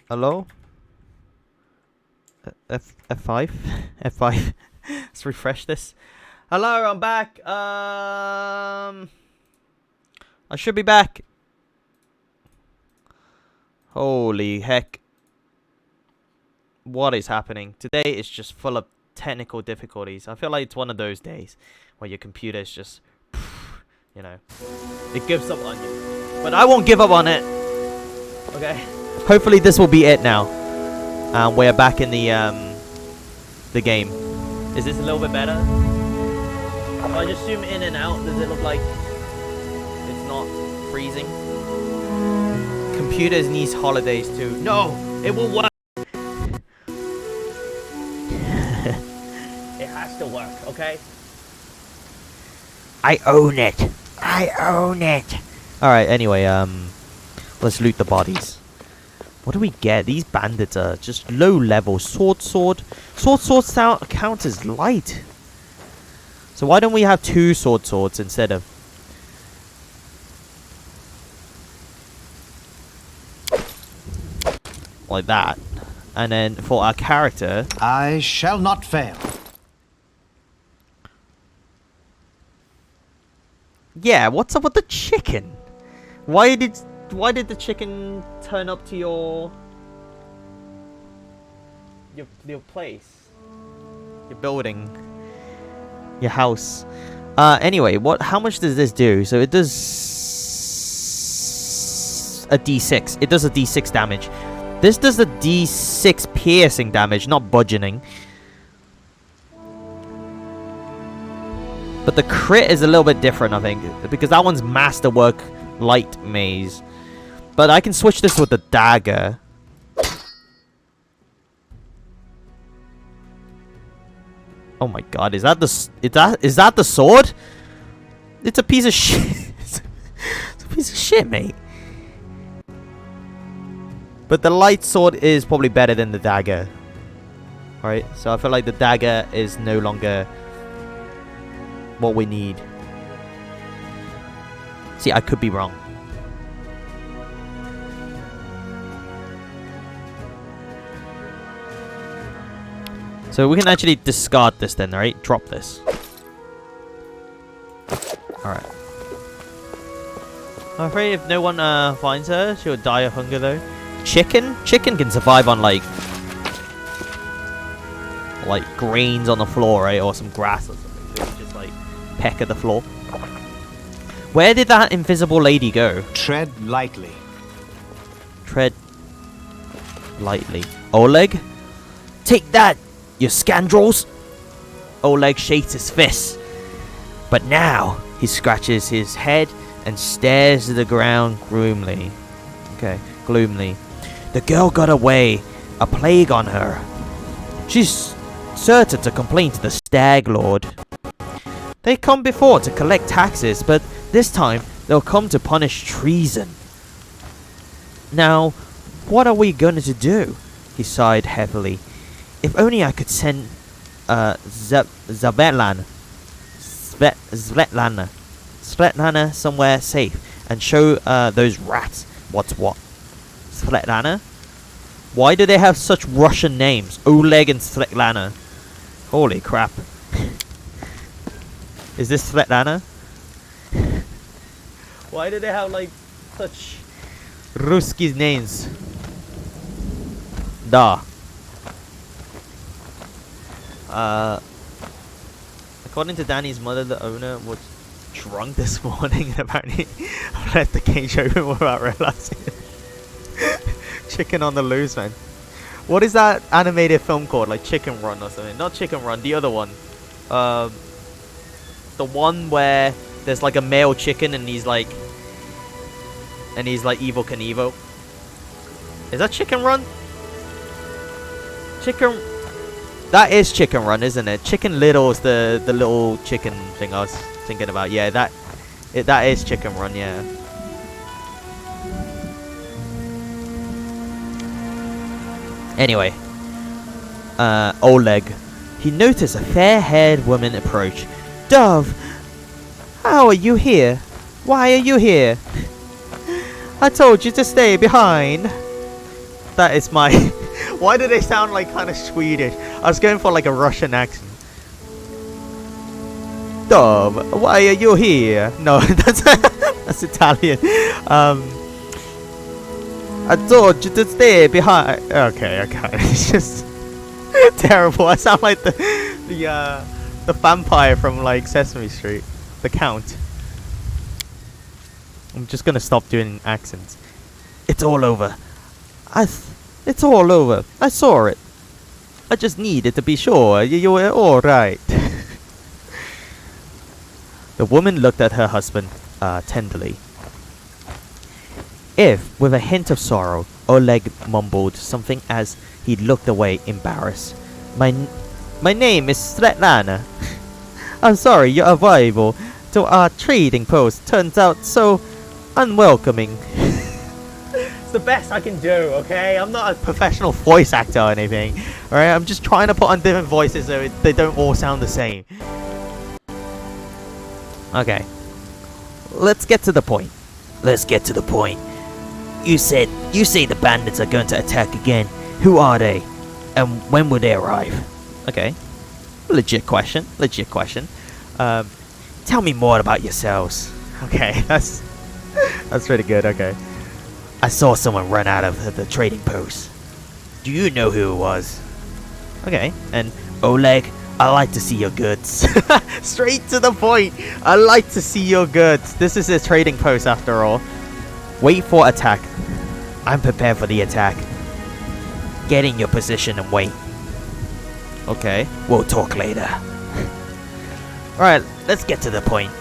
Hello? F5? F5. Let's refresh this. Hello, I'm back. I should be back. Holy heck. What is happening? Today is just full of technical difficulties. I feel like it's one of those days where your computer is just, you know, it gives up on you. But I won't give up on it. Okay? Hopefully this will be it now. We're back in the game. Is this a little bit better? If I just zoom in and out, does it look like it's not freezing? Computers need holidays too. No, it will work. It has to work, okay? I own it. I own it. All right. Anyway, let's loot the bodies. What do we get? These bandits are just low level. Sword count as light. So why don't we have 2 swords instead of... like that. And then for our character... I shall not fail. Yeah, what's up with the chicken? Why did the chicken turn up to your place? Your building. Your house. Anyway, how much does this do? So it does a D6. It does a D6 damage. This does a D6 piercing damage, not bludgeoning. But the crit is a little bit different, I think, because that one's masterwork light maze. But I can switch this with the dagger. Oh my god, is that the sword? It's a piece of shit. It's a piece of shit, mate. But the light sword is probably better than the dagger. Alright, so I feel like the dagger is no longer what we need. See, I could be wrong. So we can actually discard this then, right? Drop this. Alright. I'm afraid if no one finds her, she'll die of hunger though. Chicken? Chicken can survive on like grains on the floor, right? Or some grass or something. So just like peck at the floor. Where did that invisible lady go? Tread lightly. Tread lightly. Oleg? Take that, you scoundrels! Oleg shakes his fist. But now, he scratches his head and stares at the ground gloomily. Okay, gloomily. The girl got away. A plague on her. She's certain to complain to the Stag Lord. They come before to collect taxes, but this time they'll come to punish treason. Now, what are we going to do? He sighed heavily. If only I could send Svetlana somewhere safe and show those rats what's what. Svetlana? Why do they have such Russian names? Oleg and Svetlana. Holy crap. Is this Svetlana? Why do they have like such Ruski names? Da. According to Danny's mother, the owner was drunk this morning and apparently left the cage open without realizing it. Chicken on the loose, man. What is that animated film called? Like Chicken Run or something? Not Chicken Run, the other one. The one where there's like a male chicken and he's like Evel Knievel. Is that Chicken Run? That is Chicken Run, isn't it? Chicken Little is the little chicken thing I was thinking about. Yeah, that is Chicken Run, yeah. Anyway, Oleg. He noticed a fair-haired woman approach. Dove, how are you here? Why are you here? I told you to stay behind. that is my... Why do they sound like kind of Swedish? I was going for like a Russian accent. Dom, why are you here? No, that's Italian. I told you to stay behind. Okay. It's just terrible. I sound like the vampire from like Sesame Street, the Count. I'm just gonna stop doing accents. It's all over. It's all over. I saw it. I just needed to be sure you were all right. The woman looked at her husband tenderly. If, with a hint of sorrow, Oleg mumbled something as he looked away, embarrassed. My name is Svetlana. I'm sorry your arrival to our trading post turns out so unwelcoming. It's the best I can do, okay? I'm not a professional voice actor or anything. Alright, I'm just trying to put on different voices so they don't all sound the same. Okay. Let's get to the point. You say the bandits are going to attack again. Who are they? And when will they arrive? Okay. Legit question. Tell me more about yourselves. Okay, that's pretty good, okay. I saw someone run out of the trading post. Do you know who it was? Okay, and Oleg, I like to see your goods. Straight to the point. I like to see your goods. This is a trading post after all. Wait for attack. I'm prepared for the attack. Get in your position and wait. Okay, we'll talk later. Alright, let's get to the point.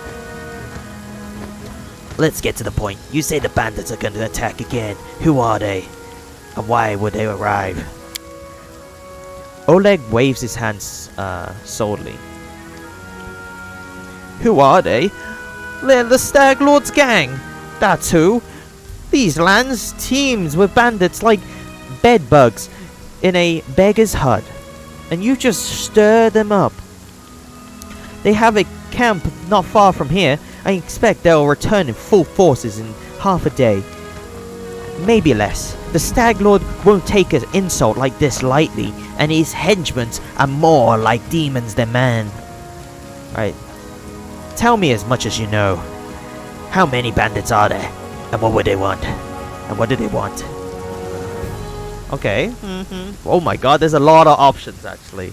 You say the bandits are going to attack again. Who are they? And why would they arrive? Oleg waves his hands solely. Who are they? They're the Stag Lord's gang. That's who. These lands teems with bandits like bedbugs in a beggar's hut. And you just stir them up. They have a camp not far from here. I expect they'll return in full forces in half a day. Maybe less. The Stag Lord won't take an insult like this lightly, and his henchmen are more like demons than man. Right. Tell me as much as you know. How many bandits are there? And what would they want? And what do they want? Okay. Oh my god, there's a lot of options actually.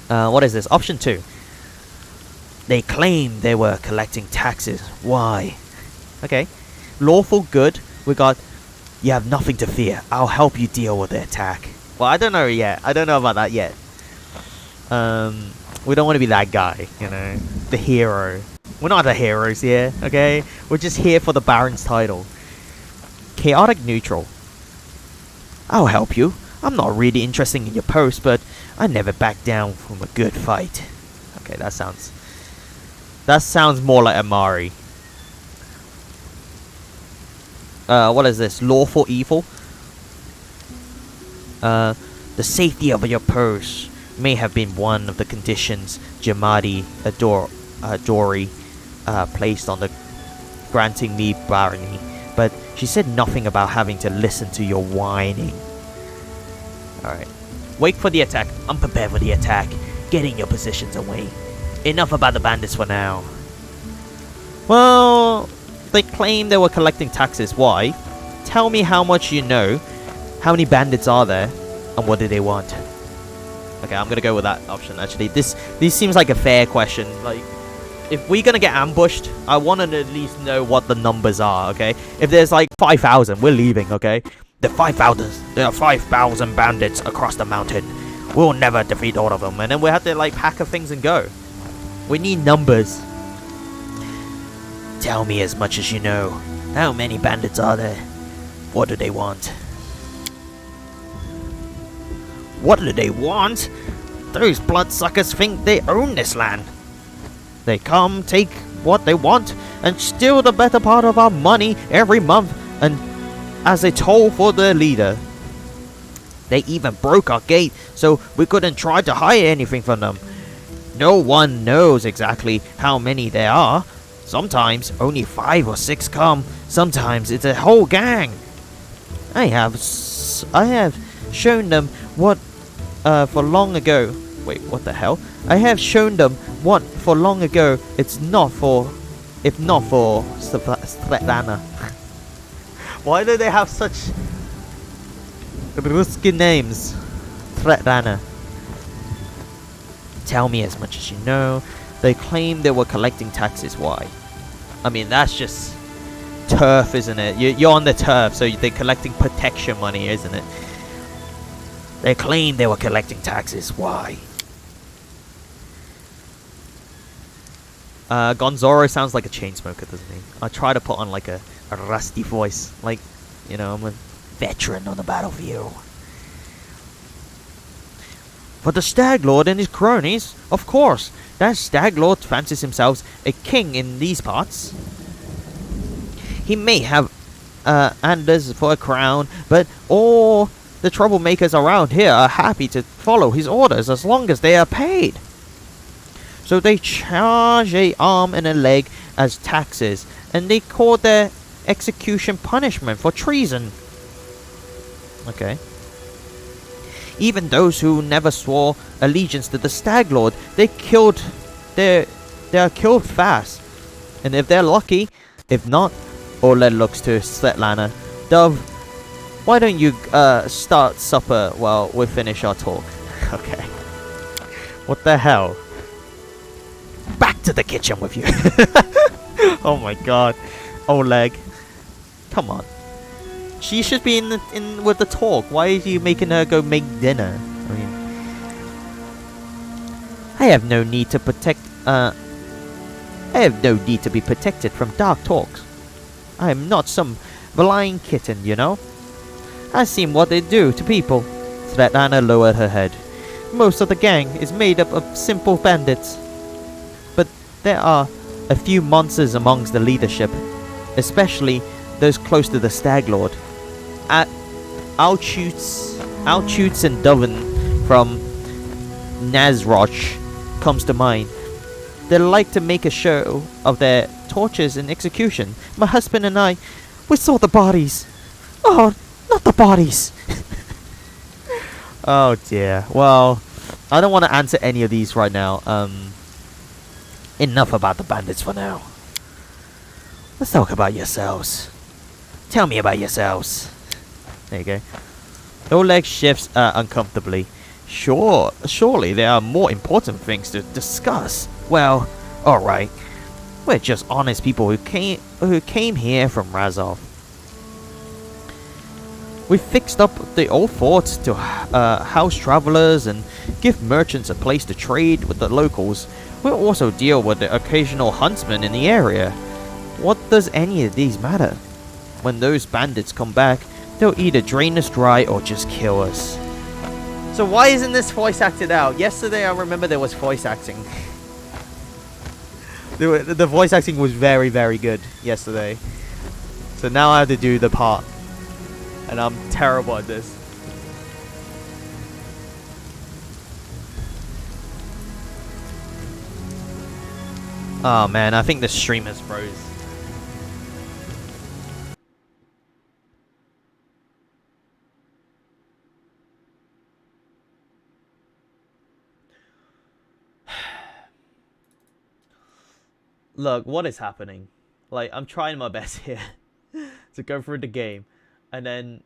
What is this? Option 2. They claim they were collecting taxes. Why? Okay. Lawful good. We got, you have nothing to fear. I'll help you deal with the attack. Well, I don't know yet. I don't know about that yet. We don't want to be that guy, you know. The hero. We're not the heroes here, okay? We're just here for the Baron's title. Chaotic neutral. I'll help you. I'm not really interested in your post, but I never back down from a good fight. Okay, that sounds more like Amari. What is this? Lawful evil? The safety of your purse may have been one of the conditions Jamadi Dori placed on the granting me barony, but she said nothing about having to listen to your whining. Alright. Wait for the attack. I'm prepared for the attack. Get in your positions and wait. Enough about the bandits for now. Well, they claim they were collecting taxes. Why? Tell me how much you know. How many bandits are there? And what do they want? Okay, I'm gonna go with that option actually. This seems like a fair question. Like, if we're gonna get ambushed, I want to at least know what the numbers are, okay? If there's like 5,000, we're leaving, okay? There are 5,000 bandits across the mountain. We'll never defeat all of them. And then we have to like pack up things and go. We need numbers. Tell me as much as you know. How many bandits are there? What do they want? What do they want? Those bloodsuckers think they own this land. They come, take what they want, and steal the better part of our money every month, and as a toll for their leader. They even broke our gate, so we couldn't try to hide anything from them. No one knows exactly how many there are. Sometimes only 5 or 6 come. Sometimes it's a whole gang. I have shown them what for long ago. Wait, what the hell? I have shown them what for long ago. It's not for, if not for Svetlana. Why do they have such risky names? Svetlana. Tell me as much as you know. They claim they were collecting taxes. Why? I mean, that's just turf, isn't it? You're on the turf, so they're collecting protection money, isn't it? They claim they were collecting taxes. Why? Gonzoro sounds like a chain smoker, doesn't he? I try to put on like a rusty voice, like, you know, I'm a veteran on the battlefield. For the Stag Lord and his cronies, of course. That Stag Lord fancies himself a king in these parts. He may have Anders for a crown, but all the troublemakers around here are happy to follow his orders as long as they are paid. So they charge an arm and a leg as taxes, and they call their execution punishment for treason. Okay. Even those who never swore allegiance to the Stag Lord, they are killed fast. And if they're lucky, if not, Oleg looks to Svetlana. Dove, why don't you start supper while we finish our talk? Okay. What the hell? Back to the kitchen with you. Oh my god. Oleg. Come on. She should be in with the talk. Why are you making her go make dinner? I mean, I have no need to protect. I have no need to be protected from dark talks. I am not some blind kitten, you know. I've seen what they do to people. Svetlana lowered her head. Most of the gang is made up of simple bandits, but there are a few monsters amongst the leadership, especially those close to the Stag Lord. Outshoots and Doven from Nazroch comes to mind. They like to make a show of their tortures and execution. My husband and I, we saw the bodies. Oh, not the bodies. Oh dear. Well, I don't want to answer any of these right now. Enough about the bandits for now. Let's talk about yourselves. Tell me about yourselves. There you go. Oleg shifts uncomfortably. Surely there are more important things to discuss. Well, alright. We're just honest people who came here from Razov. We fixed up the old forts to house travelers and give merchants a place to trade with the locals. We'll also deal with the occasional huntsman in the area. What does any of these matter? When those bandits come back, they'll either drain us dry or just kill us. So why isn't this voice acted out? Yesterday I remember there was voice acting. The voice acting was very, very good yesterday. So now I have to do the part. And I'm terrible at this. Oh man, I think the stream has froze. Look, what is happening? Like, I'm trying my best here to go through the game, and then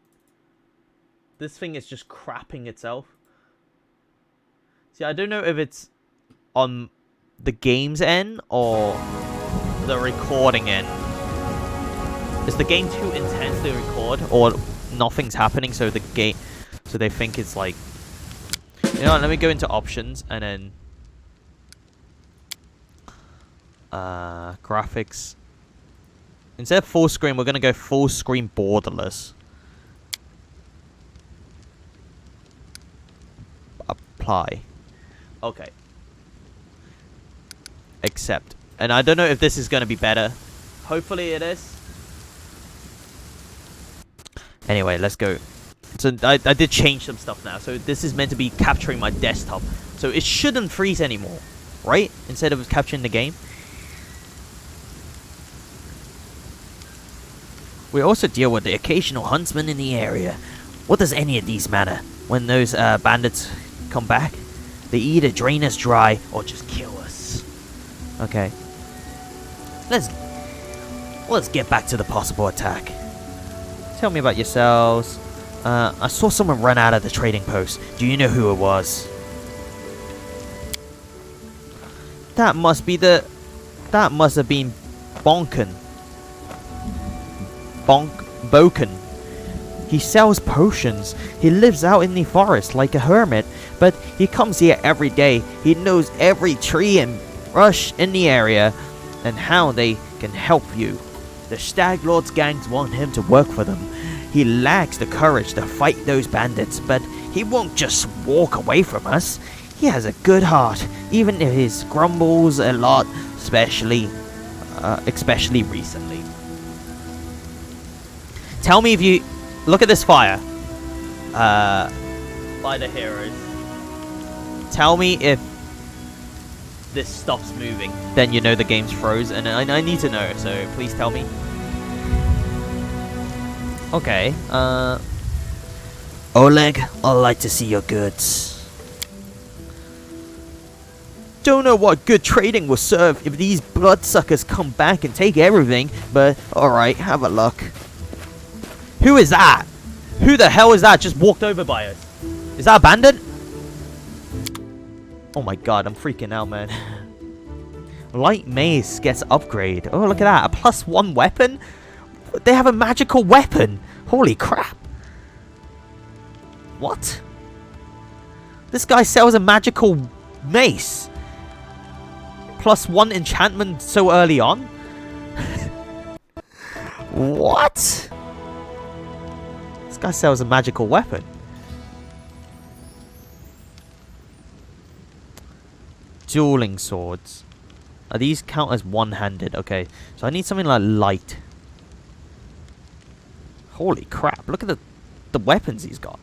this thing is just crapping itself. See, I don't know if it's on the game's end or the recording end. Is the game too intense to record, or nothing's happening, so so they think it's like, you know, let me go into options and then graphics. Instead of full screen, we're gonna go full screen borderless. Apply. Okay. Accept. And I don't know if this is gonna be better. Hopefully it is. Anyway, let's go. So I did change some stuff now. So this is meant to be capturing my desktop. So it shouldn't freeze anymore, right? Instead of capturing the game. We also deal with the occasional huntsman in the area. What does any of these matter? When those bandits come back, they either drain us dry or just kill us. Okay. Let's get back to the possible attack. Tell me about yourselves. I saw someone run out of the trading post. Do you know who it was? That must have been Boken. He sells potions. He lives out in the forest like a hermit, but he comes here every day. He knows every tree and brush in the area and how they can help you. The Stag Lord's gangs want him to work for them. He lacks the courage to fight those bandits, but he won't just walk away from us. He has a good heart, even if he grumbles a lot, especially recently. Tell me if you... Look at this fire. By the heroes. Tell me if this stops moving. Then you know the game's froze, and I need to know, so please tell me. Okay, Oleg, I'd like to see your goods. Don't know what good trading will serve if these bloodsuckers come back and take everything, but alright, have a look. Who is that? Who the hell is that just walked over by us? Is that a bandit? Oh my god, I'm freaking out, man. Light mace gets upgrade. Oh, look at that. A +1 weapon? They have a magical weapon. Holy crap. What? This guy sells a magical mace. +1 enchantment so early on? What? This guy sells a magical weapon. Dueling swords. Are these count as one-handed? Okay. So I need something like light. Holy crap. Look at the weapons he's got.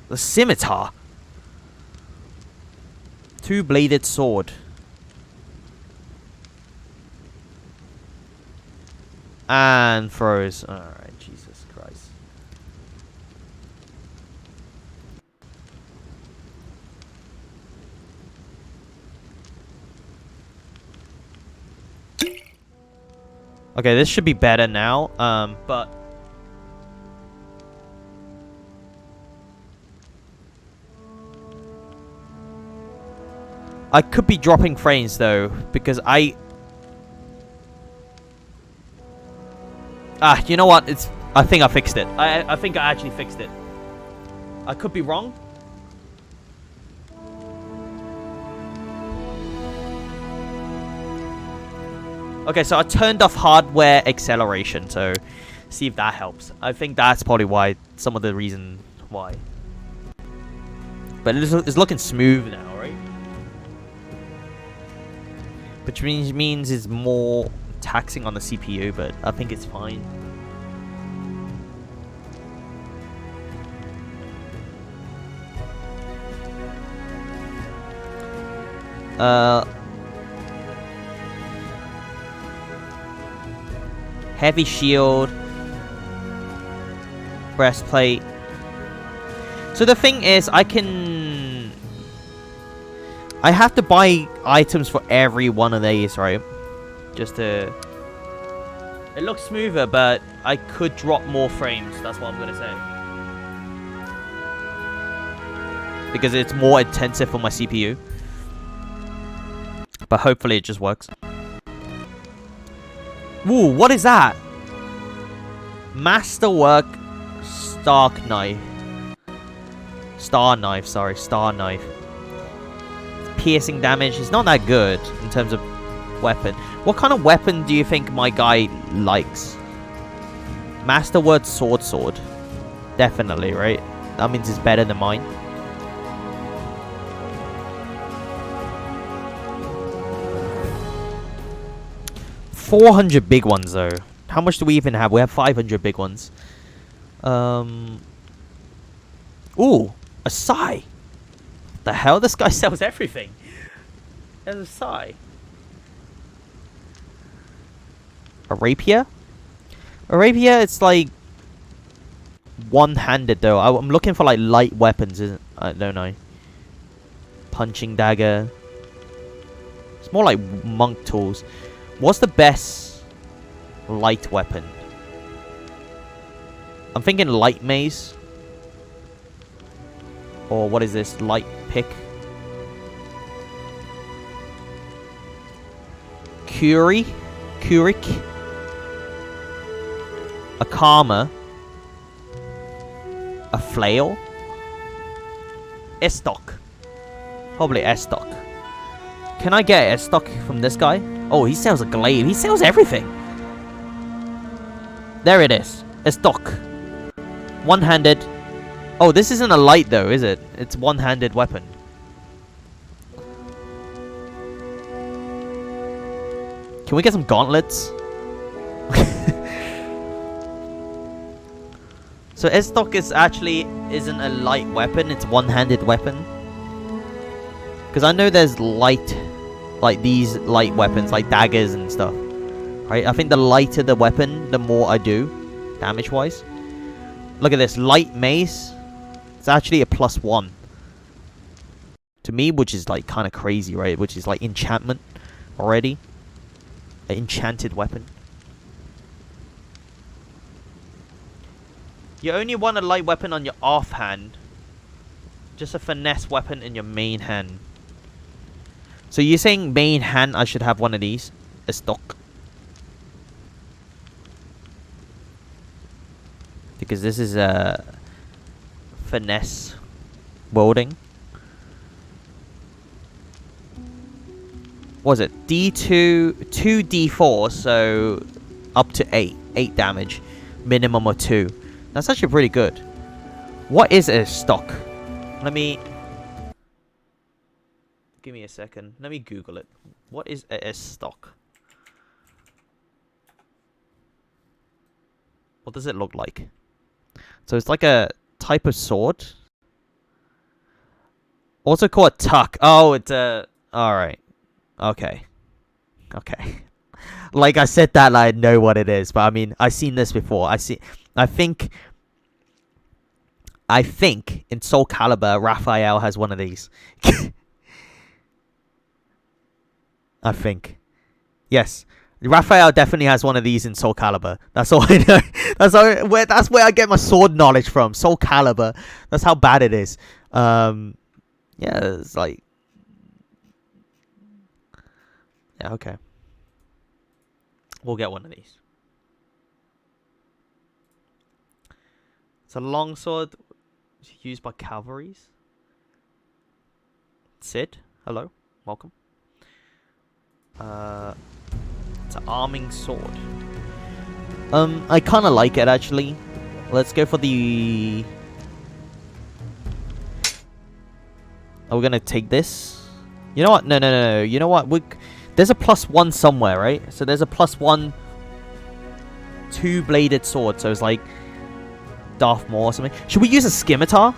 The scimitar. Two-bladed sword. And throws. Alright, Jesus Christ. Okay, this should be better now, but... I could be dropping frames, though, because you know what? I think I fixed it. I think I actually fixed it. I could be wrong. Okay, so I turned off hardware acceleration, so see if that helps. I think that's probably why, some of the reason why. But it's looking smooth now, right? Which means it's more taxing on the CPU, but I think it's fine. Heavy shield, breastplate. So the thing is, I have to buy items for every one of these, right? Just to... It looks smoother, but I could drop more frames. That's what I'm gonna say. Because it's more intensive for my CPU. But hopefully it just works. Ooh, what is that? Masterwork Stark Knife. Star Knife, sorry. Star Knife. Piercing damage is not that good in terms of weapon. What kind of weapon do you think my guy likes? Masterwork Sword. Definitely, right? That means it's better than mine. $400 big ones, though. How much do we even have? We have 500 big ones. Ooh, a sai. The hell? This guy sells everything. There's a sai. A rapier? Arabia, it's like one-handed though. I'm looking for like light weapons, isn't? I don't know. Punching dagger. It's more like monk tools. What's the best light weapon? I'm thinking light mace. Or what is this? Light pick. Curie. A karma. A flail. Estoc. Probably Estoc. Can I get Estoc from this guy? Oh, he sells a glaive. He sells everything. There it is. Estoc. One-handed. Oh, this isn't a light though, is it? It's one-handed weapon. Can we get some gauntlets? So Estoc isn't a light weapon, it's one-handed weapon. Because I know there's light, like these light weapons, like daggers and stuff. Right? I think the lighter the weapon, the more I do, damage-wise. Look at this, light mace. It's actually a +1. To me, which is like kind of crazy, right? Which is like enchantment already. An enchanted weapon. You only want a light weapon on your offhand. Just a finesse weapon in your main hand. So you're saying main hand I should have one of these? A stock. Because this is a finesse wielding. What was it? D2, 2 D4, so up to 8. 8 damage. Minimum of 2. That's actually pretty good. What is a stock? Let me... Give me a second. Let me Google it. What is a stock? What does it look like? So it's like a type of sword. Also called tuck. Oh, it's a... Alright. Okay. Okay. Like I said that, I know what it is. But I mean, I've seen this before. I think in Soul Calibur, Raphael has one of these. I think. Yes. Raphael definitely has one of these in Soul Calibur. That's all I know. That's where I get my sword knowledge from. Soul Calibur. That's how bad it is. Yeah, it's like... Yeah, okay. We'll get one of these. It's a longsword used by cavalries. Sid, hello, welcome. It's an arming sword. I kind of like it actually. Let's go for the... Are we gonna take this? You know what? No. You know what? There's a +1 somewhere, right? So there's a +1 two-bladed sword. So it's like Darth Maul or something. Should we use a scimitar?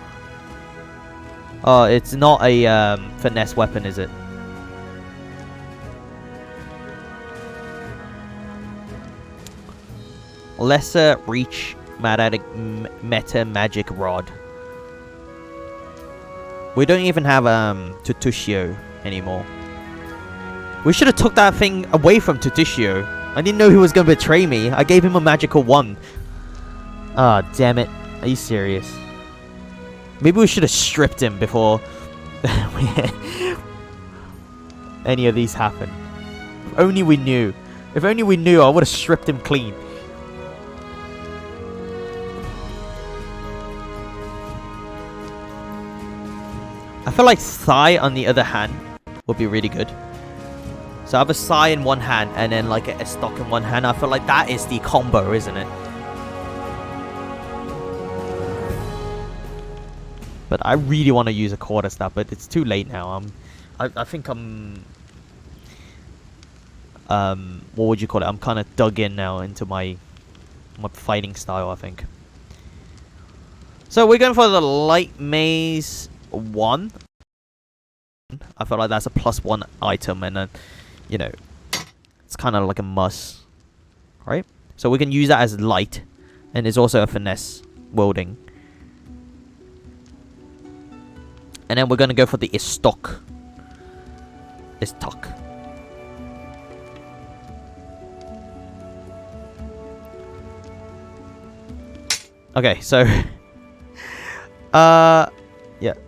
Oh, it's not a finesse weapon, is it? Lesser reach meta magic rod. We don't even have Tutushio anymore. We should have took that thing away from Tutushio. I didn't know he was going to betray me. I gave him a magical one. Ah, oh, damn it. Are you serious? Maybe we should have stripped him before any of these happened. If only we knew. If only we knew, I would have stripped him clean. I feel like Thigh on the other hand would be really good. So I have a Sai in one hand and then like a stock in one hand. I feel like that is the combo, isn't it? But I really want to use a quarterstaff, but it's too late now. I think I'm... what would you call it? I'm kind of dug in now into my fighting style, I think. So we're going for the light maze 1. I feel like that's a +1 item, and then, you know, it's kind of like a must, right? So we can use that as light. And it's also a finesse wielding. And then we're going to go for the Istok. Istok. Okay, so... yeah.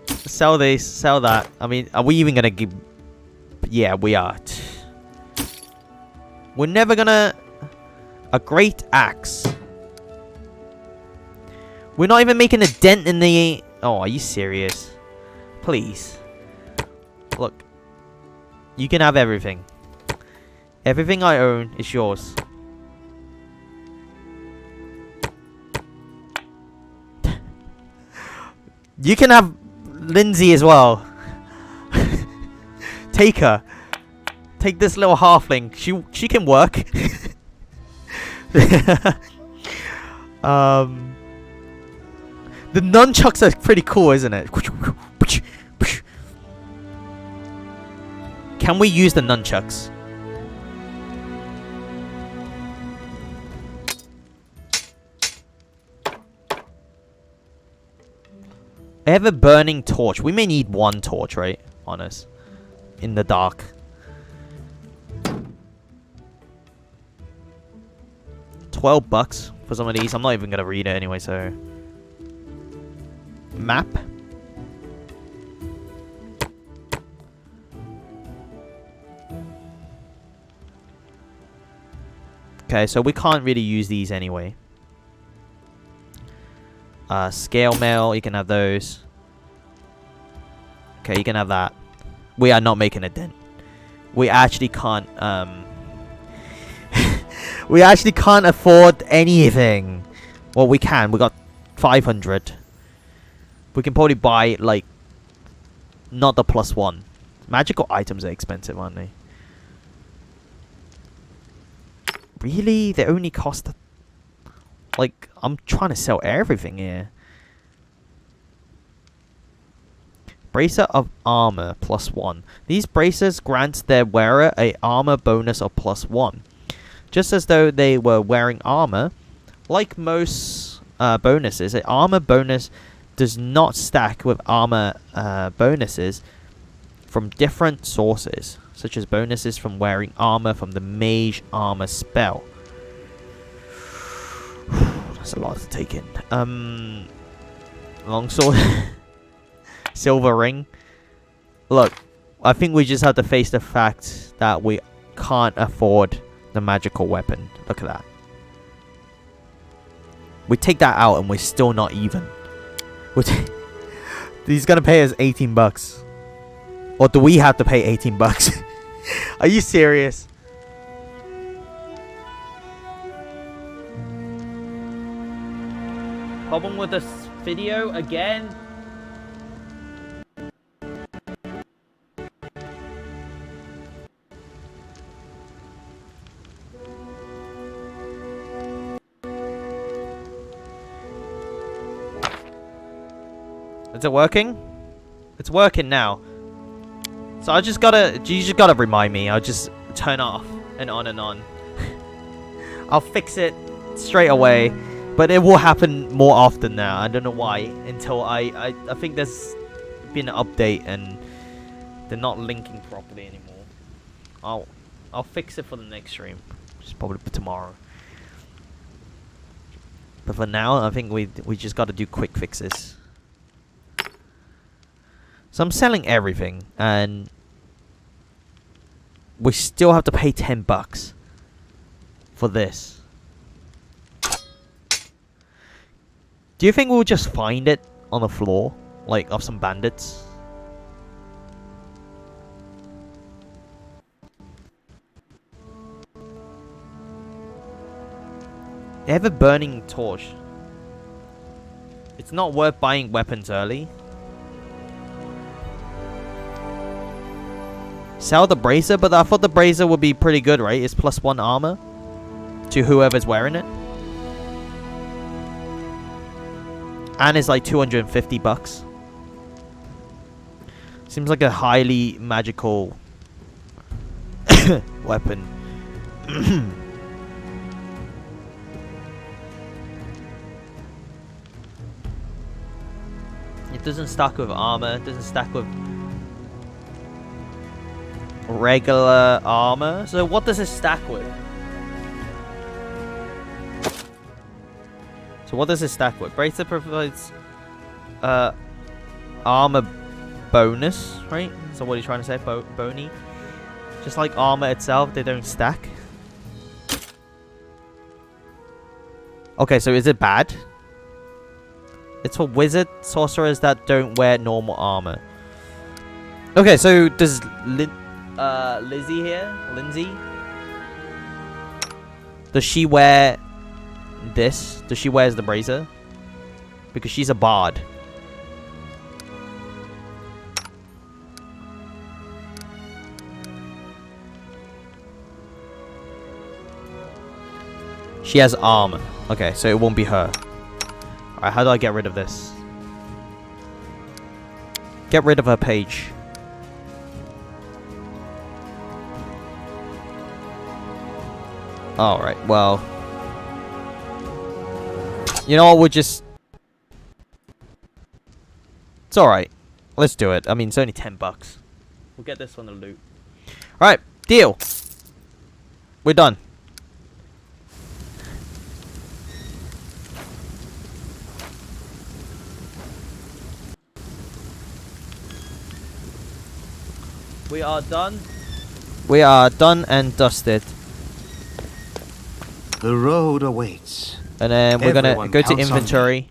Sell this, sell that. I mean, are we even going to give... Yeah, we are. We're never going to... A great axe. We're not even making a dent in the... Oh, are you serious? Please. Look. You can have everything. Everything I own is yours. You can have Lindsay as well. Take her. Take this little halfling. She can work. The nunchucks are pretty cool, isn't it? Can we use the nunchucks? I have a burning torch. We may need one torch, right? On us. In the dark. $12 for some of these. I'm not even going to read it anyway, so... Map. Okay, so we can't really use these anyway. Scale mail, you can have those. Okay, you can have that. We are not making a dent. We actually can't, we actually can't afford anything. Well, we can. We got 500. We can probably buy, like, not the +1. Magical items are expensive, aren't they? Really? They only cost... Like, I'm trying to sell everything here. Bracer of armor +1. These bracers grant their wearer a armor bonus of +1. Just as though they were wearing armor, like most bonuses, an armor bonus does not stack with armor bonuses from different sources, such as bonuses from wearing armor from the mage armor spell. That's a lot to take in. Longsword. Silver ring. Look, I think we just have to face the fact that we can't afford the magical weapon. Look at that. We take that out and we're still not even. He's gonna pay us $18. Or do we have to pay $18? Are you serious? Problem with this video again? Is it working? It's working now. So you just gotta remind me. I'll just turn off and on and on. I'll fix it straight away. But it will happen more often now. I don't know why. Until I think there's been an update and they're not linking properly anymore. I'll fix it for the next stream. Which is probably tomorrow. But for now, I think we just gotta do quick fixes. So I'm selling everything, and we still have to pay $10 for this. Do you think we'll just find it on the floor, like of some bandits? They have a burning torch. It's not worth buying weapons early. Sell the bracer, but I thought the bracer would be pretty good, right? It's +1 armor to whoever's wearing it. And it's like $250. Seems like a highly magical weapon. It doesn't stack with armor. It doesn't stack with regular armor. So what does it stack with? So what does it stack with? Bracelet provides armor bonus, right? So what are you trying to say? Bony? Just like armor itself, they don't stack. Okay, so is it bad? It's for wizard sorcerers that don't wear normal armor. Okay, so does Lizzie here? Lindsay? Does she wear this? Does she wear the bracer? Because she's a bard. She has armor. Okay, so it won't be her. Alright, how do I get rid of this? Get rid of her page. Alright, well. You know what, we'll just... It's alright. Let's do it. I mean, it's only $10. We'll get this on the loot. Alright, deal. We're done. We are done. We are done and dusted. The road awaits. And then we're gonna go to inventory.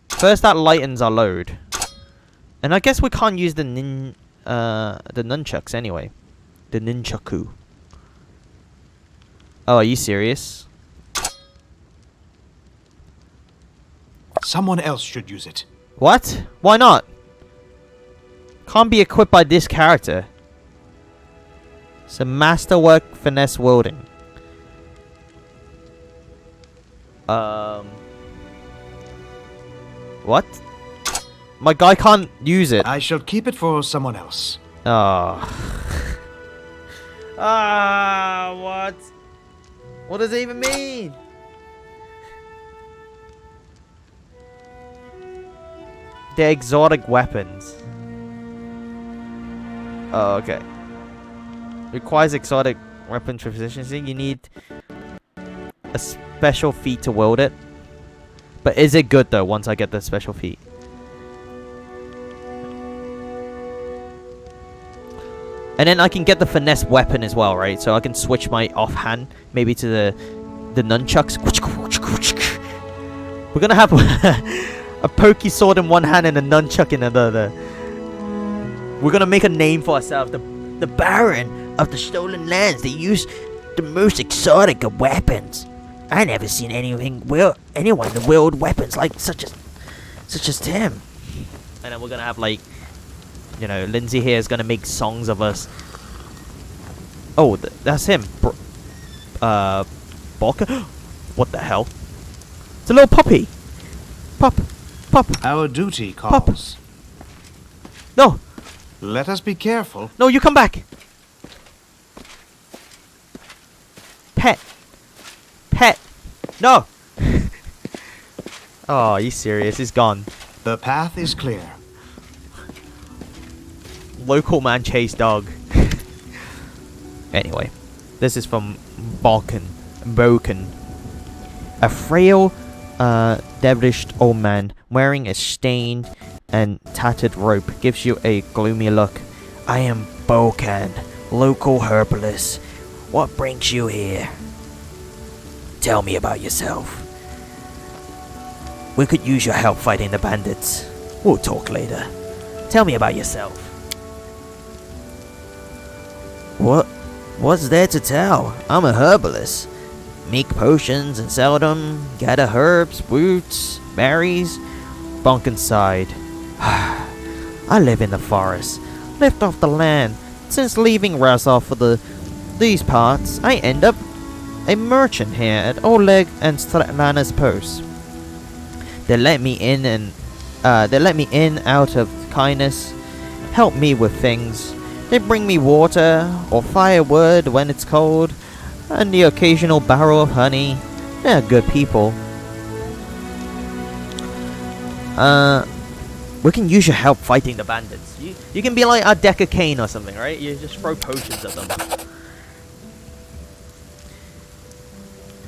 First, that lightens our load. And I guess we can't use the nunchucks anyway. The nunchaku. Oh, are you serious? Someone else should use it. What? Why not? Can't be equipped by this character. It's a masterwork finesse wielding. What? My guy can't use it. I shall keep it for someone else. Oh. Ah, what? What does it even mean? They're exotic weapons. Oh, okay. Requires exotic weapon proficiency. You need a special feat to wield it. But is it good though once I get the special feat? And then I can get the finesse weapon as well, right? So I can switch my offhand maybe to the nunchucks. We're gonna have a pokey sword in one hand and a nunchuck in another. We're gonna make a name for ourselves. The Baron of the Stolen Lands. They use the most exotic of weapons. I never seen anyone wield weapons like such as him. And then we're gonna have like, you know, Lindsay here is gonna make songs of us. Oh, that's him. Balka? What the hell? It's a little puppy. Pup. Our duty calls. No. Let us be careful. No, you come back. Pet. No. Oh, are you serious? He's gone. The path is clear. Local man chase dog. Anyway, this is from Balkan. A frail, devilish old man wearing a stained and tattered robe gives you a gloomy look. I am Balkan, local herbalist. What brings you here? Tell me about yourself. We could use your help fighting the bandits. We'll talk later. Tell me about yourself. What's there to tell? I'm a herbalist. Make potions and sell them. Gather herbs, roots, berries. Bunkin sighed. I live in the forest. Lived off the land. Since leaving Razov for these parts, I end up a merchant here at Oleg and Stratlana's post. They let me in out of kindness. Help me with things. They bring me water or firewood when it's cold, and the occasional barrel of honey. They're good people. We can use your help fighting the bandits. You can be like a Decker Kane or something, right? You just throw potions at them.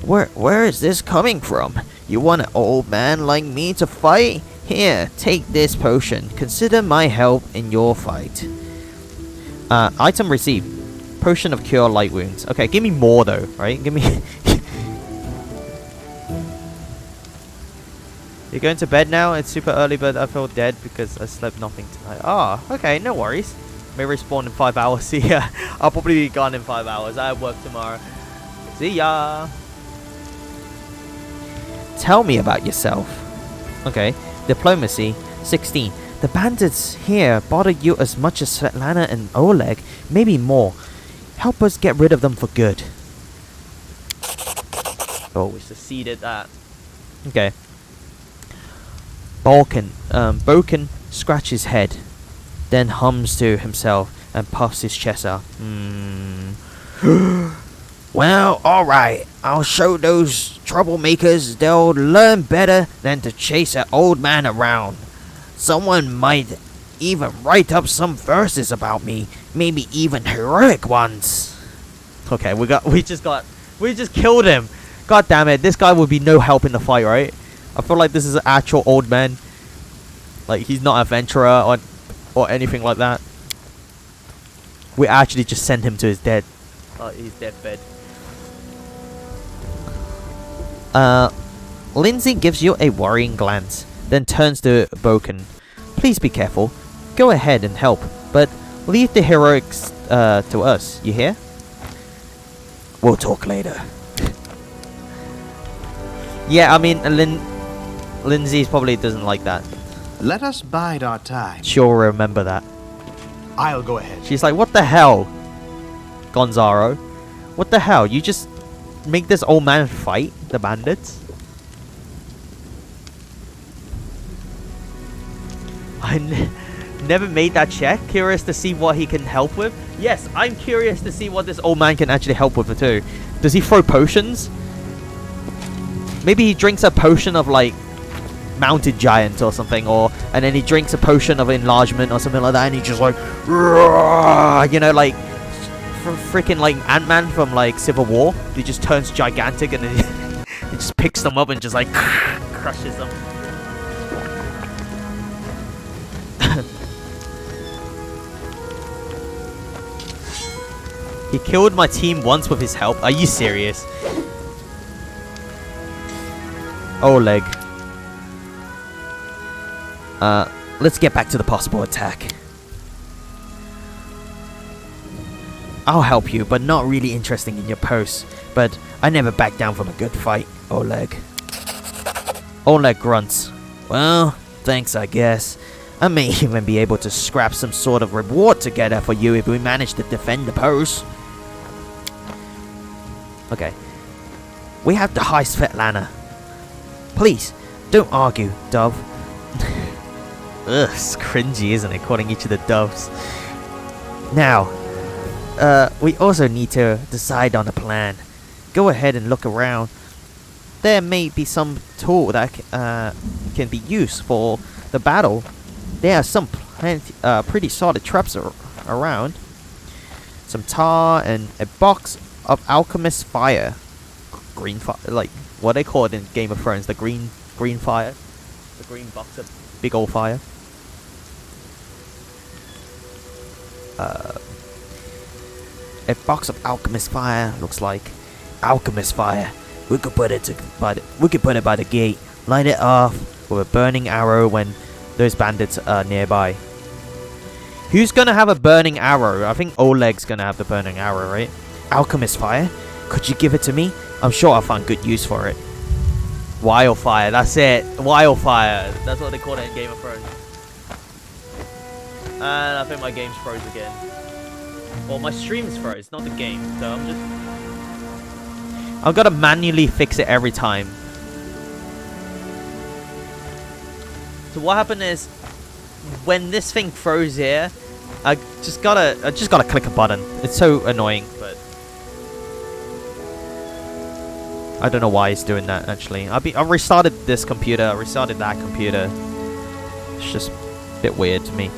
Where is this coming from? You want an old man like me to fight? Here, take this potion. Consider my help in your fight. Item received. Potion of cure light wounds. Okay, give me more though, right? Give me... You're going to bed now? It's super early, but I feel dead because I slept nothing tonight. Ah, okay, no worries. May respawn in 5 hours. See ya. I'll probably be gone in 5 hours. I have work tomorrow. See ya. Tell me about yourself. Okay. Diplomacy, 16. The bandits here bother you as much as Svetlana and Oleg, maybe more. Help us get rid of them for good. Oh, we succeeded that. Okay. Boken scratches his head, then hums to himself and puffs his chest out. Well, alright. I'll show those troublemakers they'll learn better than to chase an old man around. Someone might even write up some verses about me, maybe even heroic ones. Okay, we just killed him. God damn it, this guy would be no help in the fight, right? I feel like this is an actual old man. Like, he's not an adventurer or anything like that. We actually just send him to his his deathbed. Lindsay gives you a worrying glance, then turns to Boken. Please be careful. Go ahead and help, but leave the heroics to us, you hear? We'll talk later. Yeah, I mean, Lindsay probably doesn't like that. Let us bide our time. She'll remember that. I'll go ahead. She's like, what the hell, Gonzaro? What the hell? You just make this old man fight the bandits? I never made that check. Curious to see what he can help with. Yes, I'm curious to see what this old man can actually help with too. Does he throw potions? Maybe he drinks a potion of like mounted giant or something, and then he drinks a potion of enlargement or something like that, and he just like, you know, like from freaking like Ant-Man from like Civil War. He just turns gigantic and then he just picks them up and just like crushes them. He killed my team once with his help. Are you serious? Oleg. Let's get back to the possible attack. I'll help you, but not really interested in your post. But I never back down from a good fight, Oleg. Oleg grunts. Well, thanks, I guess. I may even be able to scrap some sort of reward together for you if we manage to defend the post. Okay. We have to heist Svetlana. Please, don't argue, Dove. Ugh, it's cringy, isn't it? Calling each of the doves. Now, we also need to decide on a plan. Go ahead and look around. There may be some tool that can be used for the battle. There are some pretty solid traps around. Some tar and a box of alchemist fire. Green fire, like what they call it in Game of Thrones, the green fire. The green box of big old fire. A box of alchemist fire looks like alchemist fire. We could put it by the gate. Light it off with a burning arrow when those bandits are nearby. Who's gonna have a burning arrow? I think Oleg's gonna have the burning arrow, right? Alchemist fire? Could you give it to me? I'm sure I'll find good use for it. Wildfire, that's it. Wildfire. That's what they call it in Game of Thrones. And I think my game's froze again. Well, my stream's froze, not the game. So I've got to manually fix it every time. So what happened is, when this thing froze here, I just gotta click a button. It's so annoying, but I don't know why it's doing that. Actually, I restarted this computer. I restarted that computer. It's just bit weird to me.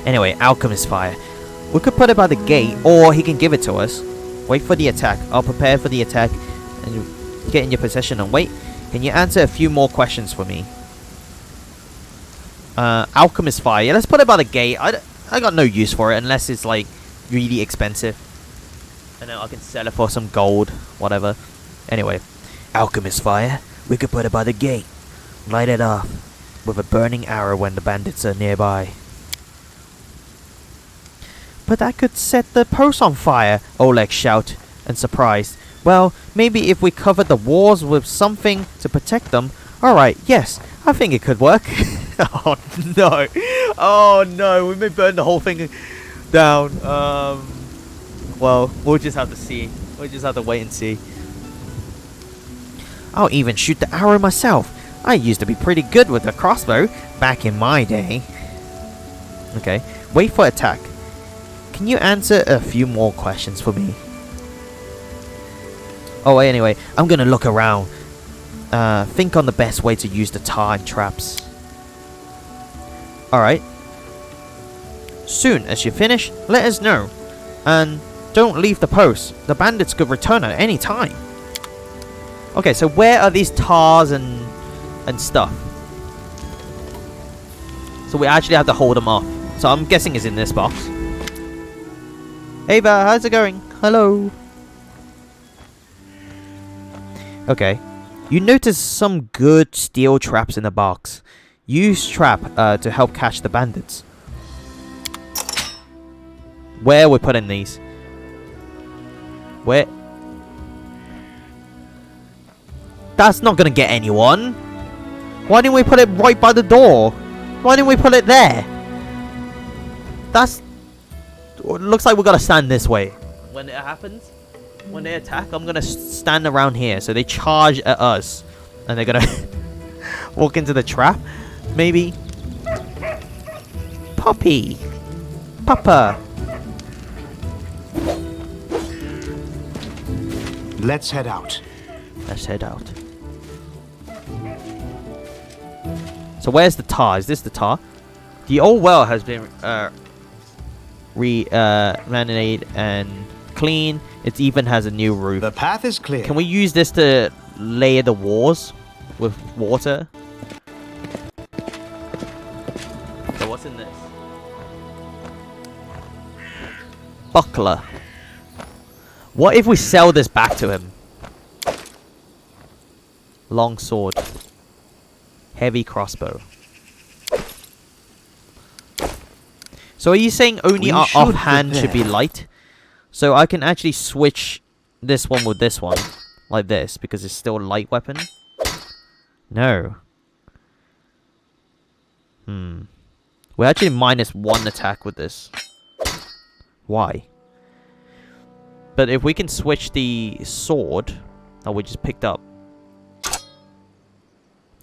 Anyway, Alchemist Fire. We could put it by the gate, or he can give it to us. Wait for the attack. I'll prepare for the attack and get in your possession and wait. Can you answer a few more questions for me? Alchemist Fire. Yeah, let's put it by the gate. I got no use for it unless it's like really expensive. And then I can sell it for some gold, whatever. Anyway, Alchemist Fire. We could put it by the gate. Light it off with a burning arrow when the bandits are nearby. But that could set the post on fire, Oleg shouted, and surprised. Well, maybe if we covered the walls with something to protect them. Alright, yes, I think it could work. Oh no. Oh no, we may burn the whole thing down. Well, we'll just have to see. We'll just have to wait and see. I'll even shoot the arrow myself. I used to be pretty good with a crossbow back in my day. Okay, wait for attack. Can you answer a few more questions for me? Oh, anyway, I'm gonna look around. Think on the best way to use the tar and traps. Alright. Soon as you finish, let us know. And don't leave the post. The bandits could return at any time. Okay, so where are these tars and stuff? So we actually have to hold them off. So I'm guessing it's in this box. Ava, how's it going? Hello. Okay. You notice some good steel traps in the box. Use trap to help catch the bandits. Where are we putting these? Where? That's not gonna get anyone. Why didn't we put it right by the door? Why didn't we put it there? That's... Looks like we gotta stand this way. When it happens, when they attack, I'm gonna stand around here. So they charge at us. And they're gonna walk into the trap. Maybe. Poppy. Papa. Let's head out. Let's head out. So where's the tar? Is this the tar? The old well has been renovated and clean. It even has a new roof. The path is clear. Can we use this to layer the walls with water? So what's in this? Buckler. What if we sell this back to him? Long sword. Heavy crossbow. So are you saying only our offhand should be light? So I can actually switch this one with this one. Like this. Because it's still a light weapon? No. We're actually -1 attack with this. Why? But if we can switch the sword that we just picked up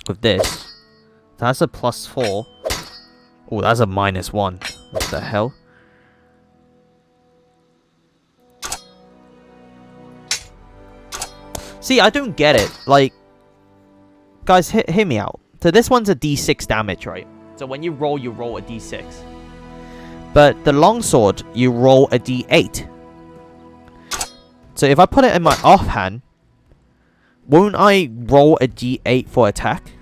with this, that's a +4. Oh, that's a -1. What the hell? See, I don't get it. Like, guys, hear me out. So this one's a D6 damage, right? So when you roll a D6. But the longsword, you roll a D8. So if I put it in my offhand, won't I roll a D8 for attack?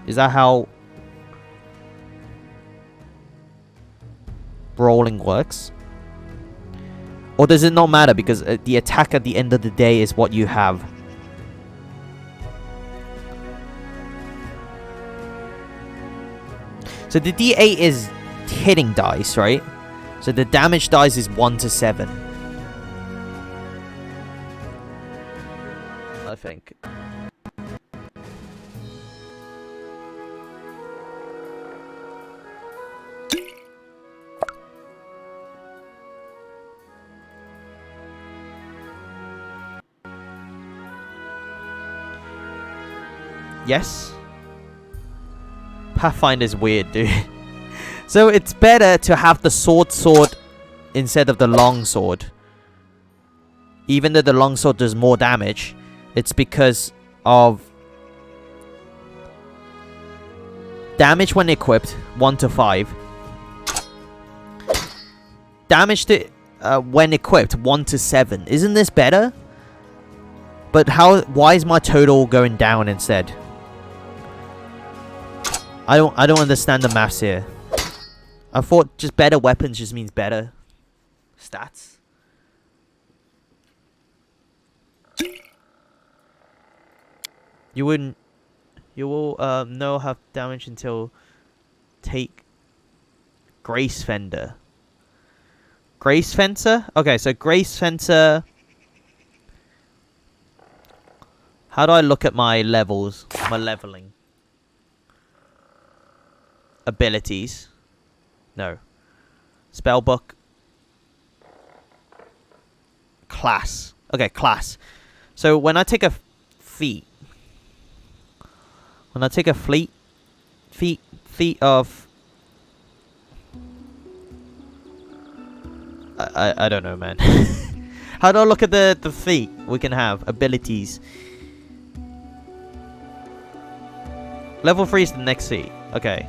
Is that how rolling works? Or does it not matter because the attack at the end of the day is what you have? So the D8 is hitting dice, right? So the damage dice is 1 to 7. I think. Yes. Pathfinder's weird, dude. So it's better to have the sword instead of the long sword. Even though the long sword does more damage, it's because of Damage when equipped, 1 to 5. Damage to when equipped, 1 to 7. Isn't this better? But why is my total going down instead? I don't understand the maths here. I thought just better weapons just means better stats. You will no have damage until take Grace Fender. Grace Fencer? Okay, so Grace Fencer. How do I look at my levels? My leveling. Abilities. No. Spellbook. Class. Okay, class. So when I take a feat. When I take a feat of... I don't know, man. How do I look at the feat we can have? Abilities. Level 3 is the next feat. Okay.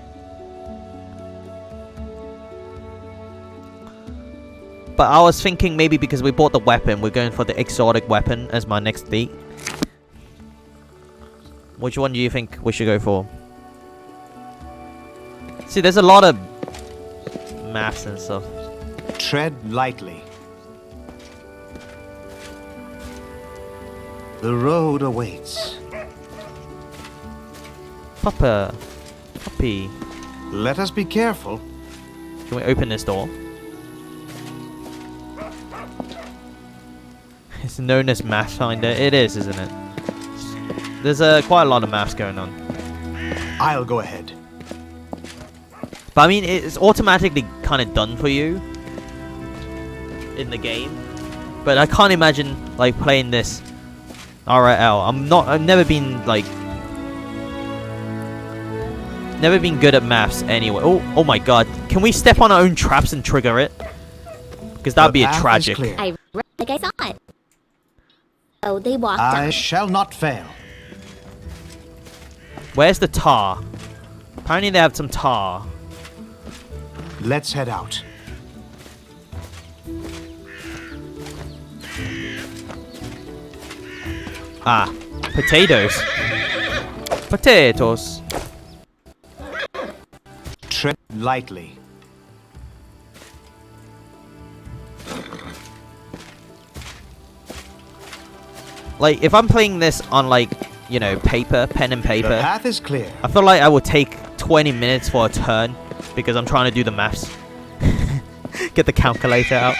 But I was thinking maybe because we bought the weapon, we're going for the exotic weapon as my next feat. Which one do you think we should go for? See, there's a lot of maths and stuff. Tread lightly. The road awaits. Puppy. Let us be careful. Can we open this door? It's known as Pathfinder. It is, isn't it? There's quite a lot of maths going on. I'll go ahead. But I mean, it's automatically kind of done for you in the game. But I can't imagine like playing this RL. I've never been like. Never been good at maths anyway. Oh my god. Can we step on our own traps and trigger it? Because that'd be a tragic. I like I saw it. Oh, they walked I on. shall not fail. Where's the tar? Apparently they have some tar. Let's head out. Ah, potatoes. Potatoes. Tread lightly. Like, if I'm playing this on, like, you know, paper, pen and The paper, path is clear. I feel like I would take 20 minutes for a turn because I'm trying to do the maths. Get the calculator out.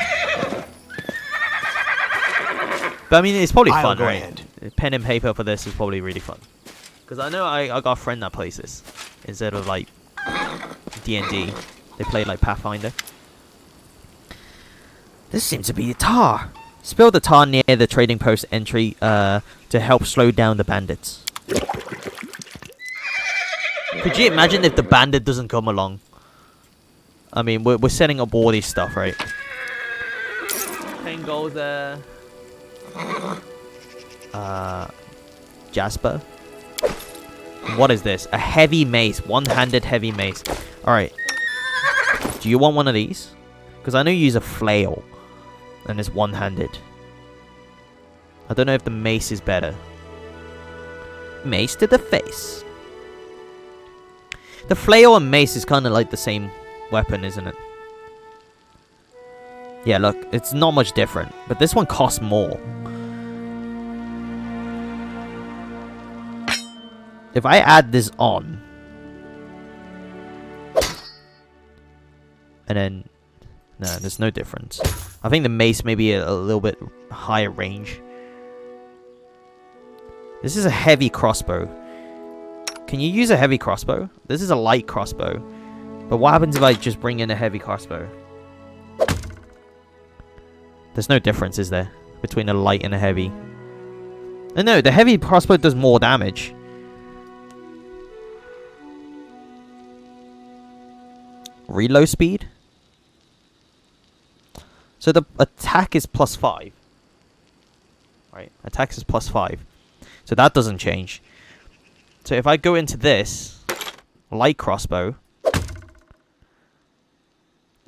But I mean, it's probably I'll fun, go right? ahead. Pen and paper for this is probably really fun. Because I know I got a friend that plays this instead of, like, D&D. They play, like, Pathfinder. This seems to be a tar. Spill the tar near the trading post entry to help slow down the bandits. Could you imagine if the bandit doesn't come along? I mean, we're setting up all this stuff, right? 10 gold there. Jasper. What is this? A heavy mace. One-handed heavy mace. Alright. Do you want one of these? Because I know you use a flail. And it's one-handed. I don't know if the mace is better. Mace to the face. The flail and mace is kind of like the same weapon, isn't it? Yeah, look. It's not much different. But this one costs more. If I add this on. And then... No, there's no difference. I think the mace may be a little bit higher range. This is a heavy crossbow. Can you use a heavy crossbow? This is a light crossbow. But what happens if I just bring in a heavy crossbow? There's no difference, is there? Between a light and a heavy. Oh, no, the heavy crossbow does more damage. Reload speed? So the attack is +5. Right, attack is +5. So that doesn't change. So if I go into this, light crossbow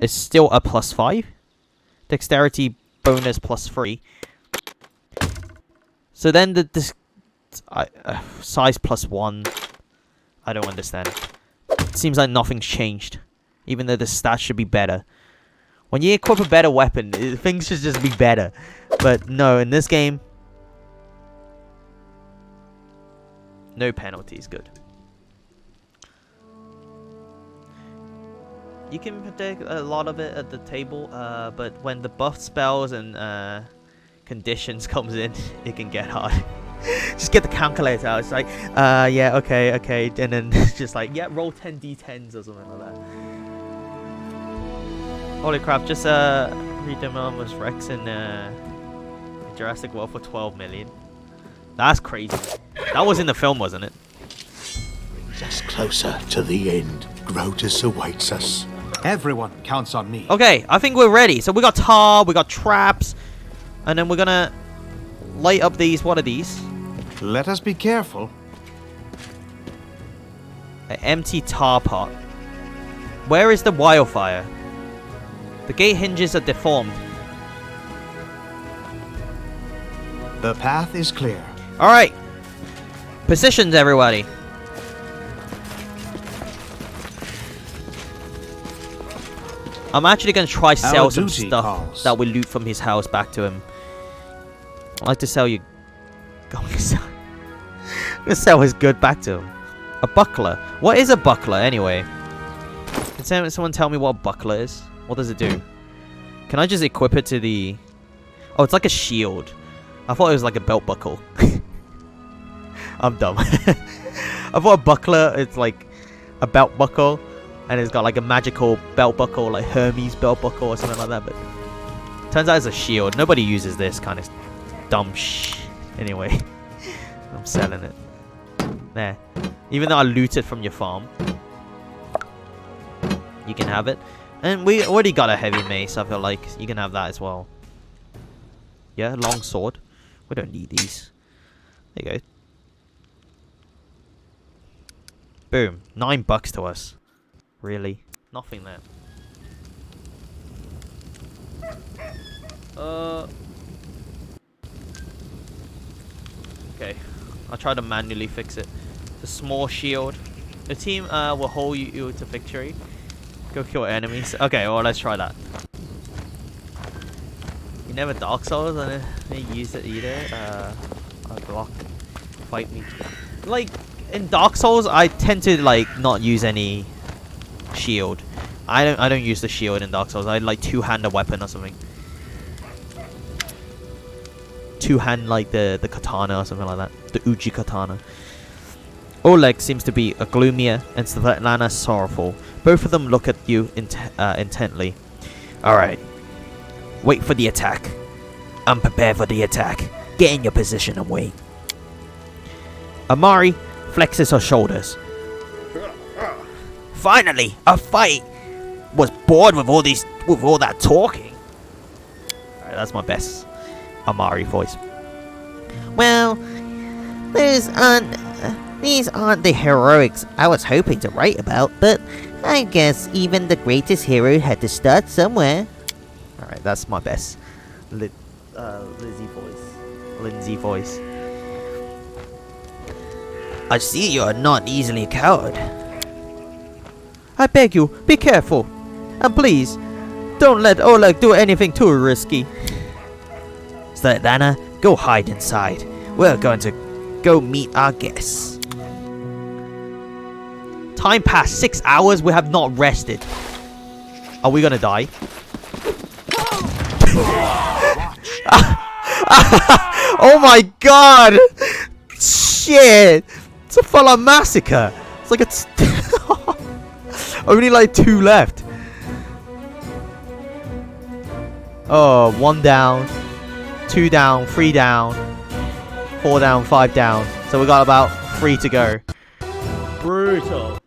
is still a +5. Dexterity bonus +3. So then this size +1. I don't understand. It seems like nothing's changed, even though the stats should be better. When you equip a better weapon, things should just be better. But no, in this game, no penalties. Good. You can predict a lot of it at the table, but when the buff spells and conditions comes in, it can get hard. Just get the calculator out. It's like, yeah, okay, and then it's just like, yeah, roll 10 d10s or something like that. Holy crap! Just read them almost Rex in Jurassic World for 12 million. That's crazy. That was in the film, wasn't it? Brings us closer to the end. Grotus awaits us. Everyone counts on me. Okay, I think we're ready. So we got tar, we got traps, and then we're gonna light up these. What are these? Let us be careful. An empty tar pot. Where is the wildfire? The gate hinges are deformed. The path is clear. Alright. Positions, everybody. I'm actually going to try sell some duty stuff calls. that we loot from his house back to him. I'd like to sell you... I'm going to sell his good back to him. A buckler. What is a buckler, anyway? Can someone tell me what a buckler is? What does it do? Can I just equip it to the... Oh, it's like a shield. I thought it was like a belt buckle. I'm dumb. I thought a buckler is like a belt buckle. And it's got like a magical belt buckle, like Hermes belt buckle or something like that. But turns out it's a shield. Nobody uses this kind of dumb Anyway, I'm selling it. There. Even though I looted from your farm, you can have it. And we already got a heavy mace. I feel like you can have that as well. Yeah, long sword. We don't need these. There you go. Boom. $9 to us. Really? Nothing there. Okay. I'll try to manually fix it. The small shield. The team will hold you to victory. Go kill enemies. Okay, well, let's try that. You never Dark Souls and they use it either. A block. Fight me. Like, in Dark Souls, I tend to, like, not use any shield. I don't use the shield in Dark Souls. I like two-handed weapon or something. Two-hand like the katana or something like that. The Uji katana. Oleg seems to be a gloomier and Svetlana sorrowful. Both of them look at you intently. Alright. Wait for the attack. I'm prepared for the attack. Get in your position and wait. Amari flexes her shoulders. Finally, a fight! Was bored with all that talking. Alright, that's my best Amari voice. Well, these aren't the heroics I was hoping to write about, but I guess even the greatest hero had to start somewhere. Alright, that's my best Lindsay voice. I see you are not easily cowed. I beg you, be careful. And please, don't let Oleg do anything too risky. Svetlana, go hide inside. We're going to go meet our guests. Time passed 6 hours, we have not rested. Are we gonna die? Oh my god! Shit! It's a full-on massacre! It's like it's... Only like 2 left. Oh, 1 down, 2 down, 3 down, 4 down, 5 down. So we got about 3 to go. Brutal.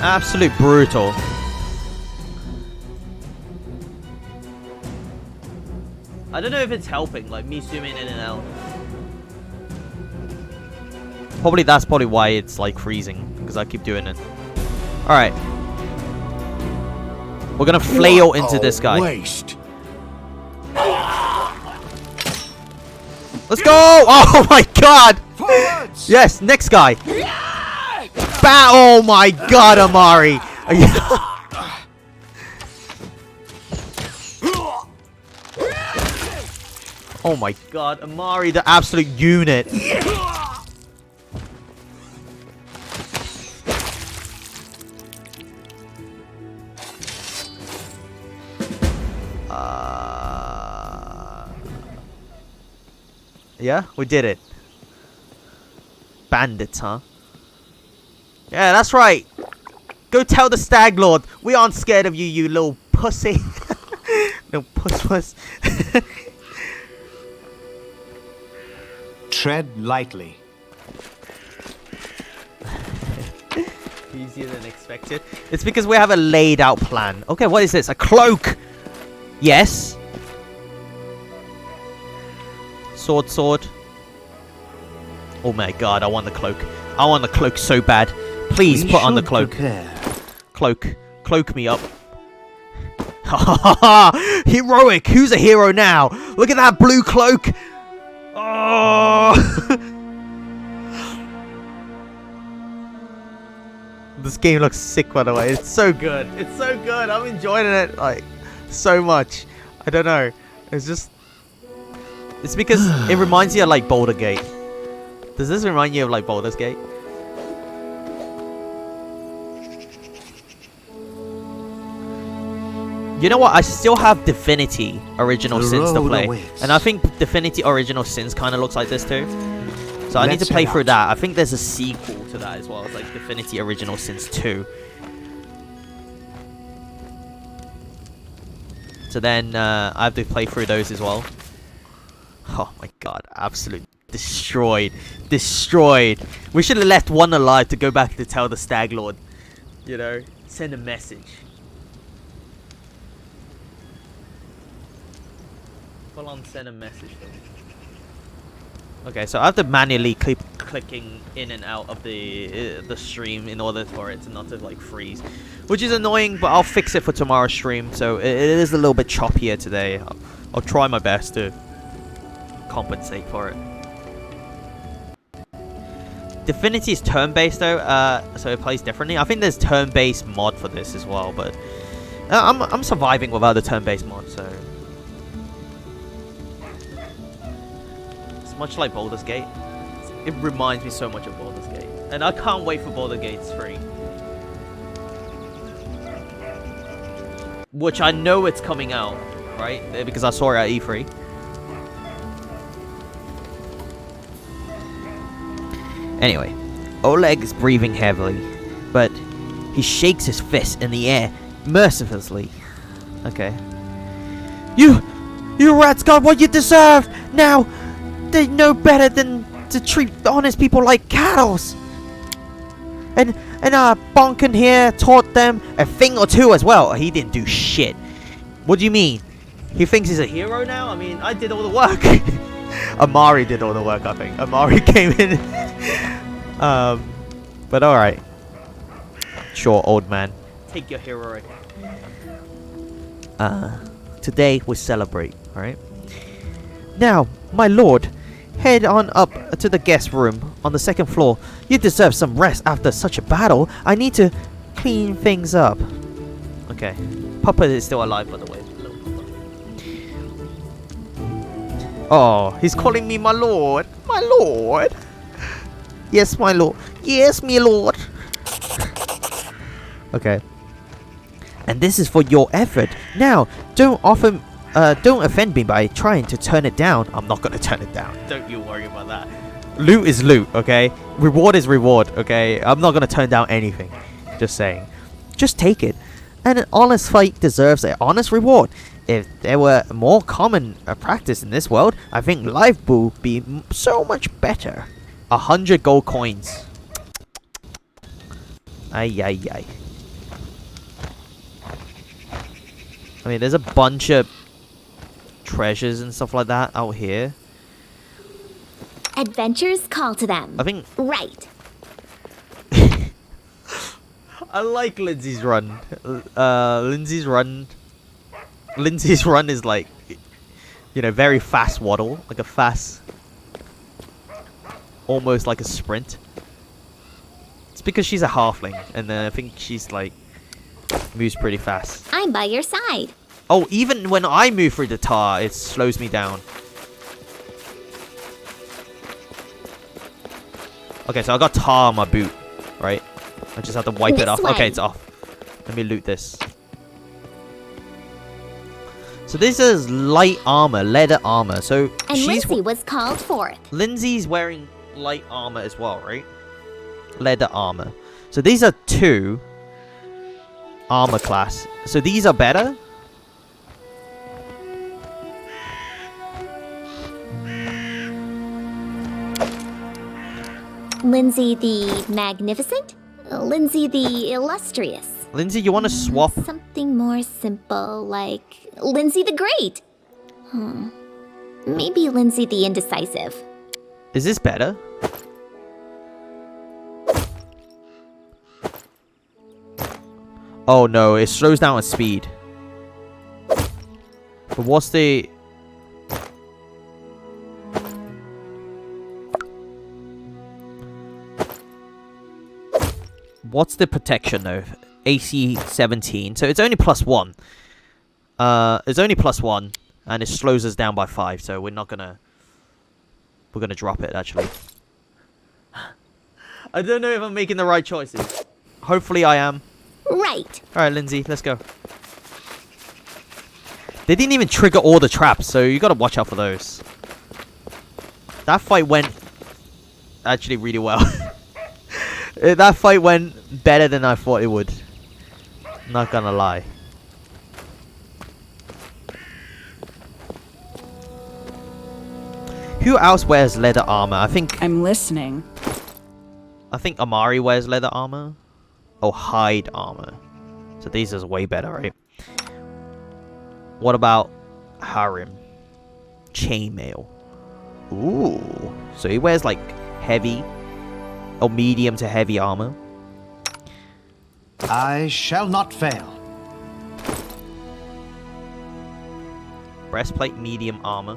Absolute brutal. I don't know if it's helping, like me zooming in and out. Probably that's probably why it's like freezing, because I keep doing it. Alright. We're gonna flail into this guy. Waste. Let's go! Oh my god! Forwards! Yes, next guy. Oh my god, Amari! Oh my god, Amari, the absolute unit. Yeah, we did it. Bandits, huh? Yeah, that's right. Go tell the Stag Lord we aren't scared of you, you little pussy. No puss. Tread lightly. Easier than expected. It's because we have a laid out plan. Okay, what is this? A cloak! Yes. Sword. Oh my god, I want the cloak. I want the cloak so bad. Please put on the cloak. Cloak me up. Heroic! Who's a hero now? Look at that blue cloak! Oh! This game looks sick, by the way. It's so good. It's so good. I'm enjoying it like so much. I don't know. It's just... It's because it reminds you of like Baldur's Gate. Does this remind you of like Baldur's Gate? You know what? I still have Divinity Original Sins to play. And I think Divinity Original Sins kind of looks like this too. So I need to play through that. I think there's a sequel to that as well. It's like Divinity Original Sins 2. So then I have to play through those as well. Oh my god. Absolute destroyed. Destroyed. We should have left one alive to go back to tell the Stag Lord. You know? Send a message. Full on send a message though. Okay, so I have to manually keep clicking in and out of the stream in order for it to not to like freeze, which is annoying, but I'll fix it for tomorrow's stream. So it is a little bit choppier today. I'll try my best to compensate for it. Divinity is turn-based though, so it plays differently. I think there's turn-based mod for this as well, but I'm surviving without the turn-based mod, so. Much like Baldur's Gate. It reminds me so much of Baldur's Gate. And I can't wait for Baldur's Gate 3. Which I know it's coming out, right? Because I saw it at E3. Anyway, Oleg is breathing heavily, but he shakes his fist in the air mercilessly. Okay. You rats got what you deserve! Now, they know better than to treat honest people like cattle. And Bonkin here taught them a thing or two as well. He didn't do shit. What do you mean? He thinks he's a hero now? I mean, I did all the work. Amari did all the work, I think. Amari came in. But alright. Sure, old man. Take your heroic. Today we celebrate, alright? Now, my lord, head on up to the guest room on the second floor. You deserve some rest after such a battle. I need to clean things up. Okay. Puppet is still alive, by the way. Oh, he's calling me my lord. My lord. Yes, my lord. Yes, my lord. Okay. And this is for your effort. Now, don't offend me by trying to turn it down. I'm not gonna turn it down. Don't you worry about that. Loot is loot, okay? Reward is reward, okay? I'm not gonna turn down anything. Just saying. Just take it. And an honest fight deserves an honest reward. If there were more common practice in this world, I think life would be so much better. 100 gold coins. Ay. I mean, there's a bunch of treasures and stuff like that out here. Adventures call to them. I think... Right. I like Lindsay's run. Lindsay's run is like, you know, very fast waddle. Like a fast... Almost like a sprint. It's because she's a halfling. And I think she's like... Moves pretty fast. I'm by your side. Oh, even when I move through the tar, it slows me down. Okay, so I got tar on my boot, right? I just have to wipe it off. Way. Okay, it's off. Let me loot this. So this is light armor, leather armor. So And she's Lindsay was called forth. Lindsay's wearing light armor as well, right? Leather armor. So these are 2 armor class. So these are better. Lindsay the Magnificent? Lindsay the Illustrious? Lindsay, you want to swap? Something more simple, like Lindsay the Great. Maybe Lindsay the Indecisive. Is this better? Oh no, it slows down at speed. But what's the... What's the protection though? AC 17. So it's only +1. It's only +1. And it slows us down by 5. So we're not gonna... We're gonna drop it actually. I don't know if I'm making the right choices. Hopefully I am. Right. Alright, Lindsay, let's go. They didn't even trigger all the traps, so you gotta watch out for those. That fight went actually really well. That fight went better than I thought it would. Not gonna lie. Who else wears leather armor? I'm listening. I think Amari wears leather armor. Oh, hide armor. So these is way better, right? What about Harim? Chainmail. Ooh. So he wears like heavy or medium to heavy armor. I shall not fail. Breastplate, medium armor.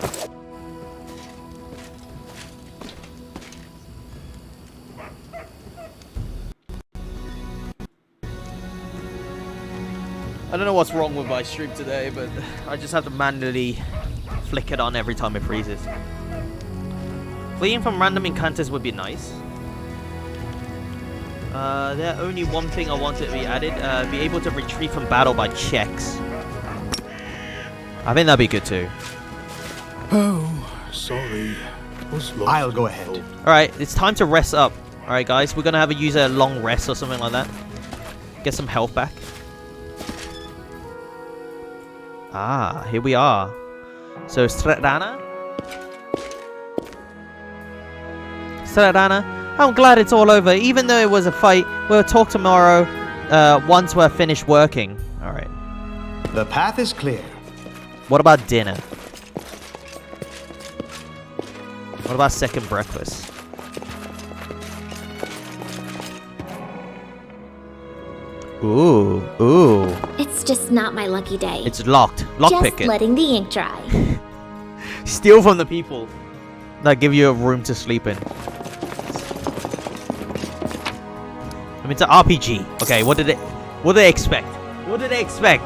I don't know what's wrong with my stream today, but I just have to manually flick it on every time it freezes. Fleeing from random encounters would be nice. There's only one thing I want to be added. Be able to retreat from battle by checks. I think that'd be good too. Oh, sorry. Was lost I'll go in ahead. thought. Alright, it's time to rest up. Alright guys, we're gonna use a long rest or something like that. Get some health back. Ah, here we are. So, Stradana? Stradana, I'm glad it's all over. Even though it was a fight, we'll talk tomorrow once we're finished working. Alright. The path is clear. What about dinner? What about second breakfast? Ooh, ooh. It's just not my lucky day. It's locked. Lockpick Just it. letting the ink dry. Steal from the people that give you a room to sleep in. I mean, it's an RPG. Okay, what did they expect? What did they expect?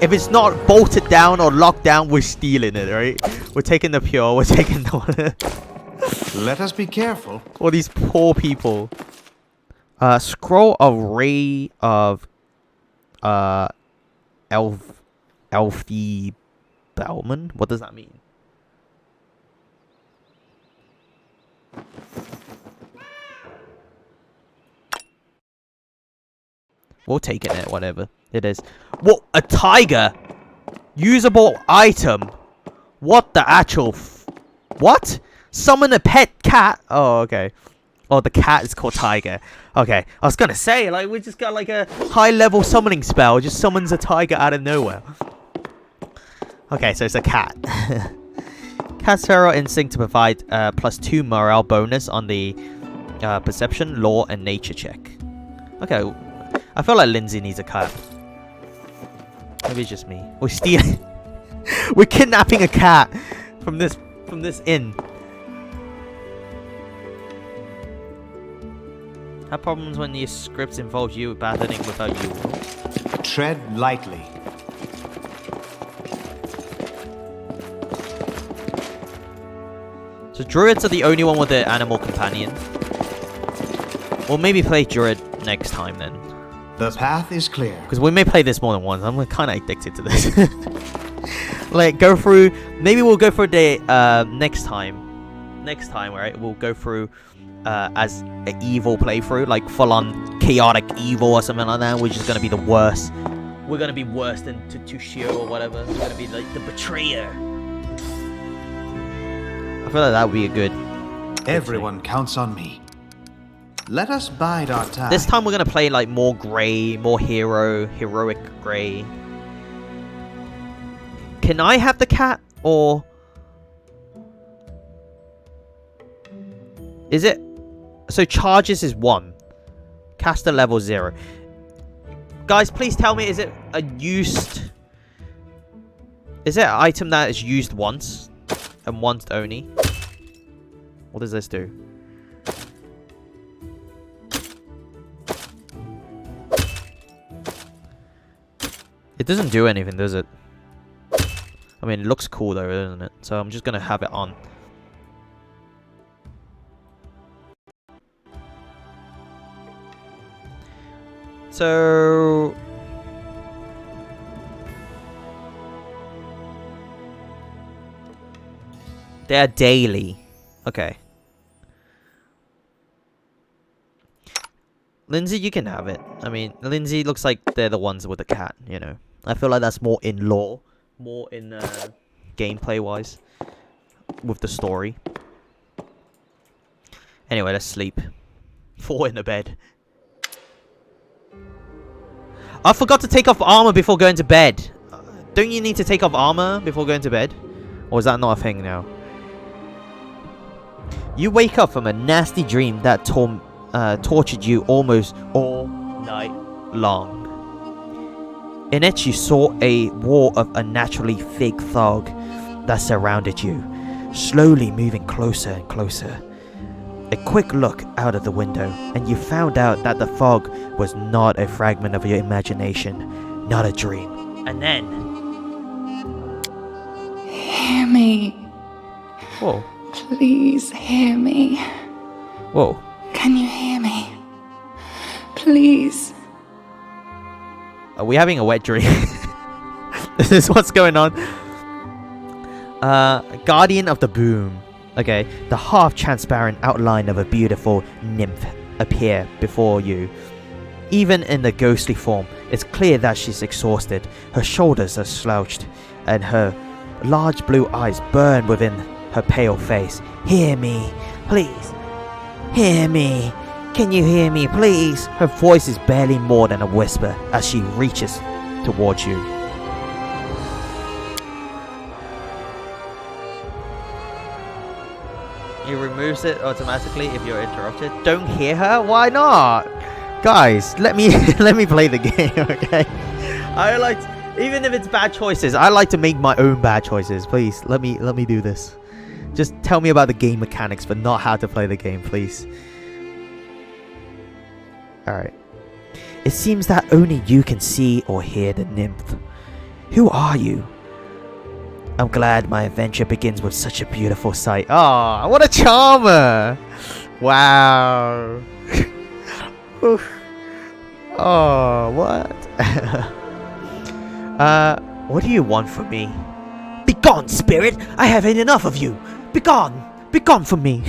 If it's not bolted down or locked down, we're stealing it, right? We're taking the pure. We're taking the... Let us be careful. All these poor people. Scroll of Ray of Elfie Bellman? What does that mean? We'll take it, whatever it is. What? A tiger? Usable item? What the actual what? Summon a pet cat? Oh, okay. Oh, the cat is called Tiger. Okay, I was gonna say, like, we just got like a high-level summoning spell. Just summons a tiger out of nowhere. Okay, so it's a cat. Cat's feral instinct to provide +2 morale bonus on the perception, law, and nature check. Okay, I feel like Lindsay needs a cat. Maybe it's just me. We're stealing. We're kidnapping a cat from this inn. Have problems when your scripts involve you abandoning without you. Tread lightly. So druids are the only one with the animal companion. Or maybe play druid next time then. The path is clear. Because we may play this more than once. I'm kind of addicted to this. Like, go through... Maybe we'll go through the next time. Next time, right? We'll go through as an evil playthrough. Like, full-on chaotic evil or something like that. Which is going to be the worst. We're going to be worse than Tushio or whatever. We're going to be like the betrayer. I feel like that would be a good... Everyone counts on me. Let us bide our time. This time we're going to play like more grey, more heroic grey. Can I have the cat or is it? So charges is 1. Caster level 0. Guys, please tell me, is it a used? Is it an item that is used once and once only? What does this do? It doesn't do anything, does it? I mean, it looks cool though, doesn't it? So I'm just gonna have it on. So... they're daily. Okay. Lindsay, you can have it. I mean, Lindsay looks like they're the ones with the cat, you know. I feel like that's more in lore. More in gameplay-wise. With the story. Anyway, let's sleep. 4 in the bed. I forgot to take off armor before going to bed. Don't you need to take off armor before going to bed? Or is that not a thing now? You wake up from a nasty dream that tortured you almost all night long. In it, you saw a wall of unnaturally thick fog that surrounded you, slowly moving closer and closer. A quick look out of the window, and you found out that the fog was not a fragment of your imagination, not a dream. And then... Hear me. Whoa. Please hear me. Whoa. Can you hear me? Please. Are we having a wet dream? This is what's going on. Guardian of the Boom. Okay, the half-transparent outline of a beautiful nymph appear before you. Even in the ghostly form, it's clear that she's exhausted. Her shoulders are slouched, and her large blue eyes burn within her pale face. Hear me, please. Hear me. Can you hear me, please? Her voice is barely more than a whisper as she reaches towards you. It removes it automatically if you're interrupted. Don't hear her? Why not? Guys, let me let me play the game, okay? I like even if it's bad choices, I like to make my own bad choices. Please, let me do this. Just tell me about the game mechanics, but not how to play the game, please. Alright. It seems that only you can see or hear the nymph. Who are you? I'm glad my adventure begins with such a beautiful sight. Oh, what a charmer! Wow. Oof. Oh, what? What do you want from me? Begone, spirit! I have had enough of you! Begone! Begone from me!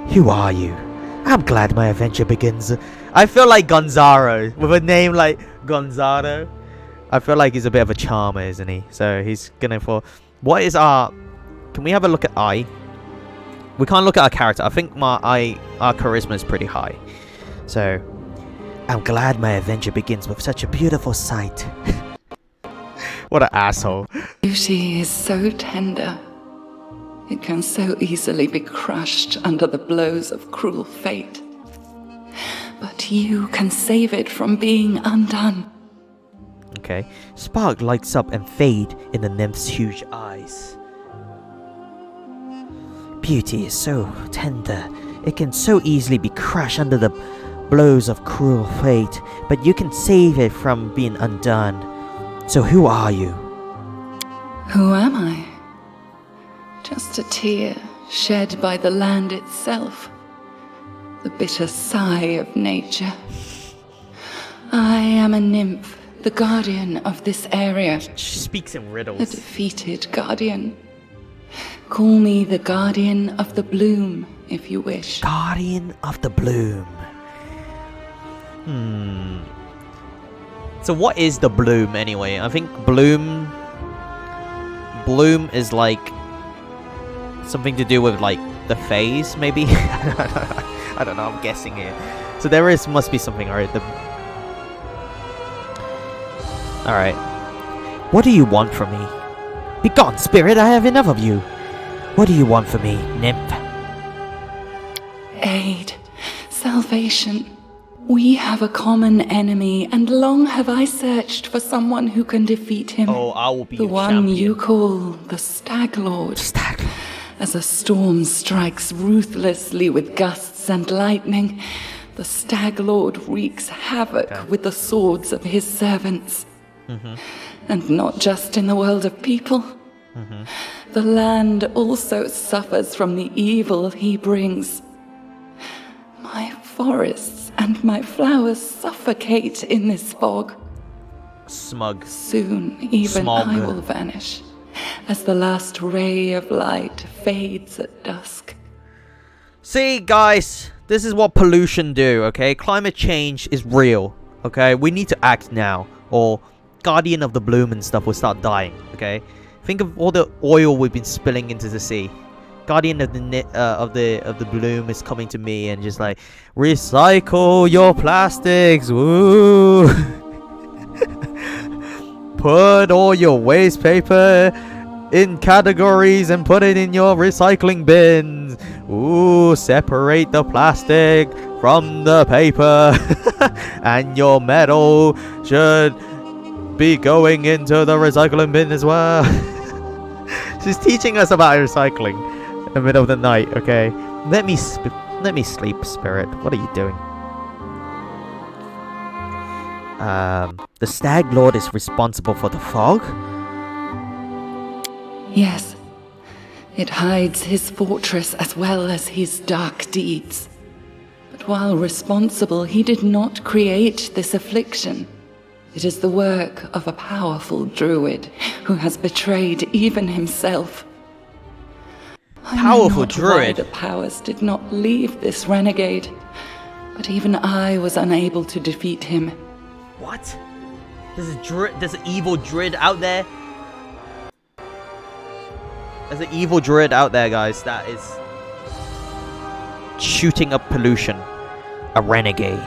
Who are you? I'm glad my adventure begins. I feel like Gonzaro. With a name like Gonzaro. I feel like he's a bit of a charmer, isn't he? So he's gonna for... What is our... Can we have a look at I? We can't look at our character. I think our charisma is pretty high. So... I'm glad my adventure begins with such a beautiful sight. What an asshole. Beauty is so tender. It can so easily be crushed under the blows of cruel fate. But you can save it from being undone. Okay. Spark lights up and fade in the nymph's huge eyes. Beauty is so tender. It can so easily be crushed under the blows of cruel fate, but you can save it from being undone. So who are you? Who am I? Just a tear shed by the land itself. The bitter sigh of nature. I am a nymph, the guardian of this area. She speaks in A riddles. defeated guardian. Call me the guardian of the bloom, if you wish. Guardian of the Bloom. So what is the bloom anyway? I think bloom is like something to do with like the phase, maybe. I don't know. I'm guessing here. So there must be something. All right. What do you want from me? Begone, spirit! I have enough of you. What do you want from me, nymph? Aid, salvation. We have a common enemy, and long have I searched for someone who can defeat him. Oh, I will be the your one champion. you call the Stag Lord. Stag. As a storm strikes ruthlessly with gusts and lightning, the Stag Lord wreaks havoc with the swords of his servants. And not just in the world of people. The land also suffers from the evil he brings. My forests and my flowers suffocate in this fog. Smug. Soon, even Smog. I will vanish, as the last ray of light fades at dusk. See, guys, this is what pollution do, okay? Climate change is real, okay? We need to act now, or Guardian of the Bloom and stuff will start dying, okay? Think of all the oil we've been spilling into the sea. Guardian of the Bloom is coming to me and just like, recycle your plastics, woo! Put all your waste paper in categories and put it in your recycling bins. Ooh, separate the plastic from the paper. And your metal should be going into the recycling bin as well. She's teaching us about recycling in the middle of the night, okay? Let me sleep, spirit. What are you doing? The Stag Lord is responsible for the fog? Yes, it hides his fortress as well as his dark deeds. But while responsible, he did not create this affliction. It is the work of a powerful druid who has betrayed even himself. Powerful I know not why druid? the powers did not leave this renegade, but even I was unable to defeat him. What? There's an evil druid out there? There's an evil druid out there, guys, that is shooting up pollution. A renegade.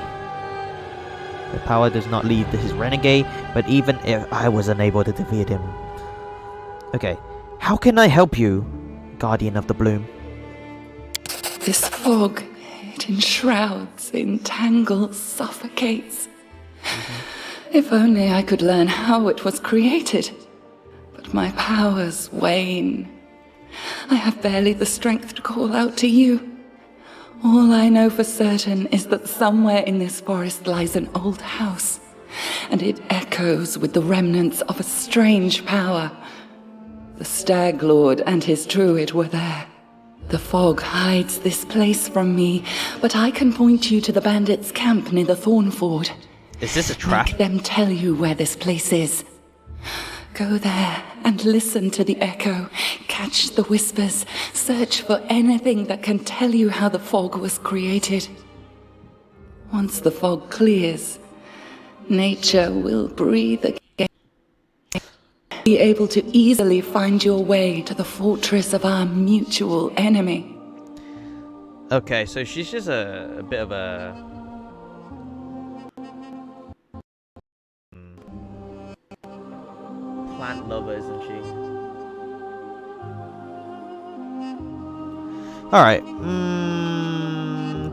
The power does not leave his renegade, but even if I was unable to defeat him. Okay, how can I help you, Guardian of the Bloom? This fog, it enshrouds, entangles, suffocates. If only I could learn how it was created. But my powers wane. I have barely the strength to call out to you. All I know for certain is that somewhere in this forest lies an old house, and it echoes with the remnants of a strange power. The Stag Lord and his druid were there. The fog hides this place from me, but I can point you to the bandits' camp near the Thornford. Is this a trap? Make them tell you where this place is. Go there and listen to the echo. Catch the whispers. Search for anything that can tell you how the fog was created. Once the fog clears, nature will breathe again. Be able to easily find your way to the fortress of our mutual enemy. Okay, so she's just a bit of a... love her, isn't she? Alright.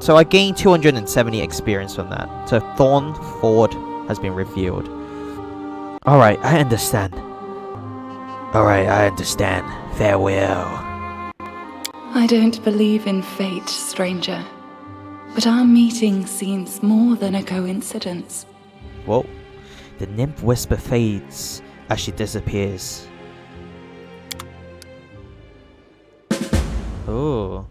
So I gained 270 experience from that. So Thorn Ford has been revealed. Alright, I understand. Alright, I understand. Farewell. I don't believe in fate, stranger. But our meeting seems more than a coincidence. Whoa. The nymph whisper fades as she disappears. Oh.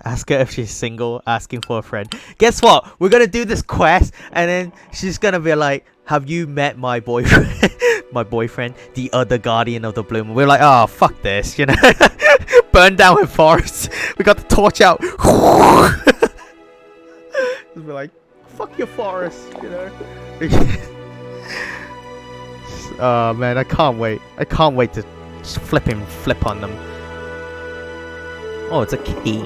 Ask her if she's single, asking for a friend. Guess what? We're gonna do this quest, and then she's gonna be like, have you met my boyfriend? My boyfriend, the other guardian of the bloom. We're like, oh, fuck this, you know? Burn down her forest. We got the torch out. We're like, fuck your forest, you know? Oh, man, I can't wait. I can't wait to just flip on them. Oh, it's a key.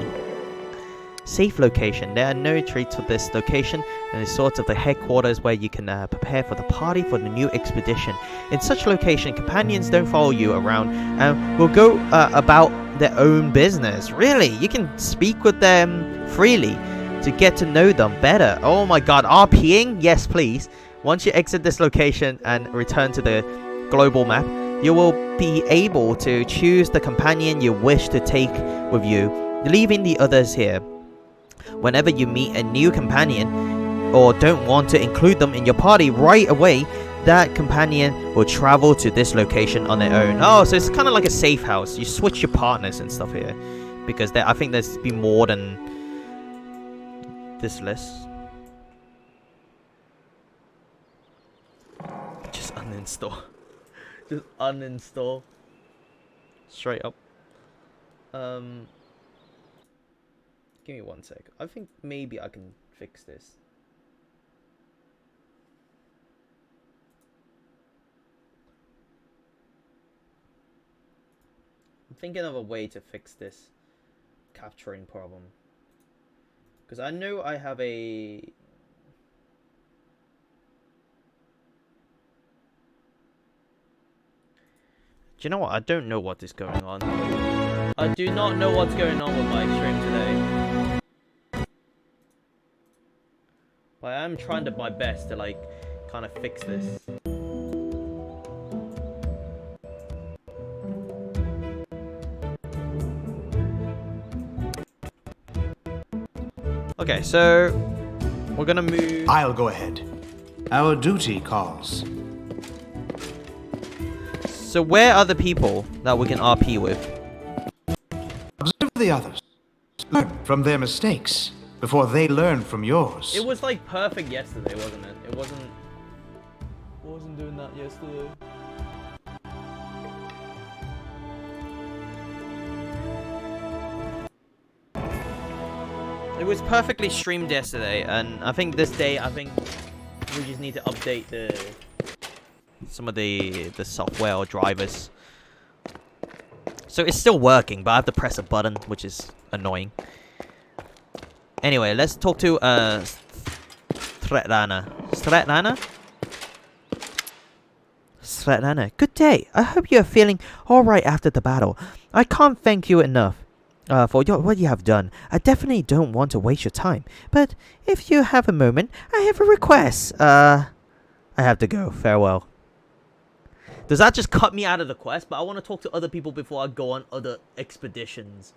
Safe location. There are no treats for this location, and it's sort of the headquarters where you can prepare for the party for the new expedition. In such location, companions don't follow you around and will go about their own business. Really, you can speak with them freely to get to know them better. Oh my god, RPing? Yes, please. Once you exit this location and return to the global map, you will be able to choose the companion you wish to take with you, leaving the others here. Whenever you meet a new companion or don't want to include them in your party right away, that companion will travel to this location on their own. Oh, so it's kind of like a safe house. You switch your partners and stuff here, because I think there's been more than this list. Just uninstall. Just uninstall. Straight up. Give me 1 sec. I think maybe I can fix this. I'm thinking of a way to fix this capturing problem. Because I know I have a... Do you know what? I don't know what is going on. I do not know what's going on with my stream today. But I am trying my best to, like, kind of fix this. Okay, so we're gonna move. I'll go ahead. Our duty calls. So where are the people that we can RP with? Observe the others. Learn from their mistakes before they learn from yours. It was like perfect yesterday, wasn't it? It wasn't. I wasn't doing that yesterday. It was perfectly streamed yesterday, and I think this day, we just need to update some of the software or drivers. So it's still working, but I have to press a button, which is annoying. Anyway, let's talk to Svetlana. Svetlana, good day. I hope you are feeling alright after the battle. I can't thank you enough for what you have done. I definitely don't want to waste your time, but if you have a moment, I have a request. I have to go. Farewell. Does that just cut me out of the quest? But I want to talk to other people before I go on other expeditions.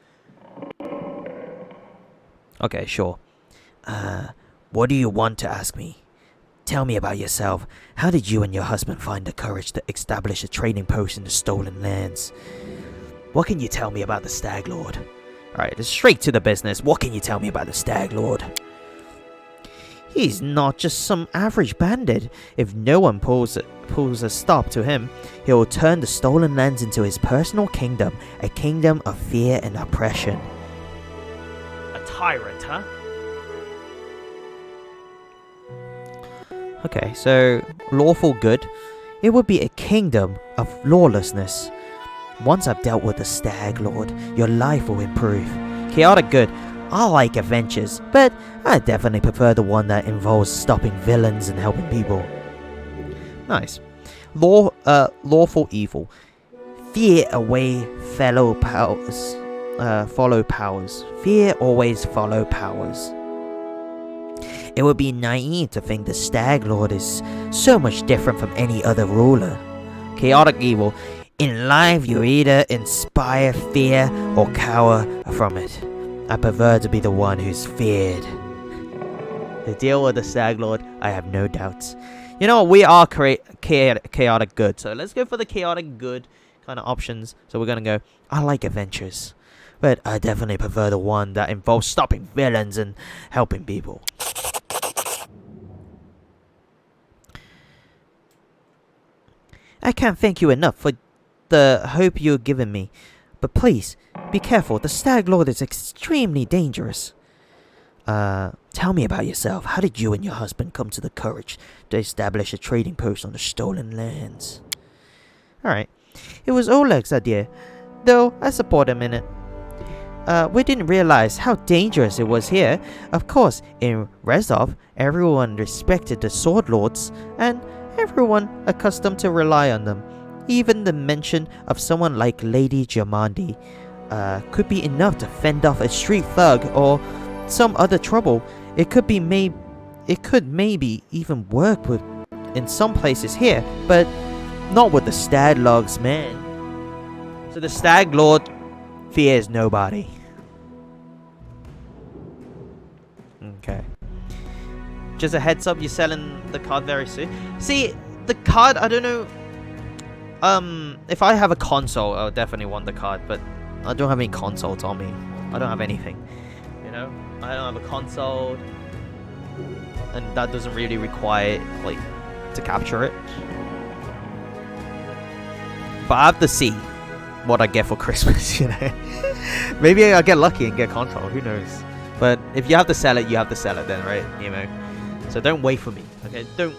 Okay, sure. What do you want to ask me? Tell me about yourself. How did you and your husband find the courage to establish a trading post in the stolen lands? What can you tell me about the Stag Lord? Alright, straight to the business. What can you tell me about the Stag Lord? He's not just some average bandit. If no one pulls a stop to him, he'll turn the stolen lands into his personal kingdom, a kingdom of fear and oppression. A tyrant, huh? Okay, so lawful good. It would be a kingdom of lawlessness. Once I've dealt with the Stag Lord, your life will improve. Chaotic good. I like adventures, but I definitely prefer the one that involves stopping villains and helping people. Nice. lawful evil. Fear away fellow powers. Follow powers. Fear always follow powers. It would be naive to think the Stag Lord is so much different from any other ruler. Chaotic evil. In life, you either inspire fear or cower from it. I prefer to be the one who's feared. To deal with the Stag Lord, I have no doubts. You know what? We are chaotic good. So let's go for the chaotic good kind of options. So we're going to go, I like adventures. But I definitely prefer the one that involves stopping villains and helping people. I can't thank you enough for the hope you've given me. But please, be careful. The Stag Lord is extremely dangerous. Tell me about yourself. How did you and your husband come to the courage to establish a trading post on the stolen lands? Alright. It was Oleg's idea, though I support him in it. We didn't realize how dangerous it was here. Of course, in Rezov, everyone respected the Sword Lords, and everyone accustomed to rely on them. Even the mention of someone like Lady Jamandi could be enough to fend off a street thug or some other trouble. It could maybe even work with in some places here, but not with the Stag Lord's man. So the Stag Lord fears nobody. Okay. Just a heads up, you're selling the card very soon. See, the card, I don't know. If I have a console, I'll definitely want the card, but I don't have any consoles on me. I don't have anything. You know? I don't have a console. And that doesn't really require, like, to capture it. But I have to see what I get for Christmas, you know? Maybe I'll get lucky and get a console, who knows? But if you have to sell it, you have to sell it then, right? You know? So don't wait for me, okay? Don't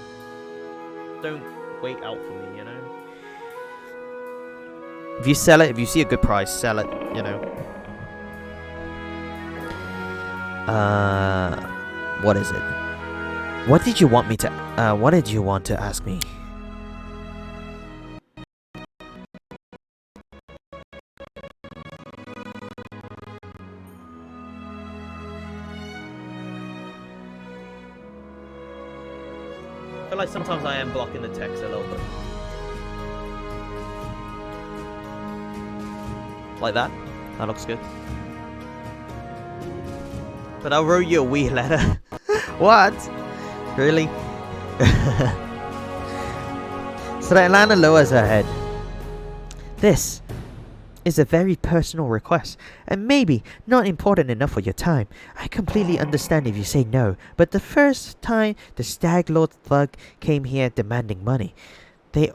wait out for me, you know? If you sell it, if you see a good price, sell it, you know? What is it? What did you want to ask me? I feel like sometimes I am blocking the text a little bit. Like that? That looks good. But I wrote you a wee letter. What? Really? Svetlana lowers her head. This is a very personal request, and maybe not important enough for your time. I completely understand if you say no, but the first time the Stag Lord thug came here demanding money, they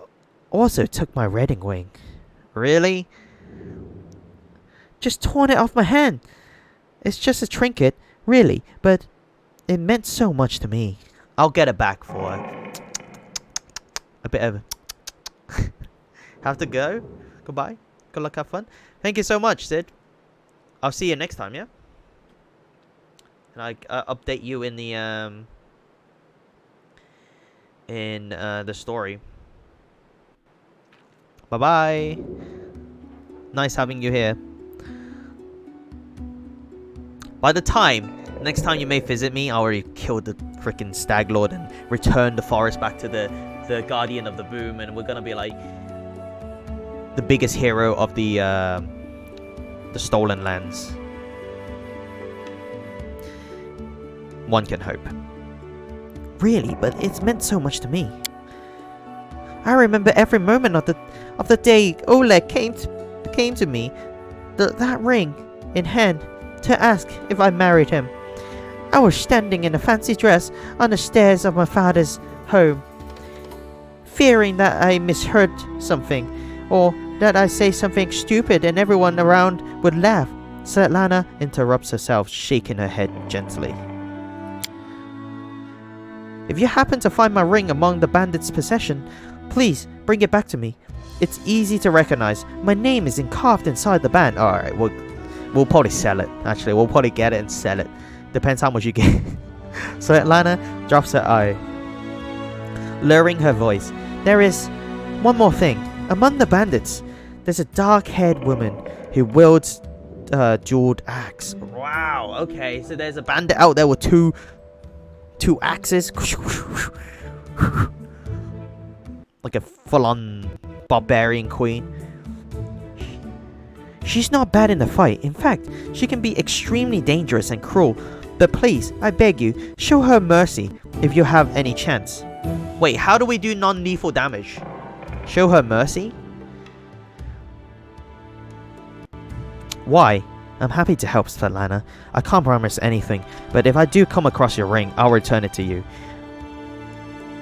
also took my wedding ring. Really? Just torn it off my hand. It's just a trinket, really, but it meant so much to me. I'll get it back for a bit of... Have to go? Goodbye. Good luck, have fun. Thank you so much, Sid. I'll see you next time, yeah? And I update you in the story. Bye-bye. Nice having you here. By the time, next time you may visit me, I already killed the freaking Stag Lord and returned the forest back to the Guardian of the Boom, and we're gonna be like the biggest hero of the stolen lands. One can hope. Really, but it's meant so much to me. I remember every moment of the day Oleg came to me, that ring in hand, to ask if I married him. I was standing in a fancy dress on the stairs of my father's home, fearing that I misheard something, or that I say something stupid and everyone around would laugh. Svetlana interrupts herself, shaking her head gently. If you happen to find my ring among the bandits' possession, please bring it back to me. It's easy to recognize. My name is carved inside the band. Alright, we'll probably sell it. Actually, we'll probably get it and sell it. Depends how much you get. So Svetlana drops her eye, lowering her voice. There is one more thing. Among the bandits, there's a dark-haired woman who wields jeweled axe. Wow. Okay, so there's a bandit out there with two axes. Like a full-on barbarian queen. She's not bad in the fight. In fact, she can be extremely dangerous and cruel. But please, I beg you, show her mercy if you have any chance. Wait, how do we do non-lethal damage? Show her mercy? Why? I'm happy to help, Svetlana. I can't promise anything, but if I do come across your ring, I'll return it to you.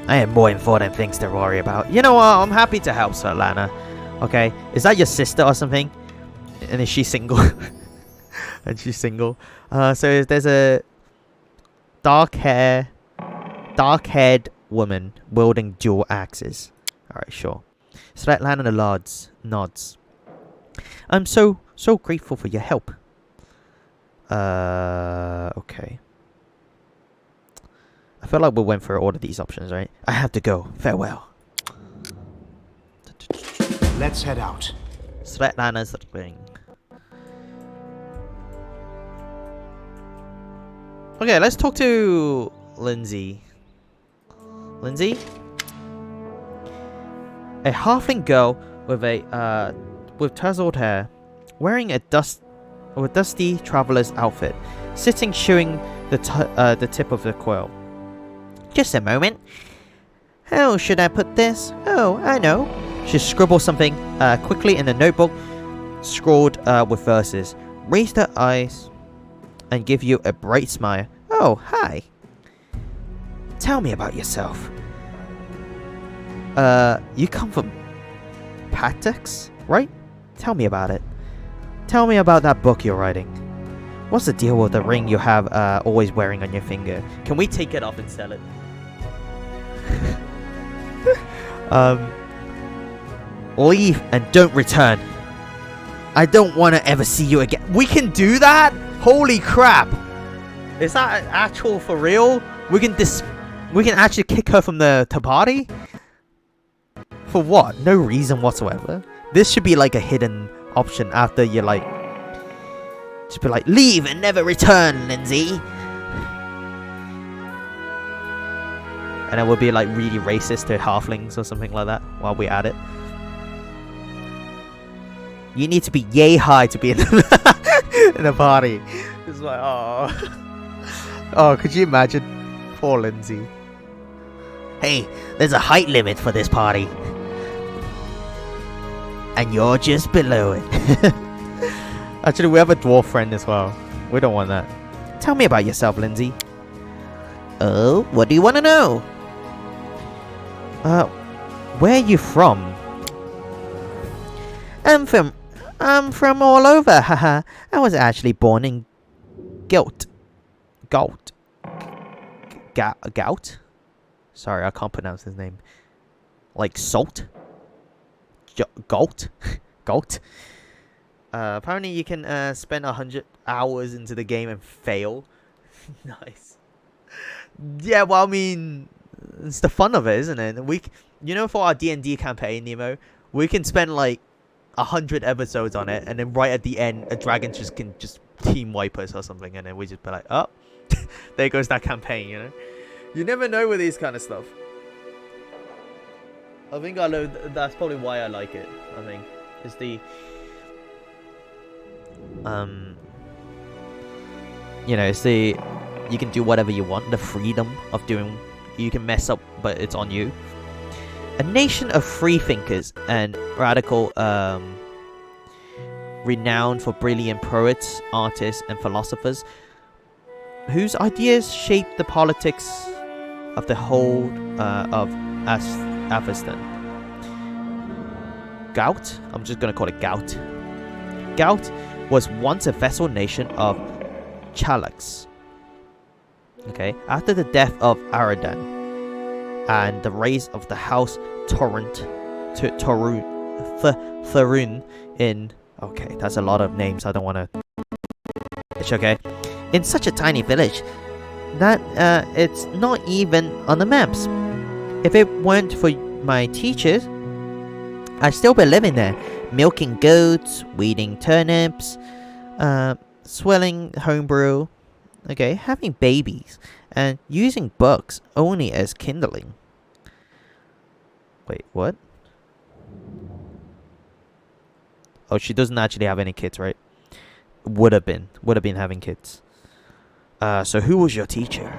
I have more important things to worry about. You know what? I'm happy to help, Svetlana. Okay? Is that your sister or something? And is she single? And she's single. So there's a dark-haired woman wielding dual axes. Alright, sure. Svetlana nods. I'm so grateful for your help. Okay. I feel like we went through all of these options, right? I have to go. Farewell. Let's head out. Svetlana's ring. Okay, let's talk to Lindsay. Lindsay? A halfling girl with with tousled hair, wearing a dusty traveler's outfit, sitting chewing the tip of the quill. Just a moment. How should I put this? Oh, I know. She scribbled something quickly in the notebook, scrawled with verses. Raised her eyes and give you a bright smile. Oh, hi. Tell me about yourself. You come from Patex, right? Tell me about it. Tell me about that book you're writing. What's the deal with the ring you have always wearing on your finger? Can we take it off and sell it? Leave and don't return. I don't want to ever see you again. We can do that? Holy crap. Is that actual for real? We can actually kick her from the party? For what? No reason whatsoever. This should be like a hidden option after you like... Just be like, leave and never return, Lindsay. And it would be like really racist to halflings or something like that while we add it. You need to be yay high to be in the, in a party. It's like, oh. Oh, could you imagine? Poor Lindsay. Hey, there's a height limit for this party. And you're just below it. Actually, we have a dwarf friend as well. We don't want that. Tell me about yourself, Lindsay. Oh, what do you want to know? Where are you from? I'm from all over, haha. I was actually born in Gout. Sorry, I can't pronounce his name. Like salt? Goat? Apparently you can spend 100 hours into the game and fail. Nice. Yeah, well, I mean, it's the fun of it, isn't it? You know, for our D&D campaign, Nemo, we can spend like 100 episodes on it, and then right at the end, a dragon can just team wipe us or something, and then we just be like, oh, there goes that campaign, you know? You never know with these kind of stuff. I think that's probably why I like it. I think it's the you know, it's the you can do whatever you want, the freedom of doing. You can mess up, but it's on you. A nation of free thinkers and radical, renowned for brilliant poets, artists, and philosophers, whose ideas shaped the politics of the whole of Avestan. Gout? I'm just gonna call it Gout. Gout was once a vassal nation of Chalax. Okay, after the death of Aradan and the rise of the House Tharun in... Okay, that's a lot of names. I don't want to... It's okay. In such a tiny village that it's not even on the maps. If it weren't for my teachers, I'd still be living there, milking goats, weeding turnips, swilling homebrew, okay, having babies, and using books only as kindling. Wait, what? Oh, she doesn't actually have any kids, right? Would have been having kids. So who was your teacher?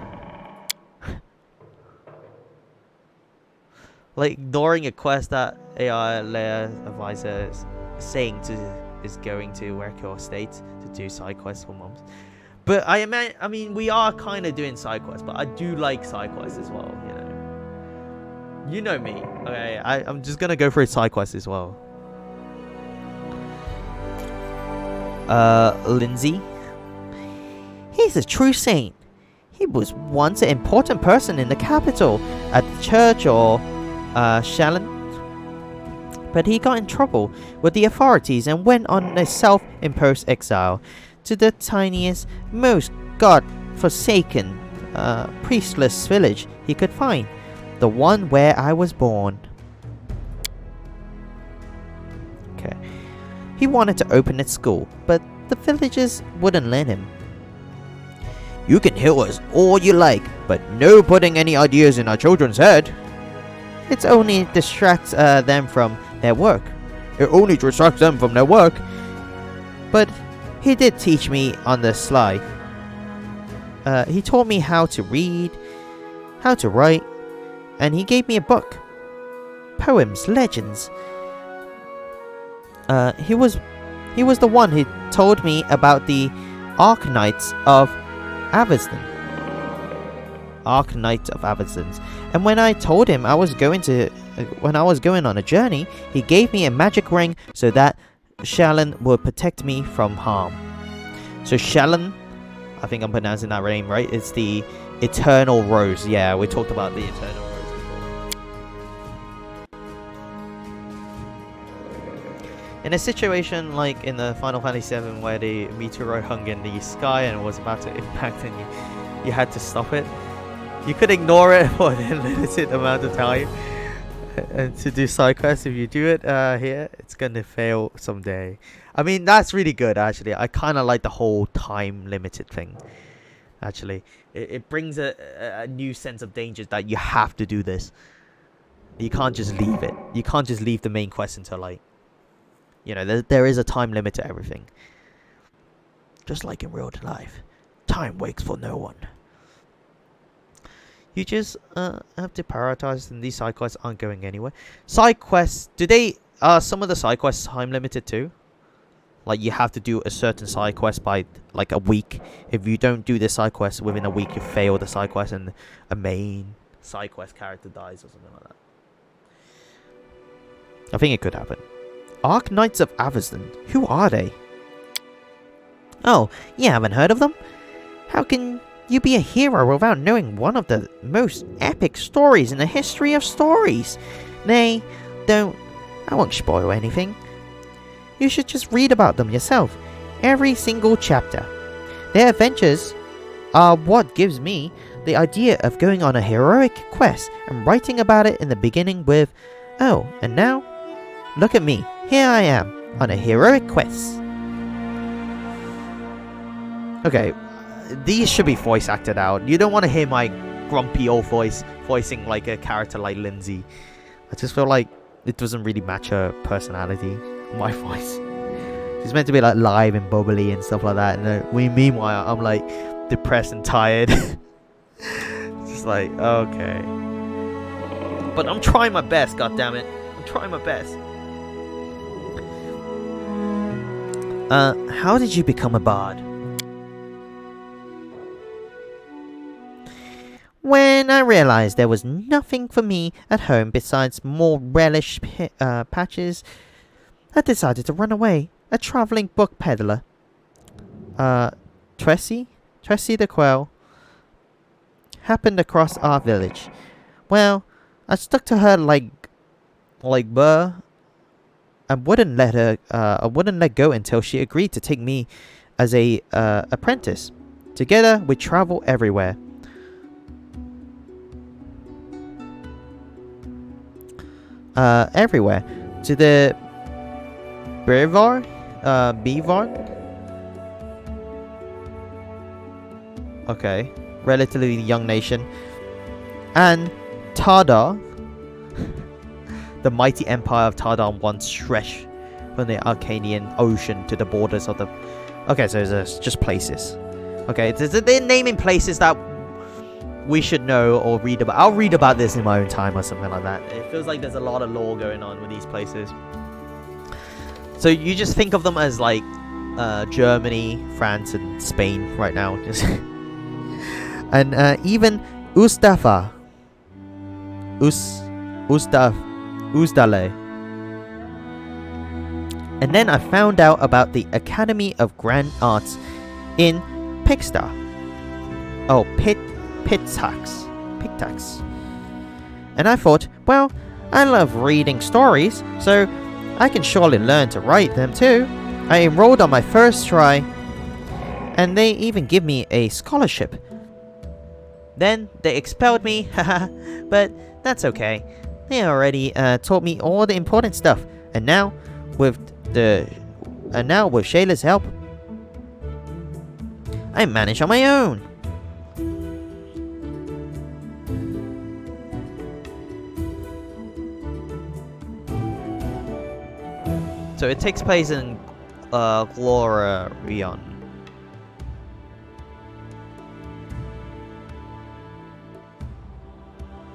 Like, ignoring a quest that AI layer advisor is going to work or state to do side quests for moms. But I mean, we are kind of doing side quests, but I do like side quests as well, you know. You know me, okay? I'm just gonna go for a side quest as well. Lindsay? He's a true saint. He was once an important person in the capital, at the church or Shalyn. But he got in trouble with the authorities and went on a self-imposed exile to the tiniest, most god-forsaken, priestless village he could find. The one where I was born. Okay. He wanted to open a school, but the villagers wouldn't let him. You can heal us all you like, but no putting any ideas in our children's head. It only distracts them from their work. But he did teach me on the sly. He taught me how to read, how to write, and he gave me a book. Poems, legends. He was the one who told me about the Arknights of Aveston. And when I told him I was going on a journey, he gave me a magic ring so that Shalyn would protect me from harm. So Shalyn, I think I'm pronouncing that name right, it's the Eternal Rose. Yeah, we talked about the Eternal Rose before. In a situation like in the Final Fantasy VII where the meteor hung in the sky and was about to impact and you had to stop it, you could ignore it for a limited amount of time. And to do side quests, if you do it here, it's gonna fail someday. I mean, that's really good actually. I kind of like the whole time limited thing. Actually, it brings a new sense of danger that you have to do this. You can't just leave it. You can't just leave the main quest until, like, you know, there is a time limit to everything. Just like in real life, time waits for no one. You just have to prioritize, and these side quests aren't going anywhere. Side quests, are some of the side quests time limited too? Like, you have to do a certain side quest by like a week. If you don't do this side quest within a week, you fail the side quest and a main side quest character dies or something like that. I think it could happen. Arknights of Aveston. Who are they? Oh, you haven't heard of them? How can you be a hero without knowing one of the most epic stories in the history of stories? Nay, don't. I won't spoil anything. You should just read about them yourself. Every single chapter. Their adventures are what gives me the idea of going on a heroic quest and writing about it in the beginning with, oh, and now, look at me. Here I am, on a heroic quest. Okay, these should be voice acted out. You don't want to hear my grumpy old voice voicing like a character like Lindsay. I just feel like it doesn't really match her personality, my voice. She's meant to be like live and bubbly and stuff like that, and meanwhile I'm like depressed and tired. Just like, okay. But I'm trying my best, goddammit. I'm trying my best. How did you become a bard? When I realized there was nothing for me at home besides more relish patches, I decided to run away. A traveling book peddler. Tressie the Quell happened across our village. Well, I stuck to her like burr. I wouldn't let go until she agreed to take me as a apprentice. Together, we travel everywhere. to the Bevar? Bevar? Okay. Relatively young nation. And Tardar. The mighty empire of Tardar once stretched from the Arcadian Ocean to the borders of the... Okay, so there's just places. Okay, they're naming places that we should know or read about. I'll read about this in my own time or something like that. It feels like there's a lot of lore going on with these places. So you just think of them as like Germany, France, and Spain right now. And even Ustafa. Uzdale. And then I found out about the Academy of Grand Arts in Pixtar. Oh, Pictax. And I thought, well, I love reading stories, so I can surely learn to write them too. I enrolled on my first try, and they even give me a scholarship. Then they expelled me, haha, but that's okay. They already taught me all the important stuff, and now with Shayla's help, I manage on my own. So it takes place in Glorion.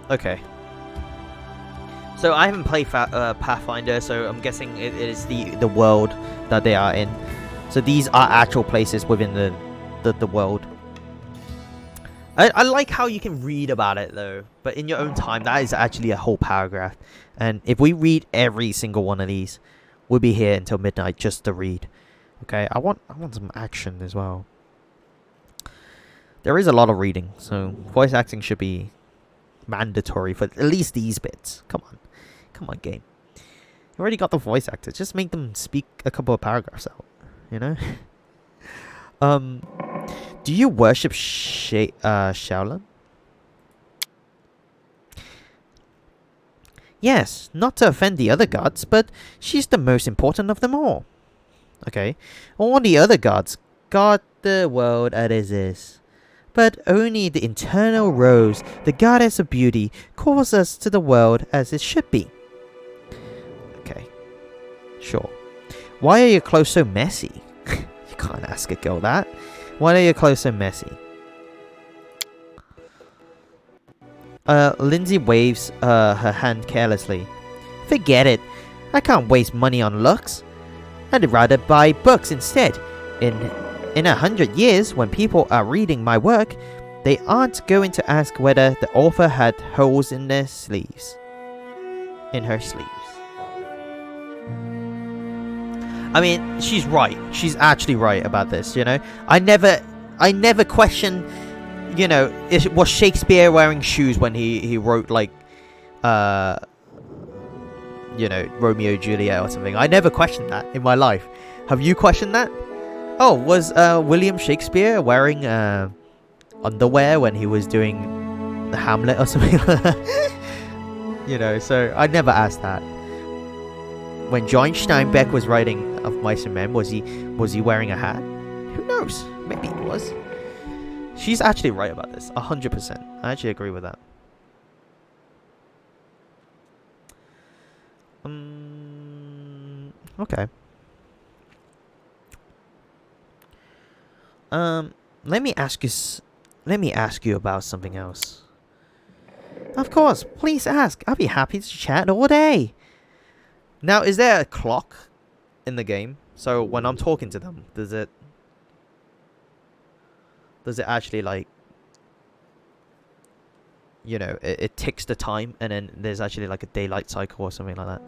Okay. So I haven't played Pathfinder, so I'm guessing it is the world that they are in. So these are actual places within the world. I like how you can read about it though, but in your own time, that is actually a whole paragraph. And if we read every single one of these, we'll be here until midnight just to read. Okay, I want some action as well. There is a lot of reading, so voice acting should be mandatory for at least these bits. Come on, game. You already got the voice actors. Just make them speak a couple of paragraphs out. You know. Do you worship Shaolin? Yes, not to offend the other gods, but she's the most important of them all. Okay, all the other gods guard the world as it is. But only the eternal rose, the goddess of beauty, calls us to the world as it should be. Okay, sure. Why are your clothes so messy? You can't ask a girl that. Why are your clothes so messy? Lindsay waves her hand carelessly. Forget it. I can't waste money on looks. I'd rather buy books instead. In 100 years, when people are reading my work, they aren't going to ask whether the author had holes in their sleeves. In her sleeves. I mean, she's right. She's actually right about this, you know? I never question, you know, was Shakespeare wearing shoes when he wrote, like, you know, Romeo and Juliet or something. I never questioned that in my life. Have you questioned that? Oh, was William Shakespeare wearing underwear when he was doing the Hamlet or something like that? You know, so I never asked that. When John Steinbeck was writing Of Mice and Men, was he wearing a hat? Who knows? Maybe he was. She's actually right about this, 100%. I actually agree with that. Okay. Let me ask you about something else. Of course, please ask. I'll be happy to chat all day. Now, is there a clock in the game? So when I'm talking to them, does it actually, like, you know, it ticks the time, and then there's actually like a daylight cycle or something like that?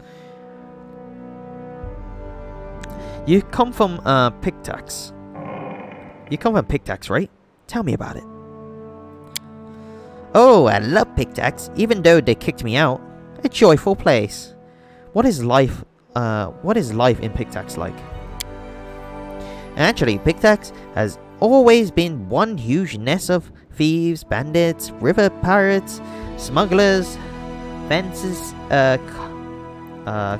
You come from Pictax. You come from Pictax, right? Tell me about it. Oh, I love Pictax, even though they kicked me out. A joyful place. What is life in Pictax like? Actually, Pictax has always been one huge nest of thieves, bandits, river pirates, smugglers, fences,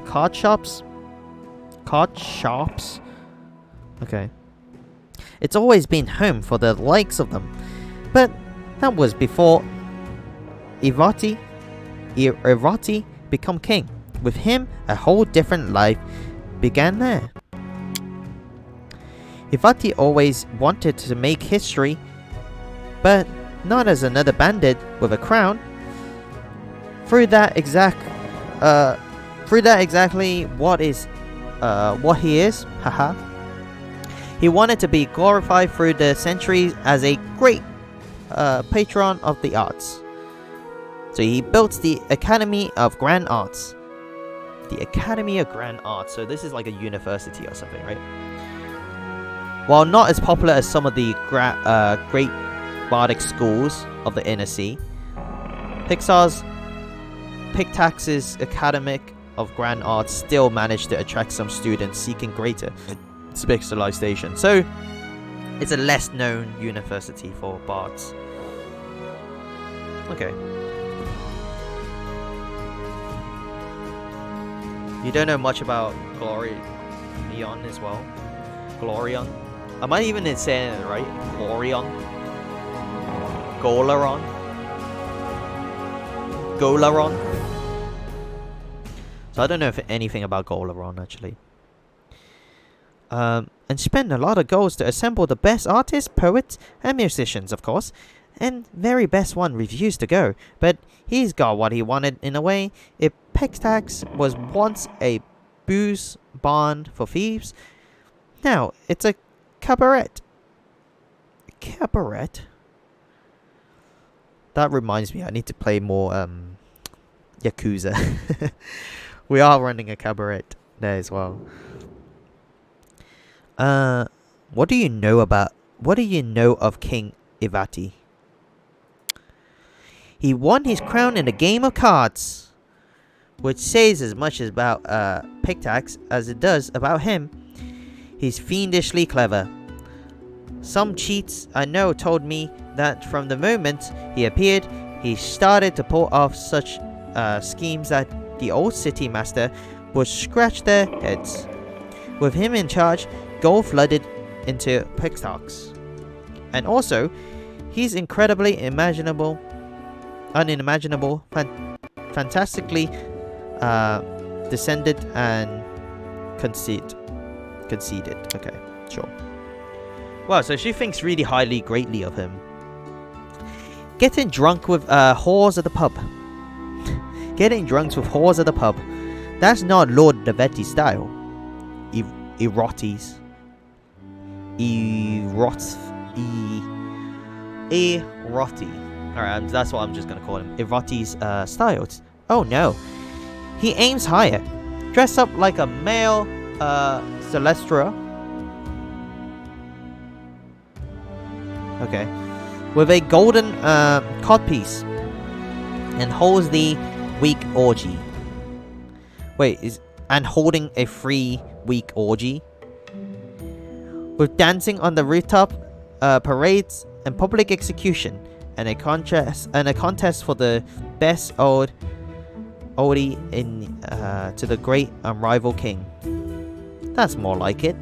card shops. Card shops. Okay. It's always been home for the likes of them. But that was before Irati become king. With him, a whole different life began there. Irati always wanted to make history, but not as another bandit with a crown. Through that exactly what he is, haha. He wanted to be glorified through the centuries as a great patron of the arts. So he built the Academy of Grand Arts. The Academy of Grand Arts. So this is like a university or something, right? While not as popular as some of the great bardic schools of the Inner Sea, Pictax's Academy of Grand Arts still managed to attract some students seeking greater specialization. So it's a less known university for bards. Okay. You don't know much about Glorion as well. Glorion. Am I even saying it right? Glorion. Golaron. So I don't know anything about Golaron actually. And spend a lot of gold to assemble the best artists, poets, and musicians, of course. And very best one refused to go, but he's got what he wanted in a way. If Pictax was once a booze barn for thieves, now it's a cabaret. Cabaret? That reminds me, I need to play more Yakuza. We are running a cabaret there as well. What do you know of King Ivati? He won his crown in a game of cards, which says as much about Pictax as it does about him. He's fiendishly clever. Some cheats I know told me that from the moment he appeared, he started to pull off such schemes that the old city master would scratch their heads. With him in charge, gold flooded into Pictax. And also, he's incredibly unimaginable, fantastically descended and conceited. Okay, sure. Wow, so she thinks really greatly of him. Getting drunk with whores at the pub. Getting drunk with whores at the pub. That's not Lord Davetti style. Erotis. Alright, that's what I'm just gonna call him. Erotis styles. Oh no. He aims higher. Dress up like a male Celestra. Okay. With a golden codpiece. And holds the week orgy. Wait, and holding a free week orgy? With dancing on the rooftop, parades, and public execution, and a contest for the best oldie in to the great unrivaled king. That's more like it.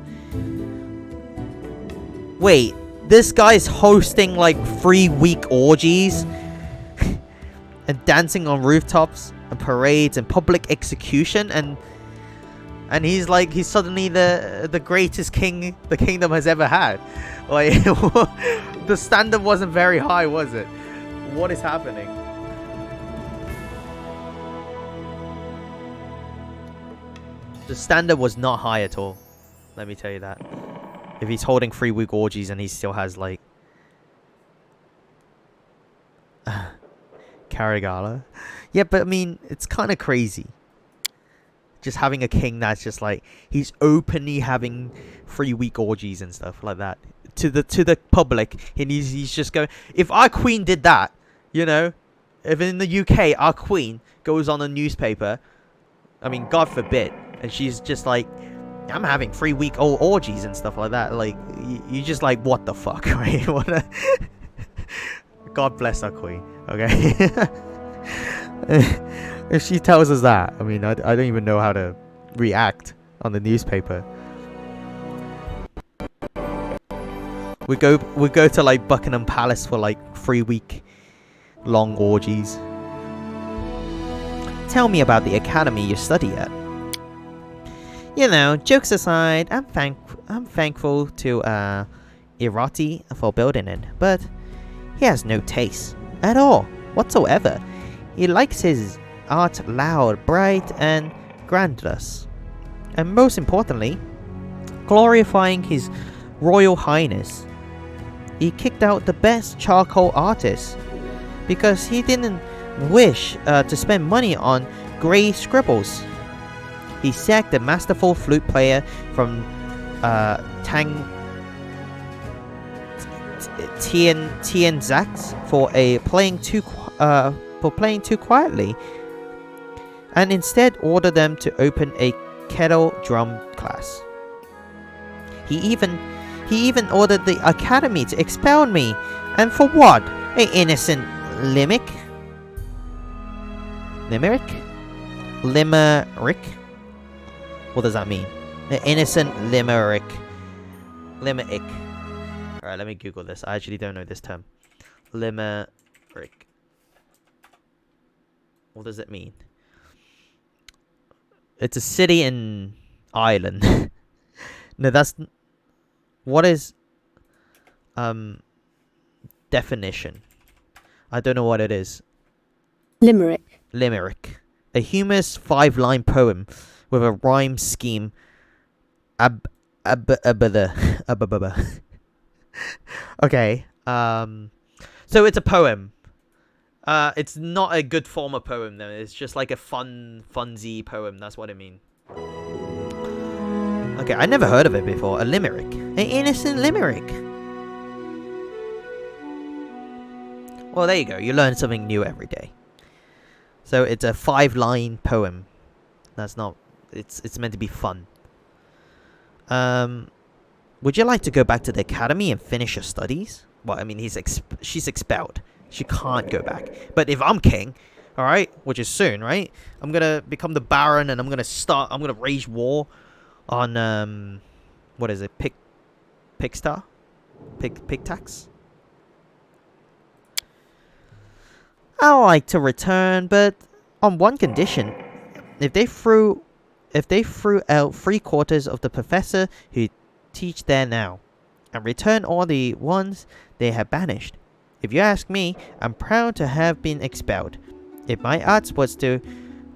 Wait, this guy's hosting like 3 week orgies and dancing on rooftops and parades and public execution, and he's suddenly the greatest king the kingdom has ever had. Like, the standard wasn't very high, was it? What is happening? The standard was not high at all. Let me tell you that. If he's holding 3 week orgies and he still has like Karigala. Yeah, but I mean, it's kind of crazy. Just having a king that's just like, he's openly having 3 week orgies and stuff like that to the public, and he's just going, if our queen did that, you know, if in the UK our queen goes on a newspaper, I mean, God forbid, and she's just like, I'm having 3 week old orgies and stuff like that, like, you just like, what the fuck, right? God bless our queen. Okay. If she tells us that, I mean, I don't even know how to react on the newspaper. We go to like Buckingham Palace for like 3-week long orgies. Tell me about the academy you study at. You know, jokes aside, I'm thankful to Irati for building it, but he has no taste at all whatsoever. He likes his art loud, bright, and grandiose, and most importantly, glorifying his Royal Highness. He kicked out the best charcoal artist because he didn't wish to spend money on grey scribbles. He sacked the masterful flute player from Tien Zax for playing too quietly, and instead ordered them to open a kettle drum class. He even ordered the academy to expel me, and for what? A innocent limerick? What does that mean? An innocent limerick. Alright, let me Google this. I actually don't know this term. Limerick. What does it mean? It's a city in Ireland. No, that's... What is... definition? I don't know what it is. Limerick. A humorous 5-line poem with a rhyme scheme. Okay. So it's a poem. It's not a good form of poem though. It's just like a funsy poem. That's what I mean. Okay, I never heard of it before. A limerick. An innocent limerick. Well, there you go. You learn something new every day. So it's a 5-line poem. That's not... It's meant to be fun. Would you like to go back to the academy and finish your studies? Well, I mean, she's expelled. She can't go back. But if I'm king, alright, which is soon, right? I'm gonna become the Baron and I'm gonna wage war on, what is it? Pigtax? I'd like to return, but on one condition. If they threw out 3/4 of the professor who teach there now, and return all the ones they have banished. If you ask me, I'm proud to have been expelled. If my arts was to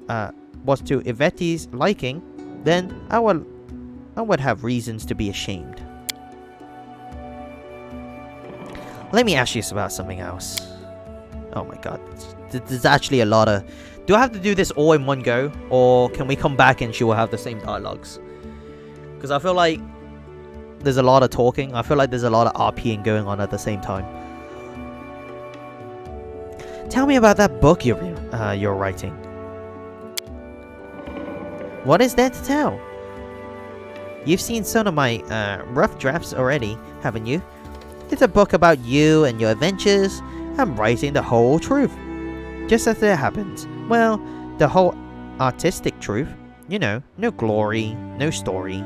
Yvette's liking, then I would have reasons to be ashamed. Let me ask you about something else. Oh my god, there's actually a lot of... Do I have to do this all in one go? Or can we come back and she will have the same dialogues? Because I feel like there's a lot of talking. I feel like there's a lot of RPing going on at the same time. Tell me about that book you're writing. What is there to tell? You've seen some of my rough drafts already, haven't you? It's a book about you and your adventures. I'm writing the whole truth. Just as it happens. Well, the whole artistic truth. You know, no glory, no story.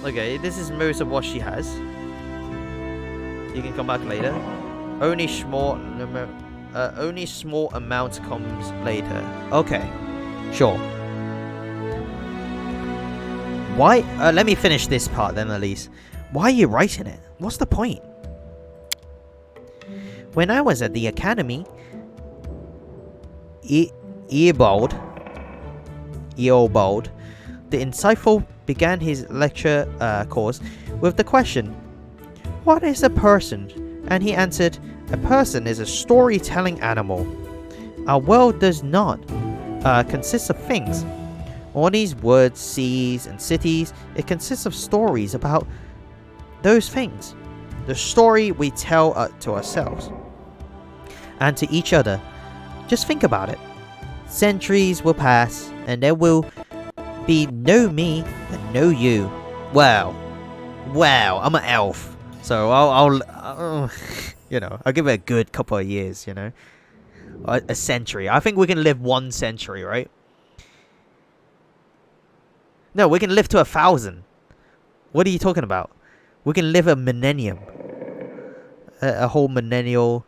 Okay, this is most of what she has. You can come back later. Only small amount comes later. Okay, sure. Why? Let me finish this part then, at least. Why are you writing it? What's the point? When I was at the academy, Eobald, the insightful, began his lecture course with the question, "What is a person?" And he answered, "A person is a storytelling animal. Our world does not consist of things. All these words, seas, and cities, it consists of stories about those things. The story we tell to ourselves and to each other. Just think about it. Centuries will pass, and there will be no me and no you. Wow, I'm an elf. So I'll you know, I'll give it a good couple of years, you know. A century. I think we can live 1 century, right? No, we can live to 1,000. What are you talking about? We can live a millennium. A whole millennial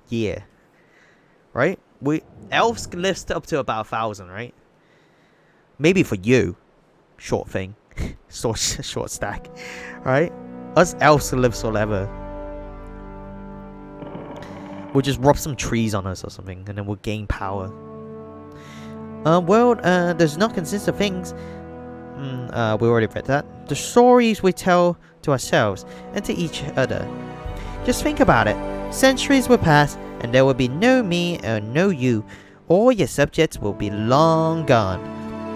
year. Right? Elves can live up to about 1,000, right? Maybe for you. Short thing. short stack. Right? Us elves can live forever. We'll just rub some trees on us or something, and then we'll gain power. World does not consist of things. We already read that. The stories we tell to ourselves and to each other. Just think about it. Centuries will pass, and there will be no me or no you. All your subjects will be long gone.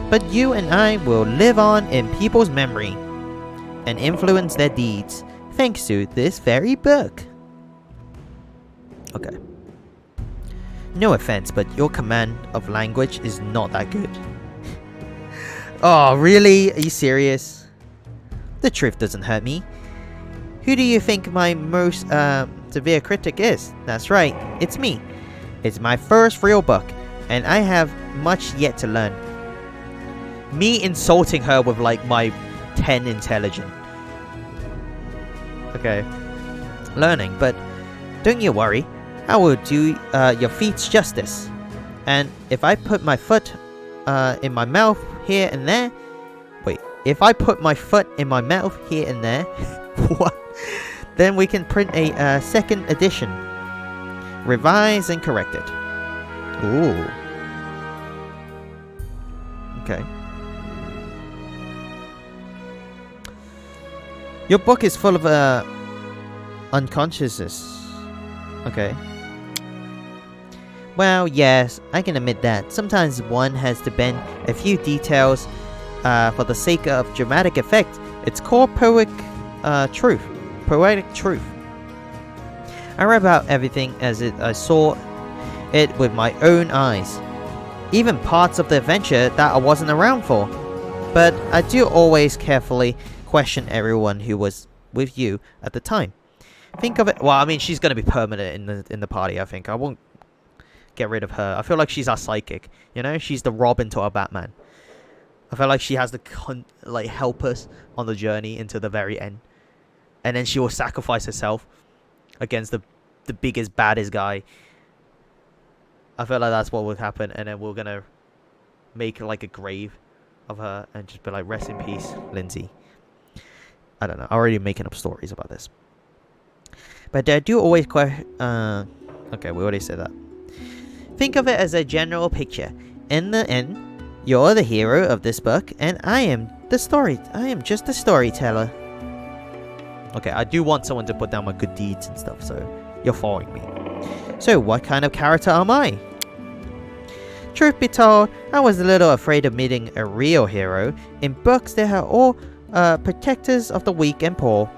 But you and I will live on in people's memory and influence their deeds, thanks to this very book. Okay. No offense, but your command of language is not that good. Oh, really? Are you serious? The truth doesn't hurt me. Who do you think my most severe critic is? That's right, it's me. It's my first real book, and I have much yet to learn. Me insulting her with like my 10 intelligent. Okay. Learning, but don't you worry. I will do your feats justice. And if I put my foot in my mouth here and there... Wait, if I put my foot in my mouth here and there... What? Then we can print a second edition. Revised and corrected. Ooh. Okay. Your book is full of unconsciousness. Okay. Well, yes, I can admit that. Sometimes one has to bend a few details for the sake of dramatic effect. It's called poetic truth. Poetic truth. I read about everything as I saw it with my own eyes. Even parts of the adventure that I wasn't around for. But I do always carefully question everyone who was with you at the time. Think of it... Well, I mean, she's going to be permanent in the party, I think. I won't get rid of her. I feel like she's our psychic, you know? She's the Robin to our Batman. I feel like she has to help us on the journey into the very end. And then she will sacrifice herself against the biggest, baddest guy. I feel like that's what would happen. And then we're going to make like a grave of her and just be like, rest in peace, Lindsay. I don't know. I'm already making up stories about this. But I do always okay, we already said that. Think of it as a general picture. In the end, you're the hero of this book, and I am just the storyteller. Okay, I do want someone to put down my good deeds and stuff, so you're following me. So, what kind of character am I? Truth be told, I was a little afraid of meeting a real hero. In books, they are all protectors of the weak and poor.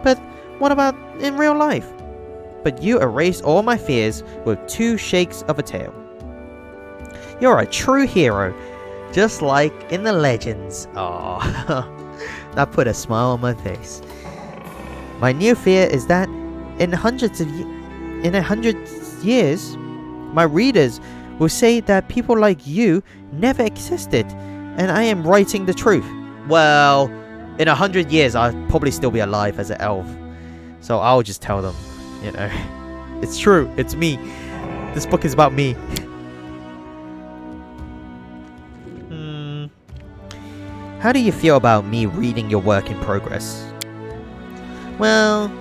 But what about in real life? But you erased all my fears with 2 shakes of a tail. You're a true hero, just like in the legends. Oh, that put a smile on my face. My new fear is that in 100 years, my readers will say that people like you never existed, and I am writing the truth. Well, in 100 years, I'll probably still be alive as an elf. So I'll just tell them, you know, it's true, it's me. This book is about me. How do you feel about me reading your work in progress? Well,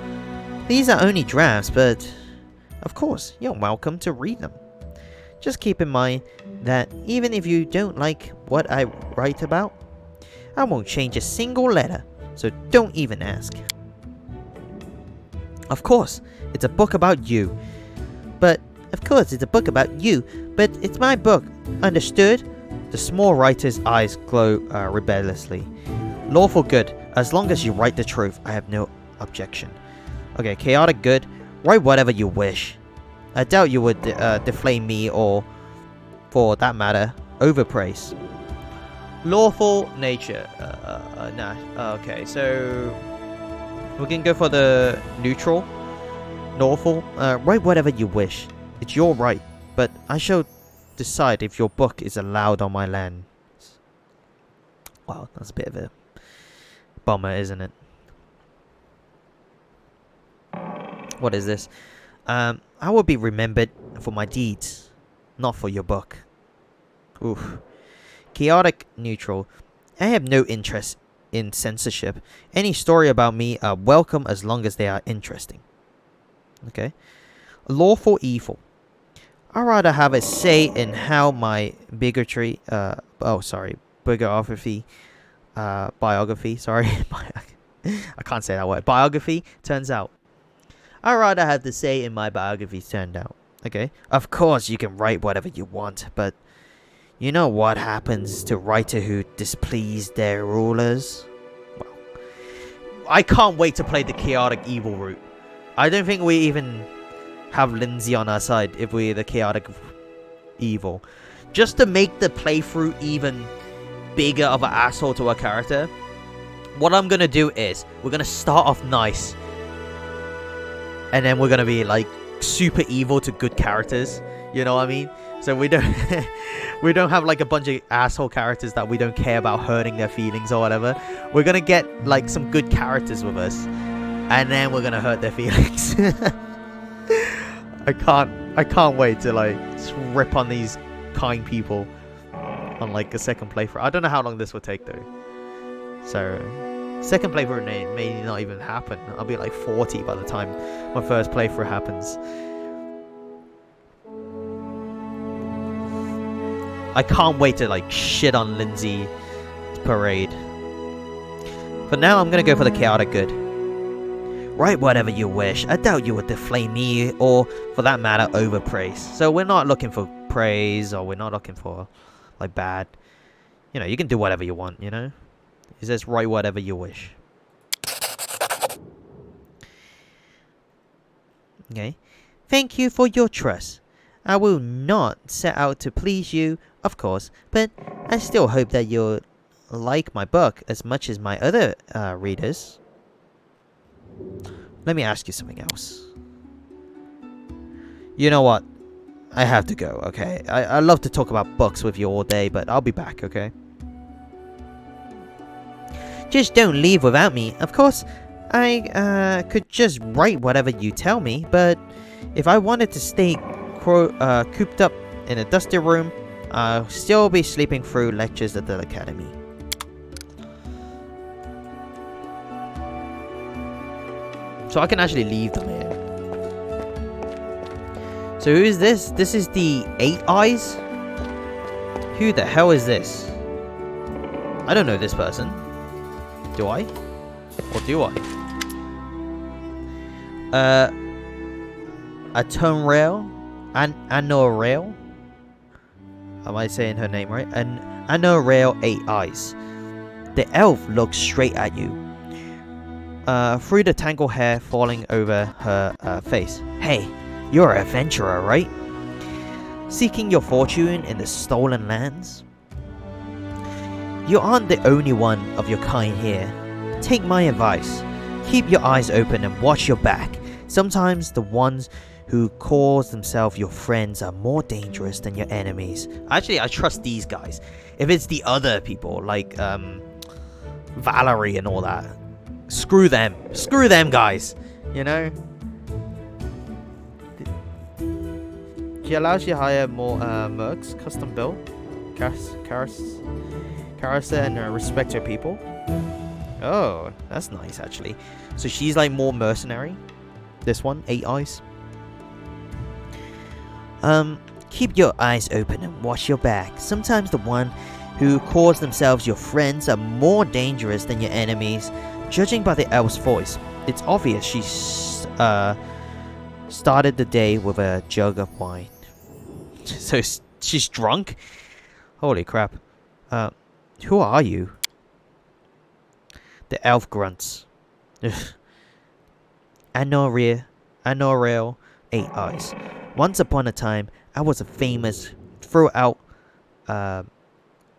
these are only drafts, but of course, you're welcome to read them. Just keep in mind that even if you don't like what I write about, I won't change a single letter, so don't even ask. Of course, it's a book about you. But it's my book, understood? The small writer's eyes glow rebelliously. Lawful good, as long as you write the truth, I have no objection. Okay, chaotic good, write whatever you wish. I doubt you would deflame me or, for that matter, overpraise. Lawful nature. Nah. Okay, so We can go for the neutral. Lawful. Write whatever you wish. It's your right. But I shall decide if your book is allowed on my land. Wow, that's a bit of a bummer, isn't it? What is this? I will be remembered for my deeds, not for your book. Oof. Chaotic neutral. I have no interest in censorship. Any story about me are welcome as long as they are interesting. Okay. Lawful evil. I'd rather have a say in how my biography, biography, sorry, I can't say that word, biography turns out. I'd rather have the say in my biography turned out. Okay, of course you can write whatever you want, but you know what happens to writer who displease their rulers? Well, I can't wait to play the chaotic evil route. I don't think we even have Lindsay on our side if we're the chaotic evil. Just to make the playthrough even bigger of an asshole to our character, what I'm gonna do is we're gonna start off nice, and then we're gonna be like super evil to good characters. You know what I mean? So we don't we don't have like a bunch of asshole characters that we don't care about hurting their feelings or whatever. We're gonna get like some good characters with us, and then we're gonna hurt their feelings. I can't wait to like rip on these kind people on like a second playthrough. I don't know how long this will take though. So second playthrough may not even happen. I'll be like 40 by the time my first playthrough happens. I can't wait to like shit on Lindsay's parade. For now, I'm gonna go for the chaotic good. Write whatever you wish. I doubt you would deflame me, or for that matter, overpraise. So we're not looking for praise, or we're not looking for like bad. You know, you can do whatever you want. You know, it says write whatever you wish. Okay. Thank you for your trust. I will not set out to please you, of course, but I still hope that you'll like my book as much as my other readers. Let me ask you something else. You know what? I have to go, okay? I love to talk about books with you all day, but I'll be back, okay? Just don't leave without me. Of course, I could just write whatever you tell me, but if I wanted to stay cooped up in a dusty room, I'll still be sleeping through lectures at the academy. So I can actually leave them here. So who is this? This is the 8 Eyes? Who the hell is this? I don't know this person. Do I? Or do I? Atonrail? Anorail? Am I saying her name right? Anorail 8 Eyes. The elf looks straight at you. Through the tangled hair falling over her face. Hey, you're an adventurer, right? Seeking your fortune in the stolen lands? You aren't the only one of your kind here. Take my advice. Keep your eyes open and watch your back. Sometimes the ones who call themselves your friends are more dangerous than your enemies. Actually, I trust these guys. If it's the other people, like Valerie and all that, screw them. Screw them, guys. You know? She allows you to hire more mercs, custom built, character, and respect her people. Oh, that's nice, actually. So she's like more mercenary. This one, 8 Eyes. Keep your eyes open and watch your back. Sometimes the one who calls themselves your friends are more dangerous than your enemies. Judging by the elf's voice, it's obvious she started the day with a jug of wine. So she's drunk? Holy crap. Who are you? The elf grunts. Anorail 8 Eyes. Once upon a time, I was a famous throughout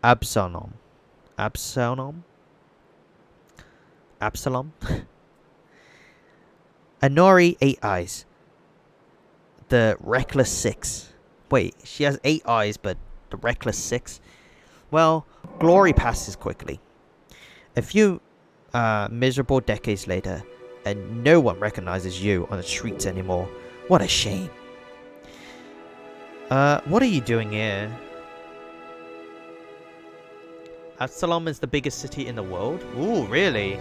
Absalom? Anori 8 Eyes. The Reckless 6. Wait, she has 8 eyes, but the Reckless 6? Well, glory passes quickly. A few miserable decades later, and no one recognizes you on the streets anymore. What a shame. What are you doing here? Absalom is the biggest city in the world? Ooh, really?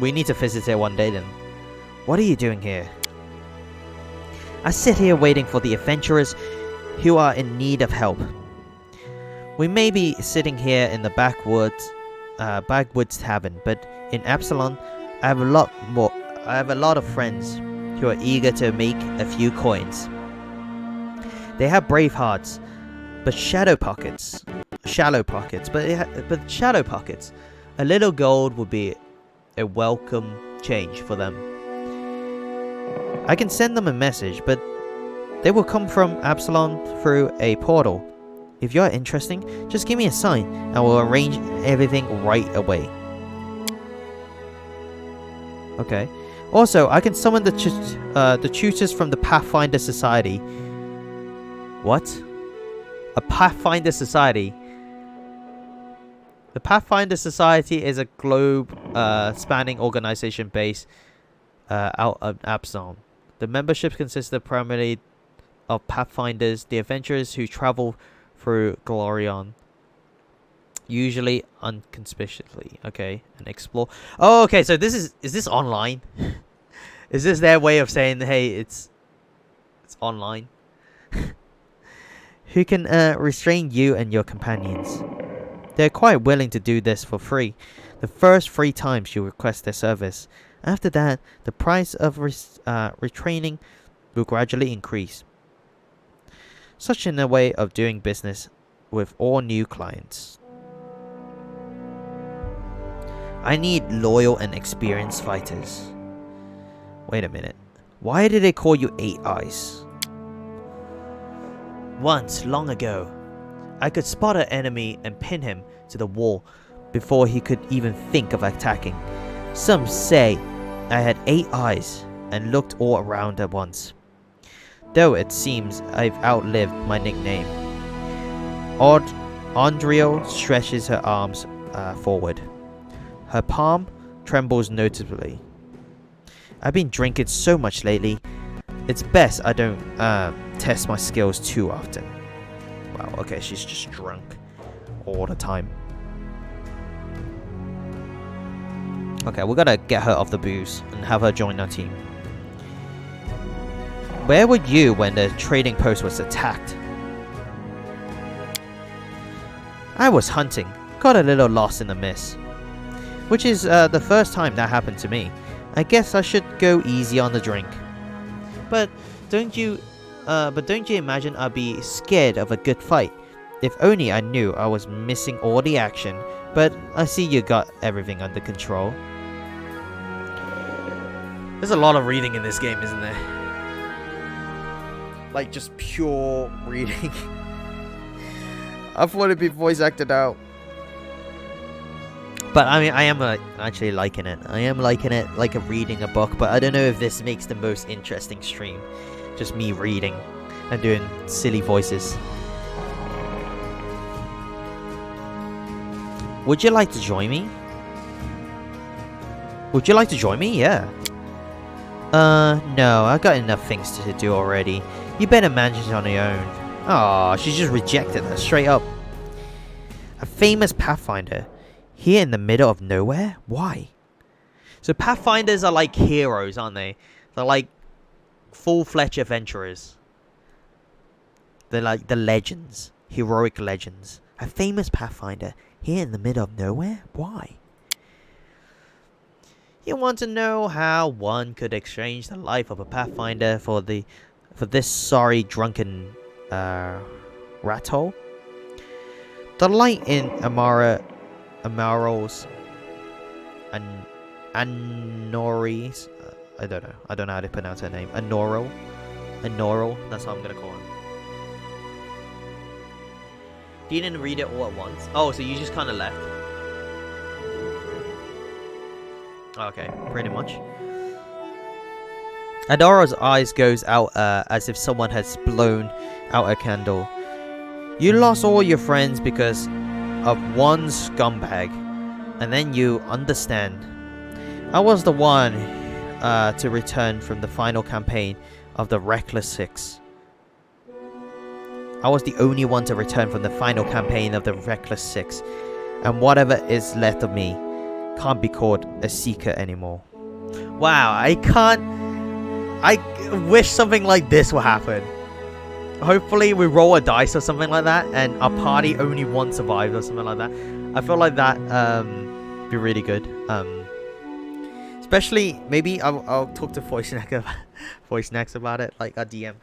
We need to visit it one day then. What are you doing here? I sit here waiting for the adventurers who are in need of help. We may be sitting here in the backwoods tavern, but in Absalom, I have a lot of friends who are eager to make a few coins. They have brave hearts, but shallow pockets. A little gold would be a welcome change for them. I can send them a message, but they will come from Absalom through a portal. If you're interested, just give me a sign and we'll arrange everything right away. Okay. Also, I can summon the tutors from the Pathfinder Society. What? A Pathfinder Society? The Pathfinder Society is a globe-spanning organization based out of Absalom. The membership consists primarily of Pathfinders, the adventurers who travel through Glorion, usually unconspicuously. Okay, and explore. Oh, okay. So is this online? Is this their way of saying, hey, it's online? Who can restrain you and your companions? They're quite willing to do this for free. The first 3 times you request their service. After that, the price of retraining will gradually increase. Such in a way of doing business with all new clients. I need loyal and experienced fighters. Wait a minute. Why did they call you 8 Eyes? Once, long ago, I could spot an enemy and pin him to the wall before he could even think of attacking. Some say I had 8 eyes and looked all around at once. Though it seems I've outlived my nickname. Andrio stretches her arms forward. Her palm trembles noticeably. I've been drinking so much lately. It's best I don't test my skills too often. Wow, okay, she's just drunk all the time. Okay, we gotta get her off the booze and have her join our team. Where were you when the trading post was attacked? I was hunting, got a little lost in the mist. Which is the first time that happened to me. I guess I should go easy on the drink. But don't you imagine I'd be scared of a good fight? If only I knew I was missing all the action. But I see you got everything under control. There's a lot of reading in this game, isn't there? Like, just pure reading. I thought it'd be voice acted out. But I mean, I am actually liking it. I am liking it like reading a book, but I don't know if this makes the most interesting stream. Just me reading and doing silly voices. Would you like to join me? Would you like to join me? Yeah. No, I got enough things to do already. You better manage it on your own. Aw, she just rejected her straight up. A famous Pathfinder. Here in the middle of nowhere? Why? So Pathfinders are like heroes, aren't they? They're like full-fledged adventurers. They're like the legends. Heroic legends. A famous Pathfinder. Here in the middle of nowhere? Why? You want to know how one could exchange the life of a Pathfinder for this sorry drunken rat hole? The light in Amaral's and Anori's I don't know how to pronounce her name. Anoral, that's how I'm gonna call her. You didn't read it all at once? Oh, so you just kind of left. Okay, pretty much. Adara's eyes goes out as if someone has blown out a candle. You lost all your friends because of one scumbag, and then you understand. I was the one to return from the final campaign of the Reckless Six. I was the only one to return from the final campaign of the Reckless Six, and whatever is left of me can't be called a seeker anymore. Wow, I wish something like this will happen. Hopefully we roll a dice or something like that, and our party only one survives or something like that. I feel like that be really good. Especially maybe I'll talk to Voice Next about it, like our DM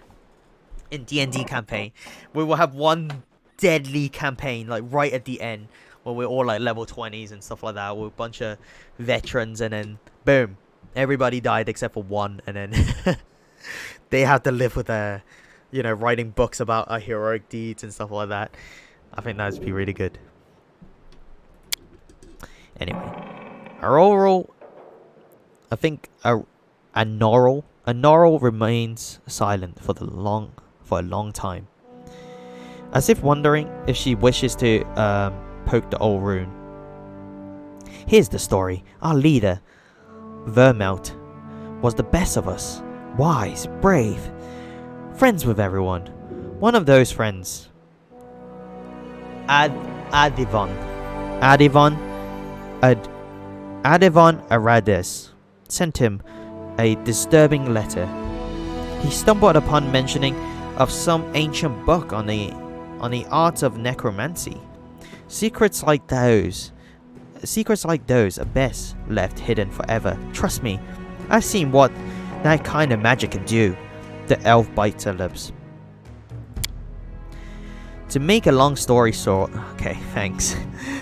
in D&D campaign. We will have one deadly campaign like right at the end where we're all like level 20s and stuff like that. We're a bunch of veterans, and then boom, everybody died except for one, and then they have to live with their, you know, writing books about our heroic deeds and stuff like that. I think that would be really good. Anyway, our overall, I think a Norrell remains silent for a long time, as if wondering if she wishes to poke the old rune. Here's the story. Our leader, Vermelt, was the best of us. Wise, brave, friends with everyone. One of those friends, Adivon Arades, sent him a disturbing letter. He stumbled upon mentioning of some ancient book on the art of necromancy. Secrets like those are best left hidden forever. Trust me, I've seen what that kind of magic can do. The elf bites her lips. To make a long story short, okay, thanks.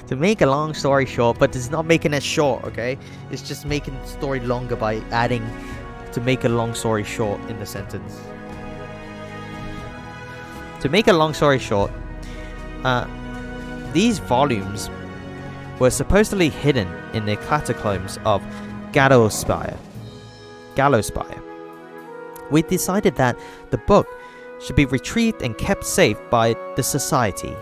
To make a long story short, but it's not making it short, okay? It's just making the story longer by adding to make a long story short in the sentence. To make a long story short, these volumes were supposedly hidden in the catacombs of Gallowspire. We decided that the book should be retrieved and kept safe by the society.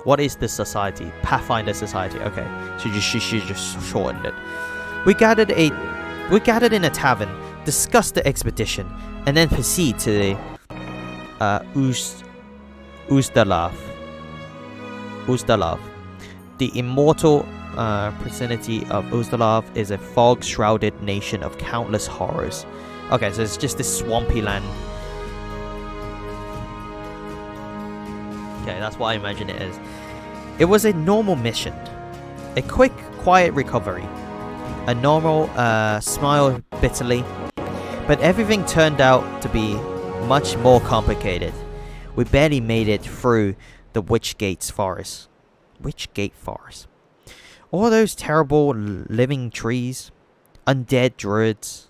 What is the society? Pathfinder Society. Okay, she just shortened it. We gathered in a tavern, discussed the expedition, and then proceed to the Ustalav. The immortal vicinity of Ustalav is a fog-shrouded nation of countless horrors. Okay, so it's just this swampy land. Okay, that's what I imagine it is. It was a normal mission. A quick, quiet recovery. A normal smile bitterly. But everything turned out to be much more complicated. We barely made it through the Witchgate Forest. All those terrible living trees, undead druids,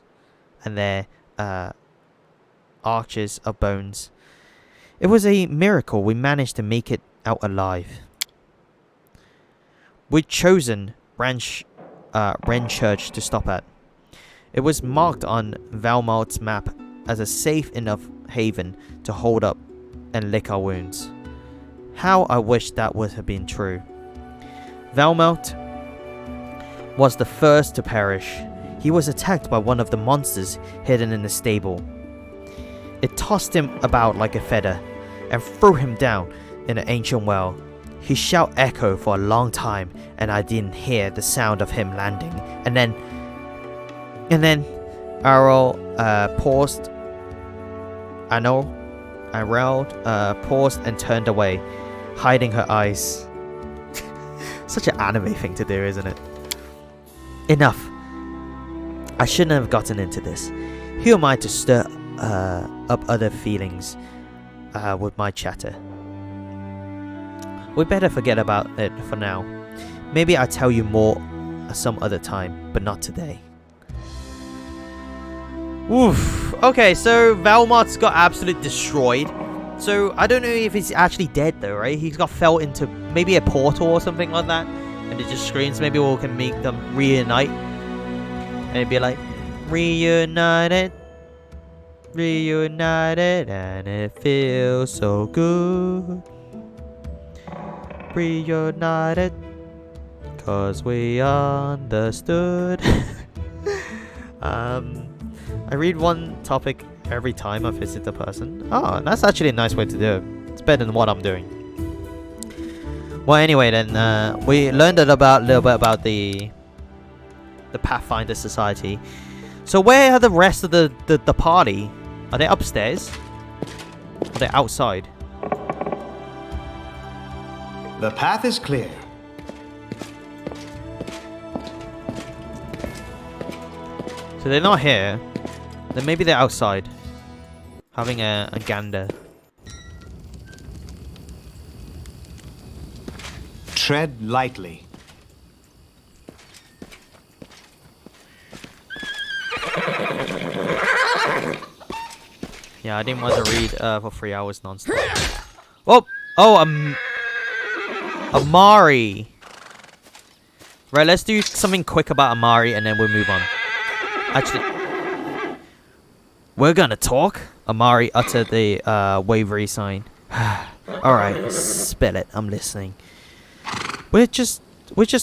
and their arches of bones. It was a miracle we managed to make it out alive. We'd chosen Wren Church to stop at. It was marked on Valmalt's map as a safe enough haven to hold up and lick our wounds. How I wish that would have been true. Valmalt was the first to perish. He was attacked by one of the monsters hidden in the stable. It tossed him about like a feather and threw him down in an ancient well. His shout echoed for a long time, and I didn't hear the sound of him landing. And then Arel paused. Paused and turned away, hiding her eyes. Such an anime thing to do, isn't it? Enough. I shouldn't have gotten into this. Who am I to stir up other feelings with my chatter? We better forget about it for now. Maybe I'll tell you more some other time, but not today. Oof. Okay, so Valmart's got absolutely destroyed. So I don't know if he's actually dead though, right? He's got fell into maybe a portal or something like that, and it just screams. Maybe we can make them reunite. And it'd be like, reunited. Reunited and it feels so good. Reunited, cause we understood. I read one topic every time I visit a person. Oh, that's actually a nice way to do it. It's better than what I'm doing. Well, anyway, then we learned a little bit about the Pathfinder Society. So where are the rest of the party? Are they upstairs? Are they outside? The path is clear. So they're not here. Then maybe they're outside, having a gander. Tread lightly. Yeah, I didn't want to read for 3 hours non-stop. Oh, Amari. Right, let's do something quick about Amari and then we'll move on. Actually, we're gonna talk. Amari uttered the wavery sign. Alright, spill it. I'm listening. We're just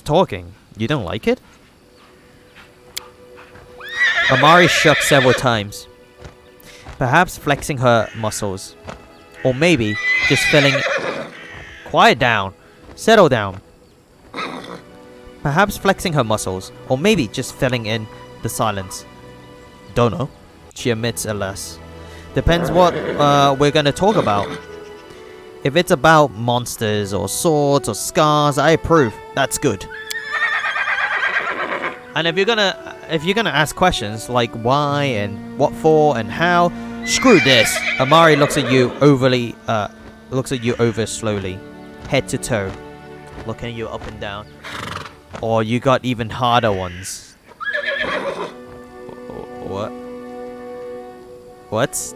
talking. You don't like it? Amari shook several times. Perhaps flexing her muscles. Or maybe just feeling... Quiet down. Settle down. Perhaps flexing her muscles. Or maybe just filling in the silence. Don't know. She admits a less. Depends what we're gonna talk about. If it's about monsters or swords or scars, I approve. That's good. And if you're gonna ask questions like why and what for and how, screw this. Amari looks at you over slowly, head to toe, looking at you up and down. Or you got even harder ones. What? What?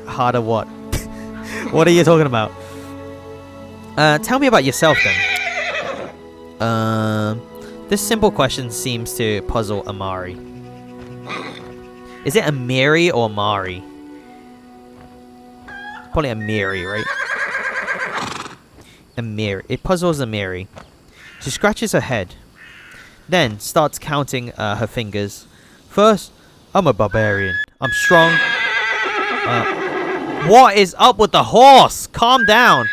Harder what? What are you talking about? Tell me about yourself then. This simple question seems to puzzle Amari. Is it Amiri or Amari? Probably Amiri, right? Amiri. It puzzles Amiri. She scratches her head. Then starts counting her fingers. First, I'm a barbarian. I'm strong. What is up with the horse? Calm down.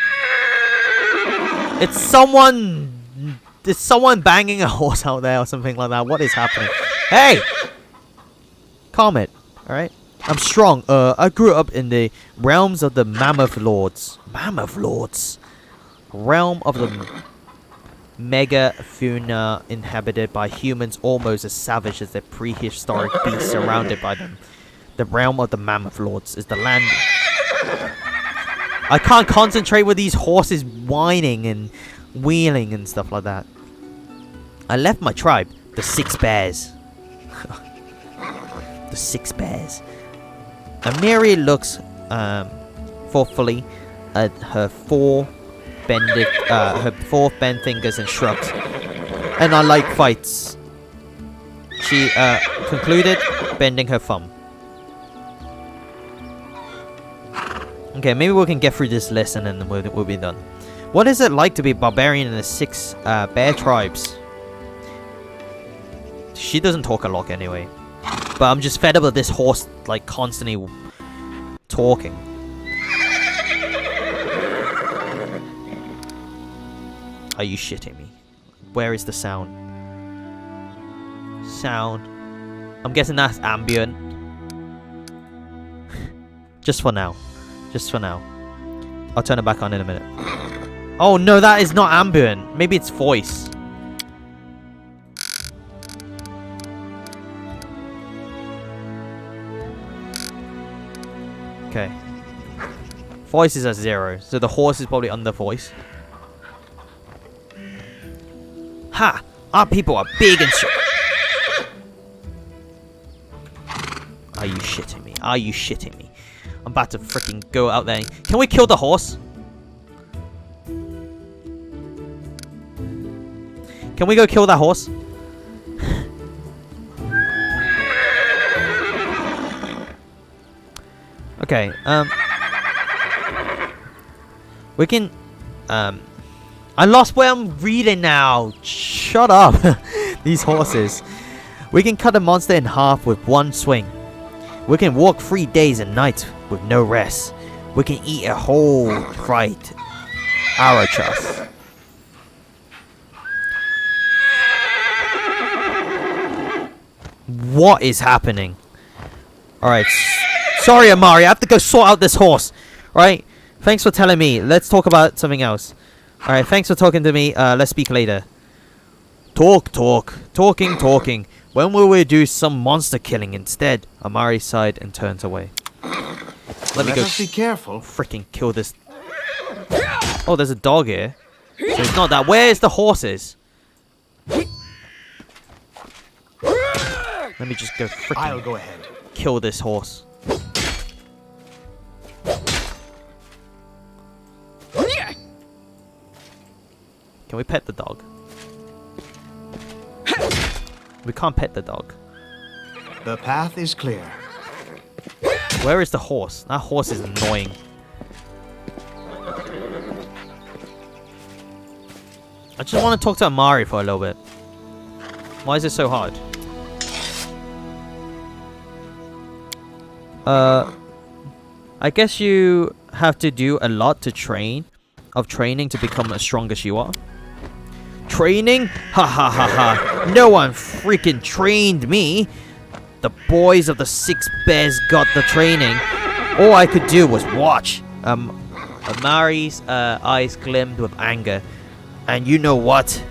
It's someone banging a horse out there or something like that. What is happening? Hey! Calm it. Alright? I'm strong. I grew up in the realms of the Mammoth Lords. Mammoth Lords. Realm of the Megafauna inhabited by humans almost as savage as the prehistoric beasts surrounded by them. The realm of the Mammoth Lords is the land... I can't concentrate with these horses whining and wheeling and stuff like that. I left my tribe, the Six Bears. The Six Bears. Amiri looks thoughtfully at her four bent fingers and shrugs. And I like fights. She concluded, bending her thumb. Okay, maybe we can get through this list and then we'll be done. What is it like to be a barbarian in the six bear tribes? She doesn't talk a lot anyway. But I'm just fed up with this horse, like, constantly talking. Are you shitting me? Where is the sound? Sound. I'm guessing that's ambient. Just for now. Just for now. I'll turn it back on in a minute. Oh no, that is not ambient. Maybe it's voice. Okay. Voice is at 0, so the horse is probably under voice. Ha! Our people are big and strong. Are you shitting me? Are you shitting me? I'm about to freaking go out there. Can we kill the horse? Can we go kill that horse? Okay, we can, I lost where I'm reading now. Shut up. These horses. We can cut a monster in half with one swing. We can walk 3 days and nights with no rest. We can eat a whole fried arrochas. What is happening? Alright. Sorry, Amari. I have to go sort out this horse. Alright. Thanks for telling me. Let's talk about something else. Alright. Thanks for talking to me. Let's speak later. Talking. When will we do some monster killing instead? Amari sighed and turns away. Let me go. Be careful. Freaking kill this. Oh, there's a dog here. So it's not that. Where's the horses? Let me just go freaking. I'll go ahead. Kill this horse. Can we pet the dog? We can't pet the dog. The path is clear. Where is the horse? That horse is annoying. I just want to talk to Amari for a little bit. Why is it so hard? I guess you have to do a lot to training to become as strong as you are. Training? Ha ha ha ha. No one freaking trained me. The boys of the 6 Bears got the training. All I could do was watch. Amari's eyes gleamed with anger. And you know what?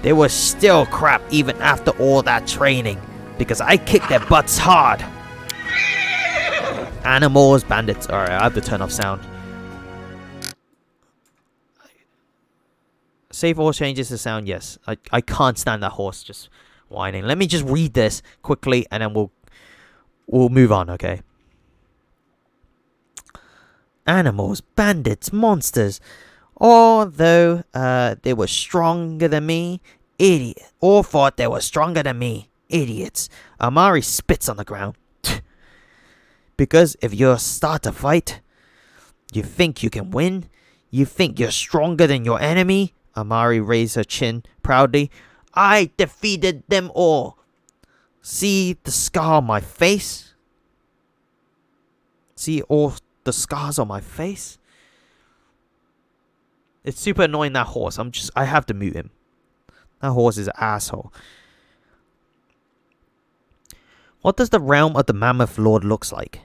They were still crap even after all that training. Because I kicked their butts hard. Animals, bandits. Alright, I have to turn off sound. Save all changes to sound, yes. I can't stand that horse just whining. Let me just read this quickly and then we'll move on, okay? Animals, bandits, monsters. Although they were stronger than me, idiot. All thought they were stronger than me, idiots. Amari spits on the ground. Because if you start a fight, you think you can win? You think you're stronger than your enemy? Amari raised her chin proudly. I defeated them all. See the scar on my face? See all the scars on my face? It's super annoying, that horse. I have to mute him. That horse is an asshole. What does the realm of the Mammoth Lord looks like?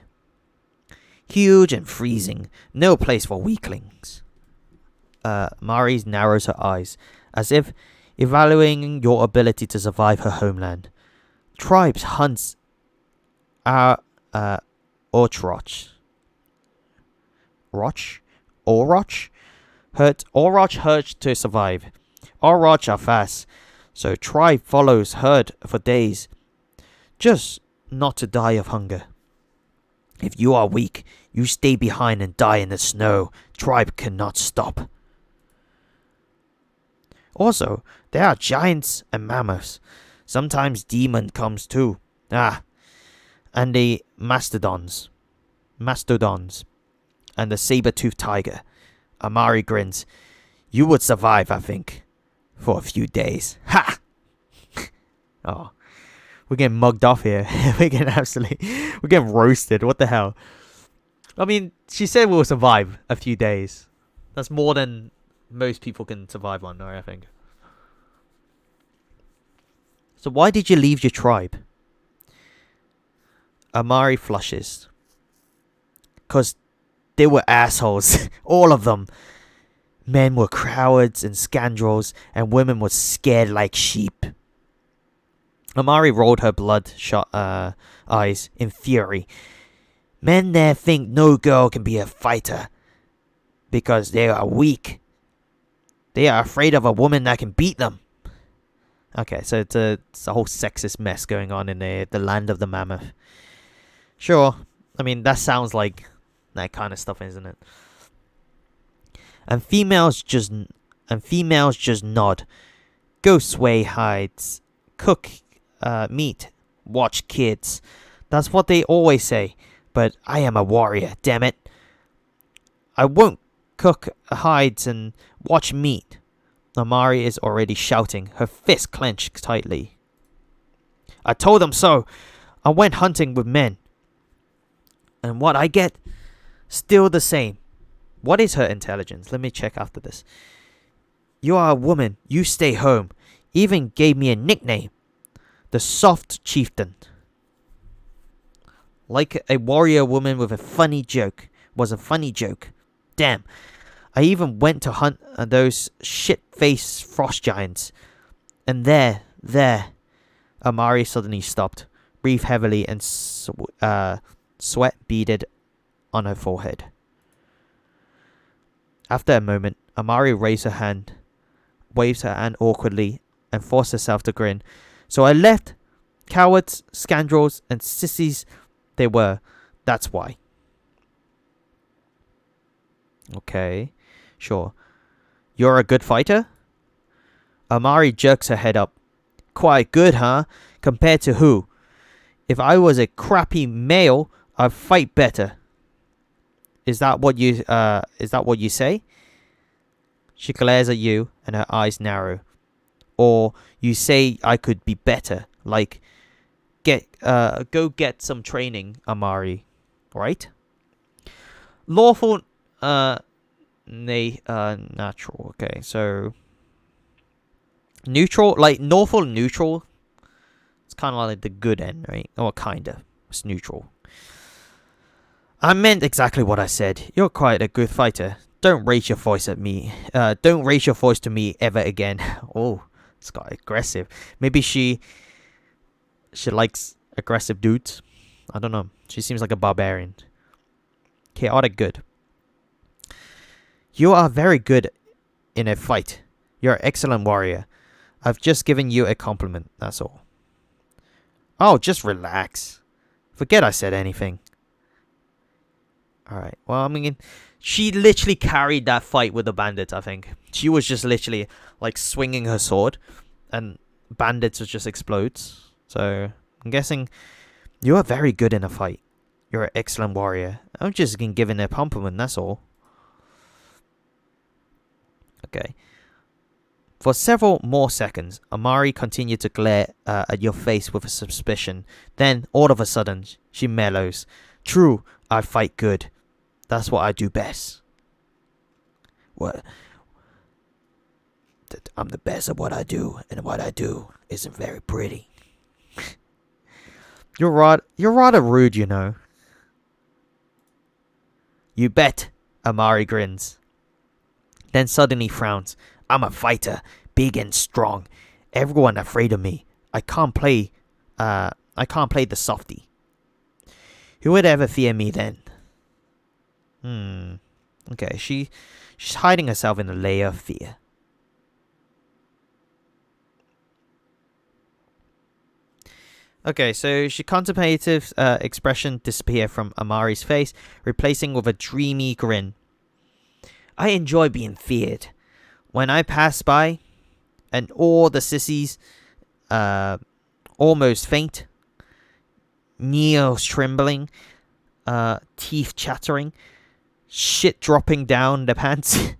Huge and freezing. No place for weaklings. Mari narrows her eyes, as if evaluating your ability to survive her homeland. Tribes hunts our Orroch. Orroch hurt to survive. Orroch are fast, so tribe follows herd for days, just not to die of hunger. If you are weak, you stay behind and die in the snow. Tribe cannot stop. Also, there are giants and mammoths. Sometimes demon comes too. And the mastodons. And the saber-toothed tiger. Amari grins. You would survive, I think. For a few days. Ha! Oh. We're getting mugged off here. We're getting roasted. What the hell? I mean, she said we'll survive a few days. That's more than most people can survive on, I think. So why did you leave your tribe? Amari flushes. 'Cause they were assholes. All of them. Men were cowards and scoundrels, and women were scared like sheep. Amari rolled her bloodshot eyes in fury. Men there think no girl can be a fighter because they are weak. They are afraid of a woman that can beat them. Okay, so it's a whole sexist mess going on in the land of the mammoth. Sure, I mean that sounds like that kind of stuff, isn't it? And females just nod, go sway hides, cook meat, watch kids. That's what they always say. But I am a warrior, damn it. I won't cook hides and watch meat. Amari is already shouting, her fist clenched tightly. I told them so. I went hunting with men. And what I get? Still the same. What is her intelligence? Let me check after this. You are a woman. You stay home. Even gave me a nickname. The Soft Chieftain. Like a warrior woman with a funny joke. Was a funny joke. Damn. I even went to hunt those shit-faced frost giants. And there. Amari suddenly stopped, breathed heavily, and sweat beaded on her forehead. After a moment, Amari waves her hand awkwardly, and forced herself to grin. So I left. Cowards, scoundrels, and sissies they were. That's why. Okay, sure. You're a good fighter? Amari jerks her head up. Quite good, huh? Compared to who? If I was a crappy male, I'd fight better. Is that what you say? She glares at you and her eyes narrow. Or you say I could be better, like go get some training, Amari. Right? Lawful natural. Okay, so neutral, like lawful neutral. It's kind of like the good end, right? Or kinda. It's neutral. I meant exactly what I said. You're quite a good fighter. Don't raise your voice at me. Don't raise your voice to me ever again. Oh, it's got aggressive. Maybe she likes aggressive dudes. I don't know. She seems like a barbarian. Chaotic good. You are very good in a fight. You're an excellent warrior. I've just given you a compliment, that's all. Oh, just relax. Forget I said anything. Alright, well, I mean, she literally carried that fight with the bandits, I think. She was just literally, like, swinging her sword, and bandits would just explode. So, I'm guessing you are very good in a fight. You're an excellent warrior. I'm just giving her a compliment, that's all. Okay. For several more seconds, Amari continued to glare at your face with suspicion. Then, all of a sudden, she mellows. True, I fight good. That's what I do best. What? I'm the best at what I do, and what I do isn't very pretty. You're rather rude, you know. You bet, Amari grins. Then suddenly frowns. I'm a fighter, big and strong. Everyone afraid of me. I can't play the softy. Who would ever fear me then? Okay, she's hiding herself in a layer of fear. Okay, so she contemplative expression disappear from Amari's face, replacing with a dreamy grin. I enjoy being feared. When I pass by, and all the sissies almost faint, knees trembling, teeth chattering, shit dropping down the pants,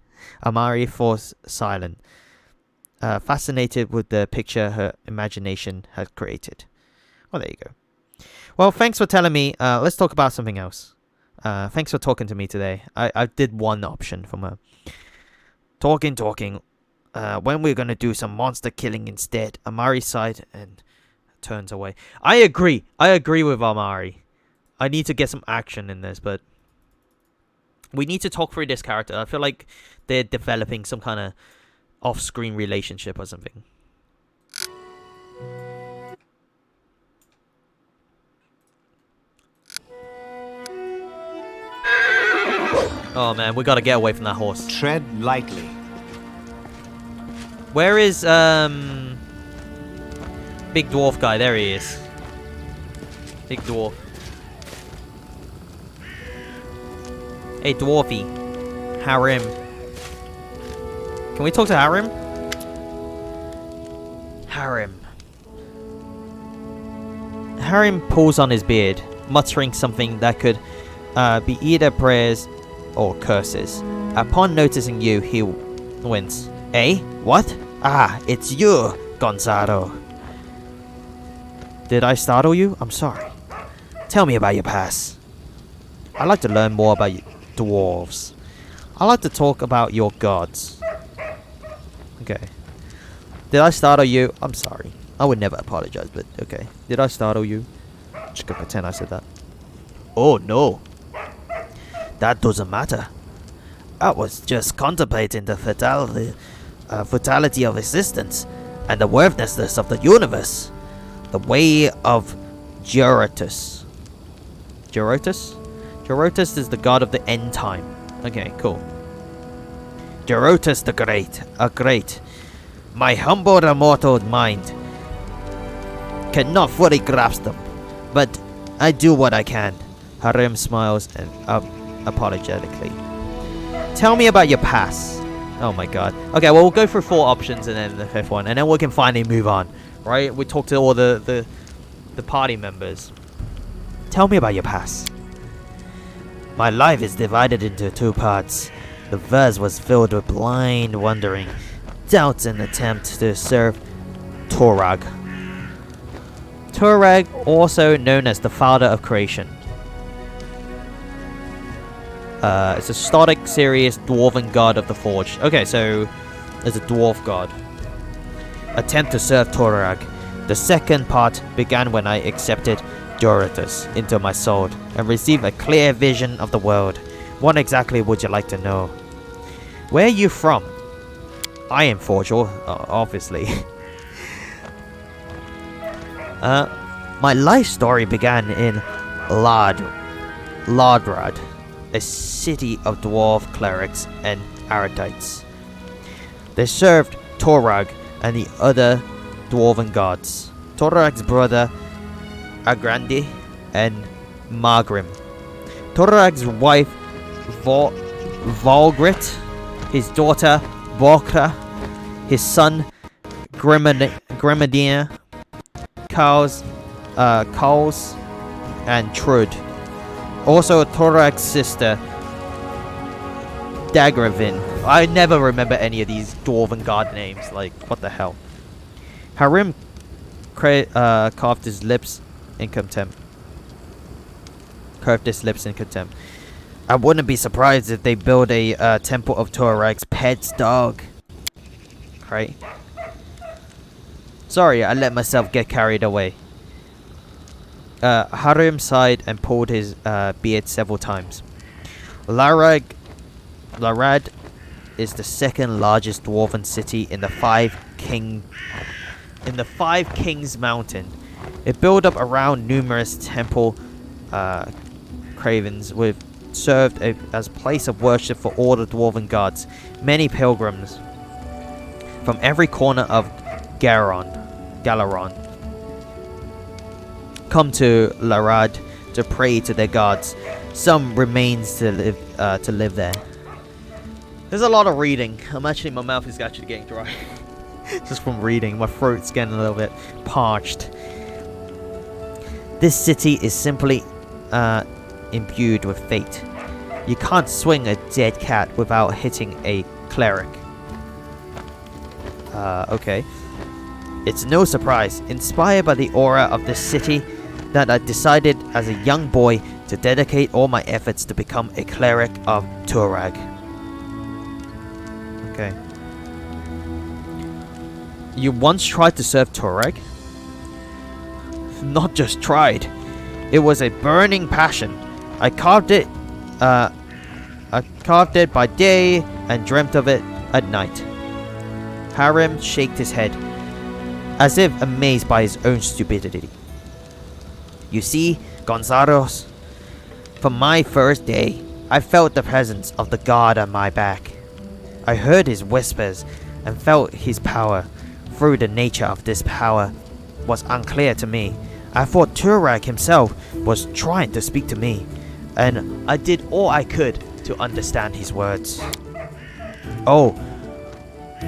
Amari falls silent, fascinated with the picture her imagination had created. Well, there you go. Well, thanks for telling me. Let's talk about something else. Thanks for talking to me today. I did one option from her. Talking. When we're gonna do some monster killing instead. Amari sighed and turns away. I agree with Amari. I need to get some action in this, but we need to talk through this character. I feel like they're developing some kind of off-screen relationship or something. Oh man, we gotta get away from that horse. Tread lightly. Where is big dwarf guy? There he is. Big dwarf. Hey dwarfy. Harim. Can we talk to Harim? Harim pulls on his beard. muttering something that could be either prayers or curses. Upon noticing you, he wins. Eh? What? Ah, it's you, Gonzalo. Did I startle you? I'm sorry. Tell me about your past. I'd like to learn more about dwarves. I like to talk about your gods. Okay. Did I startle you? I'm sorry. I would never apologize, but okay. Did I startle you? Just gonna pretend I said that. Oh no. That doesn't matter. I was just contemplating the fatality of existence and the worthlessness of the universe. The way of Jorotus. Jorotus? Jorotus is the god of the end time. Okay, cool. Jorotus the Great, great. My humble immortal mind cannot fully grasp them, but I do what I can. Harim smiles and apologetically. Tell me about your past. Oh my god. Okay, well, we'll go through 4 options and then the 5th one, and then we can finally move on. Right? We talked to all the party members. Tell me about your past. My life is divided into 2 parts. The verse was filled with blind wondering, doubts, and attempt to serve Torag. Torag, also known as the Father of Creation. It's a stoic, serious, dwarven god of the Forge. Okay, so it's a dwarf god. Attempt to serve Torag. The second part began when I accepted Dorotus into my soul and received a clear vision of the world. What exactly would you like to know? Where are you from? I am Forgel, obviously. My life story began in Ladrad, a city of dwarf clerics and erudites. They served Torag and the other dwarven gods. Torag's brother Agrandi and Margrim. Torag's wife Volgrit, his daughter Borkra, his son Grimadier, Carls, and Trud. Also Torag's sister Dagravin. I never remember any of these dwarven god names. Like, what the hell? Harim carved his lips in contempt. I wouldn't be surprised if they build a temple of Torag's pet's dog. Right? Sorry, I let myself get carried away. Harim sighed and pulled his beard several times. Larad is the second largest dwarven city in the Five Kings Mountain. It built up around numerous temple cravens, with served as a place of worship for all the dwarven gods. Many pilgrims from every corner of Galaron come to Larad to pray to their gods. Some remains to live there. There's a lot of reading. My mouth is actually getting dry. Just from reading. My throat's getting a little bit parched. This city is simply imbued with fate. You can't swing a dead cat without hitting a cleric. Okay. It's no surprise, inspired by the aura of this city, that I decided as a young boy to dedicate all my efforts to become a cleric of Torag. Okay. You once tried to serve Torag? Not just tried. It was a burning passion. I carved it by day and dreamt of it at night. Harim shook his head, as if amazed by his own stupidity. You see, Gonzalos, from my first day, I felt the presence of the god on my back. I heard his whispers and felt his power. Through the nature of this power was unclear to me. I thought Turag himself was trying to speak to me, and I did all I could to understand his words. Oh,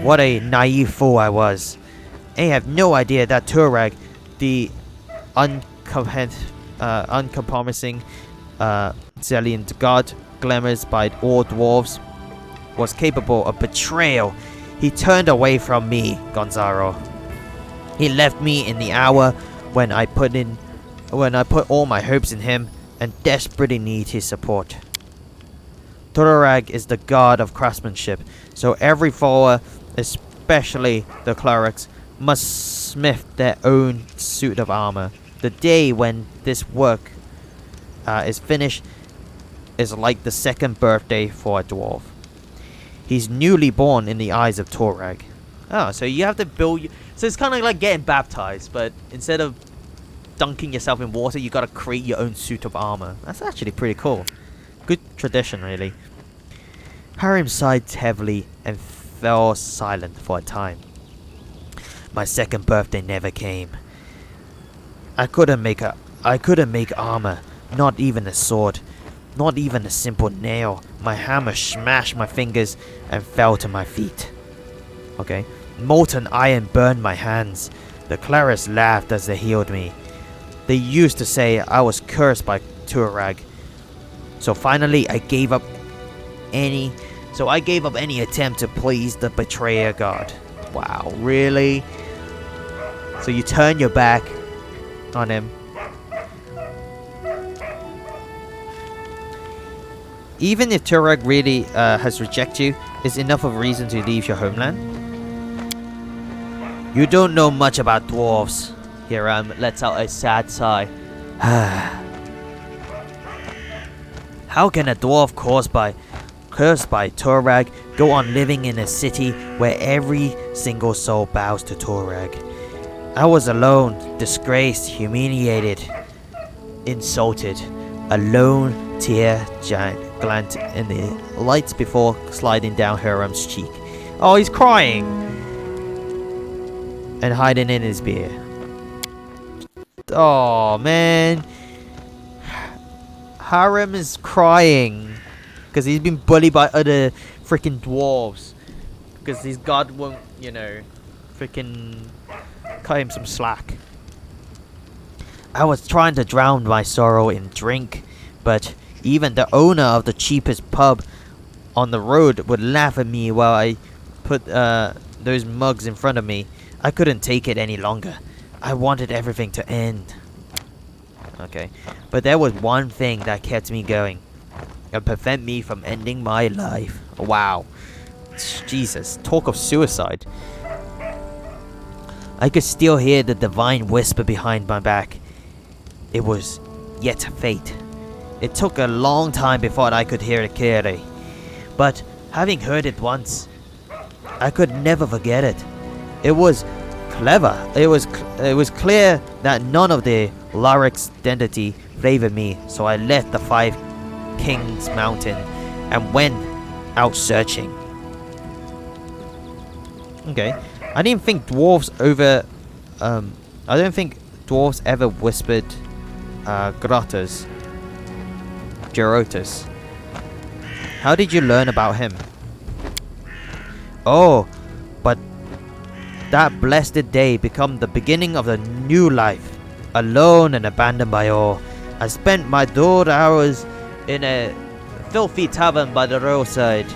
what a naive fool I was. I have no idea that Turag, the uncompromising Zelian god, glamours by all dwarves, was capable of betrayal. He turned away from me, Gonzalo. He left me in the hour when I put all my hopes in him and desperately need his support. Turarag is the god of craftsmanship, so every follower, especially the clerics, must smith their own suit of armor. The day when this work is finished is like the second birthday for a dwarf. He's newly born in the eyes of Turarag. Oh, so you have to build... So it's kind of like getting baptized, but instead of dunking yourself in water, you gotta create your own suit of armor. That's actually pretty cool. Good tradition, really. Harim sighed heavily and fell silent for a time. My second birthday never came. I couldn't make armor, not even a sword, not even a simple nail. My hammer smashed my fingers and fell to my feet. Okay. Molten iron burned my hands. The clerics laughed as they healed me. They used to say I was cursed by Turarag. So finally I gave up any attempt to please the betrayer god. Wow, really? So you turn your back on him. Even if Turarag really has rejected you, is enough of a reason to leave your homeland? You don't know much about dwarves. Hiram lets out a sad sigh. How can a dwarf cursed by Turarag go on living in a city where every single soul bows to Turarag? I was alone, disgraced, humiliated, insulted. A lone tear glanced in the lights before sliding down Hiram's cheek. Oh, he's crying! And hiding in his beer. Oh, man. Hiram is crying. Because he's been bullied by other freaking dwarves. Because his god won't, you know, freaking cut him some slack. I was trying to drown my sorrow in drink, but even the owner of the cheapest pub on the road would laugh at me while I put those mugs in front of me. I couldn't take it any longer. I wanted everything to end. Okay, but there was one thing that kept me going and prevent me from ending my life. Wow. Jesus, talk of suicide. I could still hear the divine whisper behind my back. It was yet fate. It took a long time before I could hear it clearly. But having heard it once, I could never forget it. It was clever. It was clear that none of the Laric's identity favored me, so I left the Five Kings Mountain and went out searching. Okay, I don't think dwarves ever whispered Gerotus. How did you learn about him? Oh, but that blessed day became the beginning of a new life. Alone and abandoned by all, I spent my dull hours in a filthy tavern by the roadside.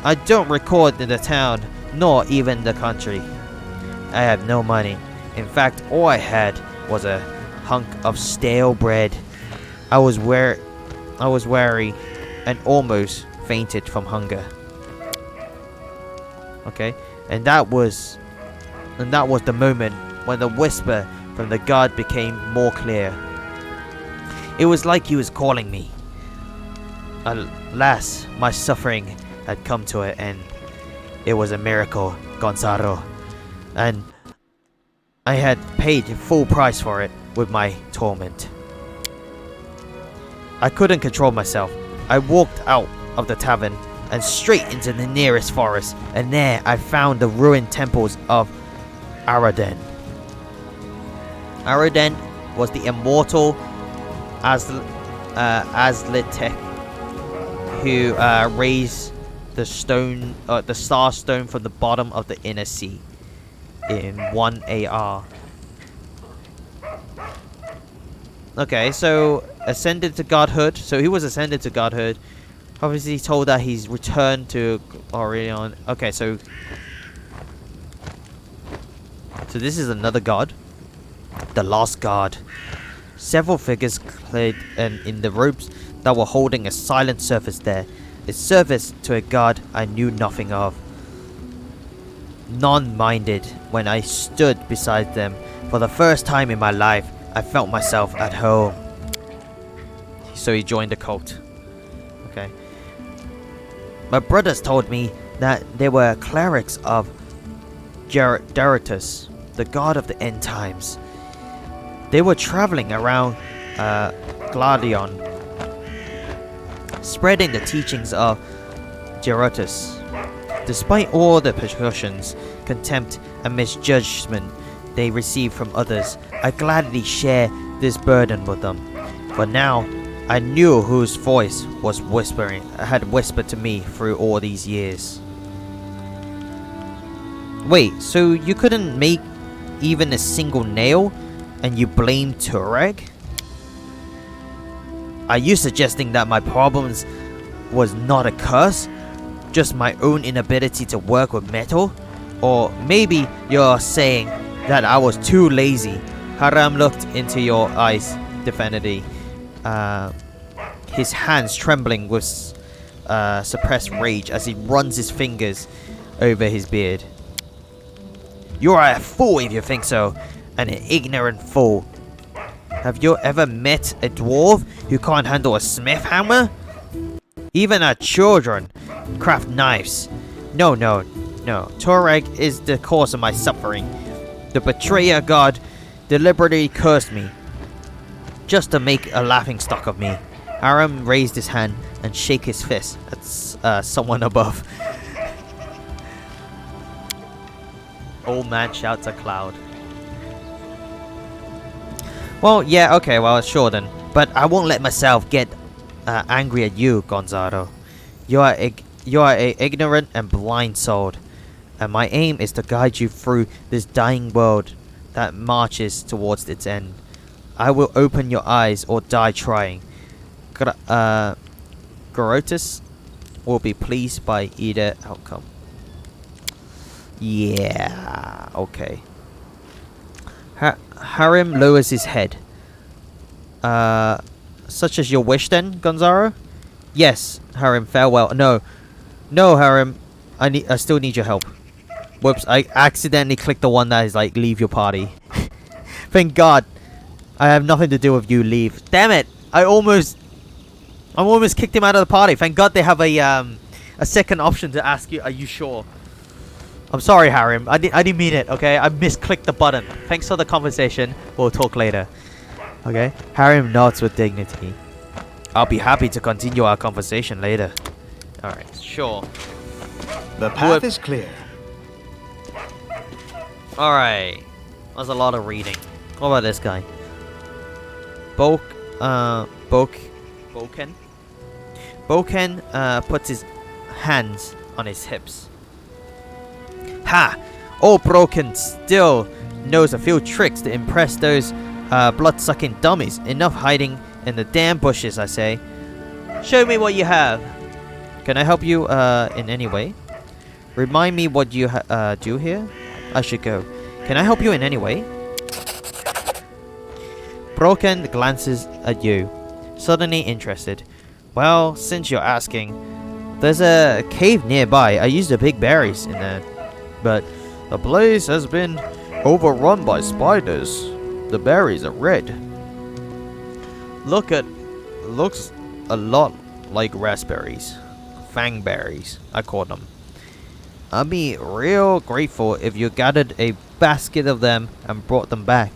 I don't record in the town, nor even the country. I have no money. In fact, all I had was a hunk of stale bread. I was weary and almost fainted from hunger. Okay, and that was the moment when the whisper from the god became more clear. It was like he was calling me. Alas, my suffering had come to an end. It was a miracle, Gonzalo, and I had paid full price for it with my torment. I couldn't control myself. I walked out of the tavern and straight into the nearest forest, and there I found the ruined temples of Araden. Araden was the immortal Azlitek who raised the star stone from the bottom of the inner sea in 1 AR. Okay, so ascended to godhood. So he was ascended to godhood. Obviously told that he's returned to Orion. Okay, so this is another god. The last god. Several figures clad in the robes that were holding a silent service there. A service to a god I knew nothing of. Non-minded, when I stood beside them for the first time in my life, I felt myself at home. So he joined the cult. Okay. My brothers told me that they were clerics of Deratus, the god of the end times. They were traveling around Gladion, spreading the teachings of Deratus. Despite all the persecutions, contempt, and misjudgment they received from others, I gladly share this burden with them. For now, I knew whose voice was had whispered to me through all these years. Wait, so you couldn't make even a single nail, and you blame Turek? Are you suggesting that my problems was not a curse, just my own inability to work with metal? Or maybe you're saying that I was too lazy? Haram looked into your eyes definitively, his hands trembling with suppressed rage as he runs his fingers over his beard. You are a fool if you think so, an ignorant fool. Have you ever met a dwarf who can't handle a smith hammer? Even our children craft knives. No. Toreg is the cause of my suffering. The betrayer god deliberately cursed me, just to make a laughingstock of me. Aram raised his hand and shook his fist at someone above. Old man shouts at cloud. Well, yeah, okay, well, sure then. But I won't let myself get angry at you, Gonzalo. You are a ignorant and blind soul, and my aim is to guide you through this dying world that marches towards its end. I will open your eyes or die trying. Gorotus will be pleased by either outcome. Yeah, okay. Harim lowers his head. Such as your wish then, Gonzalo? Yes, Harim, farewell. No, Harim, I still need your help. Whoops, I accidentally clicked the one that is like, leave your party. Thank God. I have nothing to do with you, leave. Damn it, I almost kicked him out of the party. Thank God they have a second option to ask you, are you sure? I'm sorry, Harim. I didn't mean it, okay? I misclicked the button. Thanks for the conversation. We'll talk later. Okay? Harim nods with dignity. I'll be happy to continue our conversation later. Alright, sure. The path is clear. Alright. That's a lot of reading. What about this guy? Boken? Boken puts his hands on his hips. Ha! Old Broken still knows a few tricks to impress those blood-sucking dummies. Enough hiding in the damn bushes, I say. Show me what you have. Can I help you in any way? Remind me what you do here? I should go. Can I help you in any way? Broken glances at you, suddenly interested. Well, since you're asking, there's a cave nearby. I used the big berries in there. But the place has been overrun by spiders. The berries are red. Looks a lot like raspberries. Fangberries, I call them. I'd be real grateful if you gathered a basket of them and brought them back.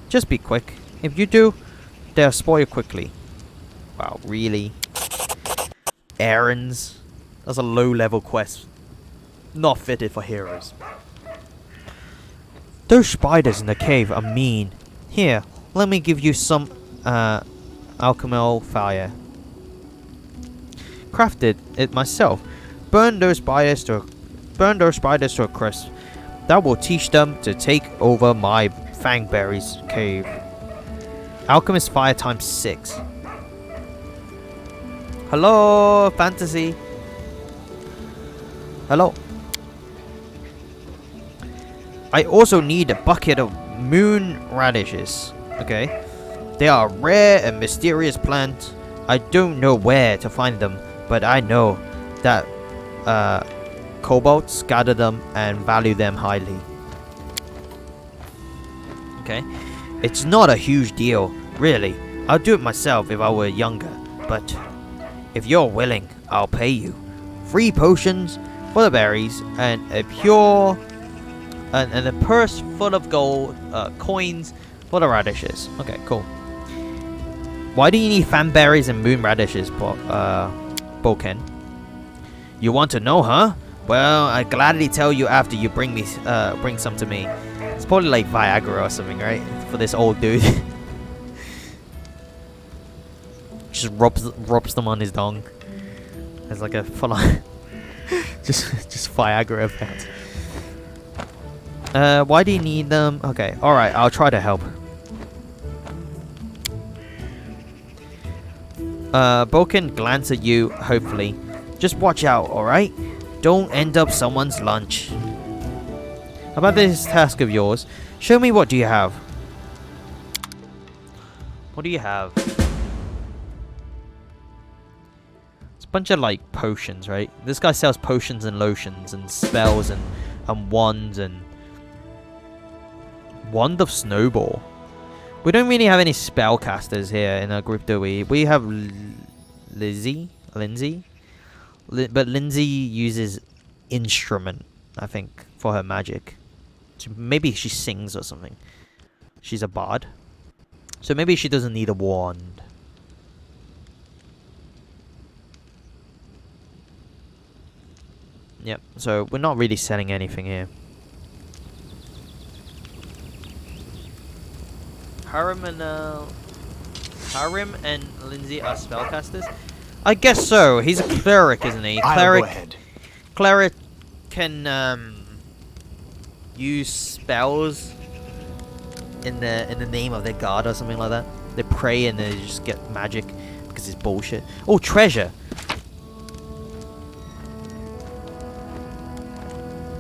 Just be quick. If you do, they'll spoil quickly. Wow, really? Errands? That's a low-level quest. Not fitted for heroes. Those spiders in the cave are mean. Here, let me give you some alchemical fire. Crafted it myself. Burn those spiders to a crisp. That will teach them to take over my Fangberry's cave. Alchemist fire times 6. Hello, fantasy. Hello. I also need a bucket of moon radishes. Okay. They are a rare and mysterious plant. I don't know where to find them, but I know that kobolds gather them and value them highly. Okay. It's not a huge deal, really. I'll do it myself if I were younger, but if you're willing, I'll pay you. 3 potions for the berries and a pure and a purse full of gold coins for the radishes. Okay, cool. Why do you need fanberries and moon radishes, Boken? You want to know, huh? Well, I'd gladly tell you after you bring some to me. It's probably like Viagra or something, right? For this old dude. Just rubs them on his dong. As like a full on just Viagra effect. Why do you need them? Okay, alright, I'll try to help. Boken glance at you, hopefully. Just watch out, alright? Don't end up someone's lunch. How about this task of yours? Show me what do you have. What do you have? It's a bunch of like potions, right? This guy sells potions and lotions and spells and wands and Wand of Snowball. We don't really have any spellcasters here in our group, do we? We have Lindsay, but Lindsay uses instrument, I think, for her magic. So maybe she sings or something. She's a bard, so maybe she doesn't need a wand. Yep. So we're not really selling anything here. Harim and Lindsay are spellcasters? I guess so. He's a cleric, isn't he? I'll go ahead. Cleric can use spells in the name of their god or something like that. They pray and they just get magic because it's bullshit. Oh, treasure.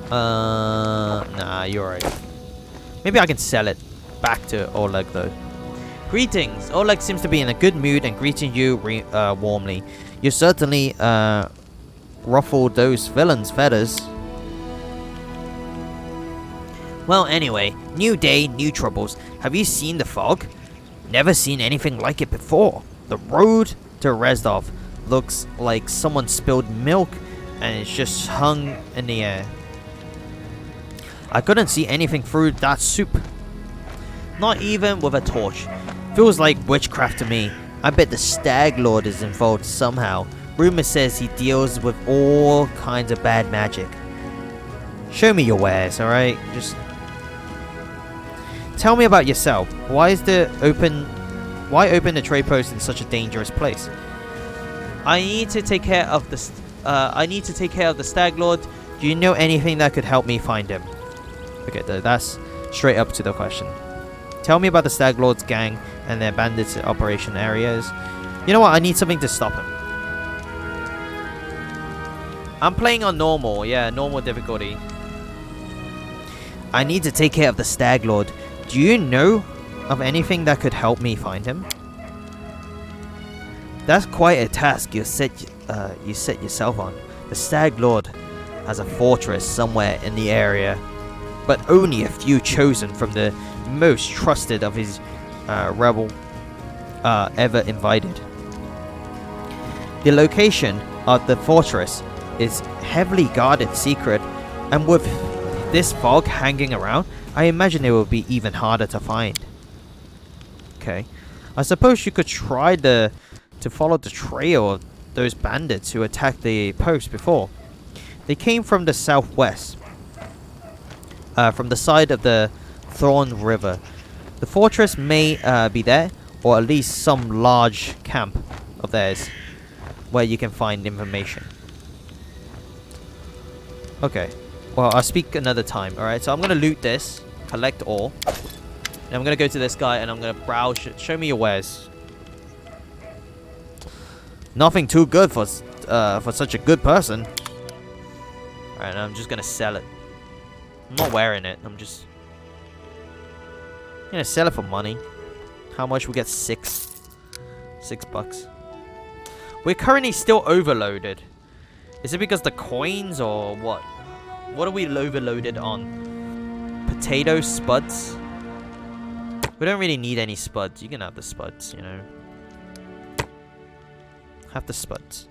Nah, you're right. Maybe I can sell it back to Oleg though. Greetings. Oleg seems to be in a good mood and greeting you warmly. You certainly ruffled those villains' feathers. Well, anyway, new day, new troubles. Have you seen the fog? Never seen anything like it before. The road to Rezdov looks like someone spilled milk and it's just hung in the air. I couldn't see anything through that soup. Not even with a torch. Feels like witchcraft to me. I bet the Stag Lord is involved somehow. Rumor says he deals with all kinds of bad magic. Show me your wares, alright? Just tell me about yourself. Why open the trade post in such a dangerous place? I need to take care of the Stag Lord. Do you know anything that could help me find him? Okay, that's straight up to the question. Tell me about the Stag Lord's gang and their bandits operation areas. You know what? I need something to stop him. I'm playing on normal. Yeah, normal difficulty. I need to take care of the Stag Lord. Do you know of anything that could help me find him? That's quite a task you set yourself on. The Stag Lord has a fortress somewhere in the area, but only a few chosen from the most trusted of his rebel ever invited. The location of the fortress is heavily guarded secret, and with this fog hanging around, I imagine it will be even harder to find. Okay, I suppose you could try to follow the trail of those bandits who attacked the post before. They came from the southwest, from the side of the Thorn River. The fortress may be there, or at least some large camp of theirs where you can find information. Okay, well, I'll speak another time. Alright, so I'm gonna loot this, collect all. And I'm gonna go to this guy and I'm gonna browse. Show me your wares. Nothing too good for such a good person. Alright, I'm just gonna sell it. I'm not wearing it. I'm just gonna sell it for money. How much? We get $6 bucks. We're currently still overloaded. Is it because the coins or what? What are we overloaded on? Potato spuds? We don't really need any spuds. You can have the spuds, you know. Have the spuds.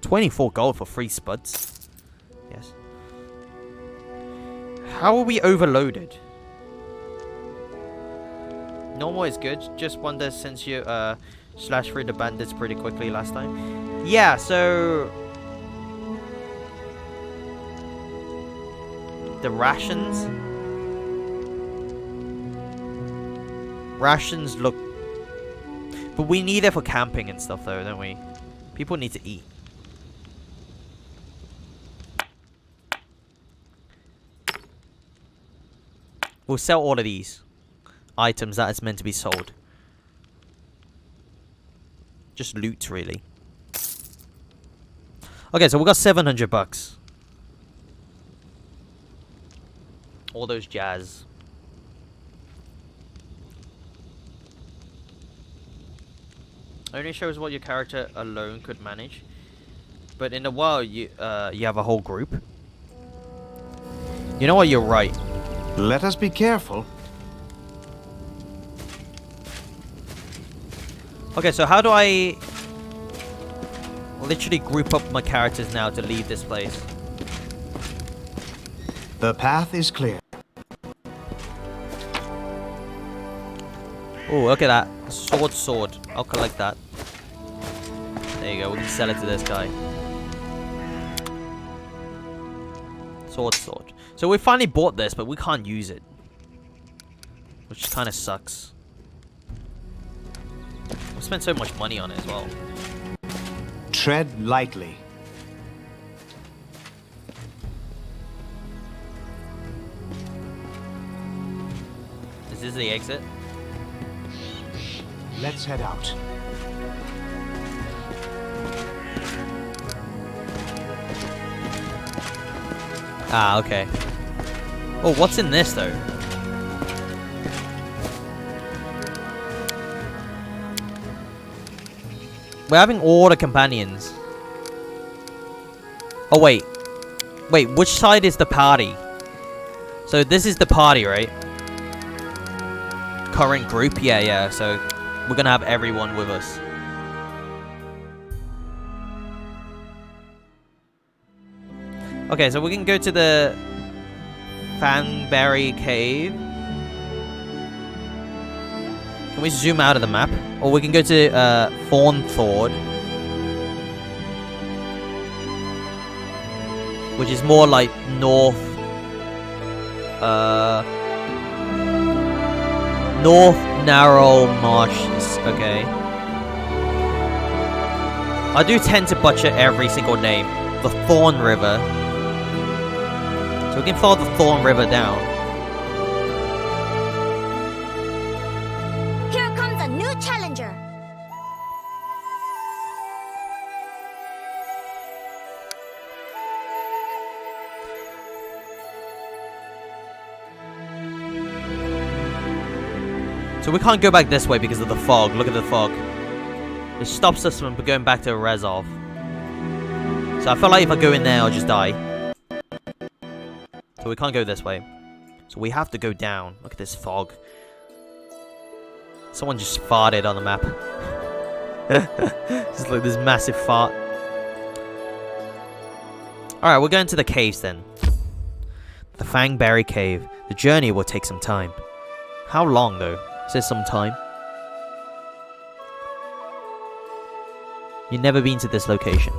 24 gold for 3 spuds. Yes. How are we overloaded? Normal is good. Just wonder since you slashed through the bandits pretty quickly last time. Yeah, so the rations. Rations look... But we need it for camping and stuff though, don't we? People need to eat. We'll sell all of these items that is meant to be sold. Just loot, really. Okay, so we got 700 bucks. All those jazz. Only shows what your character alone could manage. But in the wild, you have a whole group. You know what? You're right. Let us be careful. Okay, so how do I literally group up my characters now to leave this place? The path is clear. Oh, look at that. Sword. I'll collect that. There you go. We can sell it to this guy. Sword. So we finally bought this, but we can't use it. Which kind of sucks. We spent so much money on it as well. Tread lightly. Is this the exit? Let's head out. Ah, okay. Oh, what's in this though? We're having all the companions. Oh, wait. Wait, which side is the party? So this is the party, right? Current group? Yeah. So we're gonna have everyone with us. Okay, so we can go to the Fanberry Cave. Can we zoom out of the map? Or we can go to Thornthord, which is more like north narrow marshes. Okay. I do tend to butcher every single name. The Thorn River. So we can follow the Thorn River down. Here comes a new challenger. So we can't go back this way because of the fog. Look at the fog. It stops us from going back to Rezov. So I feel like if I go in there, I'll just die. So we can't go this way. So we have to go down. Look at this fog. Someone just farted on the map. Just like this massive fart. Alright, we're going to the caves then. The Fangberry Cave. The journey will take some time. How long though? It says some time. You've never been to this location.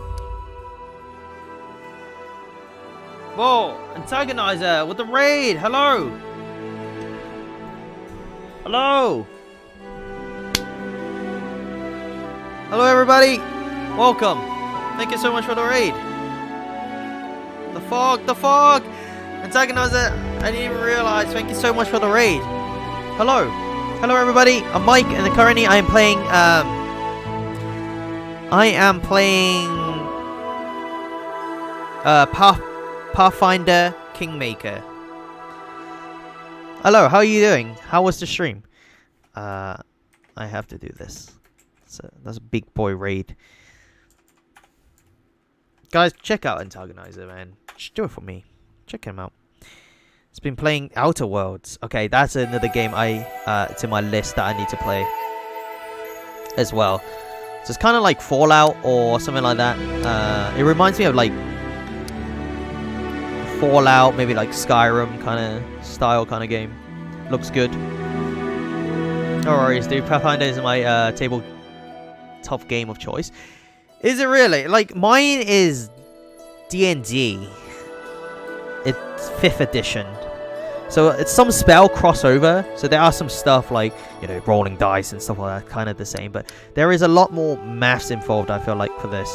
Whoa! Antagonizer with the raid! Hello! Hello! Hello everybody! Welcome! Thank you so much for the raid! The fog! The fog! Antagonizer! I didn't even realize. Thank you so much for the raid! Hello! Hello everybody, I'm Mike, and currently I am playing Pathfinder Kingmaker. Hello, how are you doing? How was the stream? I have to do this. That's a big boy raid. Guys, check out Antagonizer, man. Just do it for me. Check him out. It's been playing Outer Worlds. Okay, that's another game it's in my list that I need to play as well. So it's kind of like Fallout or something like that. It reminds me of like Fallout, maybe like Skyrim kind of style kind of game. Looks good. No worries, dude. Pathfinder is my tabletop game of choice. Is it really? Like, mine is D&D. It's 5th edition. So it's some spell crossover. So there are some stuff like, you know, rolling dice and stuff like that, kind of the same. But there is a lot more maths involved, I feel like, for this.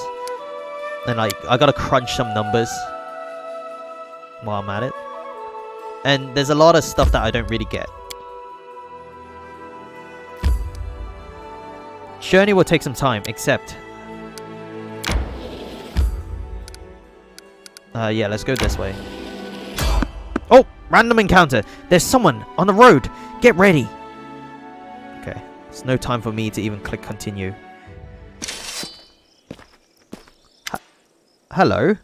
And like, I gotta crunch some numbers while I'm at it. And there's a lot of stuff that I don't really get. Journey will take some time, except... yeah, let's go this way. Oh! Random encounter! There's someone on the road! Get ready! Okay. It's no time for me to even click continue. Hello?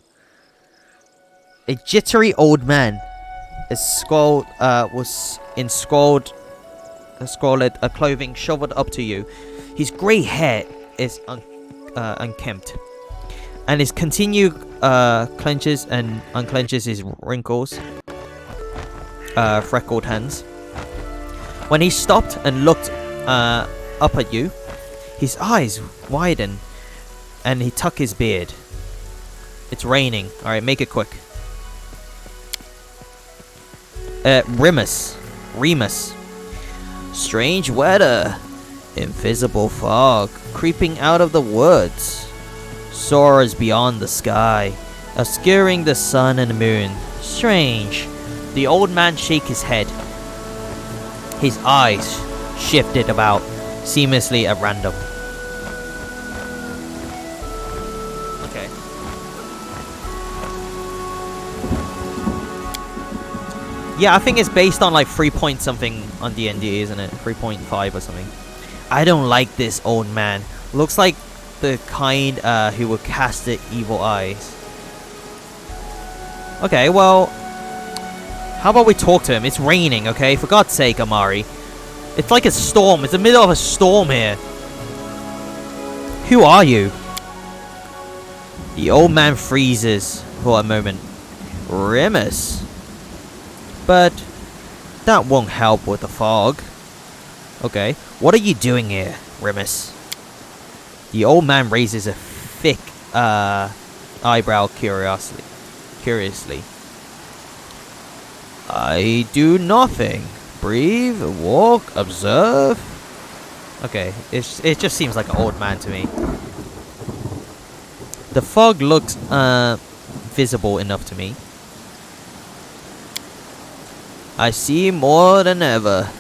A jittery old man was in squalid clothing shoveled up to you. His grey hair is unkempt. And his continue clenches and unclenches his wrinkles, freckled hands. When he stopped and looked up at you, his eyes widened and he tucked his beard. It's raining. Alright, make it quick. Remus. Strange weather. Invisible fog creeping out of the woods. Soars beyond the sky, obscuring the sun and the moon. Strange. The old man shook his head. His eyes shifted about, seamlessly at random. Okay. Yeah, I think it's based on like 3 point something on D&D, isn't it? 3.5 or something. I don't like this old man. Looks like the kind who would cast the evil eyes. Okay, well, how about we talk to him? It's raining, okay? For God's sake, Amari. It's like a storm. It's the middle of a storm here. Who are you? The old man freezes for a moment. Remus. But that won't help with the fog. Okay, what are you doing here, Remus? The old man raises a thick eyebrow curiously. I do nothing. Breathe, walk, observe. Okay, it just seems like an old man to me. The fog looks visible enough to me. I see more than ever.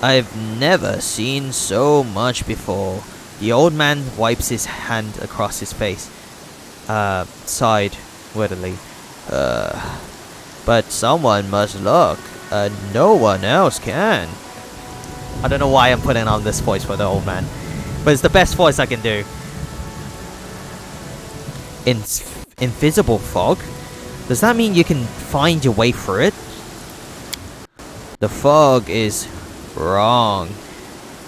I've never seen so much before. The old man wipes his hand across his face. Sighed wearily. But someone must look. No one else can. I don't know why I'm putting on this voice for the old man. But it's the best voice I can do. Invisible fog? Does that mean you can find your way through it? The fog is wrong.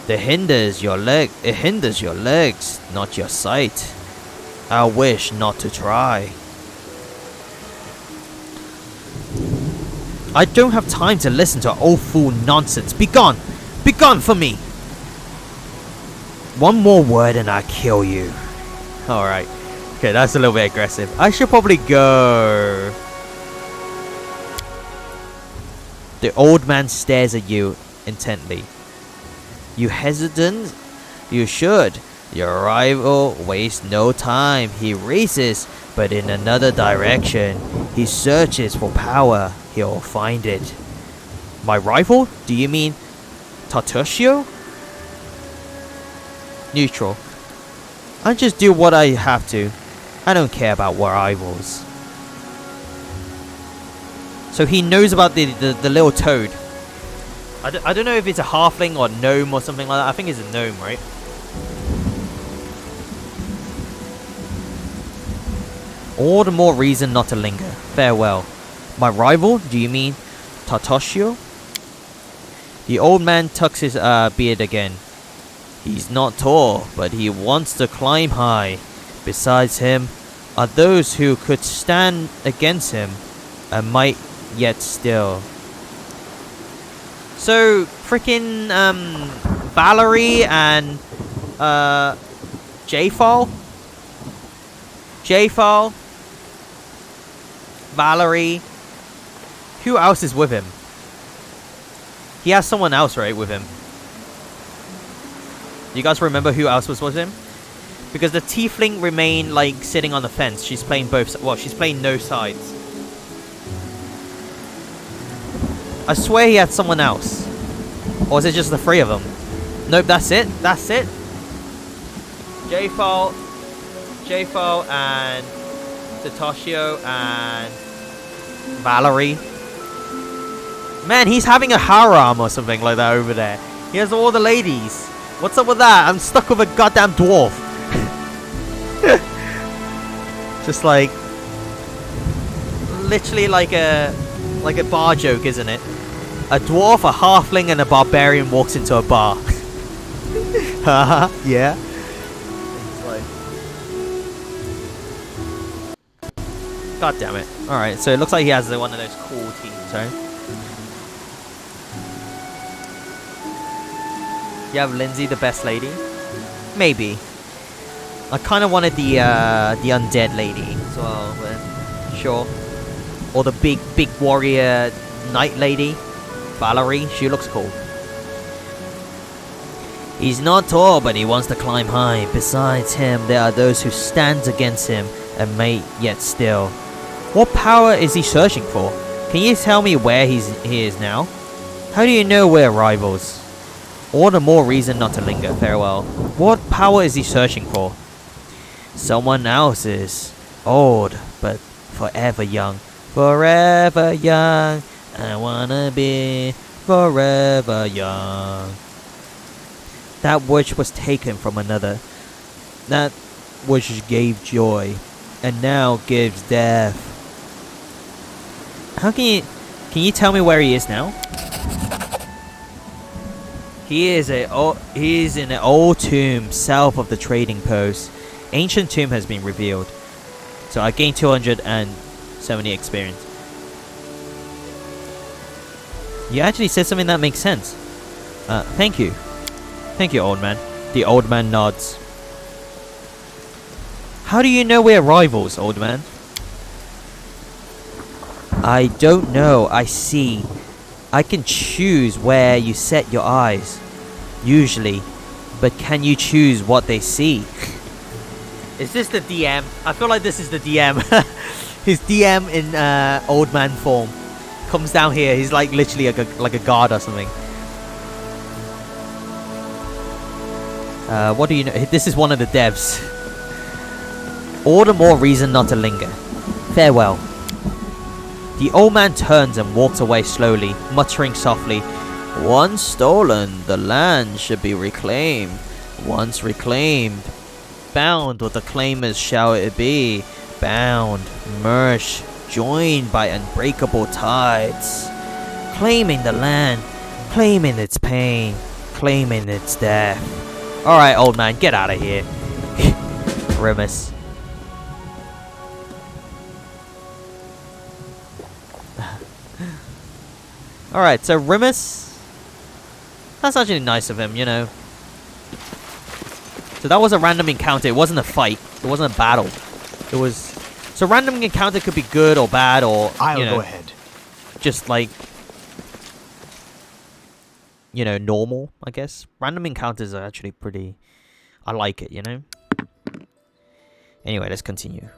It hinders your legs, not your sight. I wish not to try. I don't have time to listen to old fool nonsense. Be gone! Be gone from me! One more word and I kill you. Alright. Okay, that's a little bit aggressive. I should probably go. The old man stares at you intently. You hesitant? You should. Your rival wastes no time. He races, but in another direction. He searches for power. He'll find it. My rival? Do you mean Tartusio? Neutral. I just do what I have to. I don't care about what rivals. So he knows about the little toad. I don't know if it's a halfling or gnome or something like that. I think it's a gnome, right? All the more reason not to linger. Farewell. My rival? Do you mean Tartusio? The old man tucks his beard again. He's not tall, but he wants to climb high. Besides him are those who could stand against him and might yet still. So, freaking Valerie and J-Fall? J-Fall? Valerie? Who else is with him? He has someone else, right, with him. You guys remember who else was with him? Because the tiefling remained, like, sitting on the fence. She's playing both... Well, she's playing no sides. I swear he had someone else. Or was it just the three of them? Nope, that's it. That's it. J-Fall and Tartusio and Valerie. Man, he's having a harem or something like that over there. He has all the ladies. What's up with that? I'm stuck with a goddamn dwarf. Just like... Literally like a bar joke, isn't it? A dwarf, a halfling, and a barbarian walks into a bar. Haha, yeah. It's like... God damn it. Alright, so it looks like he has one of those cool teams, right? You have Lindsay, the best lady? Maybe. I kind of wanted the undead lady as well, but sure. Or the big warrior knight lady, Valerie. She looks cool. He's not tall, but he wants to climb high. Besides him, there are those who stand against him and may yet still. What power is he searching for? Can you tell me where he is now? How do you know we're rivals? All the more reason not to linger. Farewell. What power is he searching for? Someone else's. Old, but forever young. Forever young. I wanna be forever young. That which was taken from another. That which gave joy. And now gives death. How can you tell me where he is now? He is in an old tomb south of the trading post. Ancient tomb has been revealed. So I gained 270 experience. You actually said something that makes sense. Thank you. Thank you, old man. The old man nods. How do you know we're rivals, old man? I don't know. I see. I can choose where you set your eyes, usually, but can you choose what they see? Is this the DM? I feel like this is the DM. His DM in old man form comes down here. He's like literally like a guard or something. What do you know? This is one of the devs. All the more reason not to linger. Farewell. The old man turns and walks away slowly, muttering softly, Once stolen, the land should be reclaimed. Once reclaimed, bound with the claimers shall it be. Bound, merged, joined by unbreakable tides. Claiming the land, claiming its pain, claiming its death. Alright, old man, get out of here. Grimace. Alright, so Rimus. That's actually nice of him, you know. So that was a random encounter. It wasn't a fight. It wasn't a battle. It was... So random encounter could be good or bad or, I'll you know, go ahead. just like... You know, normal, I guess. Random encounters are actually pretty... I like it, you know. Anyway, let's continue.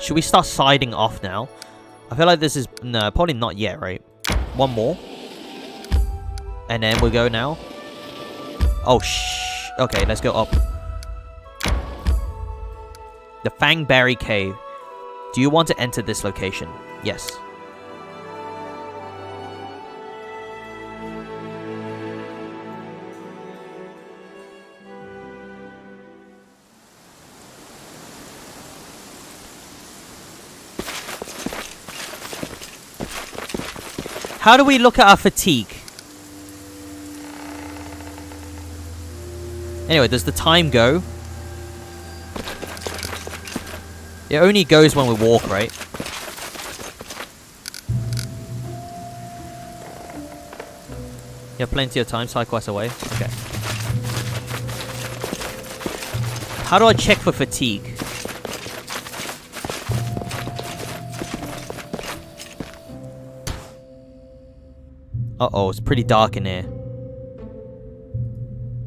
Should we start siding off now? I feel like this is... No, probably not yet, right? One more. And then we go now. Oh, shh. Okay, let's go up. The Fangberry Cave. Do you want to enter this location? Yes. How do we look at our fatigue? Anyway, does the time go? It only goes when we walk, right? You have plenty of time, cyclist away. Okay. How do I check for fatigue? Uh-oh, it's pretty dark in here.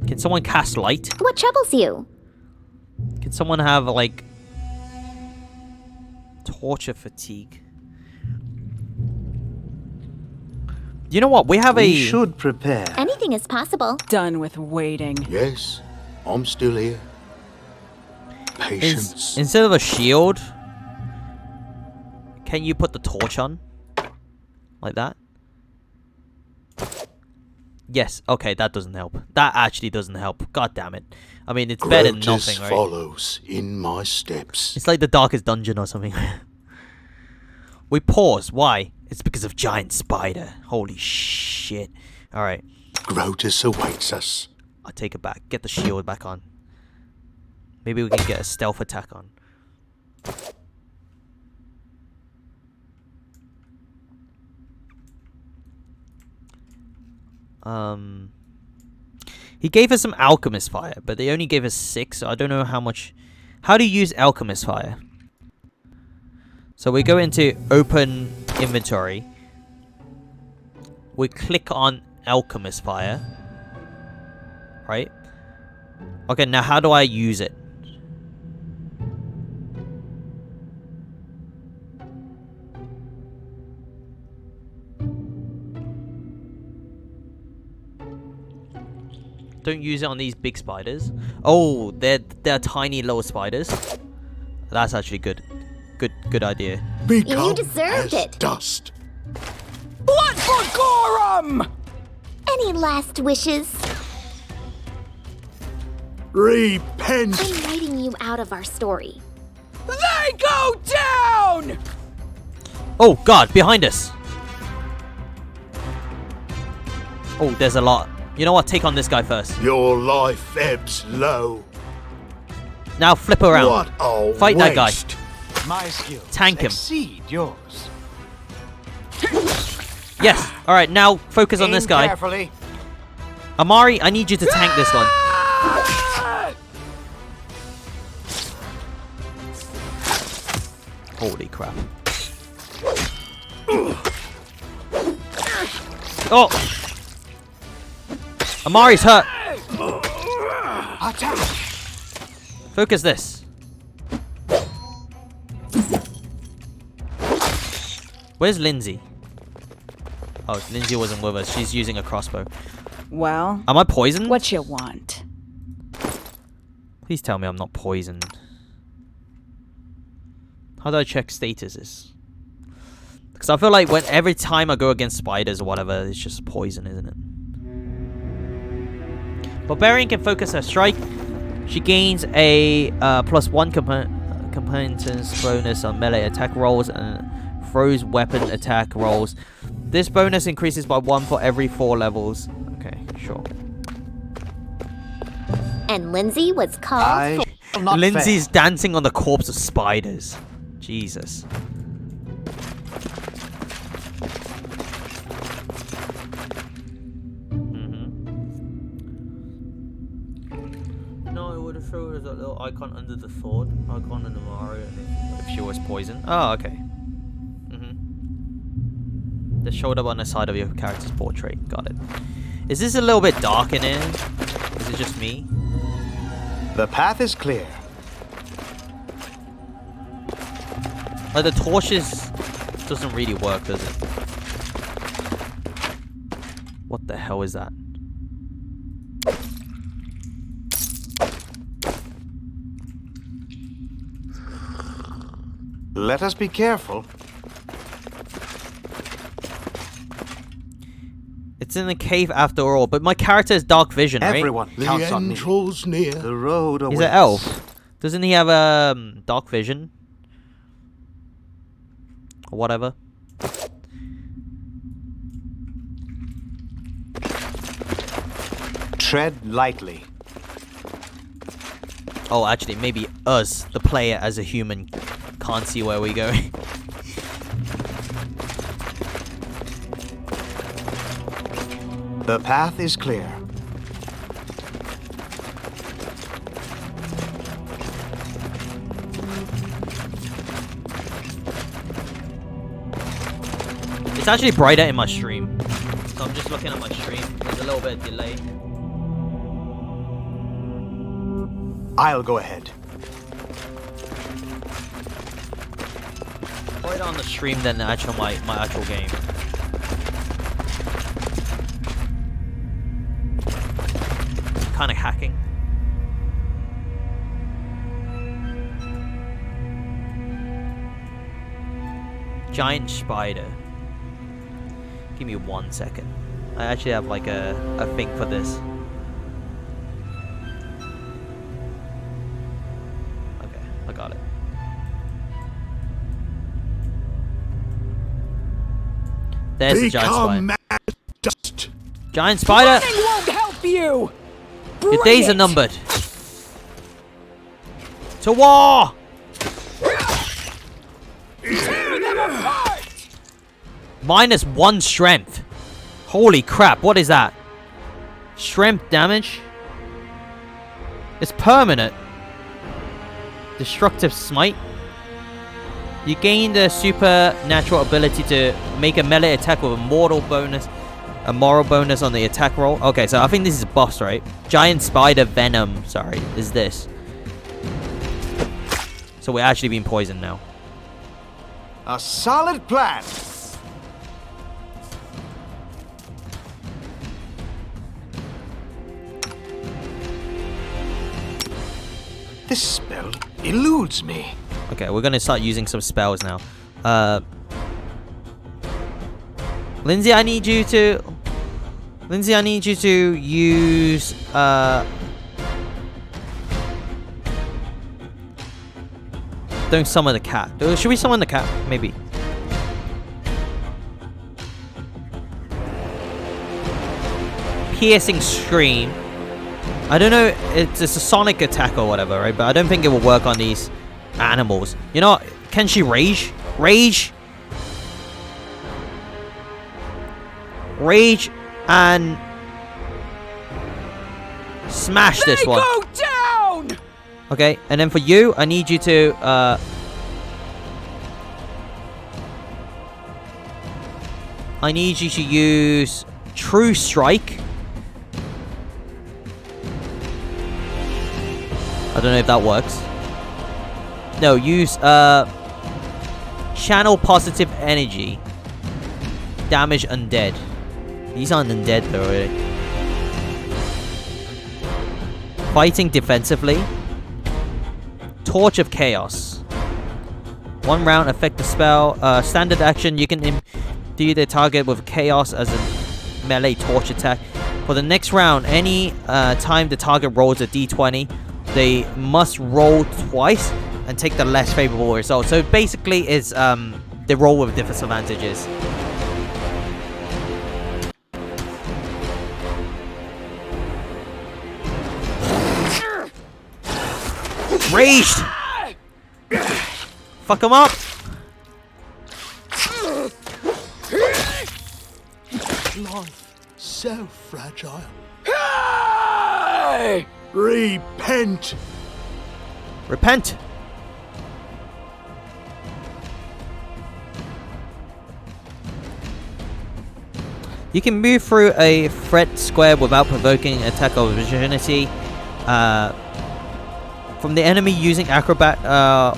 Can someone cast light? What troubles you? Can someone have, like... torture fatigue? You know what? We have We should prepare. Anything is possible. Done with waiting. Yes, I'm still here. Patience. Instead of a shield, can you put the torch on? Like that? Yes, okay, that doesn't help. That actually doesn't help. God damn it. I mean, it's better than nothing, right? follows in my steps. It's like the darkest dungeon or something. We pause. Why? It's because of giant spider. Holy shit. Alright. Grotus awaits us. I'll take it back. Get the shield back on. Maybe we can get a stealth attack on. He gave us some alchemist fire, but they only gave us 6, so I don't know how much... How do you use alchemist fire? So we go into open inventory. We click on alchemist fire. Right? Okay, now how do I use it? Don't use it on these big spiders. Oh, they're tiny little spiders. That's actually good. Good idea. You deserved as it. dust. Blood for Gorum! Any last wishes? Repent. I'm writing you out of our story. They go down! Oh, God, behind us. Oh, there's a lot. You know what? Take on this guy first. Your life ebbs low. Now flip around. What a Fight that guy. waste. My skills Tank him. exceed yours. Yes. All right. Now focus on this Aim guy. Carefully. Amari, I need you to tank this one. Holy crap. Oh. Amari's hurt. Attack. Focus this. Where's Lindsay? Oh, Lindsay wasn't with us. She's using a crossbow. Well, Am I poisoned? what you want? Please tell me I'm not poisoned. How do I check statuses? Because I feel like every time I go against spiders or whatever, it's just poison, isn't it? Barbarian can focus her strike. She gains a +1 competence bonus on melee attack rolls and throws weapon attack rolls. This bonus increases by 1 for every 4 levels. Okay, sure. And Lindsay was called I shall not Lindsay's fail. dancing on the corpse of spiders. Jesus. No, it would have showed us that little icon under the sword, icon in the Mario, if she was poisoned. Oh, okay. That showed up on the side of your character's portrait. Got it. Is this a little bit dark in here? Is it just me? The path is clear. Like the torches This doesn't really work, does it? What the hell is that? Let us be careful. It's in the cave after all, but my character has dark vision, right? Everyone The counts on end me. draws near. The road awaits. He's an elf. Doesn't he have dark vision? Or whatever. Tread lightly. Oh, actually, maybe us, the player as a human, can't see where we're going. The path is clear. It's actually brighter in my stream. So I'm just looking at my stream. There's a little bit of delay. I'll go ahead. Brighter on the stream than the actual my actual game. Kind of hacking. Giant spider. Give me 1 second. I actually have like a thing for this. Okay, I got it. There's the giant spider. Become mad dust. Giant spider! Running won't help you! Your days are numbered. To war! -1 strength. Holy crap, what is that? Strength damage? It's permanent. Destructive smite. You gain the supernatural ability to make a melee attack with a moral bonus on the attack roll. Okay, so I think this is a boss, right? Giant spider venom, sorry, is this. So we're actually being poisoned now. A solid plan. This spell eludes me. Okay, we're gonna start using some spells now. Lindsay, I need you to use don't summon the cat. Should we summon the cat? Maybe. Piercing scream. I don't know, it's a sonic attack or whatever, right? But I don't think it will work on these animals. You know what? Can she rage? Rage? Rage and smash this one. Go down! Okay, and then for you, I need you to I need you to use True Strike. I don't know if that works. No, use Channel Positive Energy. Damage Undead. These aren't undead though, really. Fighting defensively. Torch of Chaos. 1 round, effect the spell. Standard action, you can do the target with Chaos as a melee torch attack. For the next round, any time the target rolls a d20, they must roll twice and take the less favorable result. So basically, it's they roll with disadvantages. Raged! Fuck him up! Life so fragile. Hey! Repent. Repent! You can move through a threat square without provoking attack of opportunity. From the enemy using acrobat,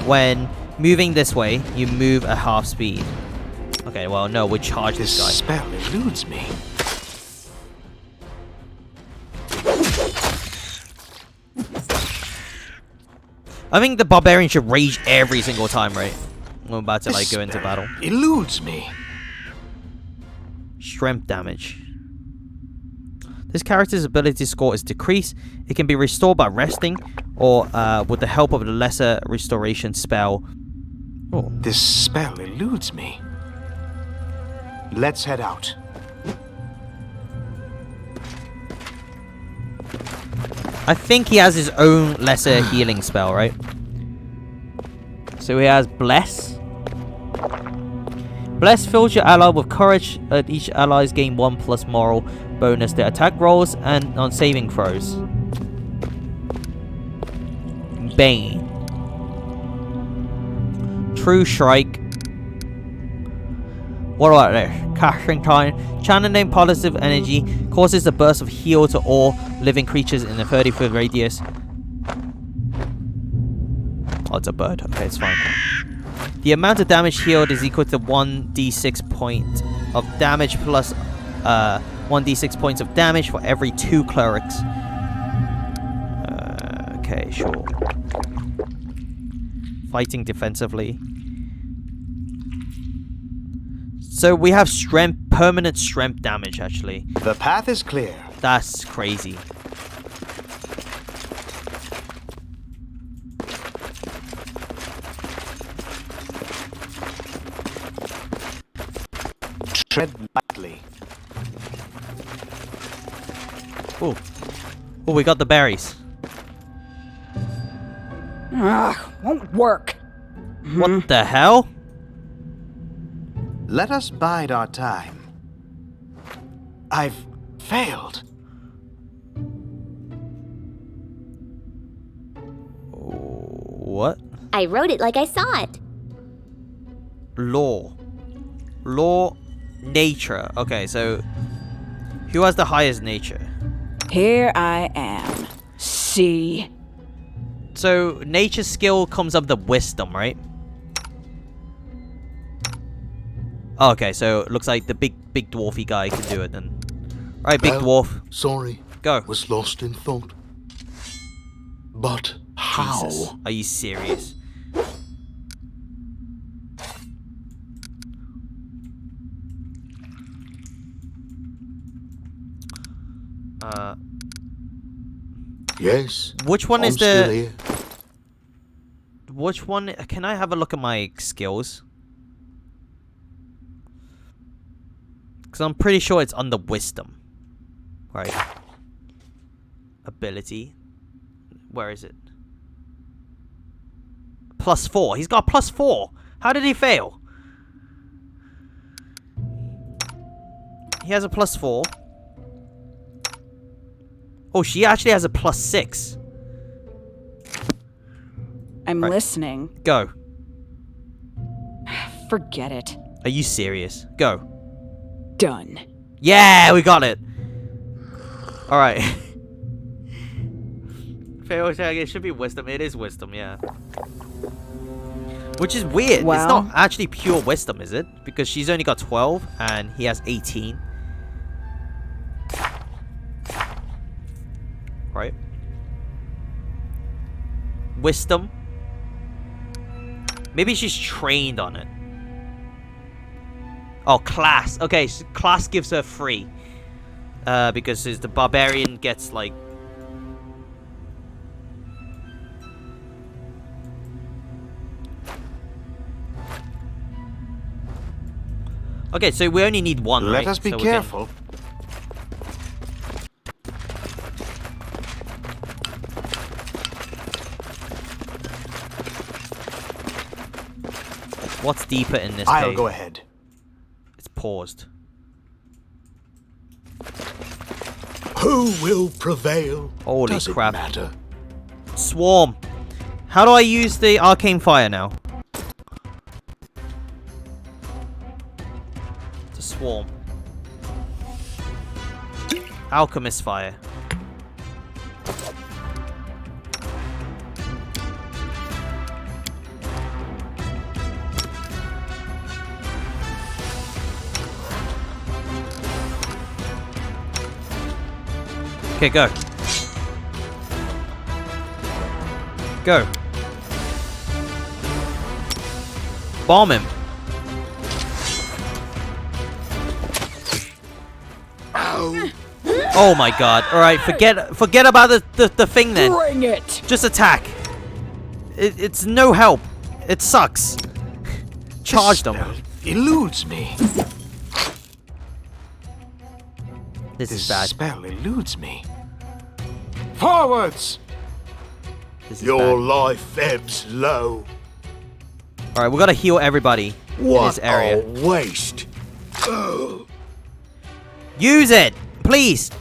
when moving this way, you move at half speed. Okay, well, no, we charge This this guy. spell eludes me. I think the barbarian should rage every single time, right? I'm about to, This like, go into spell battle. eludes me. Strength damage. This character's ability score is decreased. It can be restored by resting or with the help of the lesser restoration spell. Oh. This spell eludes me. Let's head out. I think he has his own lesser healing spell, right? So he has Bless. Bless fills your ally with courage. Each allies gain 1+ moral bonus to attack rolls and on saving throws. Bane. True Strike. What about this? Casting Time. Channeling positive energy causes a burst of heal to all living creatures in a 30-foot radius. Oh, it's a bird. Okay, it's fine. The amount of damage healed is equal to 1d6 point of damage plus 1d6 points of damage for every 2 clerics. Okay, sure. Fighting defensively. So we have strength, permanent strength damage, actually. The path is clear. That's crazy. Tread lightly. Oh, we got the berries. Won't work. What the hell? Let us bide our time. I've failed. What? I wrote it like I saw it. Law. Law. Nature. Okay, so who has the highest nature? Here I am. See? So nature skill comes up the wisdom, right? Oh, okay, so it looks like the big dwarfy guy can do it then. Alright, big dwarf. Sorry. Go. Was lost in thought. But how? Jesus. Are you serious? Yes. Which one I'm is still the... here. Which one... Can I have a look at my skills? Because I'm pretty sure it's under wisdom. Right. Ability. Where is it? +4. He's got +4. How did he fail? He has a +4. Oh, she actually has a +6. I'm Right. listening. Go. Forget it. Are you serious? Go. Done. Yeah, we got it. All right. Fail check. It should be wisdom. It is wisdom, yeah. Which is weird. It's Well- not actually pure wisdom, is it? Because she's only got 12 and he has 18. Right. Wisdom. Maybe she's trained on it. Oh, class. Okay, so class gives her 3. Because the barbarian gets like... Okay, so we only need 1, right? Let us be So we're good. careful. What's deeper in this I'll cave? go ahead. It's paused. Who will prevail? Holy Does crap. it matter? Swarm. How do I use the arcane fire now? To swarm. Alchemist fire. Okay, go. Go. Bomb him. Oh my god. Alright, forget about the thing then. Bring it! Just attack. It's no help. It sucks. Charge them. Spell eludes me. This This is bad. spell eludes me. Forwards! This is Your bad. life ebbs low. Alright, we gotta heal everybody in What this area. a waste. Oh. Use it! Please!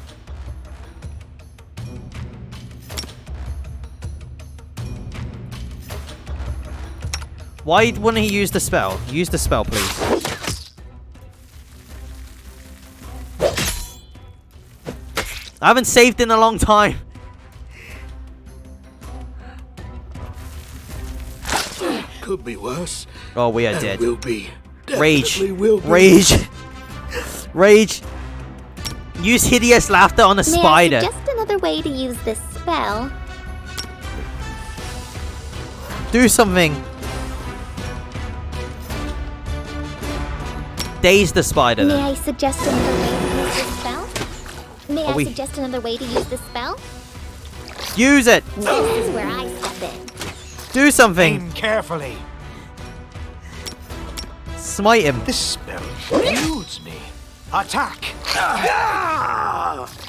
Why wouldn't he use the spell? Use the spell, please. I haven't saved in a long time. Could be worse. Oh, we are And dead. will be. Rage. Definitely will be. Rage. Rage. Use hideous laughter on a May I spider. suggest another way to use this spell? Do something. Daze the spider May then. I suggest another way to use this spell? May Are I we- suggest another way to use this spell? Use it. This is where I step in. Do something. Aim carefully. Smite him. This spell eludes me. Attack!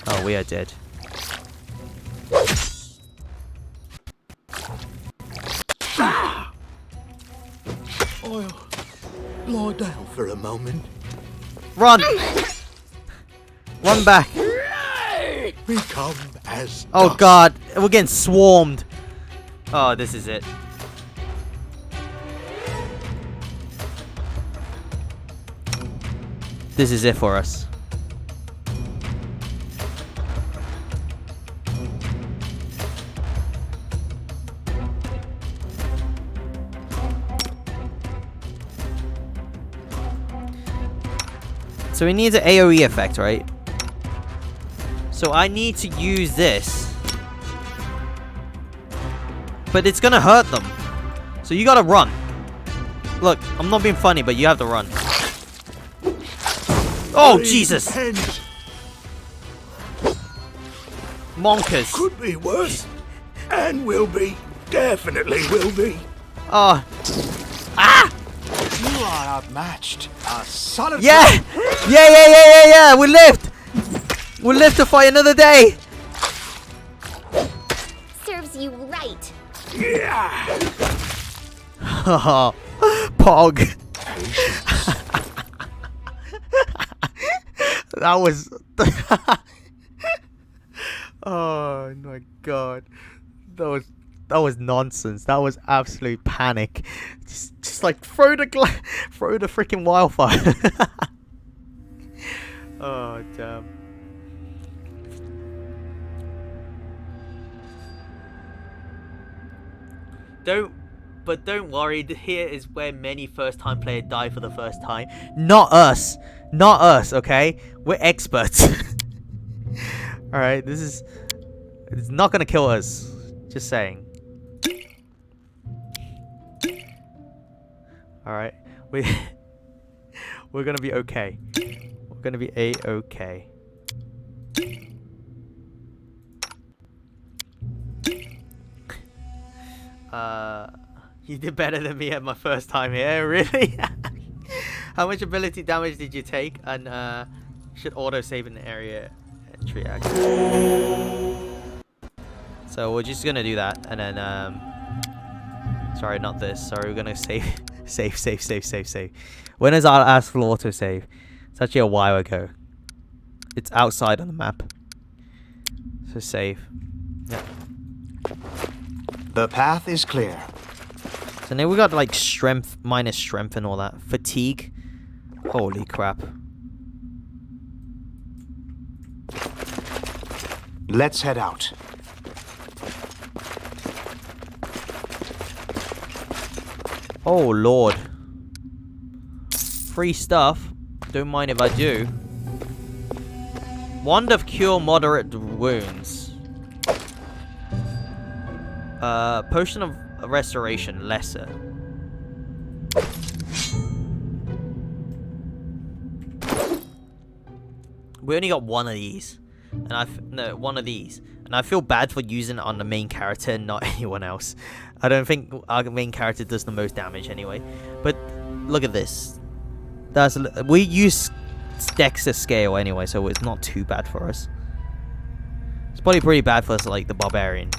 Oh, we are dead. I'll lie down for a moment. Run. Run back. Become as Oh dust. god, we're getting swarmed. Oh, this is it. This is it for us. So it needs an AoE effect, right? So I need to use this. But it's gonna hurt them. So you gotta run. Look, I'm not being funny, but you have to run. Oh, Jesus! Depends. Monkers. Could be worse. And will be. Definitely will be. Oh. You are outmatched. A solid. Yeah! Yeah! We lived! We lived to fight another day! Serves you right. Haha. Pog. That was... oh my god. That was nonsense. That was absolute panic. Just like throw the freaking wildfire. Oh damn. Don't worry, here is where many first-time players die for the first time. Not us. Not us, okay? We're experts. Alright, it's not gonna kill us. Just saying. Alright. We're gonna be okay. We're gonna be A-okay. You did better than me at my first time here, really? How much ability damage did you take? And should auto-save in the area entry action. So we're just gonna do that, and then sorry, not this. Sorry, we're gonna save. Save. When is our ask for auto-save? It's actually a while ago. It's outside on the map. So save. Yeah. The path is clear. So now we got like strength, minus strength and all that. Fatigue. Holy crap. Let's head out. Oh lord. Free stuff. Don't mind if I do. Wand of Cure Moderate Wounds. Potion of Restoration, lesser. We only got one of these. And one of these. And I feel bad for using it on the main character and not anyone else. I don't think our main character does the most damage anyway. But look at this. We use Dexter scale anyway, so it's not too bad for us. It's probably pretty bad for us, like the barbarian.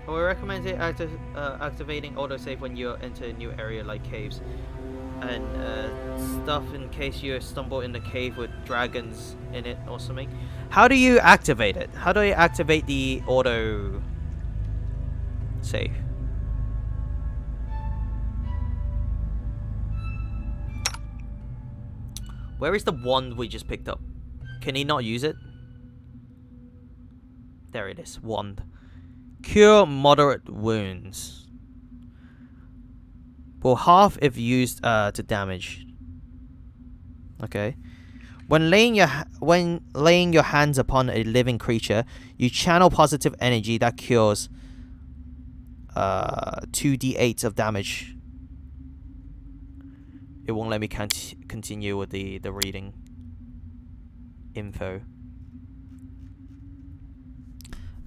We recommend activating autosave when you enter a new area like caves and stuff in case you stumble in the cave with dragons in it or something. How do you activate it? How do I activate the auto save? Where is the wand we just picked up? Can he not use it? There it is, wand. Cure moderate wounds. Will half if used to damage. Okay. When laying your hands upon a living creature, you channel positive energy that cures 2d8 of damage. It won't let me continue with the reading info.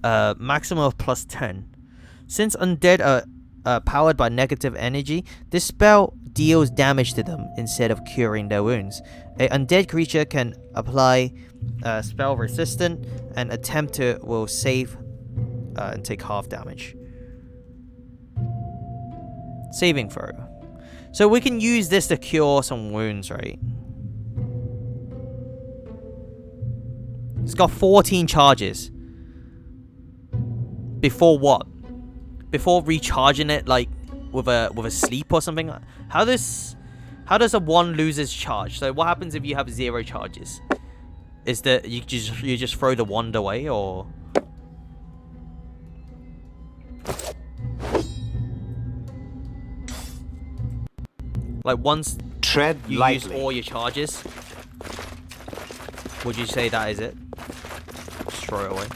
Maximum of +10. Since undead are powered by negative energy, this spell deals damage to them instead of curing their wounds. A undead creature can apply spell resistant and attempt to will save and take half damage. Saving throw. So we can use this to cure some wounds, right? It's got 14 charges. Before what? Before recharging it, like with a sleep or something. How does a one lose its charge? So what happens if you have 0 charges? Is that you just throw the wand away, or? Like once Tread you lightly. use all your charges, would you say that is it? Just throw it away.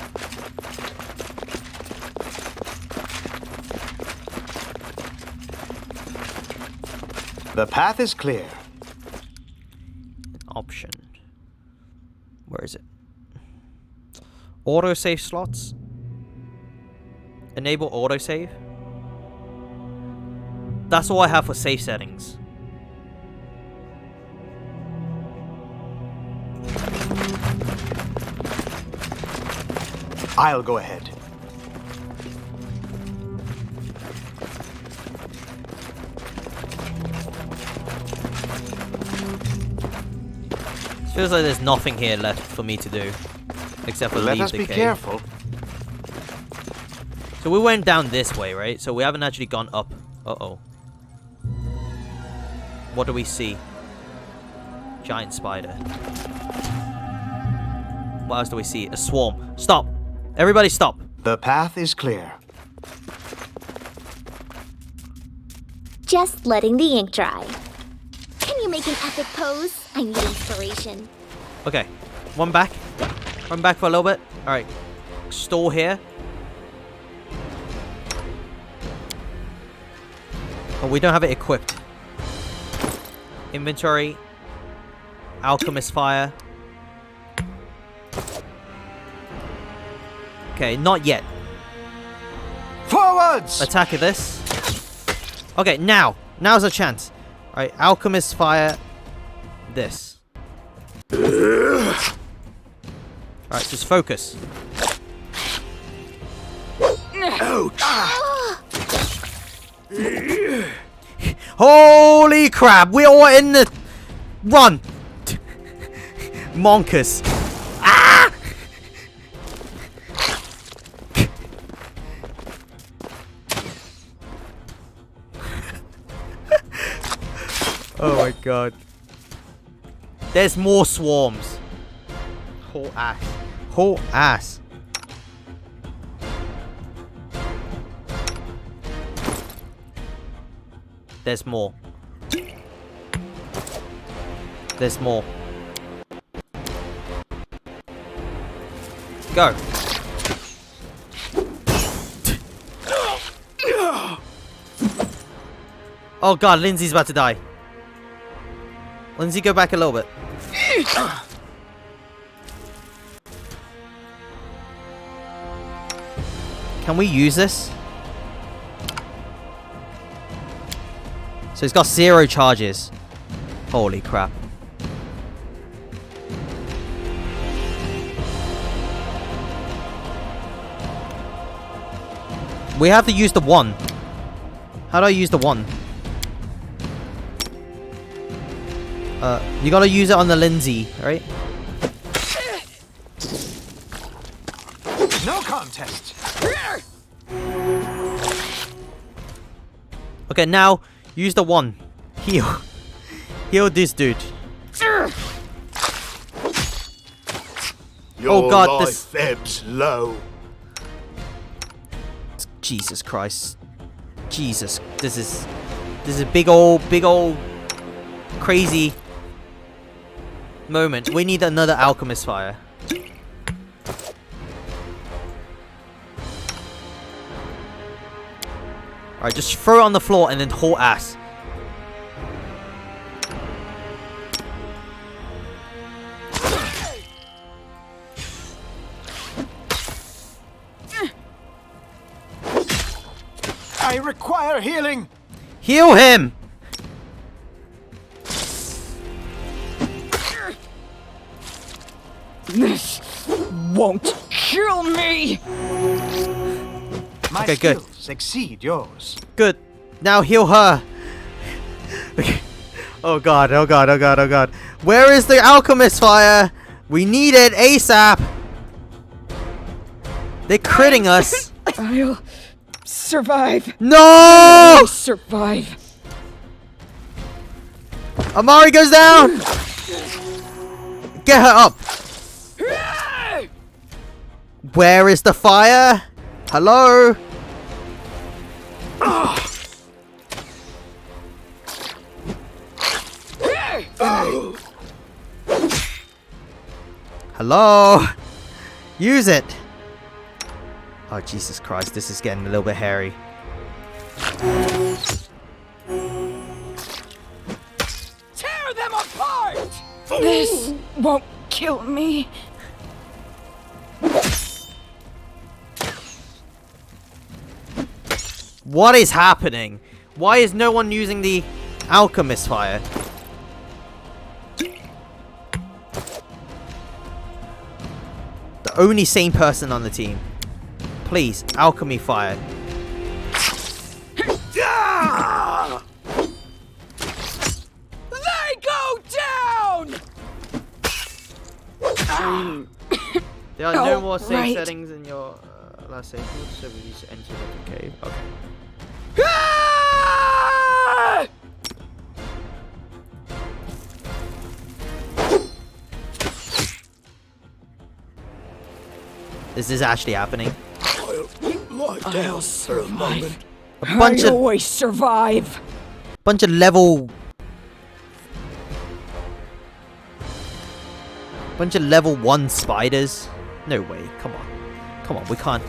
The path is clear. Option. Where is it? Autosave slots. Enable autosave. That's all I have for save settings. I'll go ahead. Feels like there's nothing here left for me to do, except for Let leave us the be cave. careful. So we went down this way, right? So we haven't actually gone up. Uh-oh. What do we see? Giant spider. What else do we see? A swarm. Stop! Everybody stop! The path is clear. Just letting the ink dry. Can you make an epic pose? I need inspiration. Okay. One back. Run back for a little bit. Alright. Stall here. Oh, we don't have it equipped. Inventory. Alchemist fire. Okay, not yet. Forwards! Attack of this. Okay, now. Now's a chance. Alright, Alchemist fire. This. Alright, just focus. Holy crap, we're all in the... Run! Monkers. Ah! Oh my god. There's more swarms. Whole ass. Whole ass. There's more. There's more. Go. Oh god, Lindsay's about to die. Lindsay, go back a little bit. Can we use this? So he's got 0 charges. Holy crap. We have to use the 1. How do I use the 1? You gotta use it on the Lindsay, right? No contest. Okay, now use the 1. Heal. Heal this dude. Your God, life this- ebbs low. Jesus Christ. Jesus. This is a big old crazy moment. We need another alchemist fire. Alright, just throw it on the floor and then haul ass. I require healing. Heal him! This won't kill me! My Okay, good. skills exceed yours. Good. Now heal her. Okay. Oh god, oh god, oh god, oh god. Where is the alchemist fire? We need it ASAP. They're critting us. I'll survive. No! I'll survive. Amari goes down. Get her up. Where is the fire? Hello? Hello? Use it. Oh, Jesus Christ. This is getting a little bit hairy. Tear them apart! This won't kill me. What is happening? Why is no one using the alchemist fire? The only sane person on the team. Please, alchemy fire. They go down! There are no more Oh, save right. settings in your last save. So we need to enter the cave. Okay. Ah! Is this actually happening? I'll lie down for a moment. A bunch I of always survive. level bunch of level 1 spiders. No way. Come on. Come on, we can't.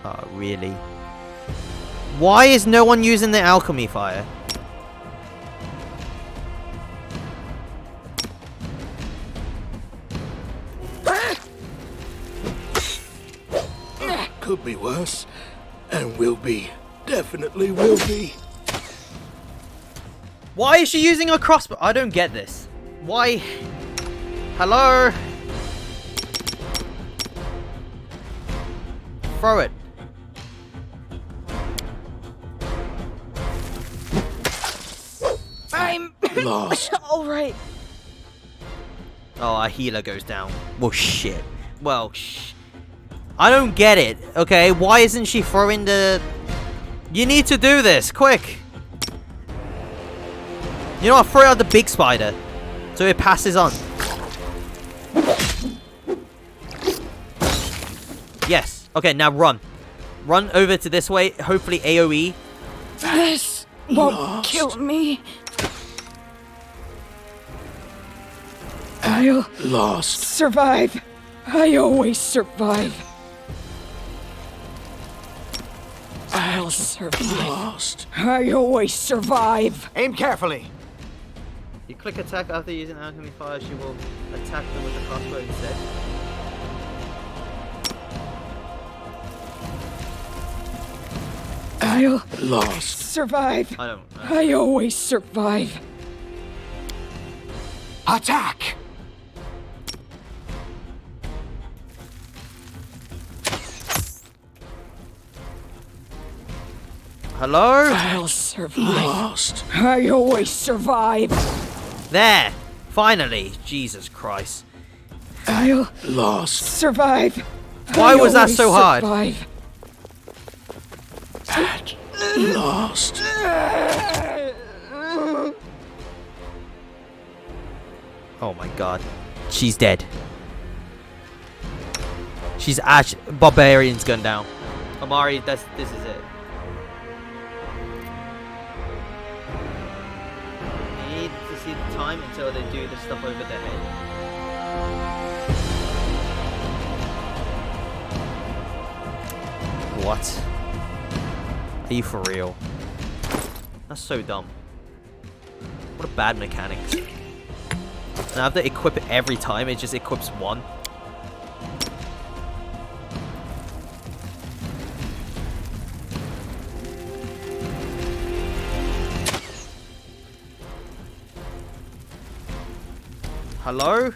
Oh, really? Why is no one using the alchemy fire? Could be worse. And will be. Definitely will be. Why is she using a crossbow? I don't get this. Why? Hello? Throw it. I'm Lost. all right. Oh, our healer goes down. Well, shit. Well, I don't get it. Okay, why isn't she throwing the... You need to do this, quick. You know what, throw out the big spider. So it passes on. Yes. Okay, now run. Run over to this way. Hopefully AoE. This won't Lost. kill me. I'll Lost. survive. I always survive. I'll survive. Lost. I always survive. Aim carefully. You click attack after using alchemy fire, she will attack them with the crossbow instead. I'll Lost. survive. I don't know. I always survive. Attack! Hello? I'll survive. Lost. I always survive. There! Finally! Jesus Christ. I'll Lost. survive. Why I was that always so hard? survive. Lost. Oh my god. She's dead. She's actually... Barbarian's gone down. Amari, this is it. You need to see the time until they do the stuff over their head. What? Are you for real? That's so dumb. What a bad mechanics. And I have to equip it every time, it just equips one. Hello?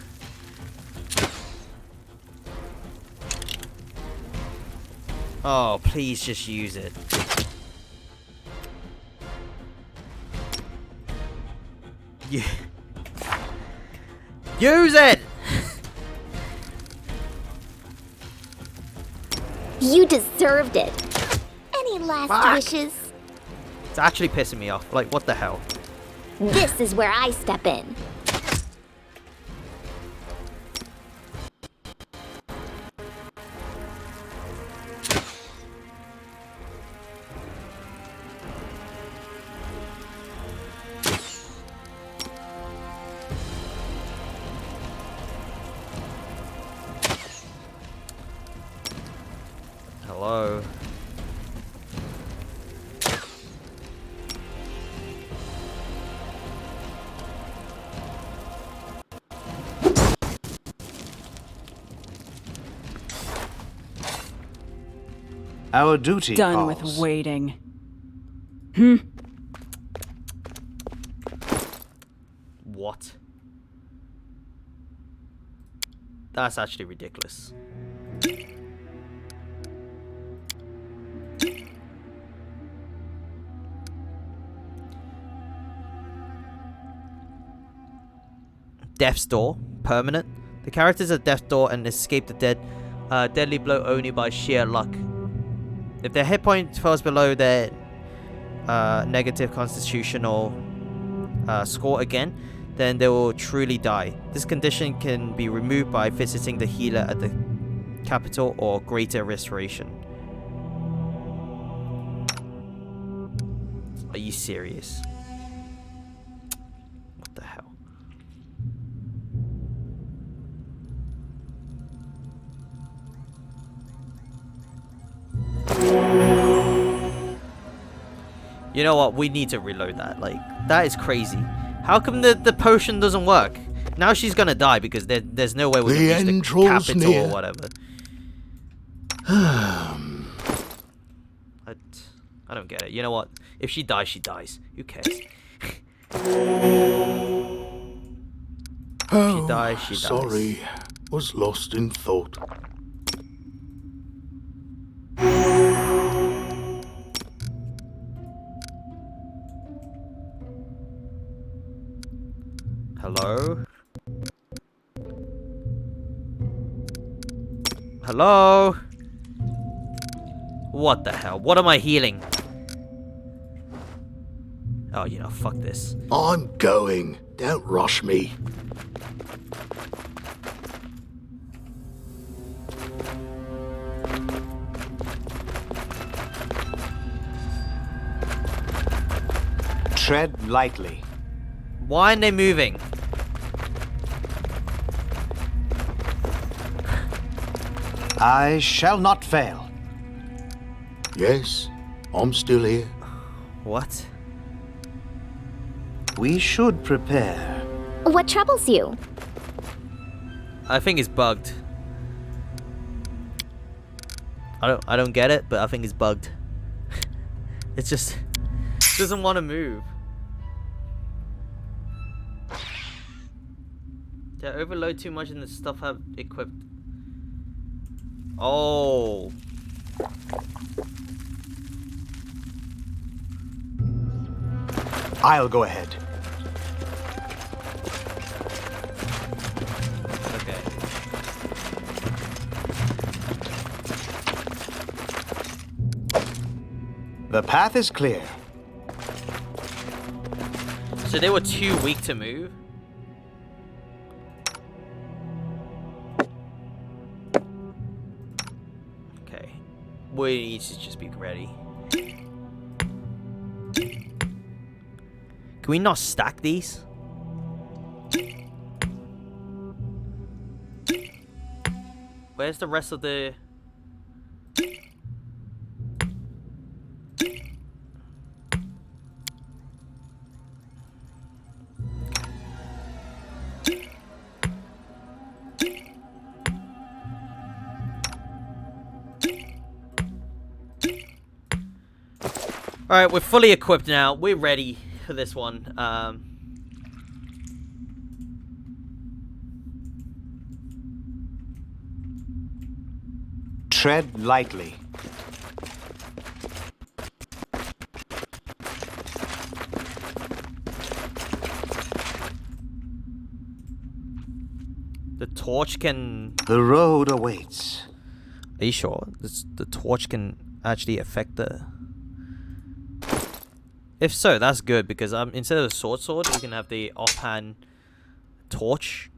Oh, please just use it. Yeah. Use it! You deserved it. Any last wishes? It's actually pissing me off. Like, what the hell? This is where I step in. Hello? Our duty Done calls. with waiting. What? That's actually ridiculous. Death's Door, permanent. The characters at Death's Door and escape the deadly blow only by sheer luck. If their hit point falls below their negative constitutional score again, then they will truly die. This condition can be removed by visiting the healer at the capital or greater restoration. Are you serious? What the hell? You know what? We need to reload that. Like, that is crazy. How come the potion doesn't work? Now she's gonna die because there's no way we can reach end the draws capital near. or whatever. I don't get it. You know what? If she dies, she dies. Who cares? Oh, She dies, she dies. sorry. Was lost in thought. Hello? Hello? What the hell? What am I healing? Oh, you know, fuck this. I'm going. Don't rush me. Tread lightly. Why aren't they moving? I shall not fail. Yes, I'm still here. What? We should prepare. What troubles you? I think it's bugged. I don't get it, but I think it's bugged. It's just doesn't want to move. Did I overload too much in the stuff I've equipped? Oh. I'll go ahead. Okay. The path is clear. So they were too weak to move? Okay. We need to just be ready. Can we not stack these? Where's the rest of the... Alright, we're fully equipped now. We're ready for this one. Tread lightly. The torch can... The road awaits. Are you sure? The torch can actually affect the... If so, that's good, because instead of the sword, we can have the offhand torch.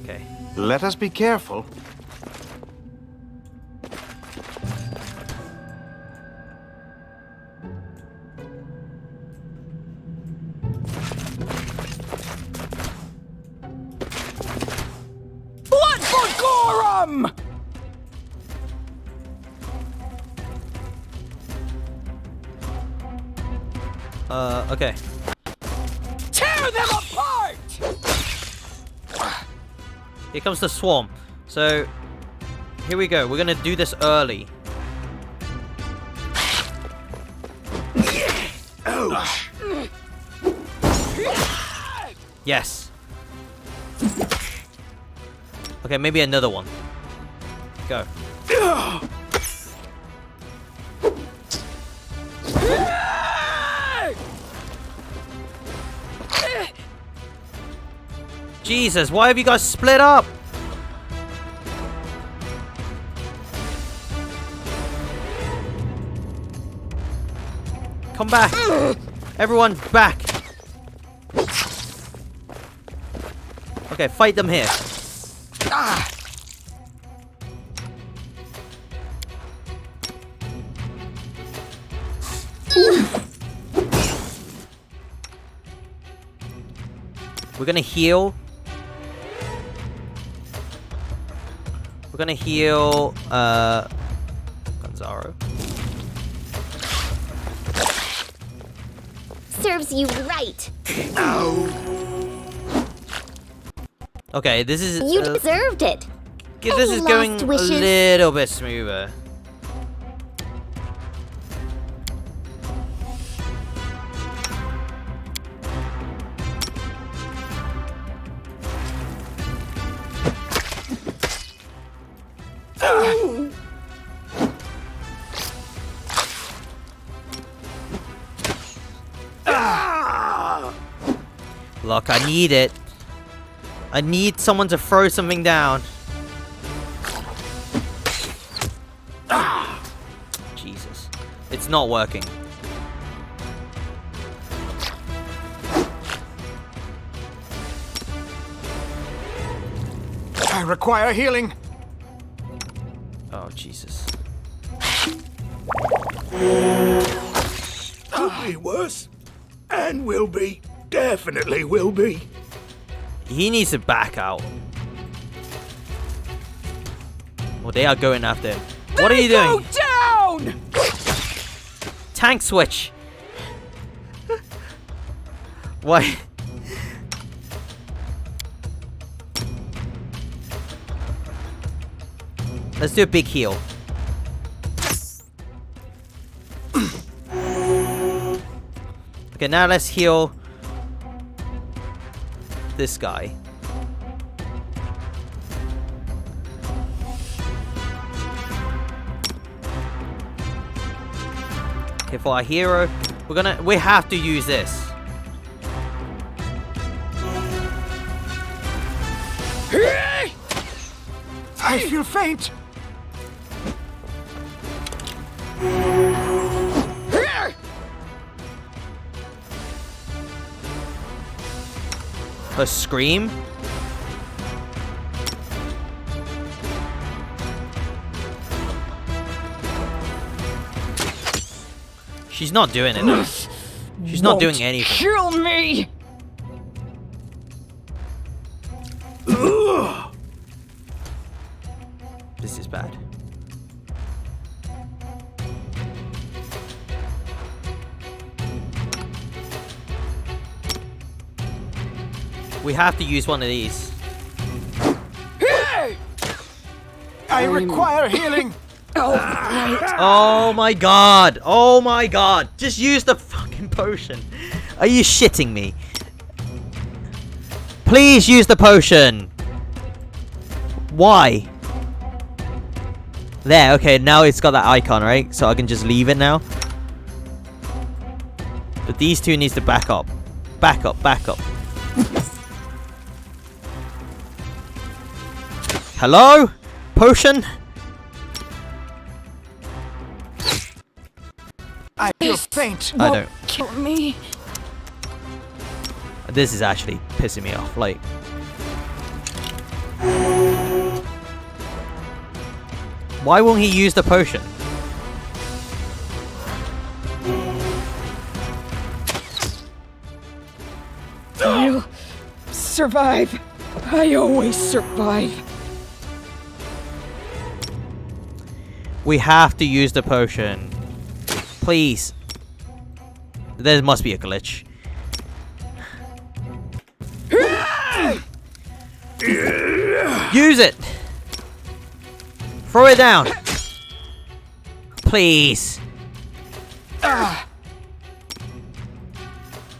Okay. Let us be careful. Blood for Gorum! Okay. Tear them apart! Here comes the swarm. So, here we go. We're gonna do this early. Ouch! Yes. Okay, maybe another one. Go. Jesus, why have you guys split up? Come back. Everyone back. Okay, fight them here. We're gonna heal. We're gonna heal Gonzaro. Serves you right. Okay, this is You deserved it. this Any is going last a wishes? little bit smoother. Look, I need it. I need someone to throw something down. Jesus. It's not working. I require healing. Oh, Jesus. Could be worse. And will be. Definitely will be. He needs to back out. Well, they are going after him. What are you doing? Go down! Tank switch. Why? Let's do a big heal. Okay, now let's heal this guy. Okay, for our hero, we have to use this. I feel faint. Her scream. She's not doing it. She's not doing anything. Kill me! This is bad. We have to use one of these. I require healing. Oh, right. Oh my god! Oh my god! Just use the fucking potion. Are you shitting me? Please use the potion. Why? There, okay, now it's got that icon, right? So I can just leave it now. But these two needs to back up. Back up, back up. Hello? Potion? I feel faint. I don't. Kill me. This is actually pissing me off. Like, why won't he use the potion? I'll survive. I always survive. We have to use the potion. Please. There must be a glitch. Use it! Throw it down! Please!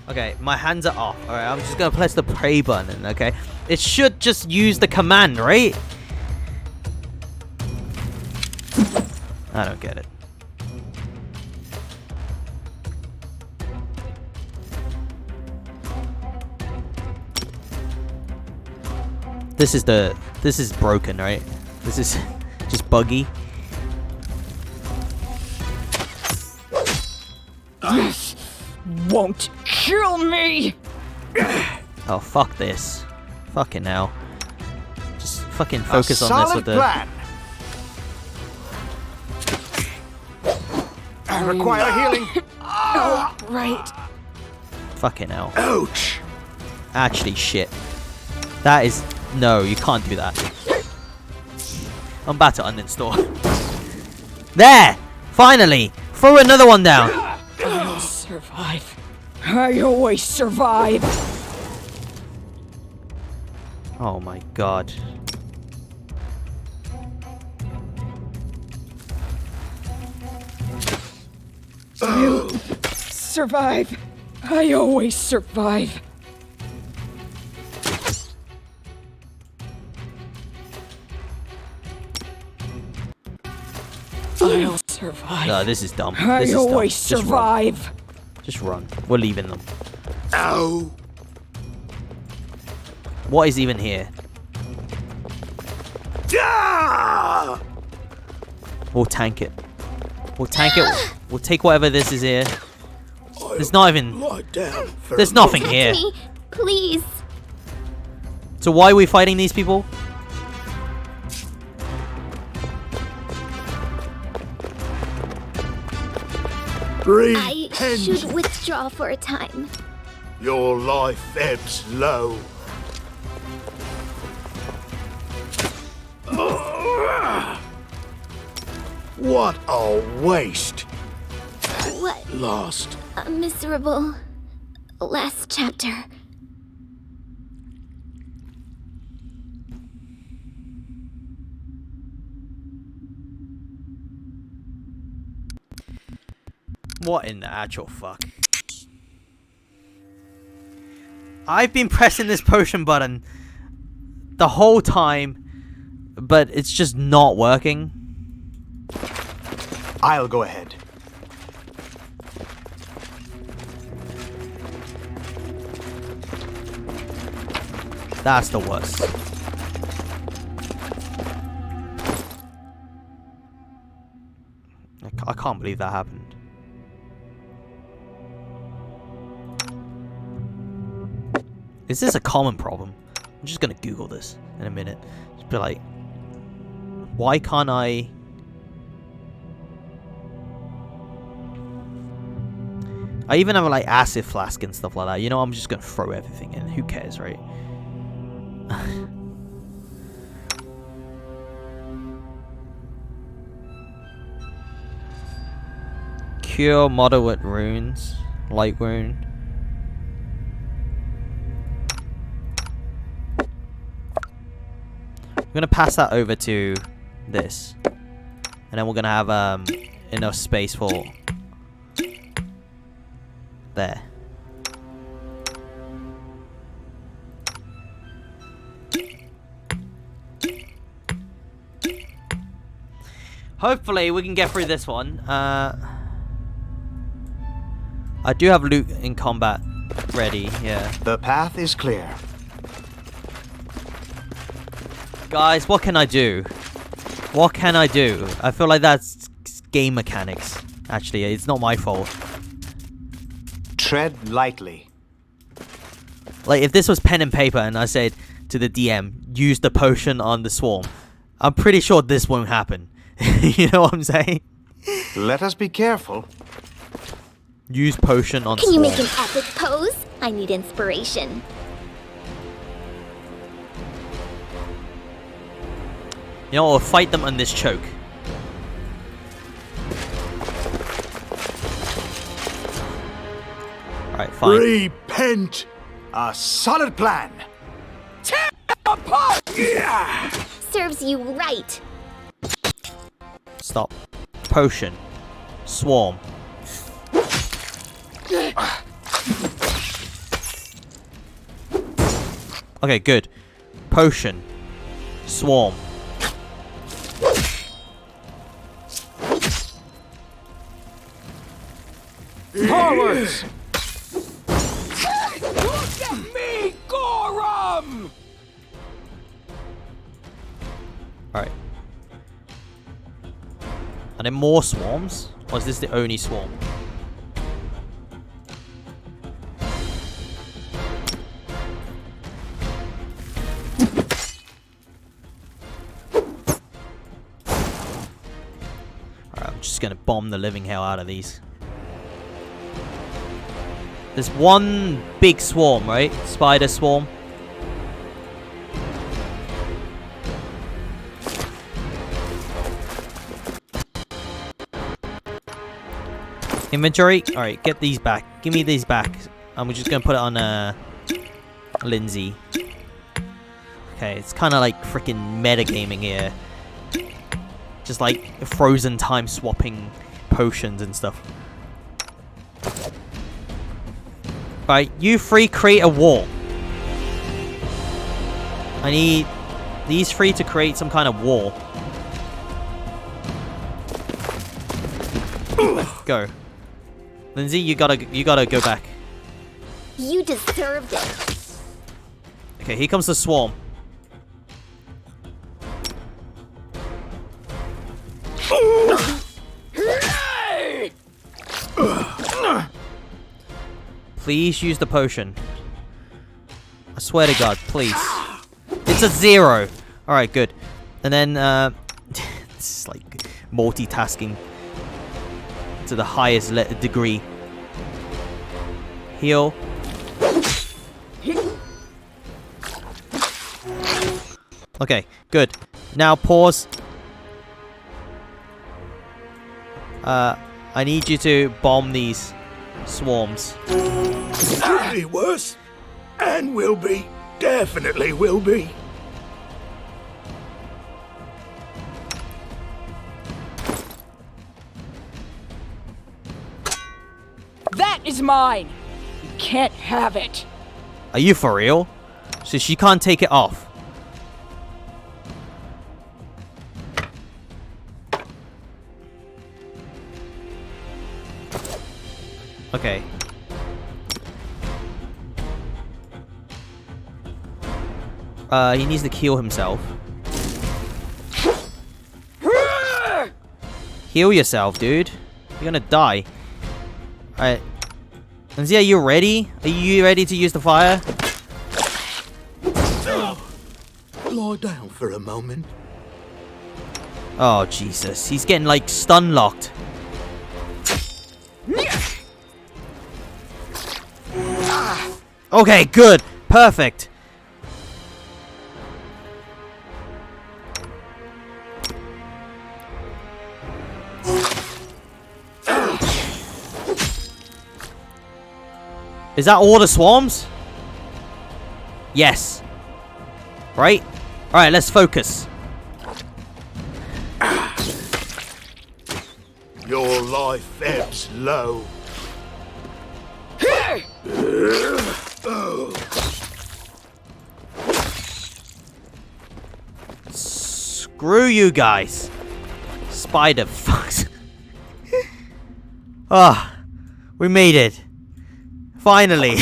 Okay, my hands are off. Alright, I'm just gonna press the pray button, okay? It should just use the command, right? I don't get it. This is broken, right? This is just buggy. This won't kill me. Oh, fuck this. Fucking hell. Just fucking focus A on this solid with the... plan. I require healing. Oh, right. Fucking hell. Ouch! Actually, shit. That is... No, you can't do that. I'm about to uninstall. There! Finally! Throw another one down! I'll survive. I always survive. Oh my god. I'll survive. I always survive. I'll survive. No, this is dumb. I This is dumb. always Just run. survive. Just run. We're leaving them. Ow! What is even here? Ah! We'll tank it. We'll tank it. We'll take whatever this is here. There's not even... Lie down for There's a nothing Protect here. me, please. So why are we fighting these people? I Repent. should withdraw for a time. Your life ebbs low. What a waste. What Lost. a miserable last chapter. What in the actual fuck? I've been pressing this potion button the whole time, but it's just not working. I'll go ahead. That's the worst. I can't believe that happened. Is this a common problem? I'm just gonna Google this in a minute. Just be like, why can't I... I even have like acid flask and stuff like that. You know, I'm just gonna throw everything in. Who cares, right? Cure moderate runes. Light rune. We're gonna pass that over to this. And then we're gonna have enough space for there. Hopefully we can get through this one. I do have loot in combat ready, yeah. The path is clear. Guys, what can I do? What can I do? I feel like that's game mechanics. Actually, it's not my fault. Tread lightly. Like, if this was pen and paper and I said to the DM, use the potion on the swarm, I'm pretty sure this won't happen. You know what I'm saying? Let us be careful. Use potion on Can swarm. you make an epic pose? I need inspiration. You know, we'll fight them on this choke. Alright, fine. Repent. A solid plan. Serves you right. Stop. Potion. Swarm. Okay, good. Potion. Swarm. Forwards! Look at me, Gorum! Alright. Are there more swarms? Or is this the only swarm? Alright, I'm just gonna bomb the living hell out of these. There's one big swarm, right? Spider swarm. Inventory. Alright, get these back. Give me these back. And we're just going to put it on Lindsay. Okay, it's kind of like freaking metagaming here. Just like frozen time swapping potions and stuff. Alright, you three create a wall. I need these three to create some kind of wall. Go. Lindsay, you gotta go back. You deserved it. Okay, here comes the swarm. Please use the potion. I swear to God, please. It's a 0. Alright, good. And then, this is like multitasking. to the highest degree. Heal. Okay, good. Now pause. I need you to bomb these swarms. Could be worse. And will be. Definitely will be. That is mine! You can't have it! Are you for real? So she can't take it off. Okay. He needs to kill himself. Heal yourself, dude. You're gonna die. Alright. Lindsay, are you ready? Are you ready to use the fire? Lie down for a moment. Oh, Jesus. He's getting, like, stun locked. Okay, good. Perfect. Is that all the swarms? Yes. Right? Alright, let's focus. Your life ebbs low. Screw you guys. Spider fucks. Ah, we made it. Finally.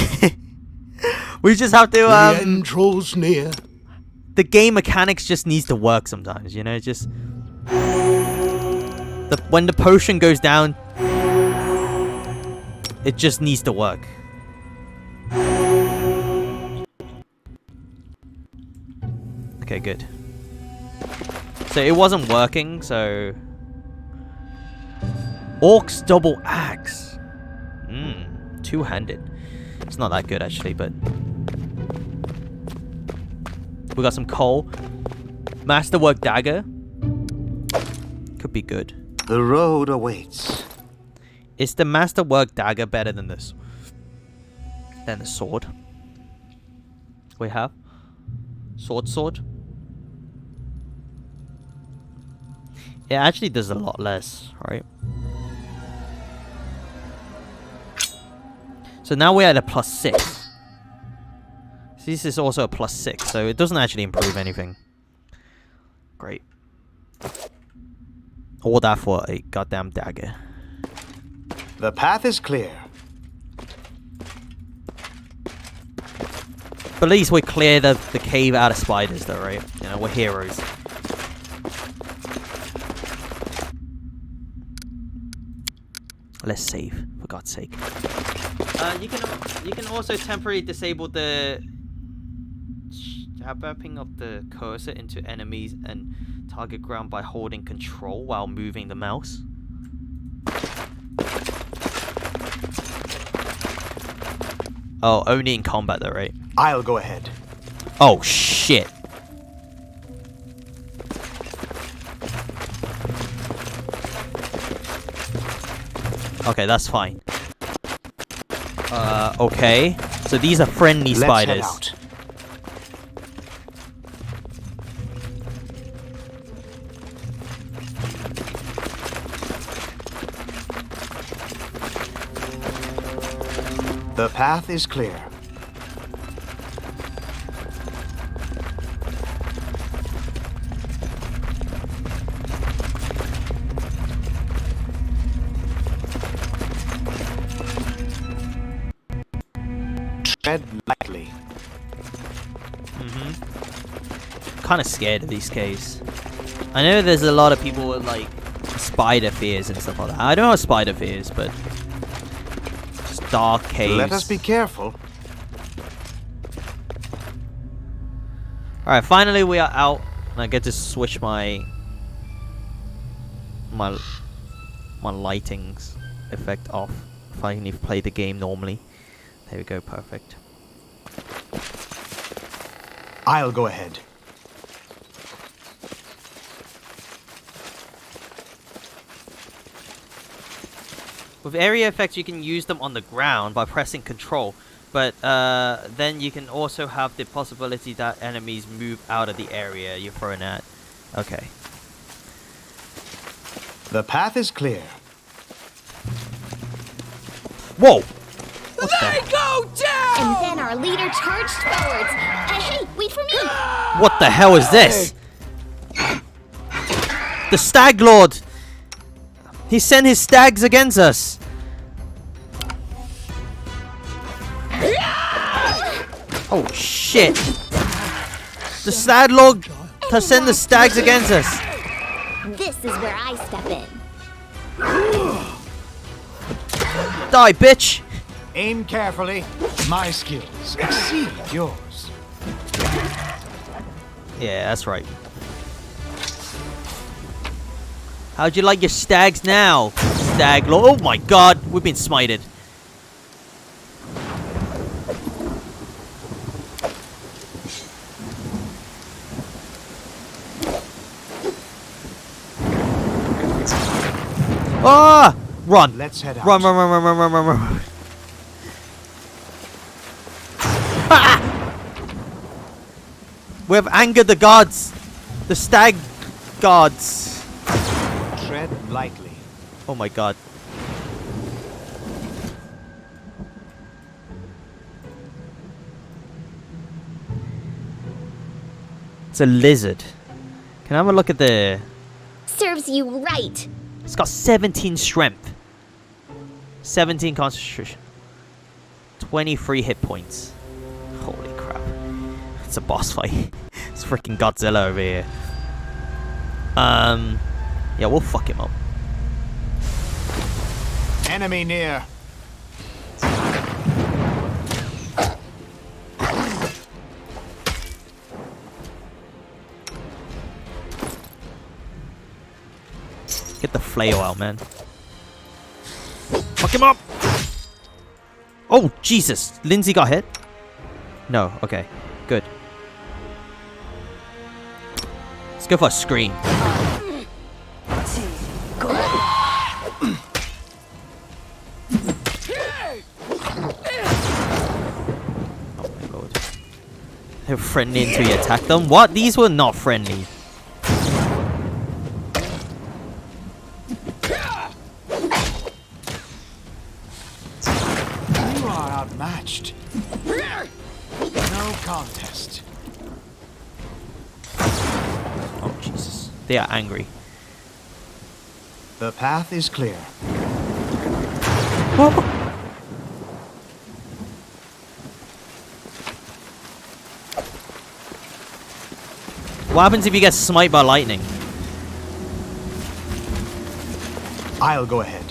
We just have to The end draws near. the game mechanics just needs to work sometimes, you know, just when the potion goes down, it just needs to work. Okay, good. So it wasn't working, so Orc's double axe. Two-handed. It's not that good actually, but we got some coal. Masterwork dagger. Could be good. The road awaits. Is the masterwork dagger better than this? Than the sword? We have sword. It actually does a lot less, right? So now we're at a +6. So this is also a +6, so it doesn't actually improve anything. Great. All that for a goddamn dagger. The path is clear. But at least we clear the cave out of spiders though, right? You know, we're heroes. Let's save, for God's sake. You can also temporarily disable the jabbing of the cursor into enemies and target ground by holding control while moving the mouse. Oh, only in combat though, right? I'll go ahead. Oh shit. Okay, that's fine. Okay. So these are friendly spiders. Let's head out. The path is clear. Tread lightly. Kind of scared of these caves. I know there's a lot of people with like spider fears and stuff like that. I don't have spider fears, but just dark caves. Let us be careful. Alright, finally we are out, and I get to switch my lightings. effect off. If I can play the game normally. There we go, perfect. I'll go ahead. With area effects, you can use them on the ground by pressing control. But then you can also have the possibility that enemies move out of the area you're thrown at. Okay. The path is clear. Whoa! They go down! And then our leader charged forwards. Hey, wait for me! What the hell is this? The Stag Lord! He sent his stags against us! Oh shit! The Stag Lord has sent the stags against us! This is where I step in. Die, bitch! Aim carefully. My skills exceed yours. Yeah, that's right. How'd you like your stags now, Stag Lord? Oh my god, we've been smited. Ah! Run! Let's head out. Run, run, run, run, run, run, run, run. Ah! We have angered the gods. The stag gods. Tread lightly. Oh my god. It's a lizard. Can I have a look at the... Serves you right. It's got 17 strength. 17 concentration. 23 hit points. Holy crap. It's a boss fight. It's freaking Godzilla over here. Yeah, we'll fuck him up. Enemy near. Get the flail out, man. Fuck him up! Oh, Jesus. Lindsay got hit? No, okay. Good. Let's go for a scream. Oh my lord. They were friendly until you attacked them? What? These were not friendly. You are outmatched. No contest. Oh, Jesus. They are angry. The path is clear. What happens if you get smite by lightning? I'll go ahead.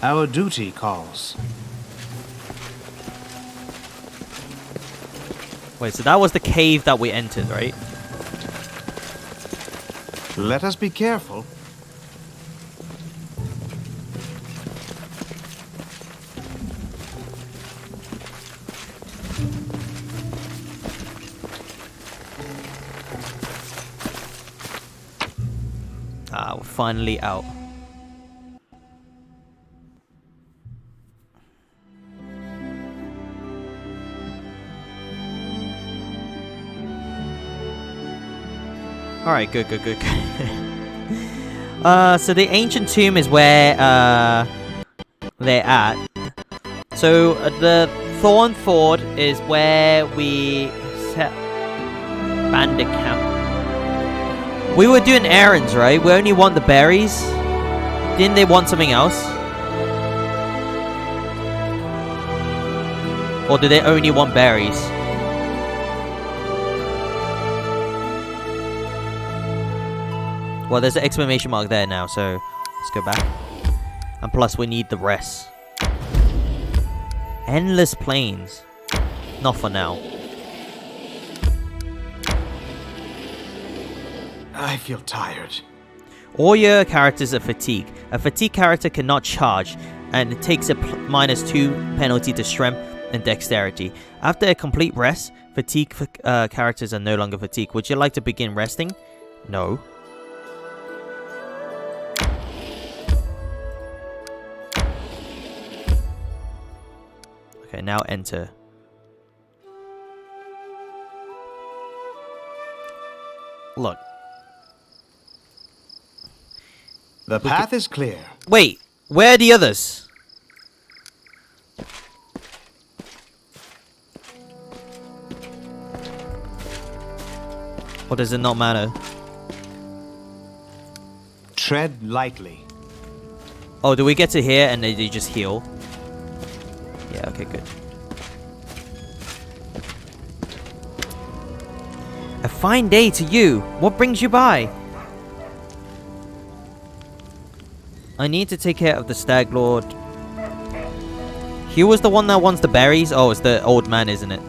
Our duty calls. Wait, so that was the cave that we entered, right? Let us be careful. Ah, we're finally out. Alright, good, good, good, good. So the ancient tomb is where they're at. So the Thorn Ford is where we set bandit camp. We were doing errands, right? We only want the berries. Didn't they want something else? Or do they only want berries? Well, there's an exclamation mark there now, so let's go back. And plus, we need the rest. Endless plains. Not for now. I feel tired. All your characters are fatigue. A fatigue character cannot charge, and it takes a -2 penalty to strength and dexterity. After a complete rest, fatigue characters are no longer fatigued. Would you like to begin resting? No. Okay, now enter. Look. The path is clear. Wait, where are the others? Or does it not matter? Tread lightly. Oh, do we get to here and they just heal? Yeah, okay, good. A fine day to you. What brings you by? I need to take care of the Stag Lord. He was the one that wants the berries? Oh, it's the old man, isn't it?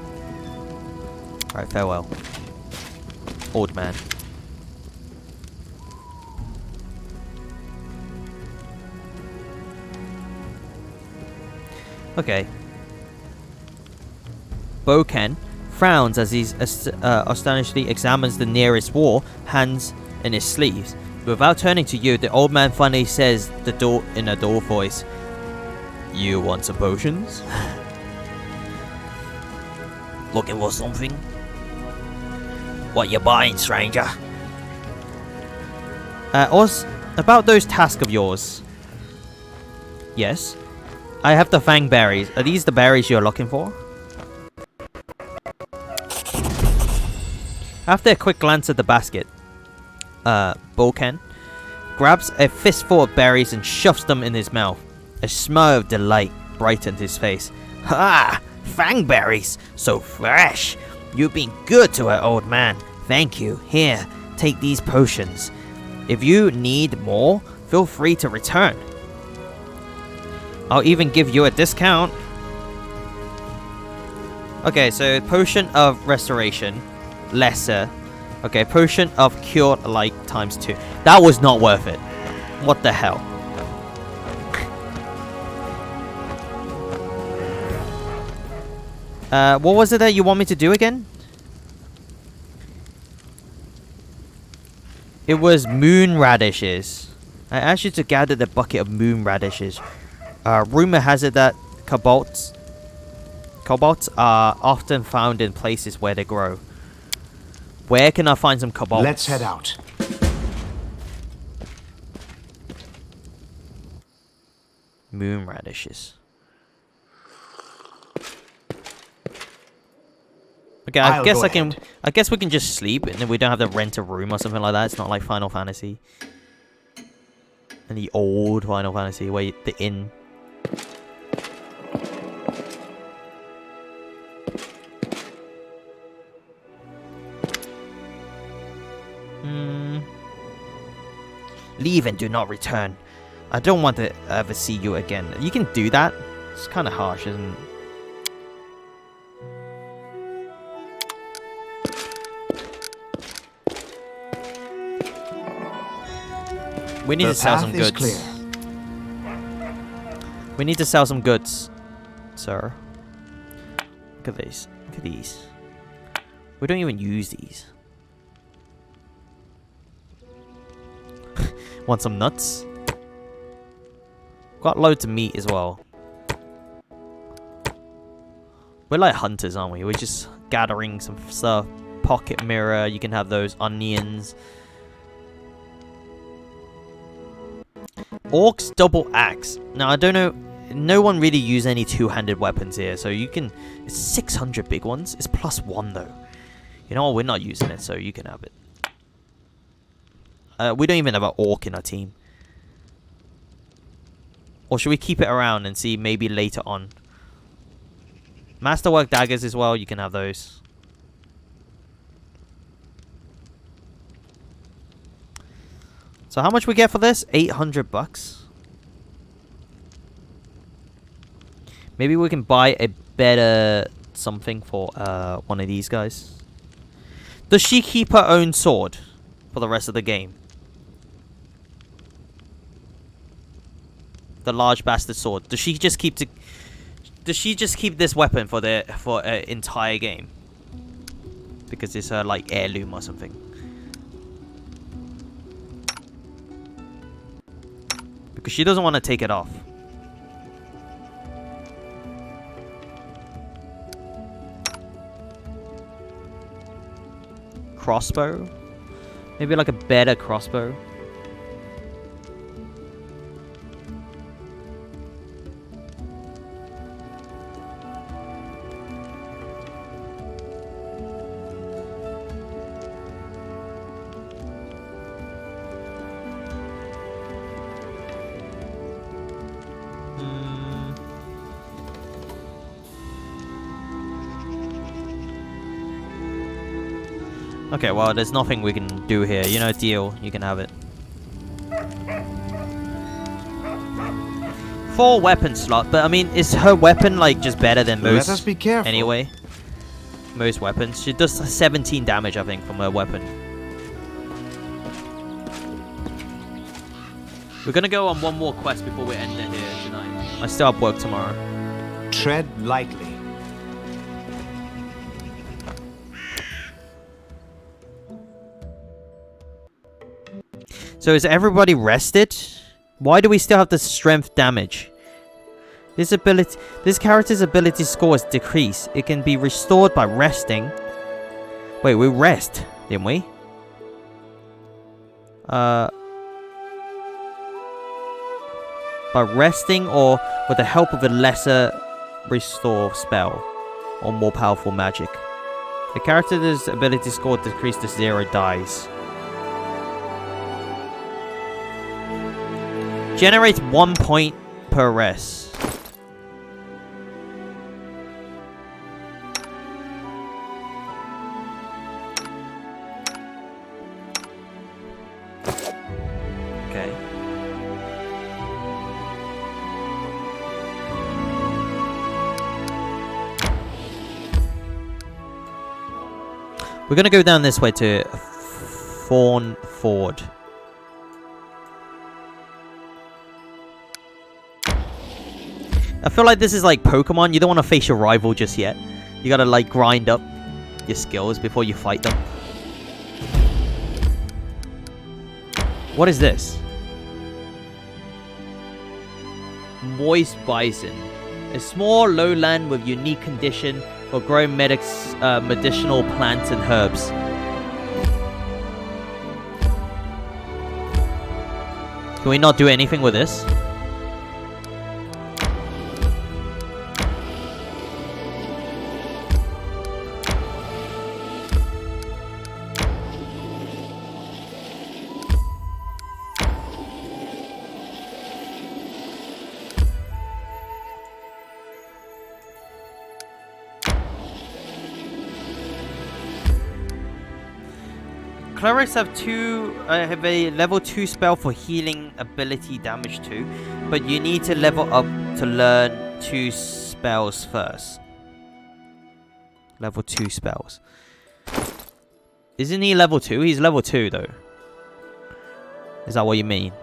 Alright, farewell. Old man. Okay. Boken frowns as he astonishedly examines the nearest wall, hands in his sleeves. Without turning to you, the old man finally says in a dull voice, "You want some potions? Looking for something? What you buying, stranger?" About those tasks of yours. Yes. I have the fang berries. Are these the berries you're looking for? After a quick glance at the basket, Boken grabs a fistful of berries and shoves them in his mouth. A smile of delight brightened his face. "Ha! Fang berries! So fresh! You've been good to our old man. Thank you. Here, take these potions. If you need more, feel free to return. I'll even give you a discount." Okay, so potion of restoration, lesser. Okay, potion of cured light ×2. That was not worth it. What the hell? What was it that you want me to do again? It was moon radishes. I asked you to gather the bucket of moon radishes. Rumor has it that kobolds are often found in places where they grow. Where can I find some kobolds? Let's head out. Moon radishes. Okay, I guess we can just sleep and then we don't have to rent a room or something like that. It's not like Final Fantasy. And the old Final Fantasy where the inn. Leave and do not return. I don't want to ever see you again. You can do that? It's kind of harsh, isn't it? We need to sell some goods. Clear. We need to sell some goods, sir. Look at these. Look at these. We don't even use these. Want some nuts? Got loads of meat as well. We're like hunters, aren't we? We're just gathering some stuff. Pocket mirror. You can have those onions. Orcs double axe. Now I don't know. No one really use any two-handed weapons here, so you can. It's 600 big ones. It's +1 though. You know what? We're not using it, so you can have it. We don't even have an orc in our team. Or should we keep it around and see maybe later on? Masterwork daggers as well. You can have those. So how much we get for this? 800 bucks. Maybe we can buy a better something for one of these guys. Does she keep her own sword for the rest of the game? the large bastard sword. Does she just keep this weapon for entire game? Because it's her like heirloom or something. Because she doesn't want to take it off. Crossbow? Maybe like a better crossbow. Okay, well, there's nothing we can do here. You know, deal. You can have it. 4 weapon slot, but I mean, is her weapon like just better than most? Let us be careful. Anyway, most weapons. She does 17 damage, I think, from her weapon. We're gonna go on one more quest before we end it here tonight. I still have work tomorrow. Tread lightly. So is everybody rested? Why do we still have the strength damage? This character's ability score is decreased. It can be restored by resting. Wait, we rest, didn't we? By resting or with the help of a lesser restore spell or more powerful magic. The character's ability score decreased to 0 dies. Generates 1 point per rest. Okay. We're gonna go down this way to Thorn Ford. I feel like this is like Pokemon. You don't want to face your rival just yet. You gotta like grind up your skills before you fight them. What is this? Moist Bison. A small lowland with unique condition for growing medicinal plants and herbs. Can we not do anything with this? Clerics have a level 2 spell for healing ability damage 2, but you need to level up to learn 2 spells first. Level 2 spells. Isn't he level 2? He's level 2 though. Is that what you mean?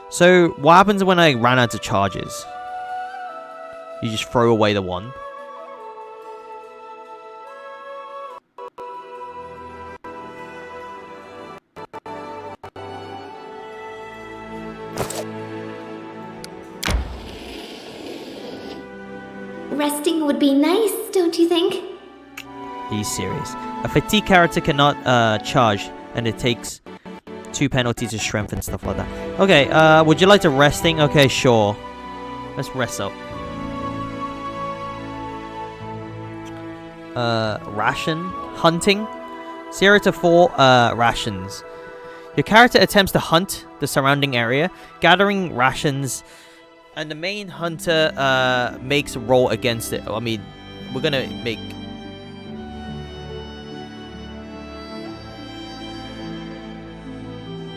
So, what happens when I ran out of charges? You just throw away the one. Resting would be nice, don't you think? Are you serious? A fatigue character cannot charge, and it takes 2 penalties to strength and stuff like that. Okay, would you like to resting? Okay, sure. Let's rest up. Ration hunting 0 to 4 rations. Your character attempts to hunt the surrounding area, gathering rations, and the main hunter makes a roll against it. I mean, we're gonna make.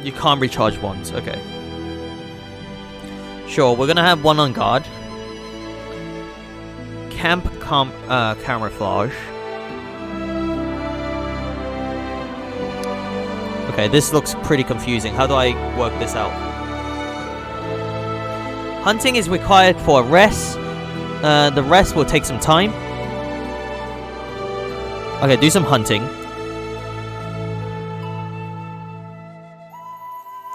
You can't recharge ones. Okay. Sure, we're gonna have one on guard. Camp camouflage. Okay, this looks pretty confusing. How do I work this out? Hunting is required for a rest. The rest will take some time. Okay, do some hunting.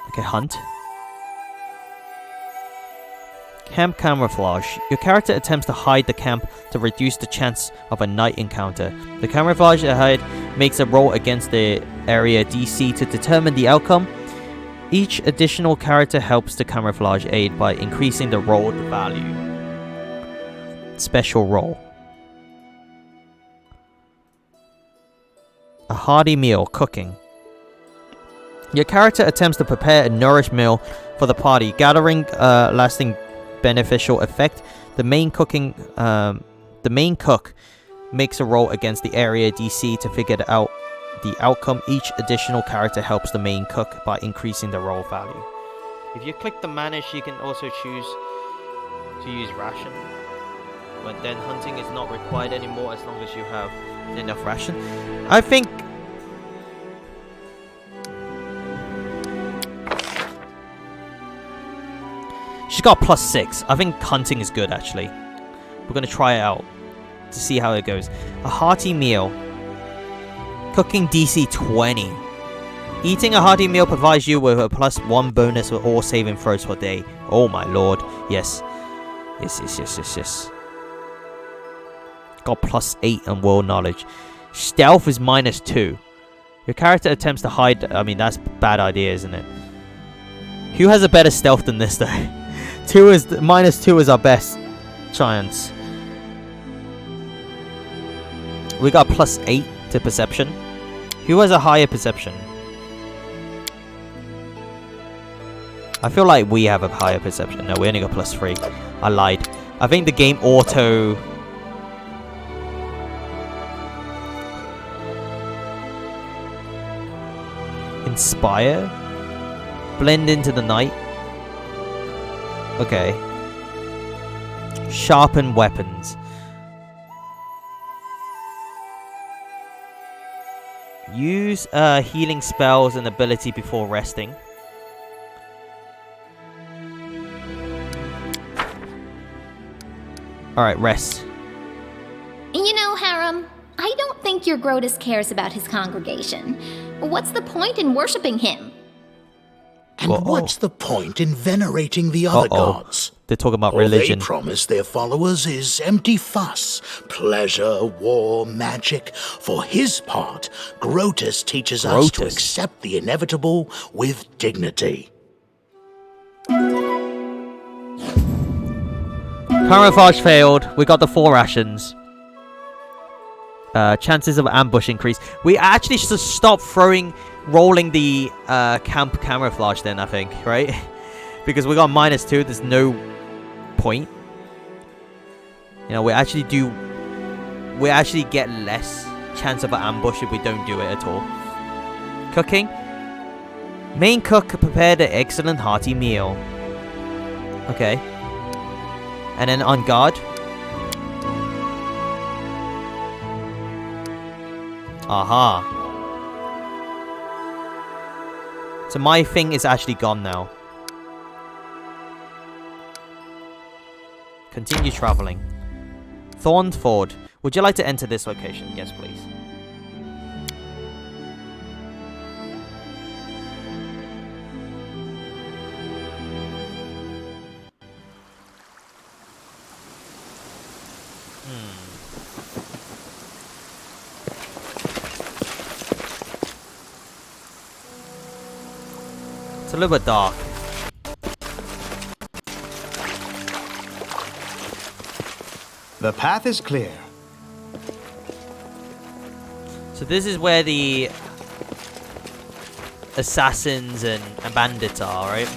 Okay, hunt. Camp camouflage. Your character attempts to hide the camp to reduce the chance of a night encounter. The camouflage hide makes a roll against the area DC to determine the outcome. Each additional character helps the camouflage aid by increasing the rolled value. Special roll. A hearty meal, cooking. Your character attempts to prepare a nourished meal for the party, gathering lasting beneficial effect. The main cook makes a roll against the area DC to figure out the outcome. Each additional character helps the main cook by increasing the roll value. If you click the manage, you can also choose to use ration. But then hunting is not required anymore as long as you have enough ration. I think she's got +6. I think hunting is good actually. We're gonna try it out to see how it goes. A hearty meal. Cooking DC 20. Eating a hearty meal provides you with a +1 bonus for all saving throws per day. Oh my lord. Yes. Yes. Got +8 on world knowledge. Stealth is -2. Your character attempts to hide. I mean, that's a bad idea, isn't it? Who has a better stealth than this though? -2 is our best chance. We got +8 to perception. Who has a higher perception? I feel like we have a higher perception. No, we only got +3. I lied. I think the game auto... Inspire? Blend into the night? Okay. Sharpen weapons. Use healing spells and ability before resting. Alright, rest. You know, Harem, I don't think your Grotus cares about his congregation. What's the point in worshipping him? And what's the point in venerating the other gods? They're talking about All religion. they promise their followers is empty fuss, pleasure, war, magic. For his part, Grotus teaches us to accept the inevitable with dignity. Camouflage failed. We got the 4 rations. Chances of ambush increase. We actually should stop rolling the camp camouflage then, I think, right? Because we got -2. There's no point. You know, we actually get less chance of an ambush if we don't do it at all. Cooking. Main cook prepared an excellent hearty meal. Okay. And then on guard. Aha. So my thing is actually gone now. Continue traveling. Thornford. Would you like to enter this location? Yes, please. It's a little bit dark. The path is clear. So this is where the assassins and bandits are, right?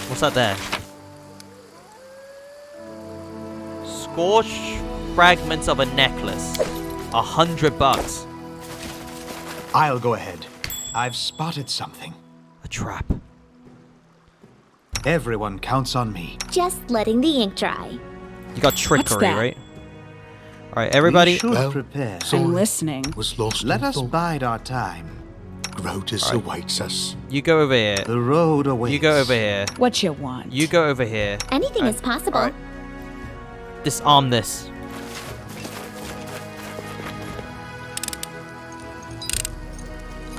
What's that there? Scorched fragments of a necklace. $100. I'll go ahead. I've spotted something. A trap. Everyone counts on me. Just letting the ink dry. You got trickery, that? right? Alright, everybody. We should Well, prepare. I'm listening. Was lost Let in us thought. bide our time. Grotus awaits us. You go over here. The road awaits. You go over here. What you want? You go over here. Anything is possible. Alright. Disarm this.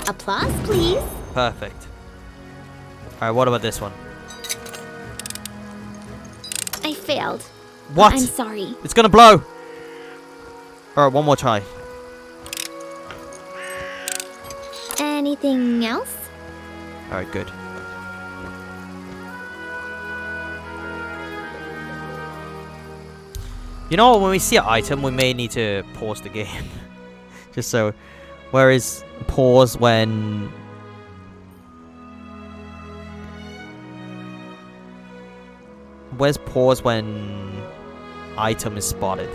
Applause, please. Perfect. Alright, what about this one? I failed. What? I'm sorry. It's gonna blow! Alright, one more try. Anything else? Alright, good. You know, when we see an item, we may need to pause the game. Just so. Whereas, pause when... Where's pause when item is spotted?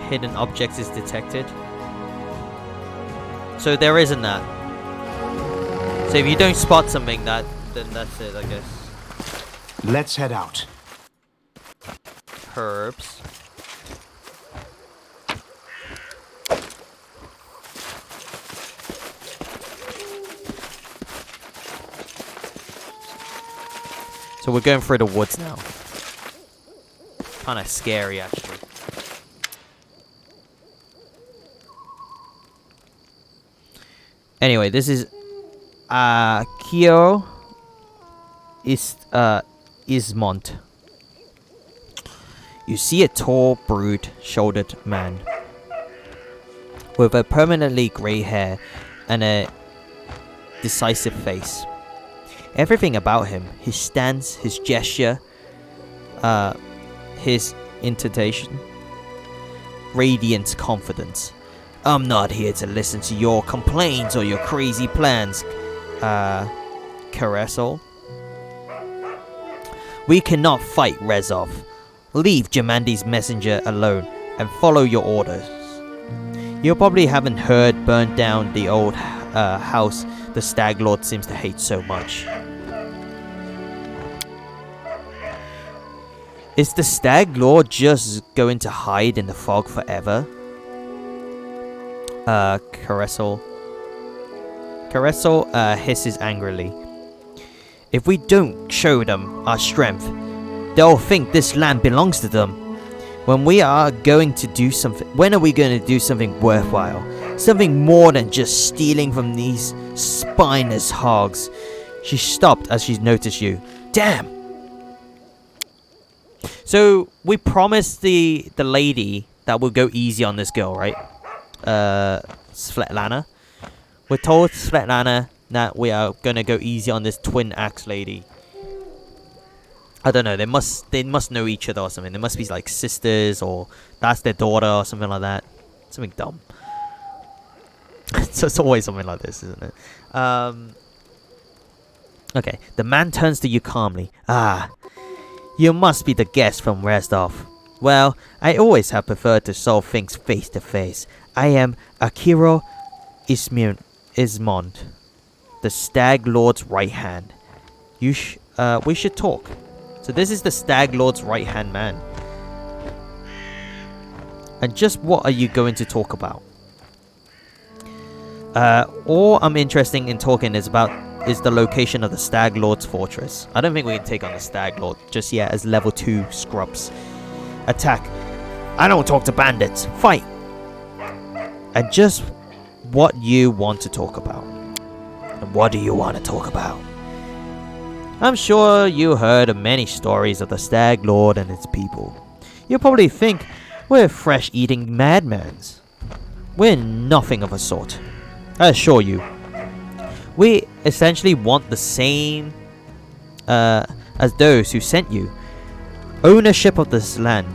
Hidden object is detected. So there isn't that. So if you don't spot something, then that's it, I guess. Let's head out. Herbs. So we're going through the woods now. Kind of scary, actually. Anyway, this is Kyo Ismont. You see a tall, broad-shouldered man with a permanently grey hair and a decisive face. Everything about him, his stance, his gesture, his intonation, radiant confidence. I'm not here to listen to your complaints or your crazy plans, Karesol. We cannot fight Rezov. Leave Jamandi's messenger alone and follow your orders. You probably haven't heard burn down the old house the Stag Lord seems to hate so much. Is the Stag Lord just going to hide in the fog forever? Karesol hisses angrily. If we don't show them our strength, they'll think this land belongs to them. When are we going to do something worthwhile? Something more than just stealing from these spineless hogs. She stopped as she noticed you. Damn! So, we promised the lady that we'll go easy on this girl, right? Svetlana. We're told Svetlana that we are gonna go easy on this twin axe lady. I don't know, they must know each other or something. They must be like sisters, or that's their daughter or something like that. Something dumb. So it's always something like this, isn't it? Okay, the man turns to you calmly. Ah, you must be the guest from Rezdov. Well, I always have preferred to solve things face to face. I am Akiro Ismond, the Stag Lord's right hand. We should talk. So this is the Stag Lord's right hand man. And just what are you going to talk about? All I'm interested in talking is the location of the Stag Lord's fortress. I don't think we can take on the Stag Lord just yet as level 2 scrubs. Attack. I don't talk to bandits. Fight. And just what you want to talk about. And what do you want to talk about? I'm sure you heard of many stories of the Stag Lord and its people. You probably think we're flesh-eating madmen. We're nothing of a sort. I assure you. We essentially want the same as those who sent you. Ownership of this land.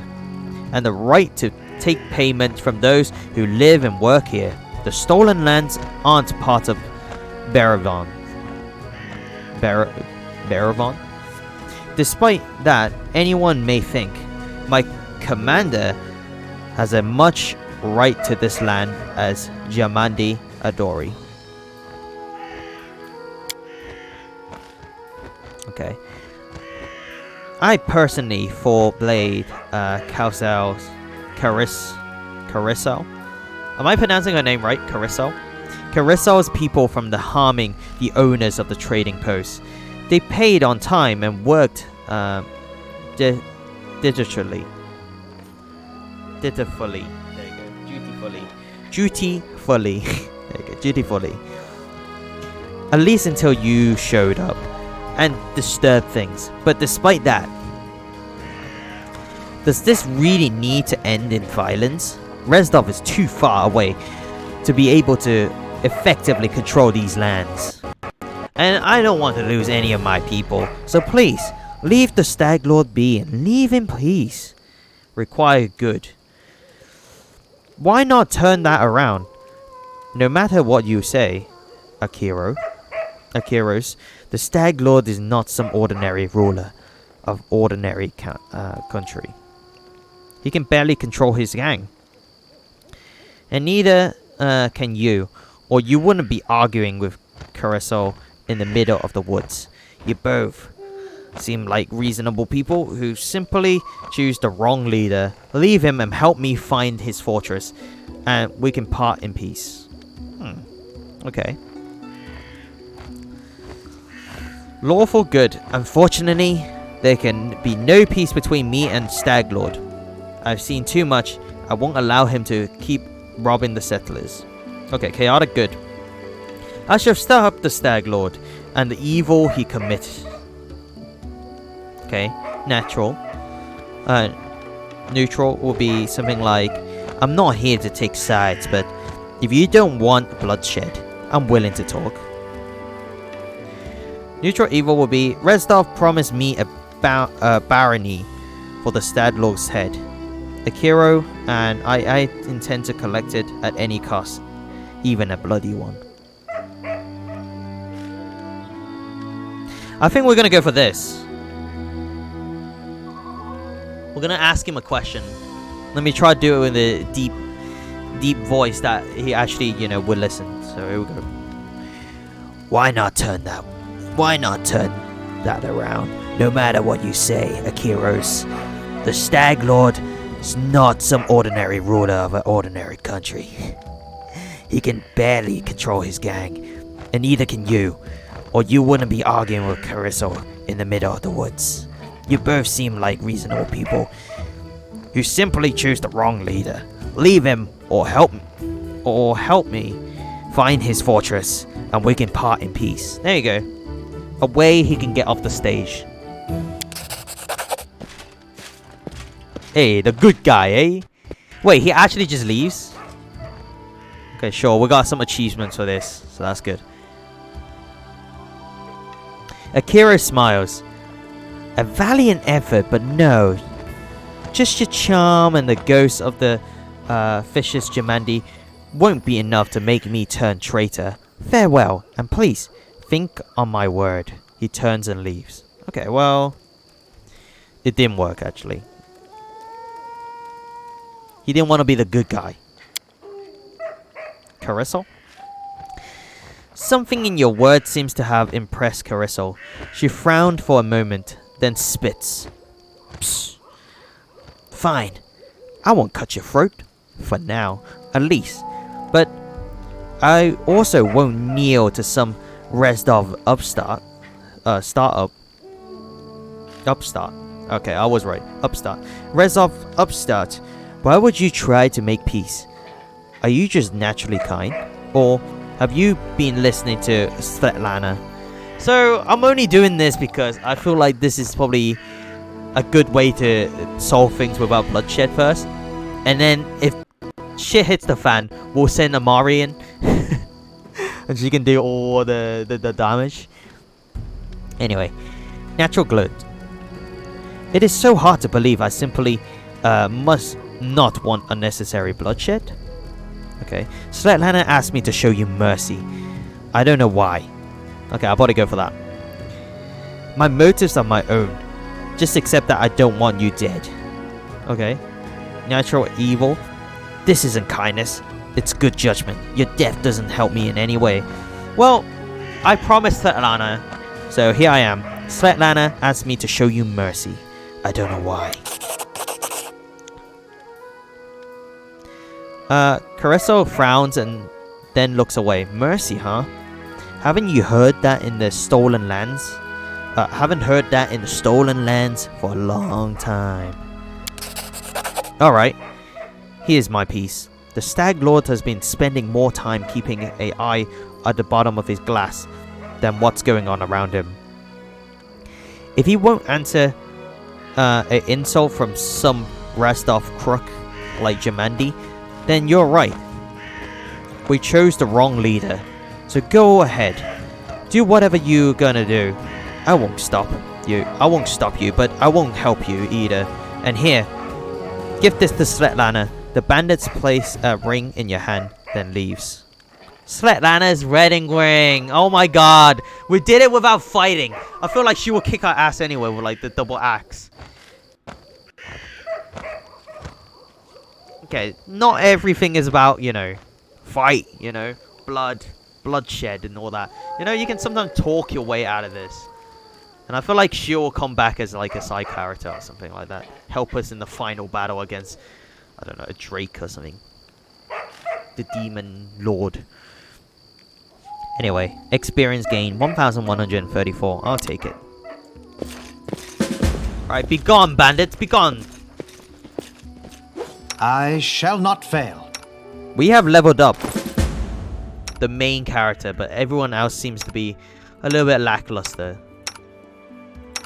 And the right to take payment from those who live and work here. The stolen lands aren't part of Baravan. Baravan? Despite that, anyone may think my commander has as much right to this land as Jamandi Adori. Okay. I personally forbade Carousel. Am I pronouncing her name right? Carousel? Carousel's people from the harming the owners of the trading post. They paid on time and worked dutifully. There you go. Dutifully. There you go. Dutifully. At least until you showed up and disturbed things. But despite that, does this really need to end in violence? Rezdov is too far away to be able to effectively control these lands. And I don't want to lose any of my people. So please, leave the Stag Lord be and leave in peace. Require good. Why not turn that around? No matter what you say, Akiros, the Stag Lord is not some ordinary ruler of ordinary country. He can barely control his gang. And neither can you, or you wouldn't be arguing with Carousel in the middle of the woods. You both seem like reasonable people who simply choose the wrong leader. Leave him and help me find his fortress, and we can part in peace. Okay. Lawful good. Unfortunately, there can be no peace between me and Stag Lord. I've seen too much. I won't allow him to keep robbing the settlers. Okay, chaotic good. I shall stir up the Stag Lord and the evil he commits. Okay, natural. Neutral will be something like, I'm not here to take sides, but if you don't want bloodshed, I'm willing to talk. Neutral evil will be, Rezdov promised me a barony for the Stag Lord's head. Akiro, and I intend to collect it at any cost, even a bloody one. I think we're gonna go for this. We're gonna ask him a question. Let me try to do it with a deep voice that he actually, would listen. So here we go. Why not turn that around? No matter what you say, Akiros, the Stag Lord is not some ordinary ruler of an ordinary country. He can barely control his gang, and neither can you, or you wouldn't be arguing with Carousel in the middle of the woods. You both seem like reasonable people who simply choose the wrong leader. Leave him, or help me find his fortress, and we can part in peace. There you go. A way he can get off the stage. Hey, the good guy, eh? Wait, he actually just leaves? Okay, sure. We got some achievements for this, so that's good. Akira smiles. A valiant effort, but no. Just your charm and the ghost of the Fishes Jamandi won't be enough to make me turn traitor. Farewell, and please, think on my word. He turns and leaves. Okay, well, it didn't work, actually. He didn't want to be the good guy. Carousel? Something in your words seems to have impressed Carousel. She frowned for a moment, then spits. Psst. Fine. I won't cut your throat. For now, at least. But I also won't kneel to some Rezdov upstart. Okay, I was right. Upstart. Rezdov upstart. Why would you try to make peace? Are you just naturally kind? Or have you been listening to Svetlana? So, I'm only doing this because I feel like this is probably a good way to solve things without bloodshed first. And then, if shit hits the fan, we'll send Amari in. And she can do all the damage. Anyway, natural good. It is so hard to believe I simply must not want unnecessary bloodshed. Okay, Svetlana asked me to show you mercy. I don't know why. Okay, I'll probably go for that. My motives are my own. Just accept that I don't want you dead. Okay. Natural evil. This isn't kindness. It's good judgment. Your death doesn't help me in any way. Well, I promised Svetlana. So here I am. Svetlana asked me to show you mercy. I don't know why. Carissa frowns and then looks away. Mercy, huh? Haven't you heard that in the Stolen Lands? Haven't heard that in the Stolen Lands for a long time. Alright. Here's my piece. The Stag Lord has been spending more time keeping an eye at the bottom of his glass than what's going on around him. If he won't answer an insult from some rest-off crook like Jamandi, then you're right. We chose the wrong leader. So go ahead. Do whatever you're gonna do. I won't stop you. But I won't help you either. And here, give this to Svetlana. The bandits place a ring in your hand, then leaves. Svetlana's wedding ring. Oh my god. We did it without fighting. I feel like she will kick our ass anyway with like the double axe. Okay, not everything is about, you know, fight, you know, bloodshed and all that. You know, you can sometimes talk your way out of this. And I feel like she will come back as like a side character or something like that. Help us in the final battle against, I don't know, a Drake or something. The Demon Lord. Anyway, experience gain 1,134. I'll take it. Alright, be gone, bandits, be gone. I shall not fail. We have leveled up the main character, but everyone else seems to be a little bit lackluster.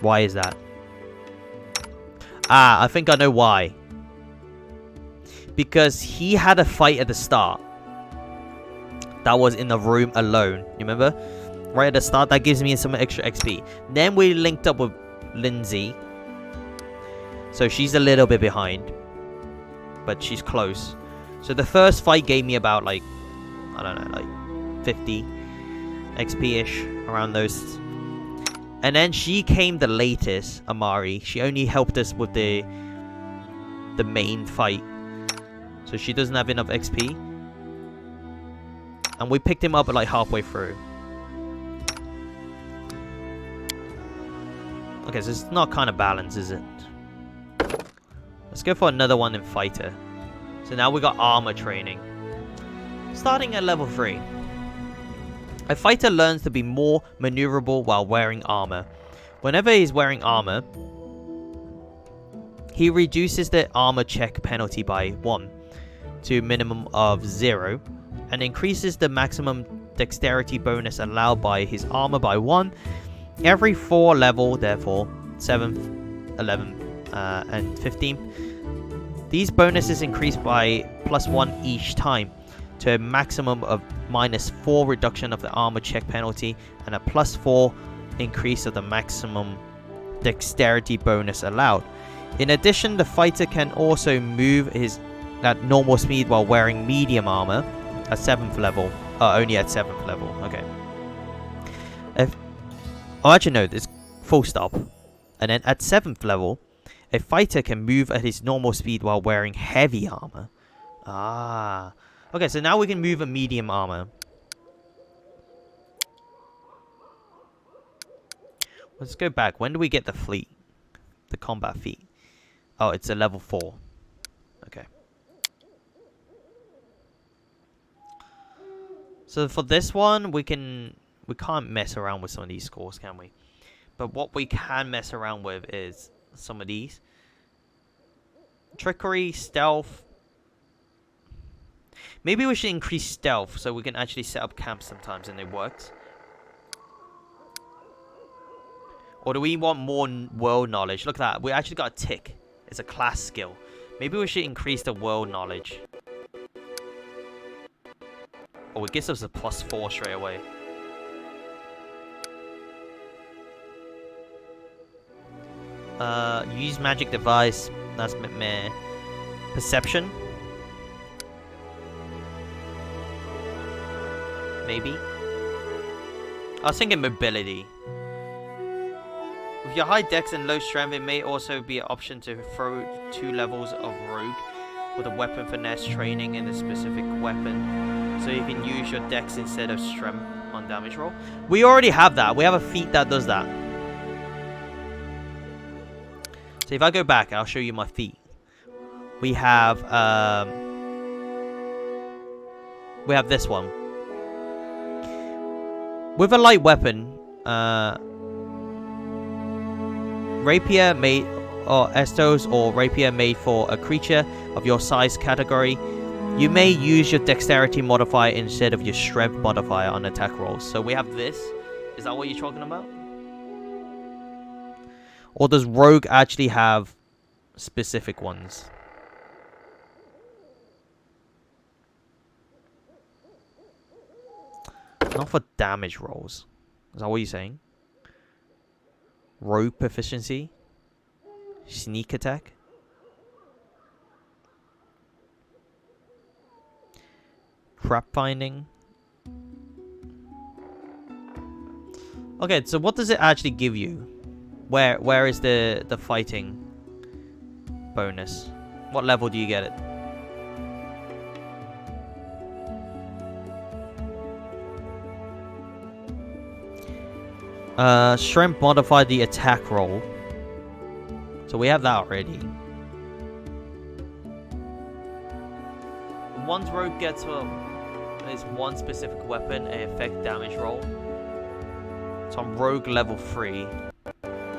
Why is that? I think I know why. Because he had a fight at the start that was in the room alone. You remember? Right at the start, that gives me some extra XP. Then we linked up with Lindsay. So she's a little bit behind. But she's close. So the first fight gave me about like, I don't know, like 50 XP-ish around those. And then she came the latest, Amari. She only helped us with the main fight. So she doesn't have enough XP. And we picked him up like halfway through. Okay, so it's not kind of balanced, is it? Let's go for another one in Fighter. So now we got armor training. Starting at level 3. A fighter learns to be more maneuverable while wearing armor. Whenever he's wearing armor, he reduces the armor check penalty by 1 to a minimum of 0 and increases the maximum dexterity bonus allowed by his armor by 1 every 4 level, therefore 7th, 11th, and 15th. These bonuses increase by +1 each time to a maximum of -4 reduction of the armor check penalty and a +4 increase of the maximum dexterity bonus allowed. In addition, the fighter can also move his at normal speed while wearing medium armor at 7th level. Only at 7th level. Okay. Actually no, it's full stop. And then at 7th level, a fighter can move at his normal speed while wearing heavy armor. Okay, so now we can move a medium armor. Let's go back. When do we get the fleet? The combat feat. Oh, it's a level 4. Okay. So for this one, we can't mess around with some of these scores, can we? But what we can mess around with is some of these. Trickery, stealth. Maybe we should increase stealth so we can actually set up camps sometimes and it works. Or do we want more world knowledge? Look at that. We actually got a tick. It's a class skill. Maybe we should increase the world knowledge. Oh, it gives us a +4 straight away. Use magic device. That's meh. Perception. Maybe. I was thinking mobility. With your high dex and low strength, it may also be an option to throw 2 levels of rogue with a weapon finesse training in a specific weapon. So you can use your dex instead of strength on damage roll. We already have that. We have a feat that does that. So if I go back, I'll show you my feat. We have this one. With a light weapon, rapier made or estos or rapier made for a creature of your size category, you may use your dexterity modifier instead of your strength modifier on attack rolls. So we have this. Is that what you're talking about? Or does rogue actually have specific ones? Not for damage rolls. Is that what you're saying? Rogue proficiency? Sneak attack? Trap finding? Okay, so what does it actually give you? Where is the fighting bonus? What level do you get it? Strength modify the attack roll. So we have that already. Once rogue gets is one specific weapon, a effect damage roll. So I'm rogue level 3.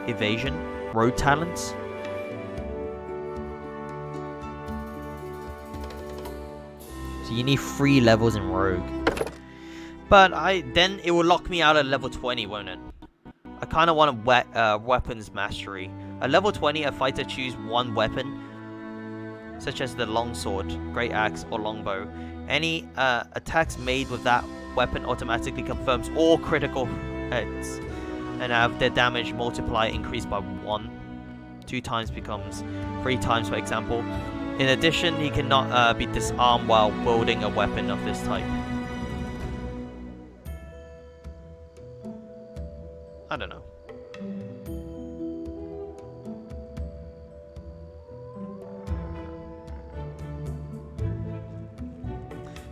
Evasion. Rogue talents. So you need 3 levels in rogue. But then it will lock me out at level 20, won't it? I kind of want a weapons mastery. At level 20, a fighter choose one weapon, such as the longsword, great axe, or longbow. Any attacks made with that weapon automatically confirms all critical hits, and have their damage multiplier increased by 1. 2 times becomes 3 times, for example. In addition, he cannot be disarmed while wielding a weapon of this type. I don't know.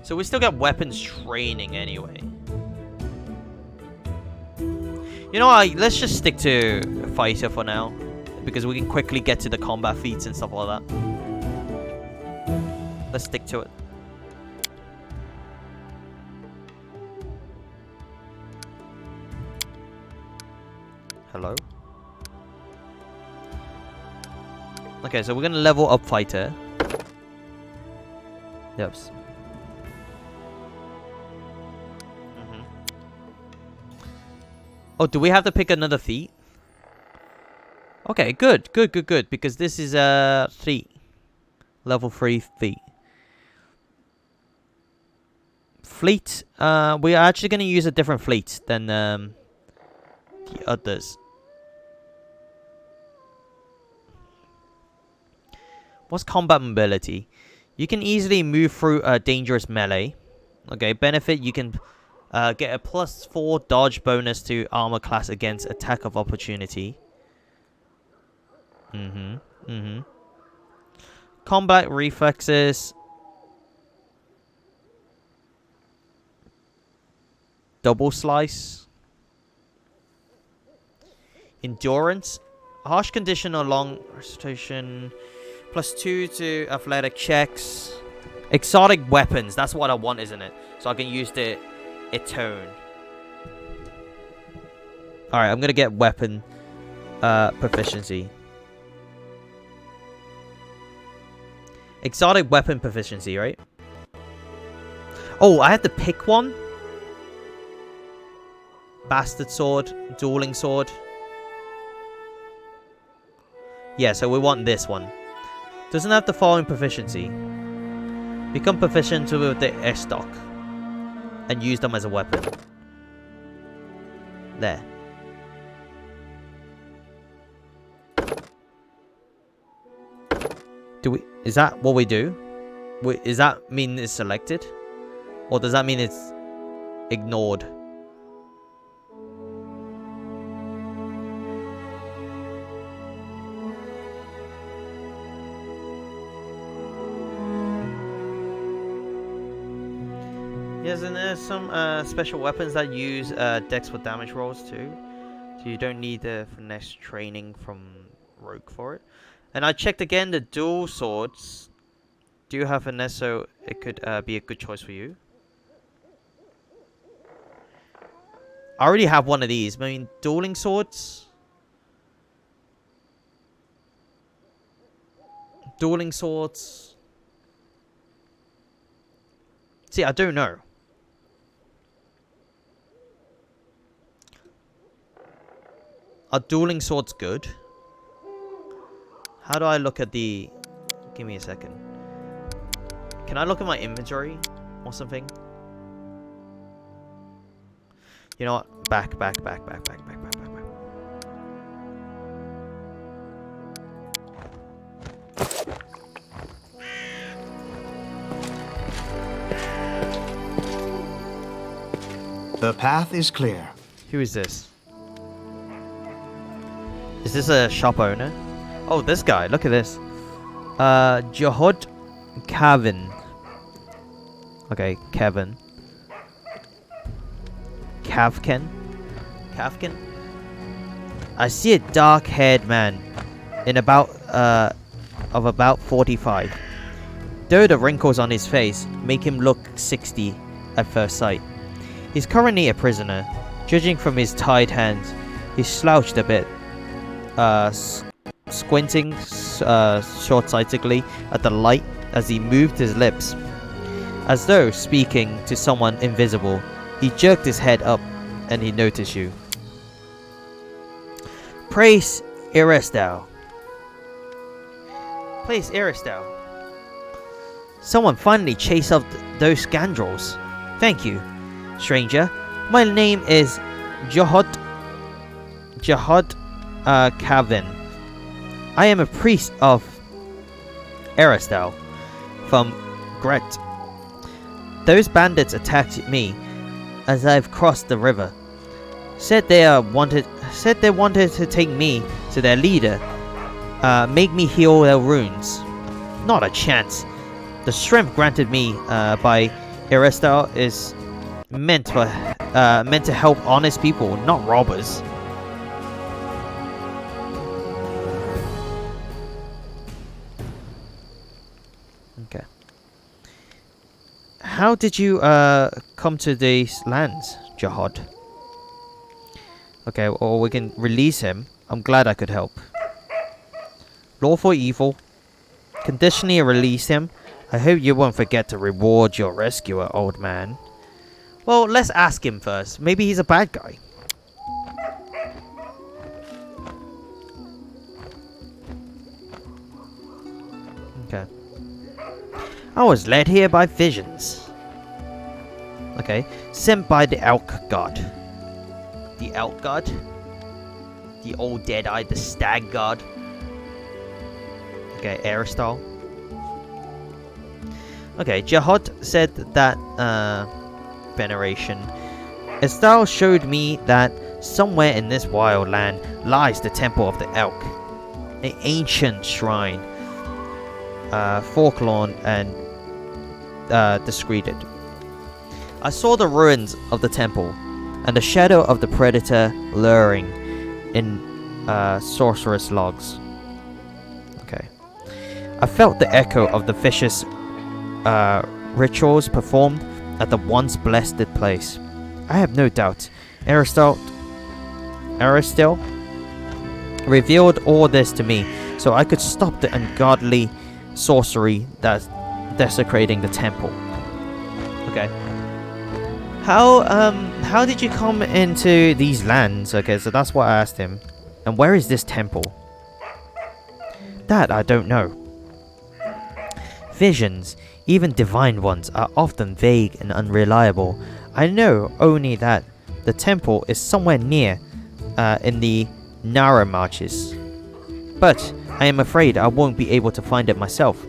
So we still got weapons training anyway. You know what? Let's just stick to fighter for now, because we can quickly get to the combat feats and stuff like that. Let's stick to it. Hello? Okay, so we're gonna level up fighter. Yep. Oh, do we have to pick another feat? Okay, good. Because this is a feat. Level 3 feat. Fleet. We are actually gonna use a different fleet than the others. What's combat mobility? You can easily move through a dangerous melee. Okay, benefit, you can get a +4 dodge bonus to armor class against attack of opportunity. Combat reflexes. Double slice. Endurance. Harsh condition or long restoration. +2 to athletic checks. Exotic weapons. That's what I want, isn't it? So I can use the Etone. Alright, I'm gonna get weapon proficiency. Exotic weapon proficiency, right? Oh, I have to pick one? Bastard sword, dueling sword. Yeah, so we want this one. Doesn't have the following proficiency. Become proficient with the S-stock and use them as a weapon. There. Is that what we do? Does that mean it's selected? Or does that mean it's ignored? Yes, and there's some special weapons that use dex for damage rolls too. So you don't need the finesse training from rogue for it. And I checked again the dual swords. Do you have finesse so it could be a good choice for you? I already have one of these. I mean, dueling swords. Dueling swords. See, I don't know. Are dueling swords good? How do I look at the... Give me a second. Can I look at my inventory or something? You know what? Back. The path is clear. Who is this? Is this a shop owner? Oh, this guy. Look at this. Jahod Kevin. Okay, Kevin. Kavkin? I see a dark-haired man in about 45. Though the wrinkles on his face make him look 60 at first sight. He's currently a prisoner. Judging from his tied hands, he's slouched a bit, squinting short-sightedly at the light as he moved his lips. As though speaking to someone invisible, he jerked his head up and he noticed you. Praise Irisdal. Praise Irisdal. Someone finally chased off those scoundrels. Thank you, stranger. My name is Jahod Kavin. I am a priest of Irisdal from Gret. Those bandits attacked me as I've crossed the river. Said they wanted to take me to their leader, make me heal their wounds. Not a chance. The strength granted me by Irisdal is meant to help honest people, not robbers. Okay. How did you come to these lands, Jahod? Okay, or we can release him. I'm glad I could help. Lawful evil. Conditionally release him. I hope you won't forget to reward your rescuer, old man. Well, let's ask him first. Maybe he's a bad guy. Okay. I was led here by visions. Okay. Sent by the elk god. The elk god? The old dead-eyed, the stag god. Okay, Aristal. Okay, Jahod said that, veneration. Estelle showed me that somewhere in this wild land lies the temple of the elk. An ancient shrine. Forlorn and discreted. I saw the ruins of the temple and the shadow of the predator luring in sorceress logs. Okay. I felt the echo of the vicious rituals performed at the once blessed place. I have no doubt Aristel revealed all this to me so I could stop the ungodly sorcery that's desecrating the temple. Okay. How did you come into these lands? Okay, so that's what I asked him. And where is this temple? That I don't know. Visions, even divine ones, are often vague and unreliable. I know only that the temple is somewhere near in the narrow marches. But I am afraid I won't be able to find it myself.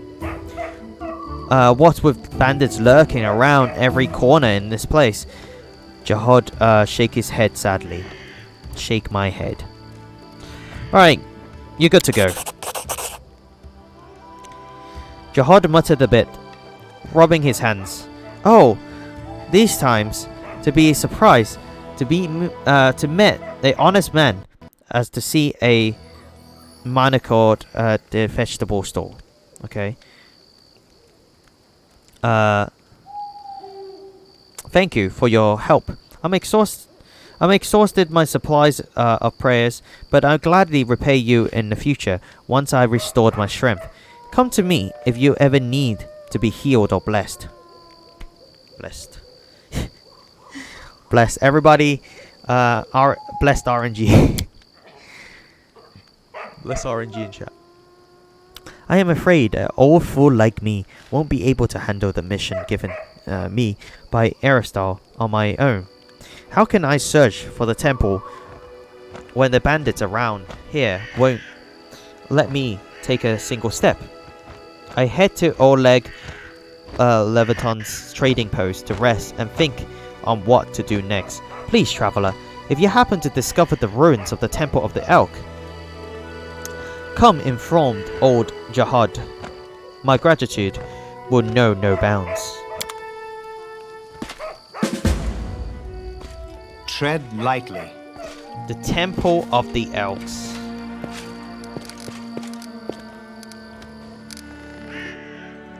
What with bandits lurking around every corner in this place? Jahod shake his head sadly. Shake my head. Alright, you're good to go. Jahod muttered a bit, rubbing his hands. Oh, these times, to be surprised, to meet a honest man, as to see a minor chord at the vegetable store. Okay. Thank you for your help. I'm exhausted my supplies of prayers, but I'll gladly repay you in the future once I restored my strength. Come to me if you ever need to be healed or blessed. Blessed. Blessed. Everybody, blessed RNG. Bless RNG in chat. I am afraid an old fool like me won't be able to handle the mission given me by Aristotle on my own. How can I search for the temple when the bandits around here won't let me take a single step? I head to Oleg Leviton's trading post to rest and think on what to do next. Please, traveler, if you happen to discover the ruins of the Temple of the Elk, come informed old Jihad. My gratitude will know no bounds. Tread lightly. The Temple of the Elks.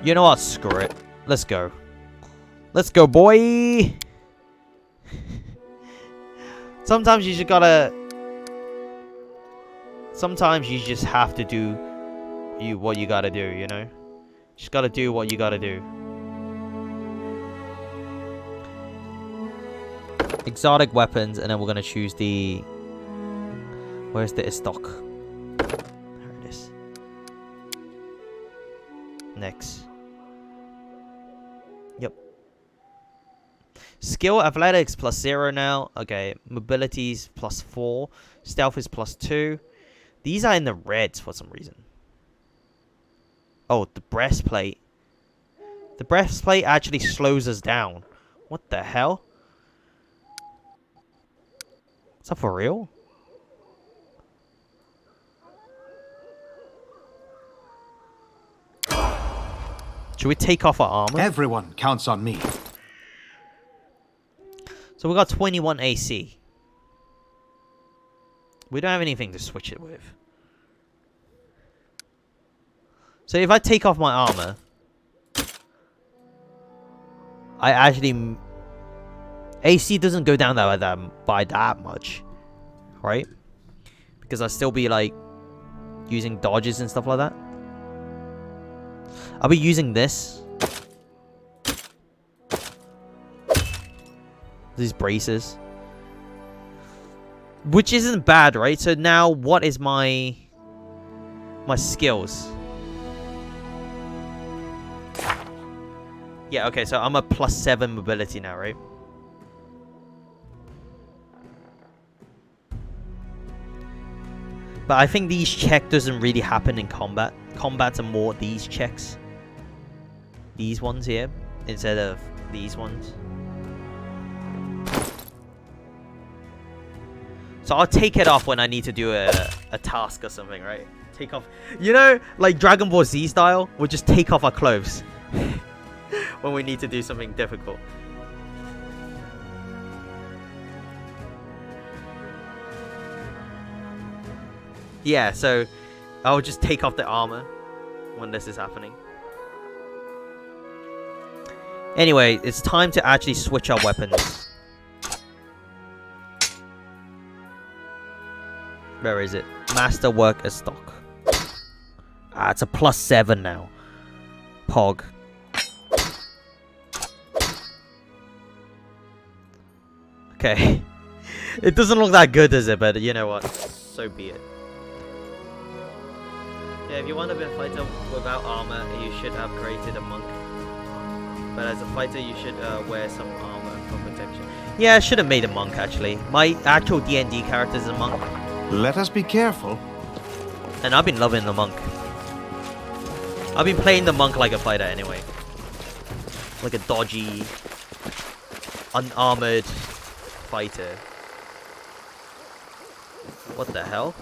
You know what? Screw it. Let's go. Let's go, boy! Sometimes you just gotta... Sometimes you just have to do what you gotta do, you know? Just gotta do what you gotta do. Exotic weapons, and then we're gonna choose the... Where's the stock? There it is. Next. Yep. Skill athletics +0 now. Okay. Mobility's +4. Stealth is +2. These are in the reds for some reason. Oh, the breastplate. The breastplate actually slows us down. What the hell? Is that for real? Should we take off our armor? Everyone counts on me. So we got 21 AC. We don't have anything to switch it with. So if I take off my armor, I actually... AC doesn't go down by that much, right? Because I'll still be like using dodges and stuff like that. I'll be using this. These braces. Which isn't bad, right? So now what is my skills? Yeah, okay, so I'm a +7 mobility now, right? But I think these check doesn't really happen in combat. Combats are more these checks. These ones here, instead of these ones. So I'll take it off when I need to do a task or something, right? Take off... You know, like Dragon Ball Z style, we'll just take off our clothes. When we need to do something difficult. Yeah, so I'll just take off the armor when this is happening. Anyway, it's time to actually switch our weapons. Where is it? Masterwork as stock. Ah, it's a +7 now. Pog. Okay. It doesn't look that good, does it? But you know what? So be it. Yeah, if you want to be a fighter without armor, you should have created a monk. But as a fighter, you should wear some armor for protection. Yeah, I should have made a monk, actually. My actual D&D character is a monk. Let us be careful. And I've been loving the monk. I've been playing the monk like a fighter anyway. Like a dodgy, unarmored fighter. What the hell?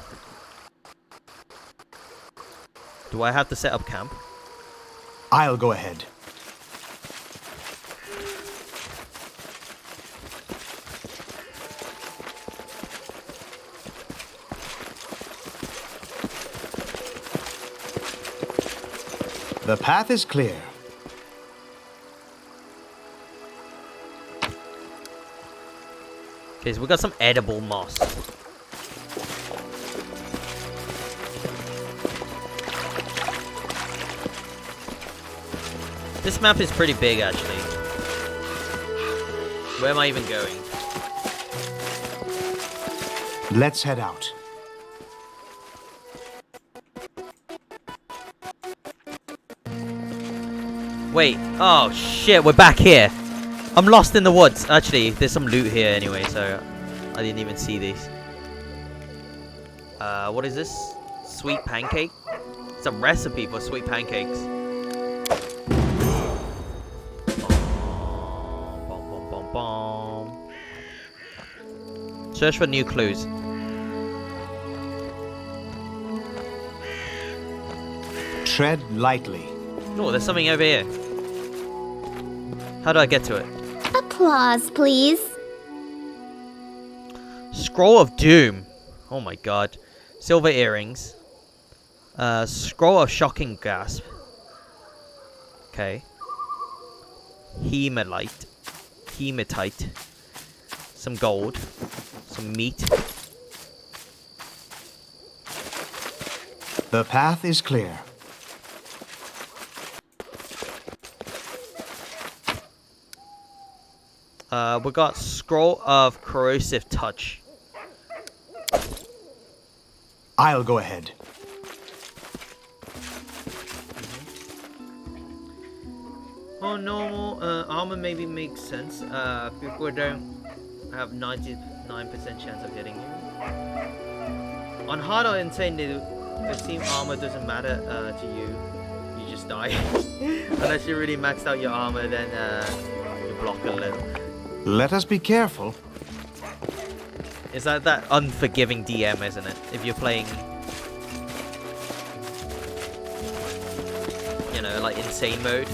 Do I have to set up camp? I'll go ahead. The path is clear. Okay, so we got some edible moss. This map is pretty big, actually. Where am I even going? Let's head out. Wait, oh shit, we're back here. I'm lost in the woods. Actually, there's some loot here anyway, so I didn't even see these. What is this? Sweet pancake? It's a recipe for sweet pancakes. Bom, bom, bom, bom. Search for new clues. Tread lightly. Oh, there's something over here. How do I get to it? Applause, please. Scroll of Doom. Oh my god. Silver earrings. Scroll of Shocking Gasp. Okay. Hematite. Hematite. Some gold. Some meat. The path is clear. We got Scroll of Corrosive Touch. I'll go ahead. Oh, normal armor maybe makes sense. People don't have 99% chance of hitting you. On hard or insane, the same armor doesn't matter to you. You just die. Unless you really maxed out your armor, then you block a little. Let us be careful. It's like that unforgiving DM, isn't it? If you're playing, you know, like insane mode.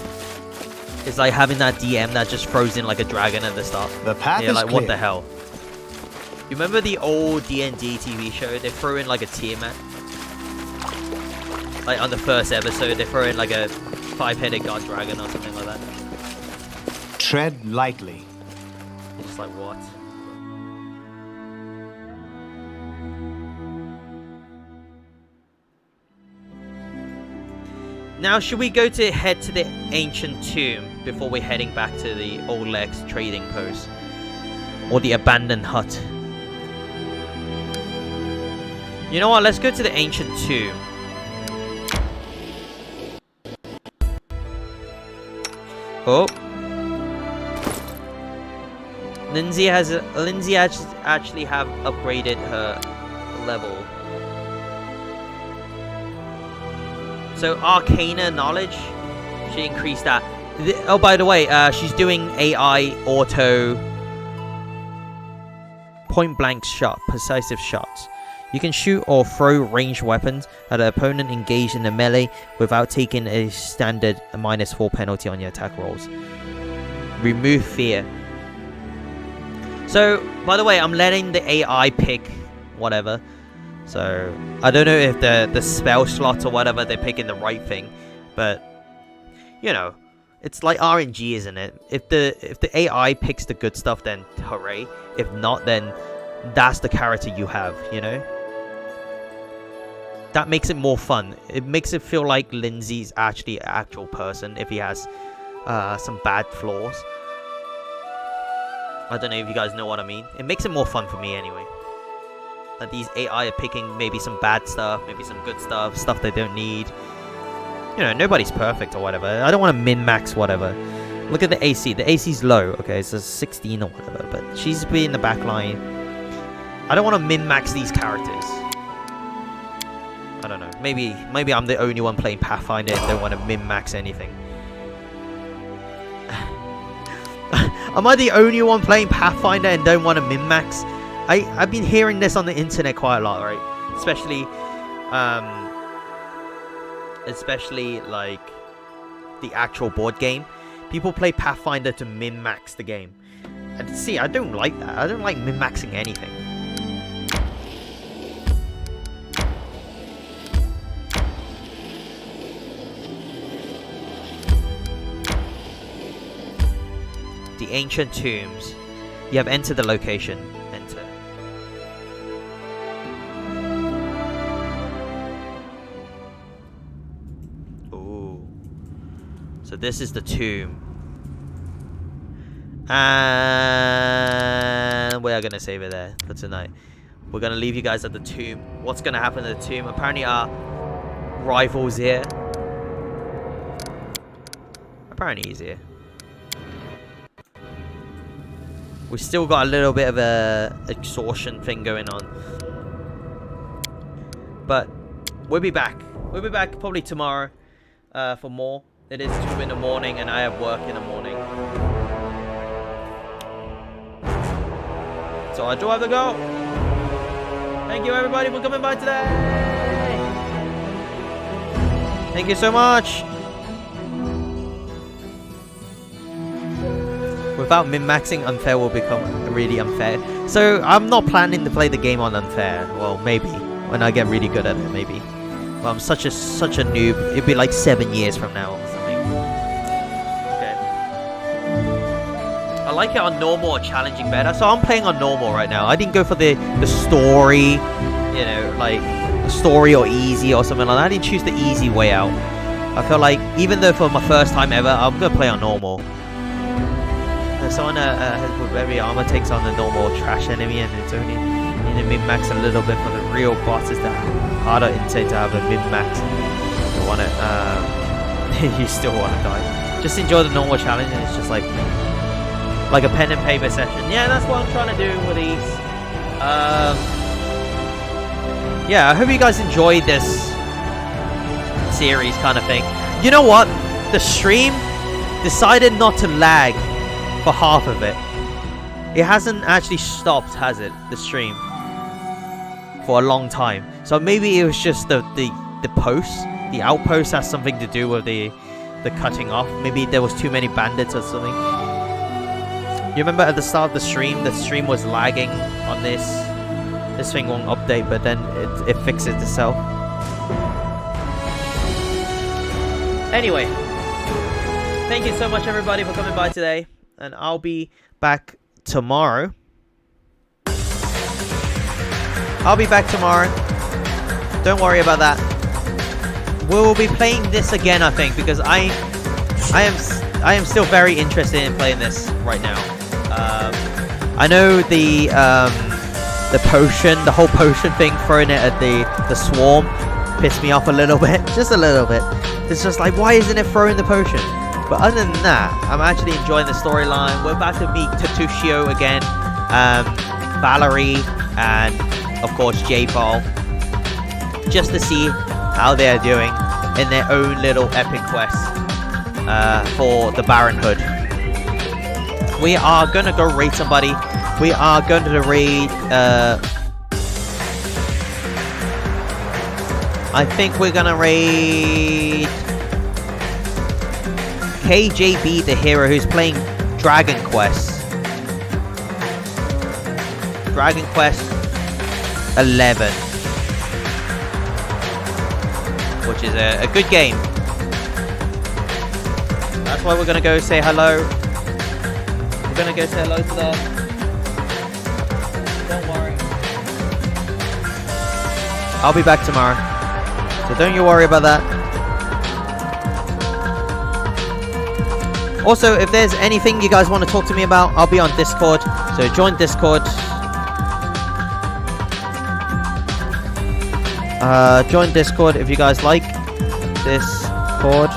It's like having that DM that just throws in like a dragon at the start. The path is is like, clear. what the hell? You remember the old D&D TV show? They throw in like a Tiamat. Like on the first episode, they throw in like a 5-headed god dragon or something like that. Tread lightly. Just like what? Now, should we go to head to the ancient tomb before we're heading back to the Old Legs trading post? Or the abandoned hut? You know what? Let's go to the ancient tomb. Oh. Lindsay actually have upgraded her level. So Arcana knowledge, she increased that. Oh, by the way, she's doing AI auto point blank shot, precisive shots. You can shoot or throw ranged weapons at an opponent engaged in the melee without taking a standard -4 penalty on your attack rolls. Remove fear. So, by the way, I'm letting the AI pick whatever. So, I don't know if the spell slots or whatever, they're picking the right thing. But, you know, it's like RNG, isn't it? If the AI picks the good stuff, then hooray. If not, then that's the character you have, you know? That makes it more fun. It makes it feel like Lindsay's actually an actual person if he has some bad flaws. I don't know if you guys know what I mean. It makes it more fun for me anyway. That these AI are picking maybe some bad stuff, maybe some good stuff, stuff they don't need. You know, nobody's perfect or whatever. I don't want to min-max whatever. Look at the AC. The AC's low. Okay, it's a 16 or whatever. But she's be in the back line. I don't want to min-max these characters. I don't know. Maybe I'm the only one playing Pathfinder and don't want to min-max anything. Am I the only one playing Pathfinder and don't want to min-max? I've been hearing this on the internet quite a lot, right? Especially like the actual board game. People play Pathfinder to min-max the game. And see, I don't like that. I don't like min-maxing anything. the ancient tombs. You have entered the location. Enter. Ooh. So this is the tomb. And we are going to save it there for tonight. We're going to leave you guys at the tomb. What's going to happen at the tomb? Apparently our rival's here. Apparently he's here. We still got a little bit of a exhaustion thing going on. But we'll be back. We'll be back probably tomorrow for more. It is 2 in the morning and I have work in the morning. So I do have to go. Thank you everybody for coming by today. Thank you so much. Without min-maxing, unfair will become really unfair. So I'm not planning to play the game on unfair. Well, maybe when I get really good at it, maybe. But I'm such a noob. It'd be like 7 years from now or something. Okay. I like it on normal or challenging better. So I'm playing on normal right now. I didn't go for the story, you know, like story or easy or something like that. I didn't choose the easy way out. I feel like even though for my first time ever, I'm gonna play on normal. Someone with heavy armor takes on the normal trash enemy, and it's only in a min-max a little bit for the real bosses that are harder insane to have a min-max. You want it, you still want to die. Just enjoy the normal challenge, and it's just like a pen and paper session. Yeah, that's what I'm trying to do with these. Yeah, I hope you guys enjoyed this series kind of thing. You know what? The stream decided not to lag for half of it. It hasn't actually stopped, has it? The stream for a long time. So maybe it was just the post. The outpost has something to do with the cutting off. Maybe there was too many bandits or something. You remember at the start of the stream was lagging on this. This thing won't update, but then it fixes itself. Anyway, thank you so much everybody for coming by today. And I'll be back tomorrow. I'll be back tomorrow. Don't worry about that. We'll be playing this again, I think, because I am still very interested in playing this right now. I know the potion, the whole potion thing, throwing it at the swarm, pissed me off a little bit, just a little bit. It's just like, why isn't it throwing the potion? But other than that, I'm actually enjoying the storyline. We're about to meet Tatushio again, Valerie, and of course J-Ball, just to see how they're doing in their own little epic quest for the Baronhood. We are gonna go raid somebody. We are going to raid. I think we're gonna raid KJB, the hero who's playing Dragon Quest. Dragon Quest 11. Which is a good game. That's why we're going to go say hello. We're going to go say hello to them. Don't worry. I'll be back tomorrow. So don't you worry about that. Also, if there's anything you guys want to talk to me about, I'll be on Discord. So join Discord. Join Discord if you guys like Discord.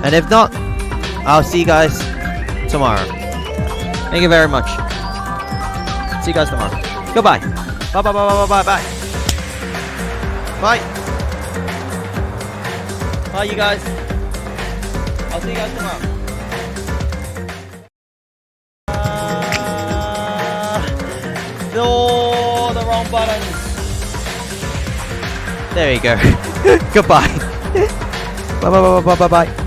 And if not, I'll see you guys tomorrow. Thank you very much. See you guys tomorrow. Goodbye. Bye bye bye bye bye bye. Bye. Bye you guys. I'll see you guys tomorrow. No, the wrong button. There you go. Goodbye. Bye bye bye bye bye bye.